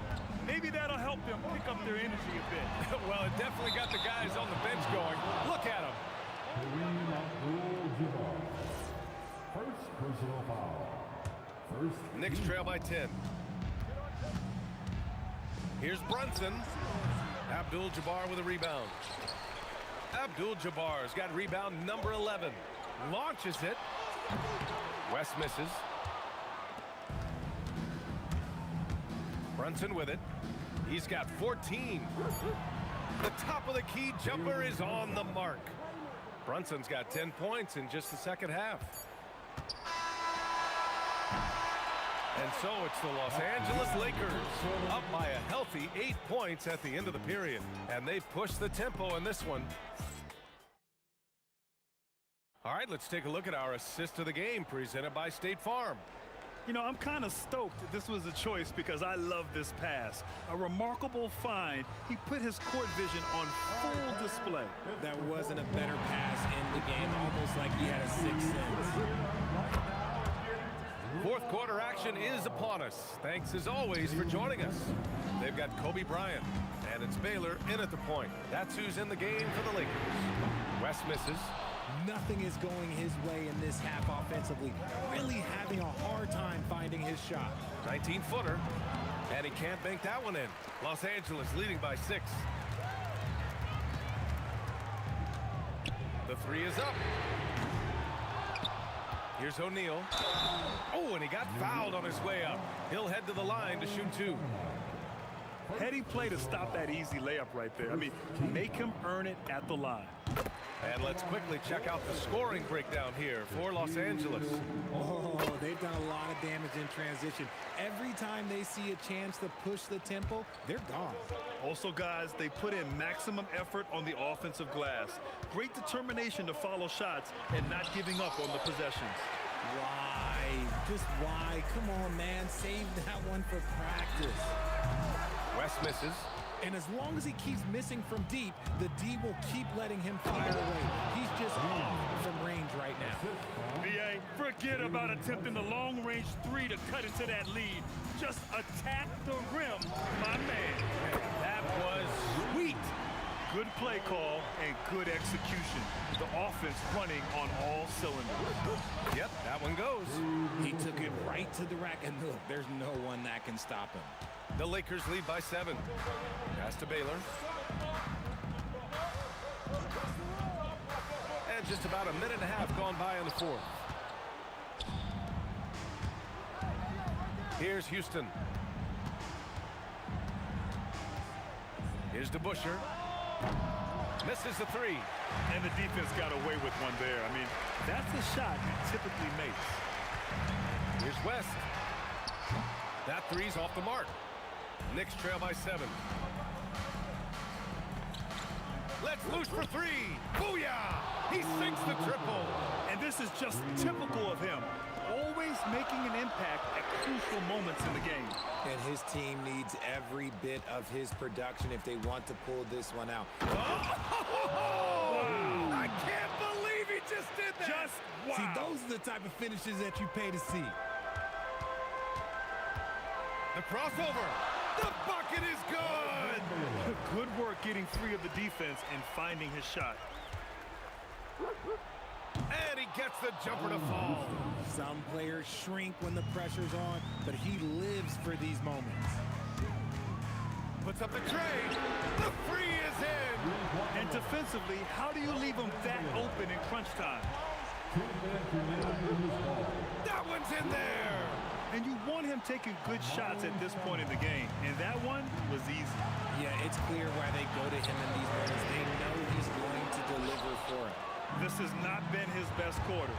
Maybe that'll help them pick up their energy a bit. Well, it definitely got the guys on the bench going. Look at him. First personal foul. Knicks trail by 10. Here's Brunson. Abdul-Jabbar with a rebound. Abdul-Jabbar's got rebound number 11. Launches it. West misses. Brunson with it. He's got 14. The top of the key jumper is on the mark. Brunson's got 10 points in just the second half. And so it's the Los Angeles Lakers up by a healthy 8 points at the end of the period. And they've pushed the tempo in this one. All right, let's take a look at our assist of the game presented by State Farm. You know, I'm kind of stoked this was a choice because I love this pass. A remarkable find. He put his court vision on full display. That wasn't a better pass in the game, almost like he had a sixth sense. Fourth quarter action is upon us. Thanks as always for joining us. They've got Kobe Bryant, and it's Baylor in at the point. That's who's in the game for the Lakers. West misses. Nothing is going his way in this half offensively. Really having a hard time finding his shot. 19-footer, and he can't bank that one in. Los Angeles leading by 6. The three is up. Here's O'Neal. Oh, and he got fouled on his way up. He'll head to the line to shoot 2. Heady play to stop that easy layup right there. I mean, make him earn it at the line. And let's quickly check out the scoring breakdown here for Los Angeles. Oh, they've done a lot of damage in transition. Every time they see a chance to push the tempo, they're gone. Also, guys, they put in maximum effort on the offensive glass. Great determination to follow shots and not giving up on the possessions. Why? Just why? Come on, man. Save that one for practice. West misses. And as long as he keeps missing from deep, the D will keep letting him fire away. He's just off from range right now. VA, forget about attempting the long-range 3 to cut into that lead. Just attack the rim, my man. That was sweet. Good play call and good execution. The offense running on all cylinders. Yep, that one goes. He took it right to the rack, and look, there's no one that can stop him. The Lakers lead by 7. Pass to Baylor. And just about a minute and a half gone by in the fourth. Here's Houston. Here's DeBusschere. Misses the 3. And the defense got away with one there. I mean, that's a shot you typically make. Here's West. That 3's off the mark. Knicks trail by 7. Let's loose for 3. Booyah! He sinks the triple. And this is just typical of him. Always making an impact at crucial moments in the game. And his team needs every bit of his production if they want to pull this one out. Oh! Wow. I can't believe he just did that. Just wow. See, those are the type of finishes that you pay to see. The crossover. The bucket is good. Good work getting free of the defense and finding his shot. And he gets the jumper to fall. Some players shrink when the pressure's on, but he lives for these moments. Puts up the trade. The 3 is in. And defensively, how do you leave him that open in crunch time? That one's in there. And you want him taking good shots at this point in the game. And that one was easy. Yeah, it's clear why they go to him in these moments. They know he's going to deliver for him. The has not been his best quarter.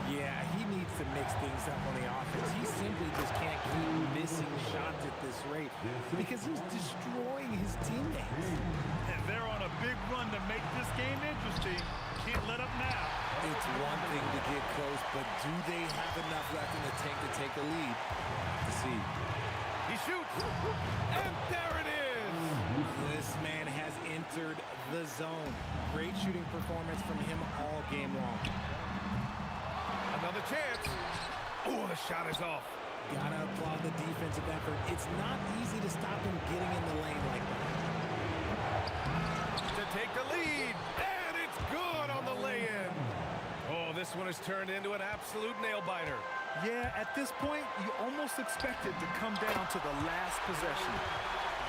Yeah, he needs to mix things up on the offense. He simply just can't keep missing shots at this rate because he's destroying his teammates. And they're on a big run to make this game interesting. Can't let up now. It's one thing to get close, but do they have enough left in the tank to take a lead? To see. He shoots, and there it is. This man has entered the zone. Great shooting performance from him all game long. Another chance. Oh, the shot is off. Gotta applaud the defensive effort. It's not easy to stop him getting in the lane like that. To take the lead, and it's good on the lay-in. Oh, this one has turned into an absolute nail-biter. Yeah, at this point, you almost expect it to come down to the last possession.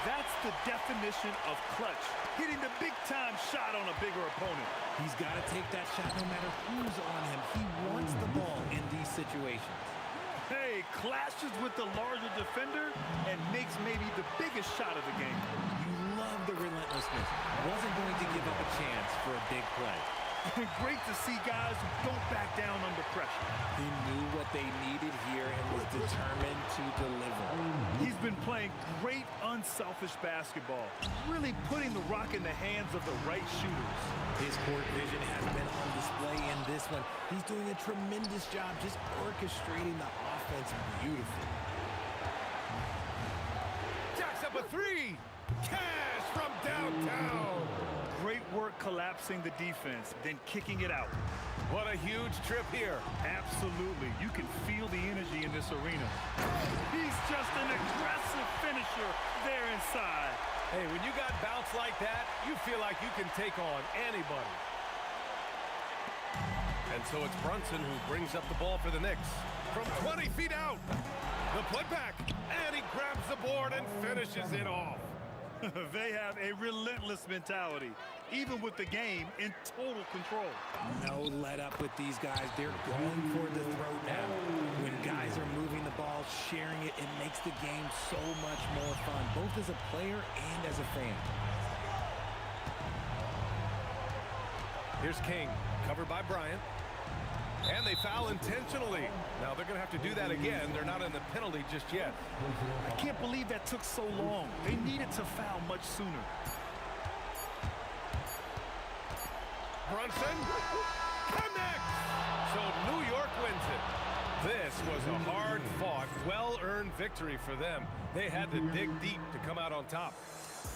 That's the definition of clutch. Hitting the big-time shot on a bigger opponent. He's got to take that shot no matter who's on him. He wants the ball in these situations. Hey, clashes with the larger defender and makes maybe the biggest shot of the game. You love the relentlessness. Wasn't going to give up a chance for a big play. Great to see guys who don't back down under pressure. He knew what they needed here and was determined to deliver. He's been playing great, unselfish basketball, really putting the rock in the hands of the right shooters. His court vision has been on display in this one. He's doing a tremendous job just orchestrating the offense beautifully. Jacks up a three. Cash from downtown. Great work collapsing the defense, then kicking it out. What a huge trip here. Absolutely. You can feel the energy in this arena. He's just an aggressive finisher there inside. Hey, when you got bounce like that, you feel like you can take on anybody. And so it's Brunson who brings up the ball for the Knicks. From 20 feet out, the putback, and he grabs the board and finishes it off. They have a relentless mentality, even with the game in total control. No let up with these guys. They're going for the throat now. When guys are moving the ball, sharing it, it makes the game so much more fun, both as a player and as a fan. Here's King, covered by Bryant. And they foul intentionally. Now they're going to have to do that again. They're not in the penalty just yet. I can't believe that took so long. They needed to foul much sooner. Brunson connects. So New York wins it. This was a hard-fought, well-earned victory for them. They had to dig deep to come out on top.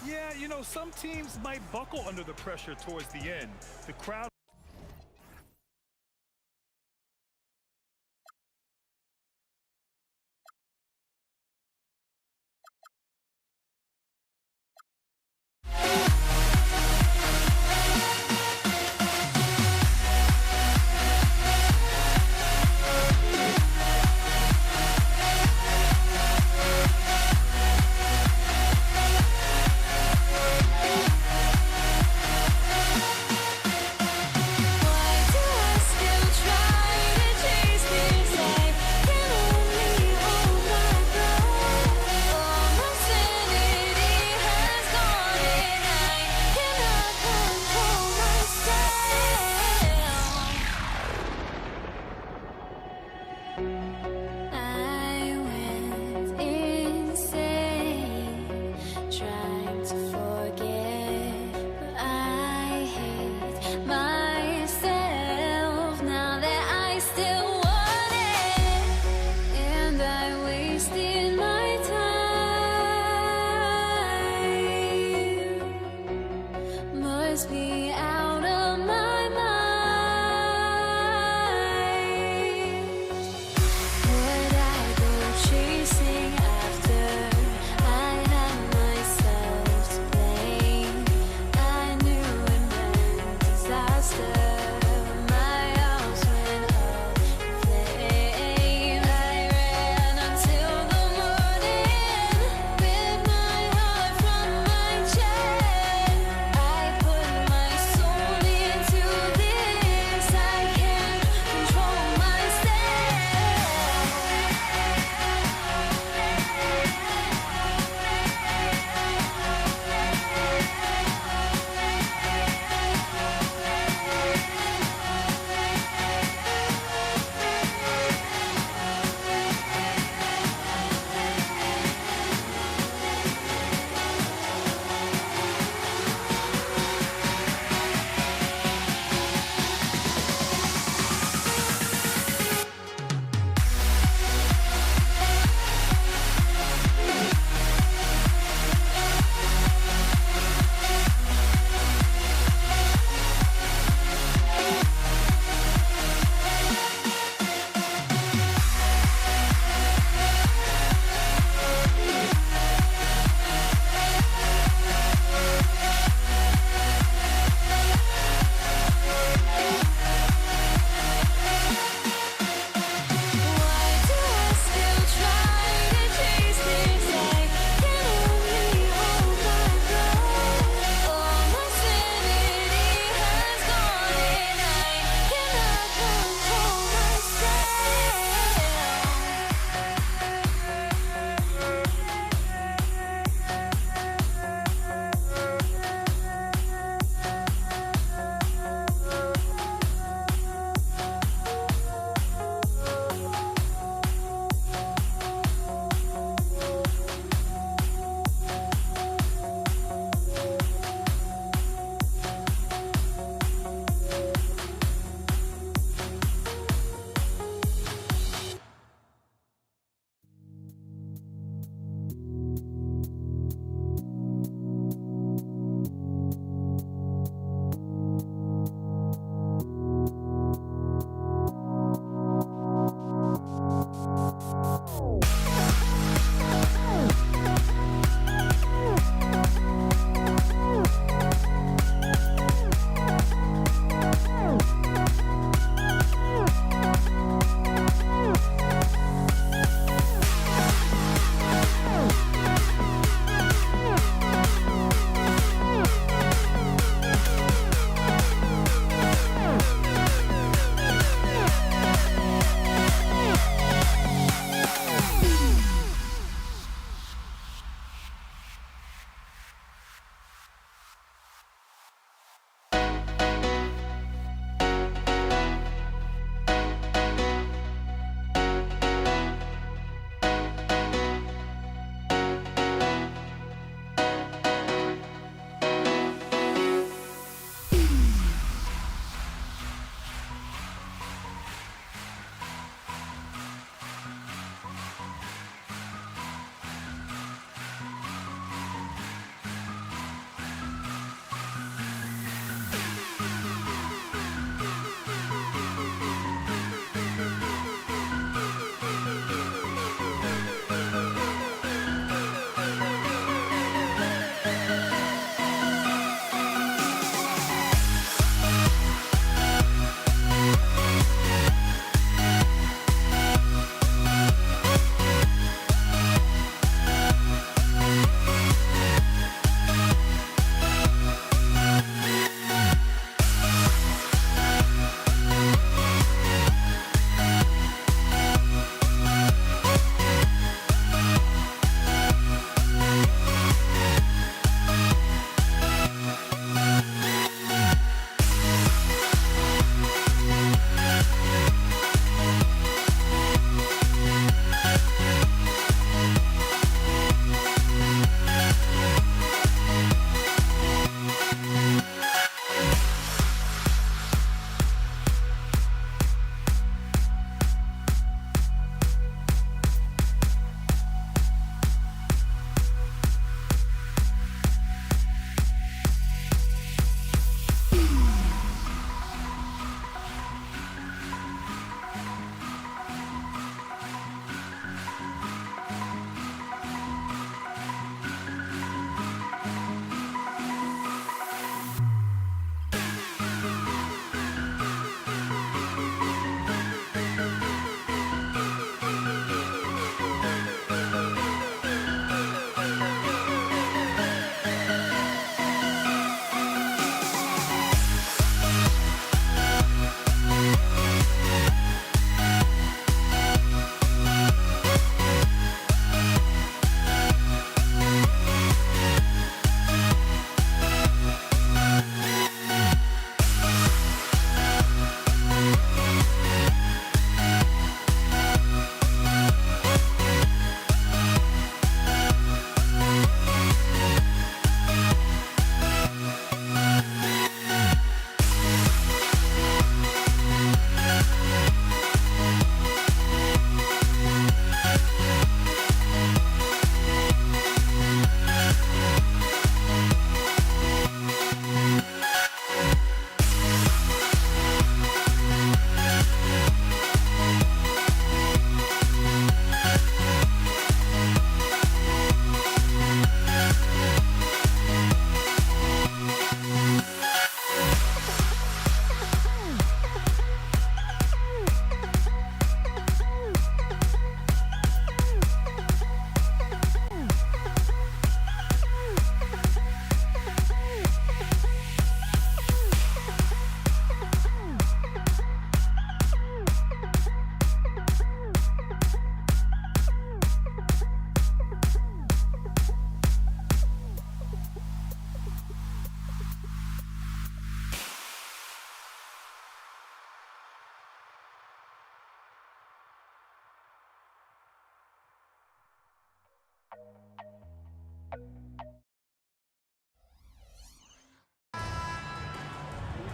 Yeah, you know, some teams might buckle under the pressure towards the end. The crowd soul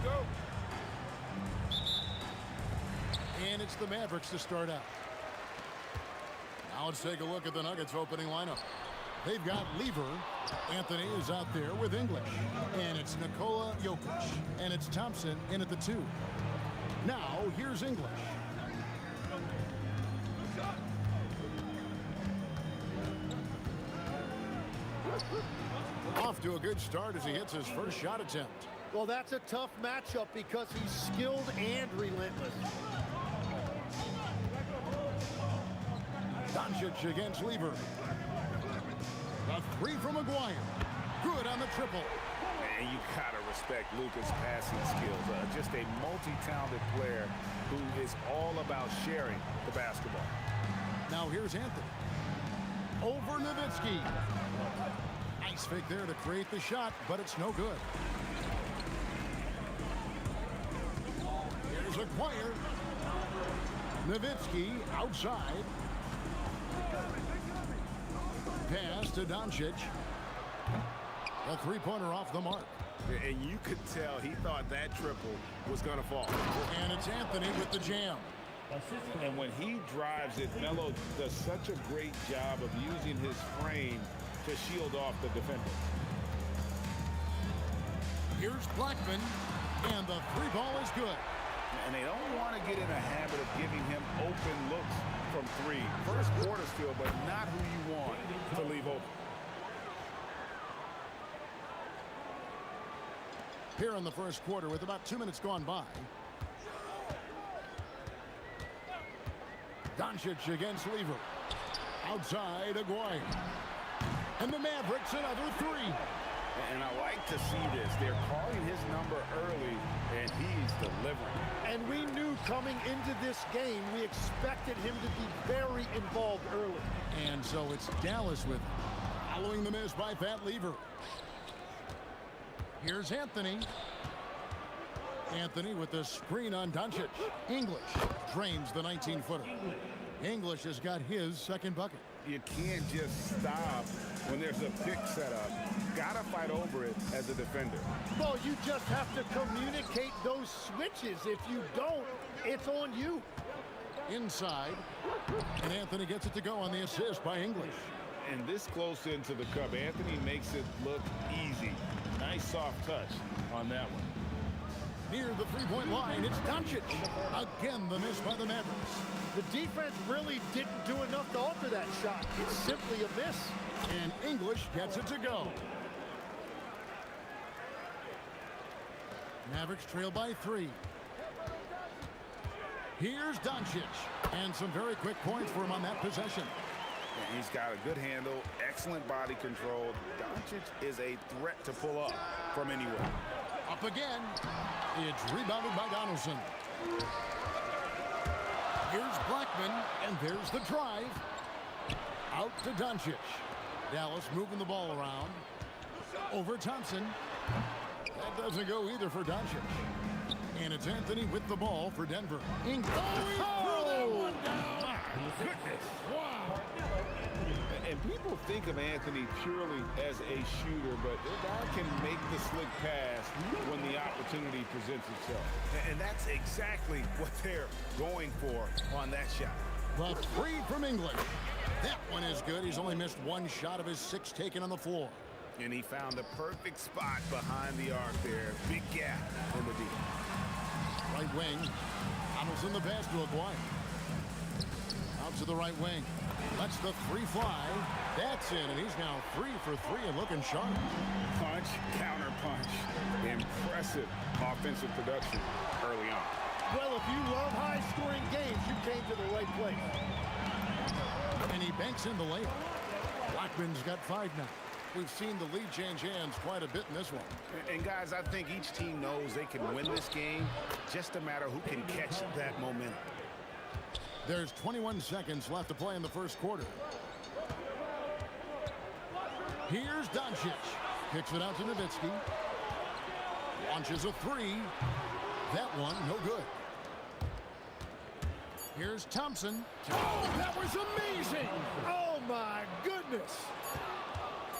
go. And it's the Mavericks to start out. Now let's take a look at the Nuggets opening lineup. They've got Lever. Anthony is out there with English. And it's Nikola Jokic. And it's Thompson in at the 2. Now here's English. Off to a good start as he hits his first shot attempt. Well, that's a tough matchup because he's skilled and relentless. Doncic against Lever. A 3 from Maguire. Good on the triple. And you gotta respect Luka's passing skills. Just a multi-talented player who is all about sharing the basketball. Now here's Anthony. Over Nowitzki. Nice fake there to create the shot, but it's no good. Here's Maguire. Nowitzki outside. Pass to Doncic. A three-pointer off the mark. And you could tell he thought that triple was going to fall. And it's Anthony with the jam. And when he drives it, Melo does such a great job of using his frame to shield off the defender. Here's Blackman, and the 3-ball is good. And they don't want to get in a habit of giving him open looks from 3. First quarter still, but not who you want to leave open. Here in the first quarter with about 2 minutes gone by. Doncic against Lever. Outside, Aguirre. And the Mavericks another 3. And I like to see this. They're calling his number early, and he's delivering. And we knew coming into this game, we expected him to be very involved early. And so it's Dallas with him. Following the miss by Pat Lever. Here's Anthony. Anthony with the screen on Doncic. English drains the 19-footer. English has got his second bucket. You can't just stop when there's a pick set up. Gotta fight over it as a defender. Well, you just have to communicate those switches. If you don't, it's on you. Inside, and Anthony gets it to go on the assist by English. And this close into the cup, Anthony makes it look easy. Nice soft touch on that one. Near the three-point line, it's Doncic. Again, the miss by the Mavericks. The defense really didn't do enough to alter that shot. It's simply a miss. And English gets it to go. Mavericks trail by 3. Here's Doncic. And some very quick points for him on that possession. And he's got a good handle, excellent body control. Doncic is a threat to pull up from anywhere. Up again. It's rebounded by Donaldson. Here's Blackman, and there's the drive. Out to Doncic. Dallas moving the ball around. Over Thompson. That doesn't go either for Doncic. And it's Anthony with the ball for Denver. English. Oh, he threw that one down. My goodness. Wow. And people think of Anthony purely as a shooter, but the guy can make the slick pass when the opportunity presents itself. And that's exactly what they're going for on that shot. The 3 from English. That one is good. He's only missed 1 shot of his 6 taken on the floor. And he found the perfect spot behind the arc there. Big gap in the D. Right wing. Donaldson the pass to Aguirre. Out to the right wing. Lets the 3 fly. That's in, and he's now 3 for 3 and looking sharp. Punch, counter punch. Impressive offensive production early on. Well, if you love high-scoring games, you came to the right place. And he banks in the layup. Blackman's got 5 now. We've seen the lead change hands quite a bit in this one. And guys, I think each team knows they can win this game. Just a matter who can catch that momentum. There's 21 seconds left to play in the first quarter. Here's Doncic. Kicks it out to Nowitzki. Launches a 3. That one, no good. Here's Thompson. Oh, that was amazing! Oh, my goodness!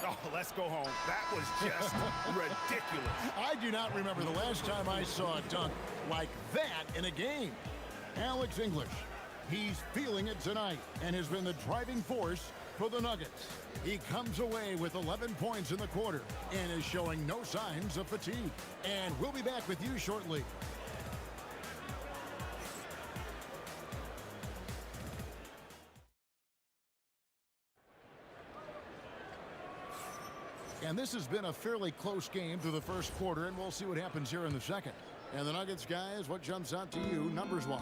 Oh, let's go home. That was just ridiculous. I do not remember the last time I saw a dunk like that in a game. Alex English, he's feeling it tonight and has been the driving force for the Nuggets. He comes away with 11 points in the quarter and is showing no signs of fatigue. And we'll be back with you shortly. And this has been a fairly close game through the first quarter, and we'll see what happens here in the second. And the Nuggets, guys, what jumps out to you numbers-wise?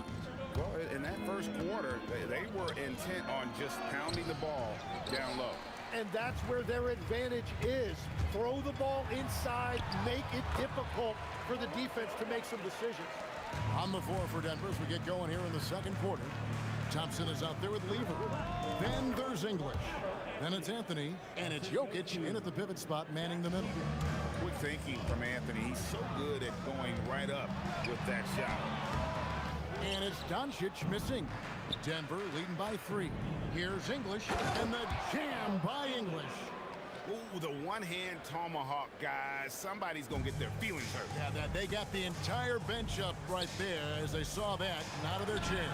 Well, in that first quarter, they were intent on just pounding the ball down low. And that's where their advantage is. Throw the ball inside, make it difficult for the defense to make some decisions. On the floor for Denver as we get going here in the second quarter. Thompson is out there with Lever. Then there's English. Then it's Anthony, and it's Jokic in at the pivot spot, manning the middle. Quick thinking from Anthony. He's so good at going right up with that shot. And it's Doncic missing. Denver leading by 3. Here's English, and the jam by English. Ooh, the one-hand tomahawk, guys. Somebody's going to get their feelings hurt. Yeah, they got the entire bench up right there as they saw that and out of their chairs.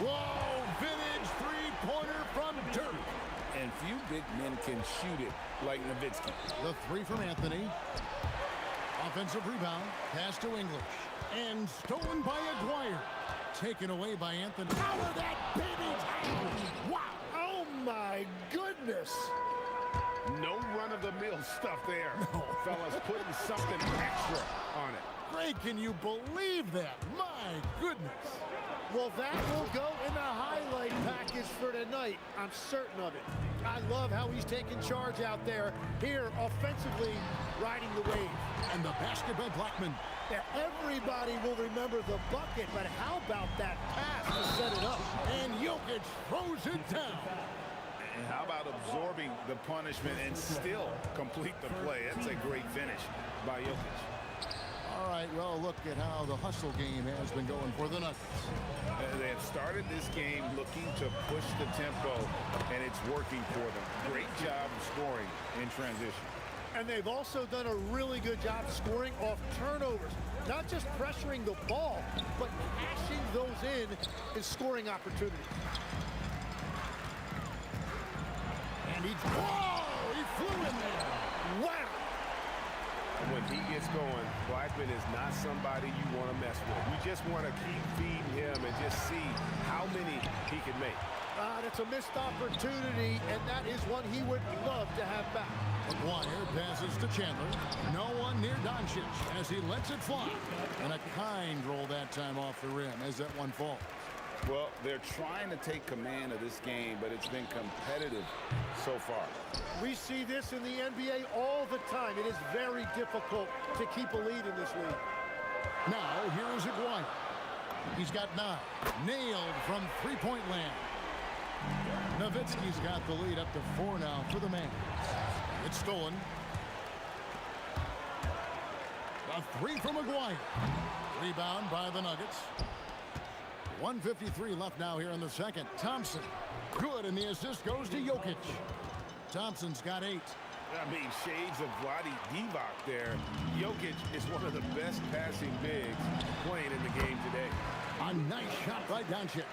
Whoa, vintage three-pointer from Dirk. And few big men can shoot it like Nowitzki. The 3 from Anthony. Offensive rebound. Pass to English. And stolen by Aguirre. Taken away by Anthony. Power that baby down. Wow. Oh, my goodness. No run-of-the-mill stuff there. No. Fellas putting something extra on it. Greg, can you believe that? My goodness. Well, that will go in the highlight package for tonight. I'm certain of it. I love how he's taking charge out there. Here, offensively, riding the wave. And the basket by Blackman. Yeah, everybody will remember the bucket, but how about that pass to set it up? And Jokic throws it down. And how about absorbing the punishment and still complete the play? That's a great finish by Jokic. All right, well, look at how the hustle game has been going for the Nuggets. They have started this game looking to push the tempo, and it's working for them. Great job of scoring in transition. And they've also done a really good job scoring off turnovers. Not just pressuring the ball, but cashing those in scoring opportunities. And he flew in there. Wow. When he gets going, Blackman is not somebody you want to mess with. You just want to keep feeding him and just see how many he can make. That's a missed opportunity, and that is one he would love to have back. Aguirre passes to Chandler. No one near Doncic as he lets it fly. And a kind roll that time off the rim as that one falls. Well, they're trying to take command of this game, but it's been competitive so far. We see this in the NBA all the time. It is very difficult to keep a lead in this league. Now, here's Aguirre. He's got 9. Nailed from three-point land. Nowitzki's got the lead up to 4 now for the man. It's stolen. A 3 from Aguirre. Rebound by the Nuggets. 1:53 left now here in the second. Thompson, good, and the assist goes to Jokic. Thompson's got 8. I mean, shades of Vlade Divac there. Jokic is one of the best passing bigs playing in the game today. A nice shot by Doncic.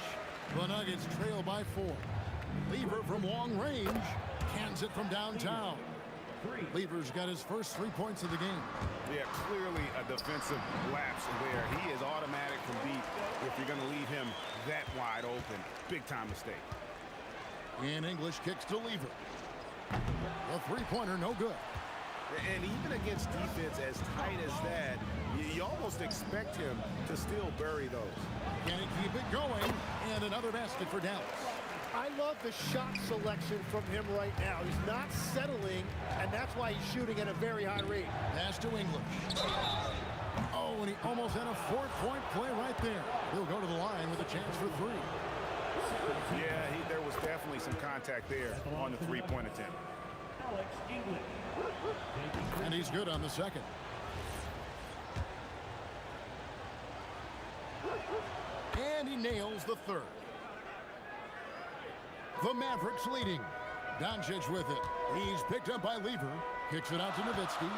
The Nuggets trail by 4. Lever from long range. Cans it from downtown. Lever's got his first 3 points of the game. Yeah, clearly a defensive lapse there. He is automatic from deep if you're going to leave him that wide open. Big-time mistake. And English kicks to Lever. A three-pointer, no good. And even against defense as tight as that, you almost expect him to still bury those. Can he keep it going? And another basket for Dallas. I love the shot selection from him right now. He's not settling, and that's why he's shooting at a very high rate. Pass to English. Oh, and he almost had a 4-point play right there. He'll go to the line with a chance for 3. Yeah, there was definitely some contact there on the three-point attempt. And he's good on the second. And he nails the third. The Mavericks leading. Doncic with it. He's picked up by Lever. Kicks it out to Nowitzki.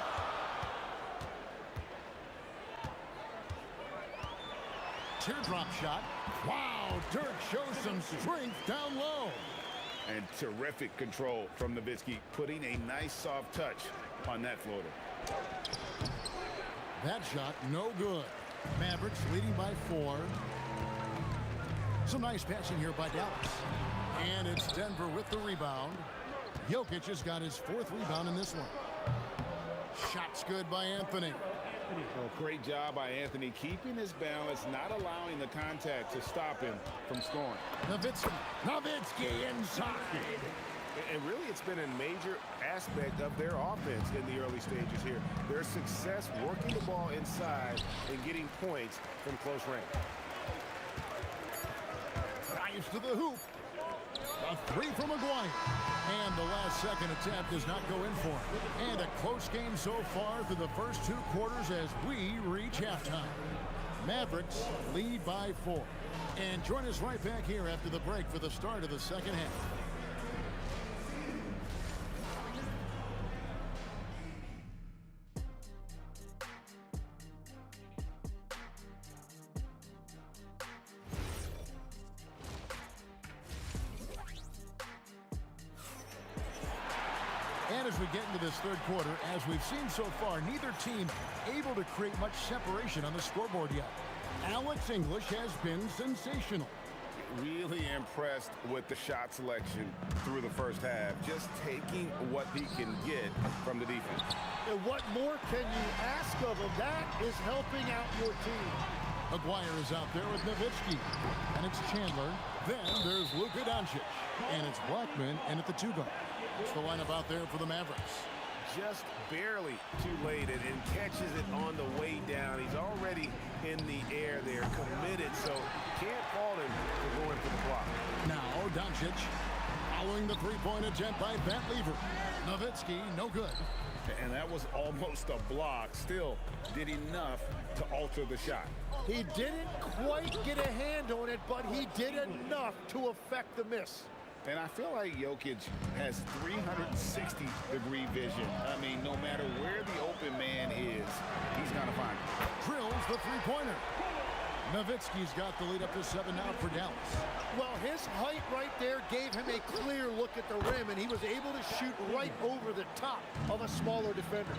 Teardrop shot. Wow, Dirk shows some strength down low. And terrific control from Nowitzki, putting a nice soft touch on that floater. That shot, no good. Mavericks leading by 4. Some nice passing here by Dallas. And it's Denver with the rebound. Jokic has got his 4th rebound in this one. Shot's good by Anthony. Well, great job by Anthony keeping his balance, not allowing the contact to stop him from scoring. Nowitzki inside. And really, it's been a major aspect of their offense in the early stages here. Their success working the ball inside and getting points from close range. Drives to the hoop. A 3 from Maguire. And the last second attempt does not go in for him. And a close game so far through the first 2 quarters as we reach halftime. Mavericks lead by 4. And join us right back here after the break for the start of the second half. And as we get into this third quarter, as we've seen so far, neither team able to create much separation on the scoreboard yet. Alex English has been sensational. Really impressed with the shot selection through the first half. Just taking what he can get from the defense. And what more can you ask of him? That is helping out your team. Maguire is out there with Nowitzki. And it's Chandler. Then there's Luka Doncic. And it's Blackman in at the 2 guard. It's the lineup out there for the Mavericks. Just barely too late and catches it on the way down. He's already in the air there, committed, so can't fault him for going for the block. Now Doncic following the 3-point attempt by Van Lever. Nowitzki, no good. And that was almost a block. Still did enough to alter the shot. He didn't quite get a hand on it, but he did enough to affect the miss. And I feel like Jokic has 360-degree vision. I mean, no matter where the open man is, he's going to find it. Drills the 3-pointer. Nowitzki's got the lead up to 7 now for Dallas. Well, his height right there gave him a clear look at the rim, and he was able to shoot right over the top of a smaller defender.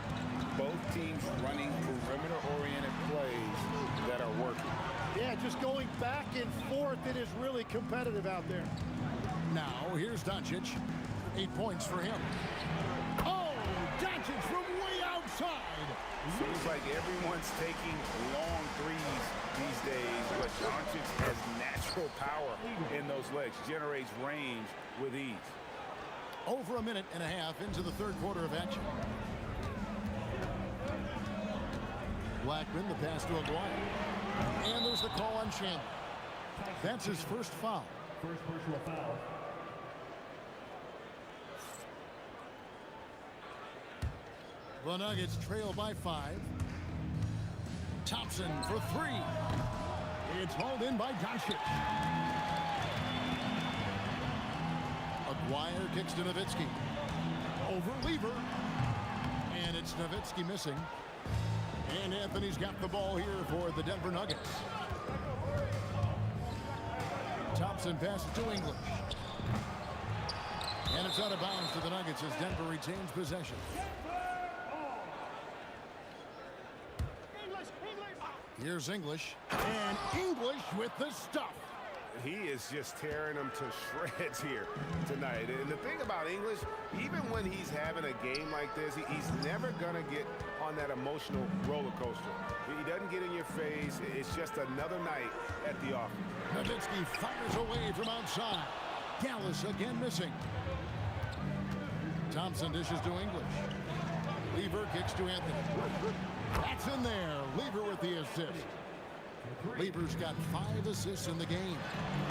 Both teams running perimeter-oriented plays that are working. Yeah, just going back and forth, it is really competitive out there. Now, here's Doncic. 8 points for him. Oh, Doncic from way outside. Seems like everyone's taking long threes these days, but Doncic has natural power in those legs, generates range with ease. Over a minute and a half into the third quarter of action. Blackman, the pass to Aguirre. And there's the call on Chandler. That's his first foul. First personal foul. The Nuggets trail by 5. Thompson for 3. It's hauled in by Doncic. Aguirre kicks to Nowitzki. Over Lever. And it's Nowitzki missing. And Anthony's got the ball here for the Denver Nuggets. Thompson passes to English. And it's out of bounds to the Nuggets as Denver retains possession. Here's English. And English with the stuff. He is just tearing them to shreds here tonight. And the thing about English, even when he's having a game like this, he's never going to get on that emotional roller coaster. He doesn't get in your face. It's just another night at the office. Nowitzki fires away from outside. Dallas again missing. Thompson dishes to English. Lever kicks to Anthony. That's in there. Lever with the assist. Lever's got 5 assists in the game.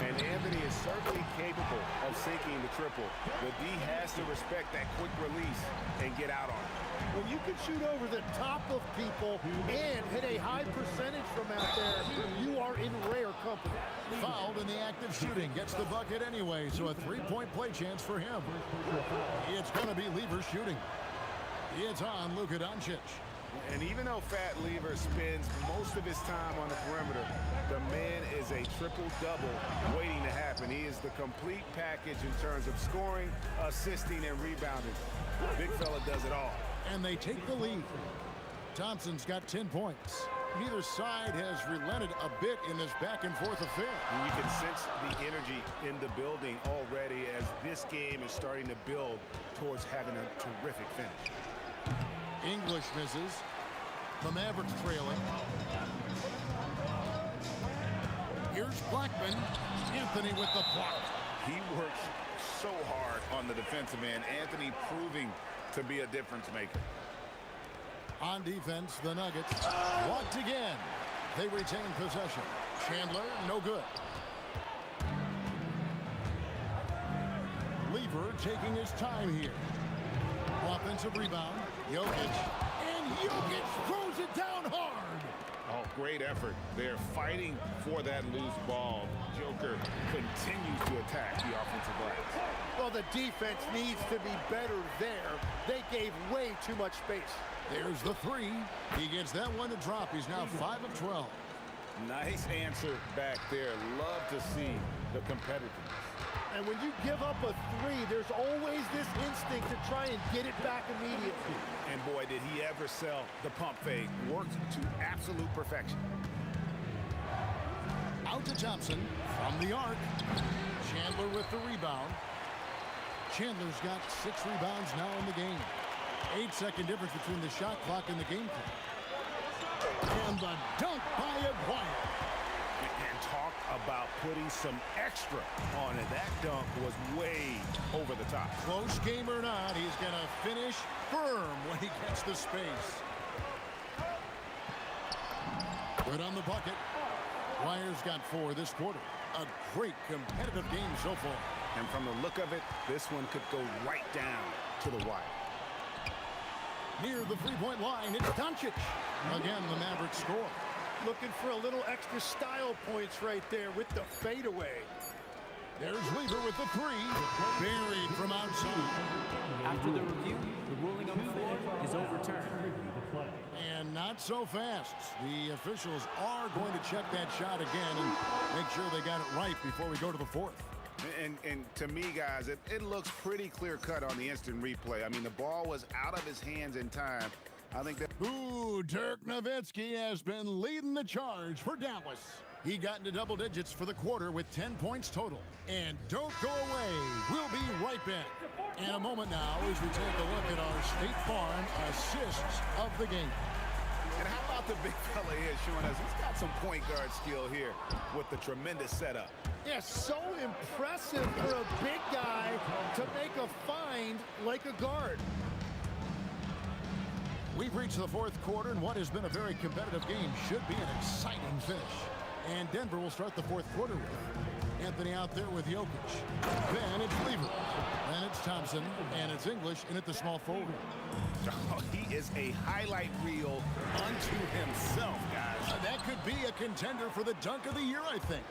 And Anthony is certainly capable of sinking the triple. But D has to respect that quick release and get out on it. When you can shoot over the top of people and hit a high percentage from out there, you are in rare company. Fouled in the act of shooting. Gets the bucket anyway, so a three-point play chance for him. It's going to be Lever shooting. It's on Luka Doncic. And even though Fat Lever spends most of his time on the perimeter, the man is a triple-double waiting to happen. He is the complete package in terms of scoring, assisting, and rebounding. Big fella does it all. And they take the lead. Thompson's got 10 points. Neither side has relented a bit in this back-and-forth affair. And you can sense the energy in the building already as this game is starting to build towards having a terrific finish. English misses. The Mavericks trailing. Here's Blackman. Anthony with the block. He works so hard on the defensive end. Anthony proving to be a difference maker. On defense, the Nuggets blocked again. They retain possession. Chandler, no good. Lever taking his time here. Offensive rebound. Jokic. And Jokic throws it down hard. Oh, great effort. They're fighting for that loose ball. Joker continues to attack the offensive glass. Well, the defense needs to be better there. They gave way too much space. There's the three. He gets that one to drop. He's now 5 of 12. Nice answer back there. Love to see the competitiveness. And when you give up a three, there's always this instinct to try and get it back immediately. And boy, did he ever sell the pump fake. Worked to absolute perfection. Out to Thompson from the arc. Chandler with the rebound. Chandler's got 6 rebounds now in the game. 8-second difference between the shot clock and the game clock. And the dunk by Aguirre. And talk about putting some extra on it. That dunk was way over the top. Close game or not, he's going to finish firm when he gets the space. Good on the bucket. Wires got 4 this quarter. A great competitive game so far. And from the look of it, this one could go right down to the wire. Near the three-point line, it's Doncic. Again, the Mavericks score. Looking for a little extra style points right there with the fadeaway. There's Lever with the three. Buried from outside. After the review, the ruling on the floor is overturned. And not so fast. The officials are going to check that shot again and make sure they got it right before we go to the fourth. And to me, guys, it looks pretty clear-cut on the instant replay. I mean, the ball was out of his hands in time. I think that... Ooh, Dirk Nowitzki has been leading the charge for Dallas. He got into double digits for the quarter with 10 points total. And don't go away. We'll be right back. In a moment now as we take a look at our State Farm assists of the game. And how about the big fella here showing us he's got some point guard skill here with the tremendous setup. Yeah, so impressive for a big guy to make a find like a guard. We've reached the fourth quarter, and what has been a very competitive game should be an exciting finish. And Denver will start the fourth quarter with Anthony out there with Jokic. Then it's Lever. Then it's Thompson, and it's English in at the small forward. Oh, he is a highlight reel unto himself, guys. That could be a contender for the dunk of the year, I think.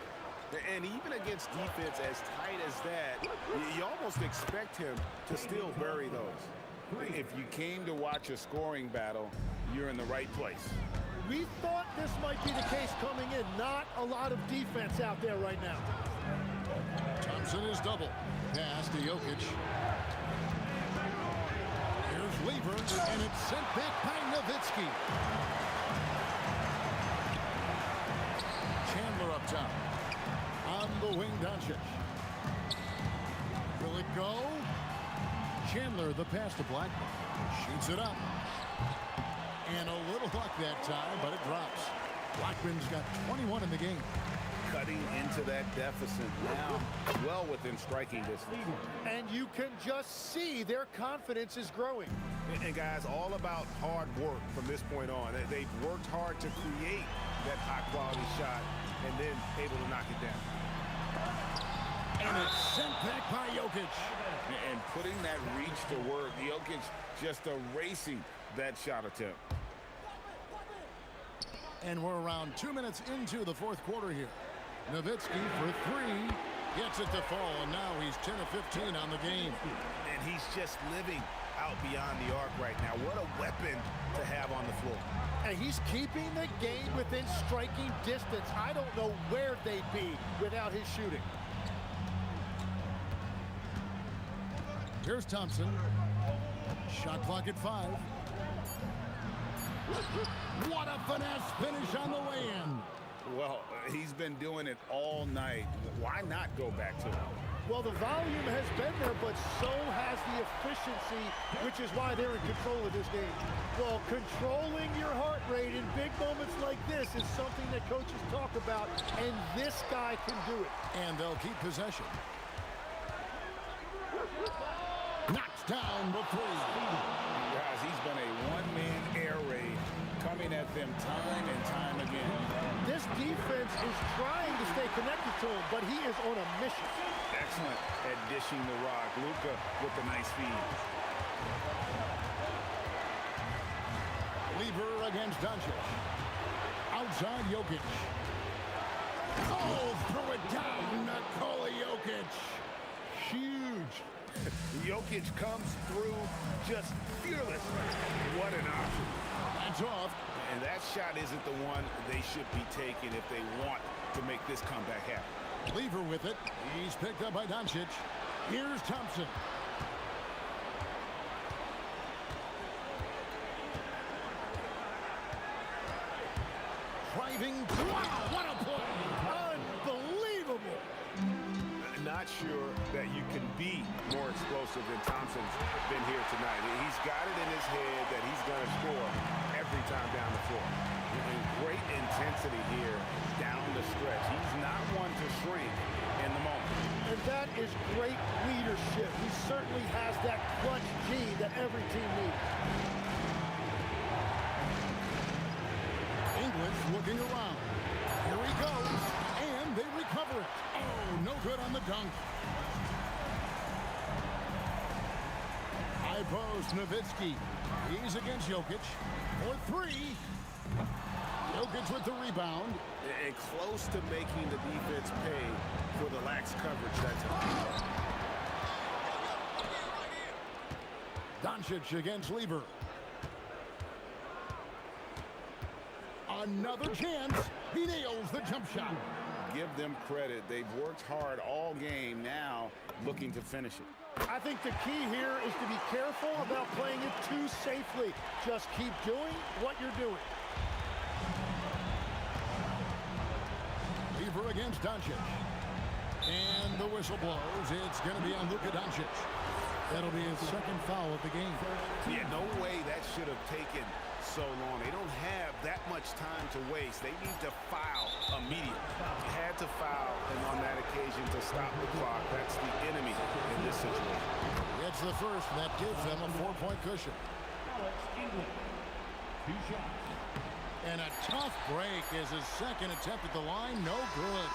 And even against defense as tight as that, you almost expect him to still bury those. If you came to watch a scoring battle, you're in the right place. We thought this might be the case coming in. Not a lot of defense out there right now. Thompson is double. Pass to Jokic. Here's Lever, and it's sent back by Nowitzki. Chandler up top. On the wing, Doncic. Will it go? Chandler, the pass to Blackman. Shoots it up. And a little luck that time, but it drops. Blackman's got 21 in the game. Cutting into that deficit now, well within striking distance. And you can just see their confidence is growing. And guys, all about hard work from this point on. They've worked hard to create that high-quality shot and then able to knock it down. And it's sent back by Jokic. And putting that reach to work, Jokic just erasing that shot attempt. And we're around 2 minutes into the fourth quarter here. Nowitzki for three. Gets it to fall, and now he's 10 of 15 on the game. And he's just living out beyond the arc right now. What a weapon to have on the floor. And he's keeping the game within striking distance. I don't know where they'd be without his shooting. Here's Thompson. Shot clock at 5. What a finesse finish on the way-in. Well, he's been doing it all night. Why not go back to it? Well, the volume has been there, but so has the efficiency, which is why they're in control of this game. Well, controlling your heart rate in big moments like this is something that coaches talk about, and this guy can do it. And they'll keep possession. Knocks down the three. Guys, he's been a one-man air raid coming at them time and time again. This defense is trying to stay connected to him, but he is on a mission. Excellent at dishing the rock. Luka with the nice feed. Lever against Doncic. Outside Jokic. Oh, throw it down. Nikola Jokic. Huge. Jokic comes through just fearless. What an option. That's off. And that shot isn't the one they should be taking if they want to make this comeback happen. Lever with it. He's picked up by Doncic. Here's Thompson. Driving. Wow, what a play. Unbelievable. Not sure that you can be more explosive than Thompson's been here tonight. He's got it in his head that he's going to score every time down the floor. And great intensity here down the stretch. He's not one to shrink in the moment. And that is great leadership. He certainly has that clutch gene that every team needs. English looking around. Here he goes. And they recover it. Oh, no good on the dunk. High post, Nowitzki. He's against Jokic. For three. Jokic with the rebound. And close to making the defense pay for the lax coverage that time. Doncic against Lever. Another chance. He nails the jump shot. Give them credit. They've worked hard all game, now looking to finish it. I think the key here is to be careful about playing it too safely. Just keep doing what you're doing. Lever against Doncic. And the whistle blows. It's going to be on Luka Doncic. That'll be his second foul of the game. Yeah, no way that should have taken so long. They don't have that much time to waste. They need to foul immediately. Had to foul, and on that occasion to stop the clock. That's the enemy in this situation. It's the first, and that gives them a 4-point cushion. And a tough break is his second attempt at the line. No good.